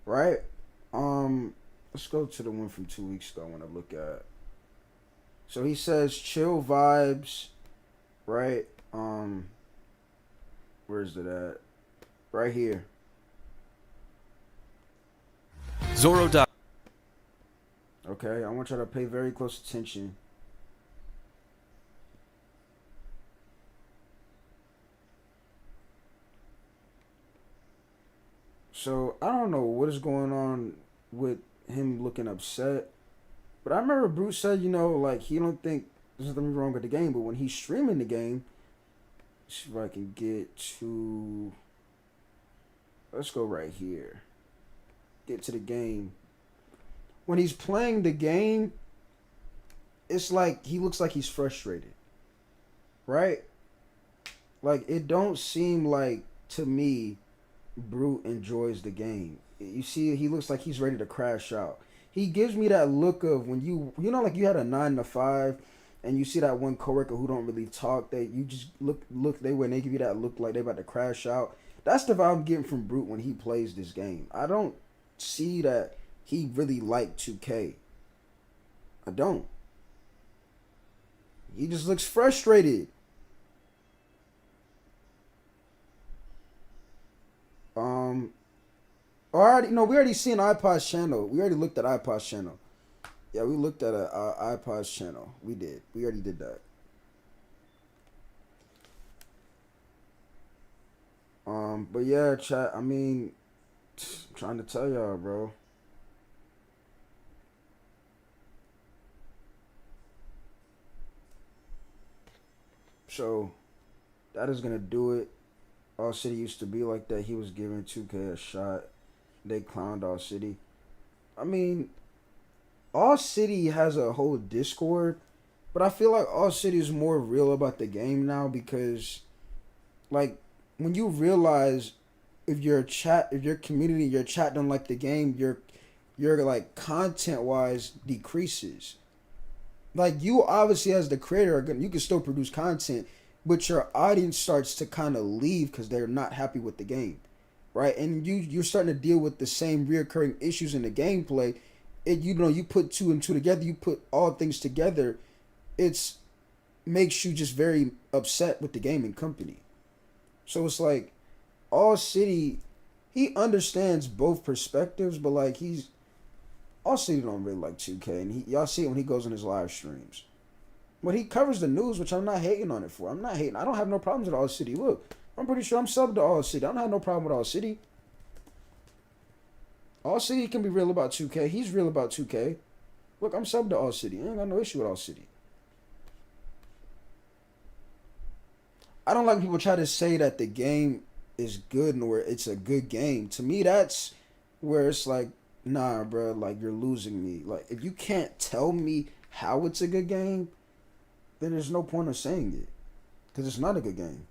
Right? Let's go to the one from 2 weeks ago I want to look at. So he says chill vibes, right? Where's it at? Right here. Zoro. Okay, I want you to pay very close attention. So I don't know what is going on with him looking upset, but I remember Bruce said, you know, like, he don't think there's nothing wrong with the game, but when he's streaming the game, let's see if I can get to, let's go right here, get to the game. When he's playing the game, it's like he looks like he's frustrated, right? Like, it don't seem like, to me, Brute enjoys the game. You see, he looks like he's ready to crash out. He gives me that look of when you know, like you had a 9 to 5 and you see that one coworker who don't really talk, that you just look when they give you that look like they about to crash out. That's the vibe I'm getting from Brute when he plays this game. I don't see that he really liked 2K. I don't. He just looks frustrated. Alright, no, we already seen iPod's channel. We already looked at iPod's channel. Yeah, we looked at iPod's channel. We did. We already did that. But yeah, chat, I mean, I'm trying to tell y'all, bro. So, that is gonna do it. All City used to be like that. He was giving 2K a shot. They clowned All City. I mean, All City has a whole Discord, but I feel like All City is more real about the game now because, like, when you realize if your community, your chat don't like the game, your like content wise decreases. Like you obviously as the creator you can still produce content, but your audience starts to kind of leave because they're not happy with the game, right? And you're starting to deal with the same reoccurring issues in the gameplay. You put two and two together, you put all things together, it's makes you just very upset with the gaming company. So it's like All City, he understands both perspectives, but like All City don't really like 2K, and y'all see it when he goes on his live streams. But he covers the news, which I'm not hating on it for. I'm not hating. I don't have no problems with All City. Look, I'm pretty sure I'm subbed to All City. I don't have no problem with All City. All City can be real about 2K. He's real about 2K. Look, I'm subbed to All City. I ain't got no issue with All City. I don't like when people try to say that the game is good or it's a good game. To me, that's where it's like, nah, bro, like you're losing me. Like if you can't tell me how it's a good game, then there's no point of saying it, because it's not a good game.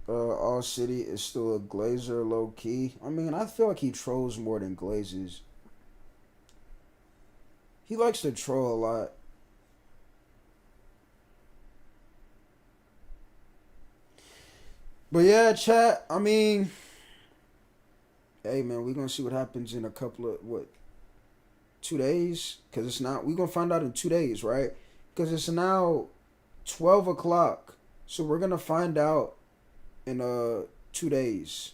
All City is still a glazer low key. I mean, I feel like he trolls more than glazes. He likes to troll a lot. But yeah, chat, I mean, hey man, we're gonna see what happens in a couple of 2 days, because it's not, we're gonna find out in 2 days, right? Because it's now 12 o'clock, so we're gonna find out in 2 days.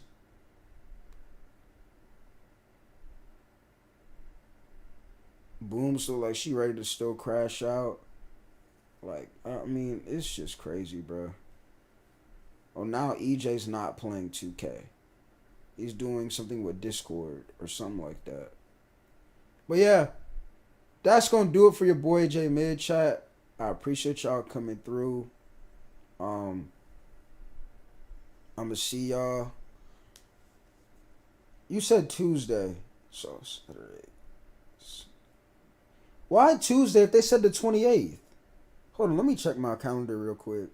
Boom, so like she ready to still crash out. Like, I mean, it's just crazy, bro. Oh, now EJ's not playing 2K. He's doing something with Discord or something like that. But yeah, that's gonna do it for your boy J Mid, chat. I appreciate y'all coming through. I'ma see y'all. You said Tuesday, so Saturday. Why Tuesday if they said the 28th? Hold on, let me check my calendar real quick.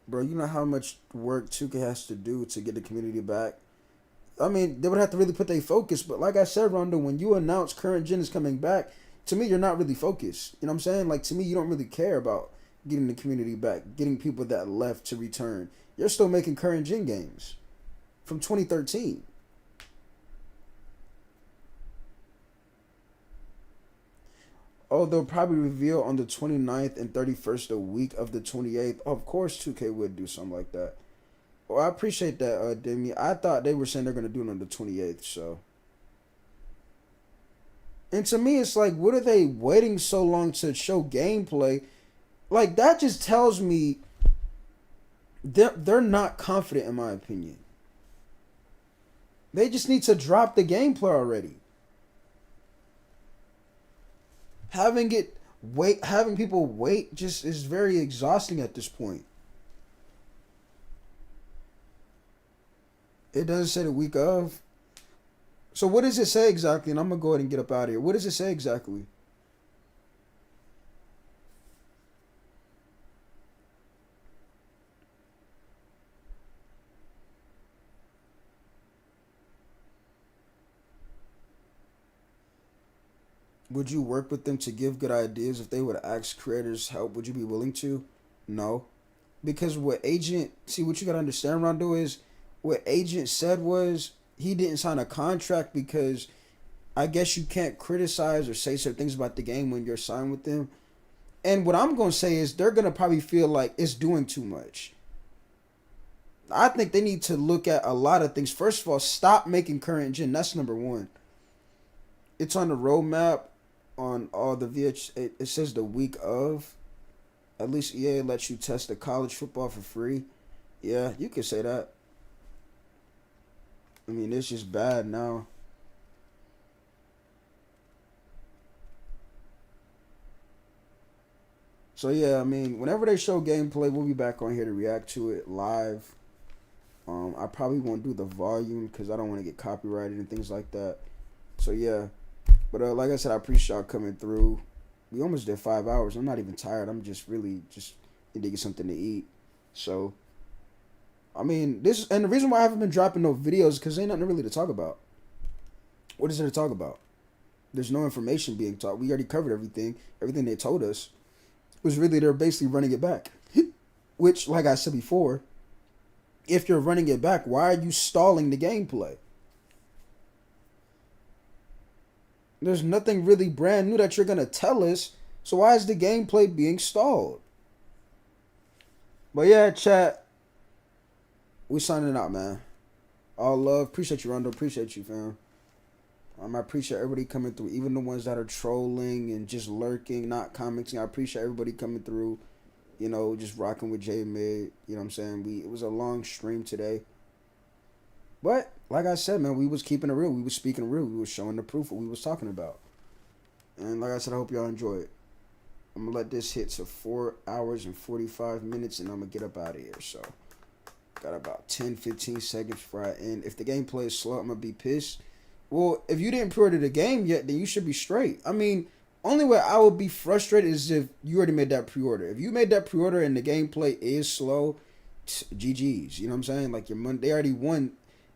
Bro, you know how much work 2K has to do to get the community back? I mean, they would have to really put their focus, but like I said, Rondo, when you announce current gen is coming back, to me, you're not really focused. You know what I'm saying? Like, to me, you don't really care about getting the community back, getting people that left to return. You're still making current gen games from 2013. Oh, they'll probably reveal on the 29th and 31st, the week of the 28th. Of course, 2K would do something like that. Well, I appreciate that, Demi. I thought they were saying they're going to do it on the 28th, so. And to me, it's like, what are they waiting so long to show gameplay? Like, that just tells me they're not confident, in my opinion. They just need to drop the gameplay already. Having people wait just is very exhausting at this point. It doesn't say the week of. So what does it say exactly? And I'm going to go ahead and get up out of here. What does it say exactly? Would you work with them to give good ideas? If they would ask creators help, would you be willing to? No. Because what you got to understand, Rondo, is what Agent said was he didn't sign a contract because I guess you can't criticize or say certain things about the game when you're signed with them. And what I'm going to say is they're going to probably feel like it's doing too much. I think they need to look at a lot of things. First of all, stop making current gen. That's number one. It's on the roadmap. On all the it says the week of. At least EA lets you test the college football for free. Yeah, you could say that. I mean, it's just bad now. So yeah, I mean, whenever they show gameplay, we'll be back on here to react to it live. I probably won't do the volume because I don't want to get copyrighted and things like that. So yeah. But like I said, I appreciate y'all coming through. We almost did 5 hours. I'm not even tired. I'm just really just need to get something to eat. So, I mean, and the reason why I haven't been dropping no videos is because ain't nothing really to talk about. What is there to talk about? There's no information being taught. We already covered everything. Everything they told us was really they're basically running it back. Which, like I said before, if you're running it back, why are you stalling the gameplay? There's nothing really brand new that you're going to tell us. So why is the gameplay being stalled? But yeah, chat. We signing out, man. All love. Appreciate you, Rondo. Appreciate you, fam. I appreciate everybody coming through. Even the ones that are trolling and just lurking, not commenting. I appreciate everybody coming through. You know, just rocking with J Mid. You know what I'm saying? It was a long stream today. But, like I said, man, we was keeping it real. We was speaking real. We was showing the proof of what we was talking about. And like I said, I hope y'all enjoy it. I'm going to let this hit to 4 hours and 45 minutes, and I'm going to get up out of here. So, got about 10, 15 seconds before I end. If the gameplay is slow, I'm going to be pissed. Well, if you didn't pre-order the game yet, then you should be straight. I mean, only way I would be frustrated is if you already made that pre-order. If you made that pre-order and the gameplay is slow, GG's. You know what I'm saying? Like, your money, they already won.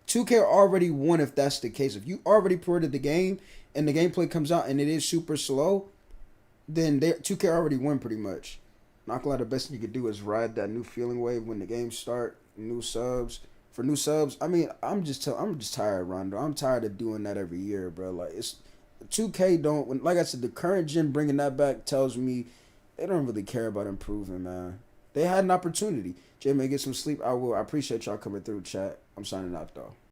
2K already won if that's the case. If you already pre-ordered the game and the gameplay comes out and it is super slow, then 2K already won pretty much. Not gonna lie, the best thing you could do is ride that new feeling wave when the games start. New subs. For new subs, I mean, I'm just tired, Rondo. I'm tired of doing that every year, bro. Like, it's 2K don't. Like I said, the current gen bringing that back tells me they don't really care about improving, man. They had an opportunity. J-Man, get some sleep. I will. I appreciate y'all coming through, chat. I'm signing out, though.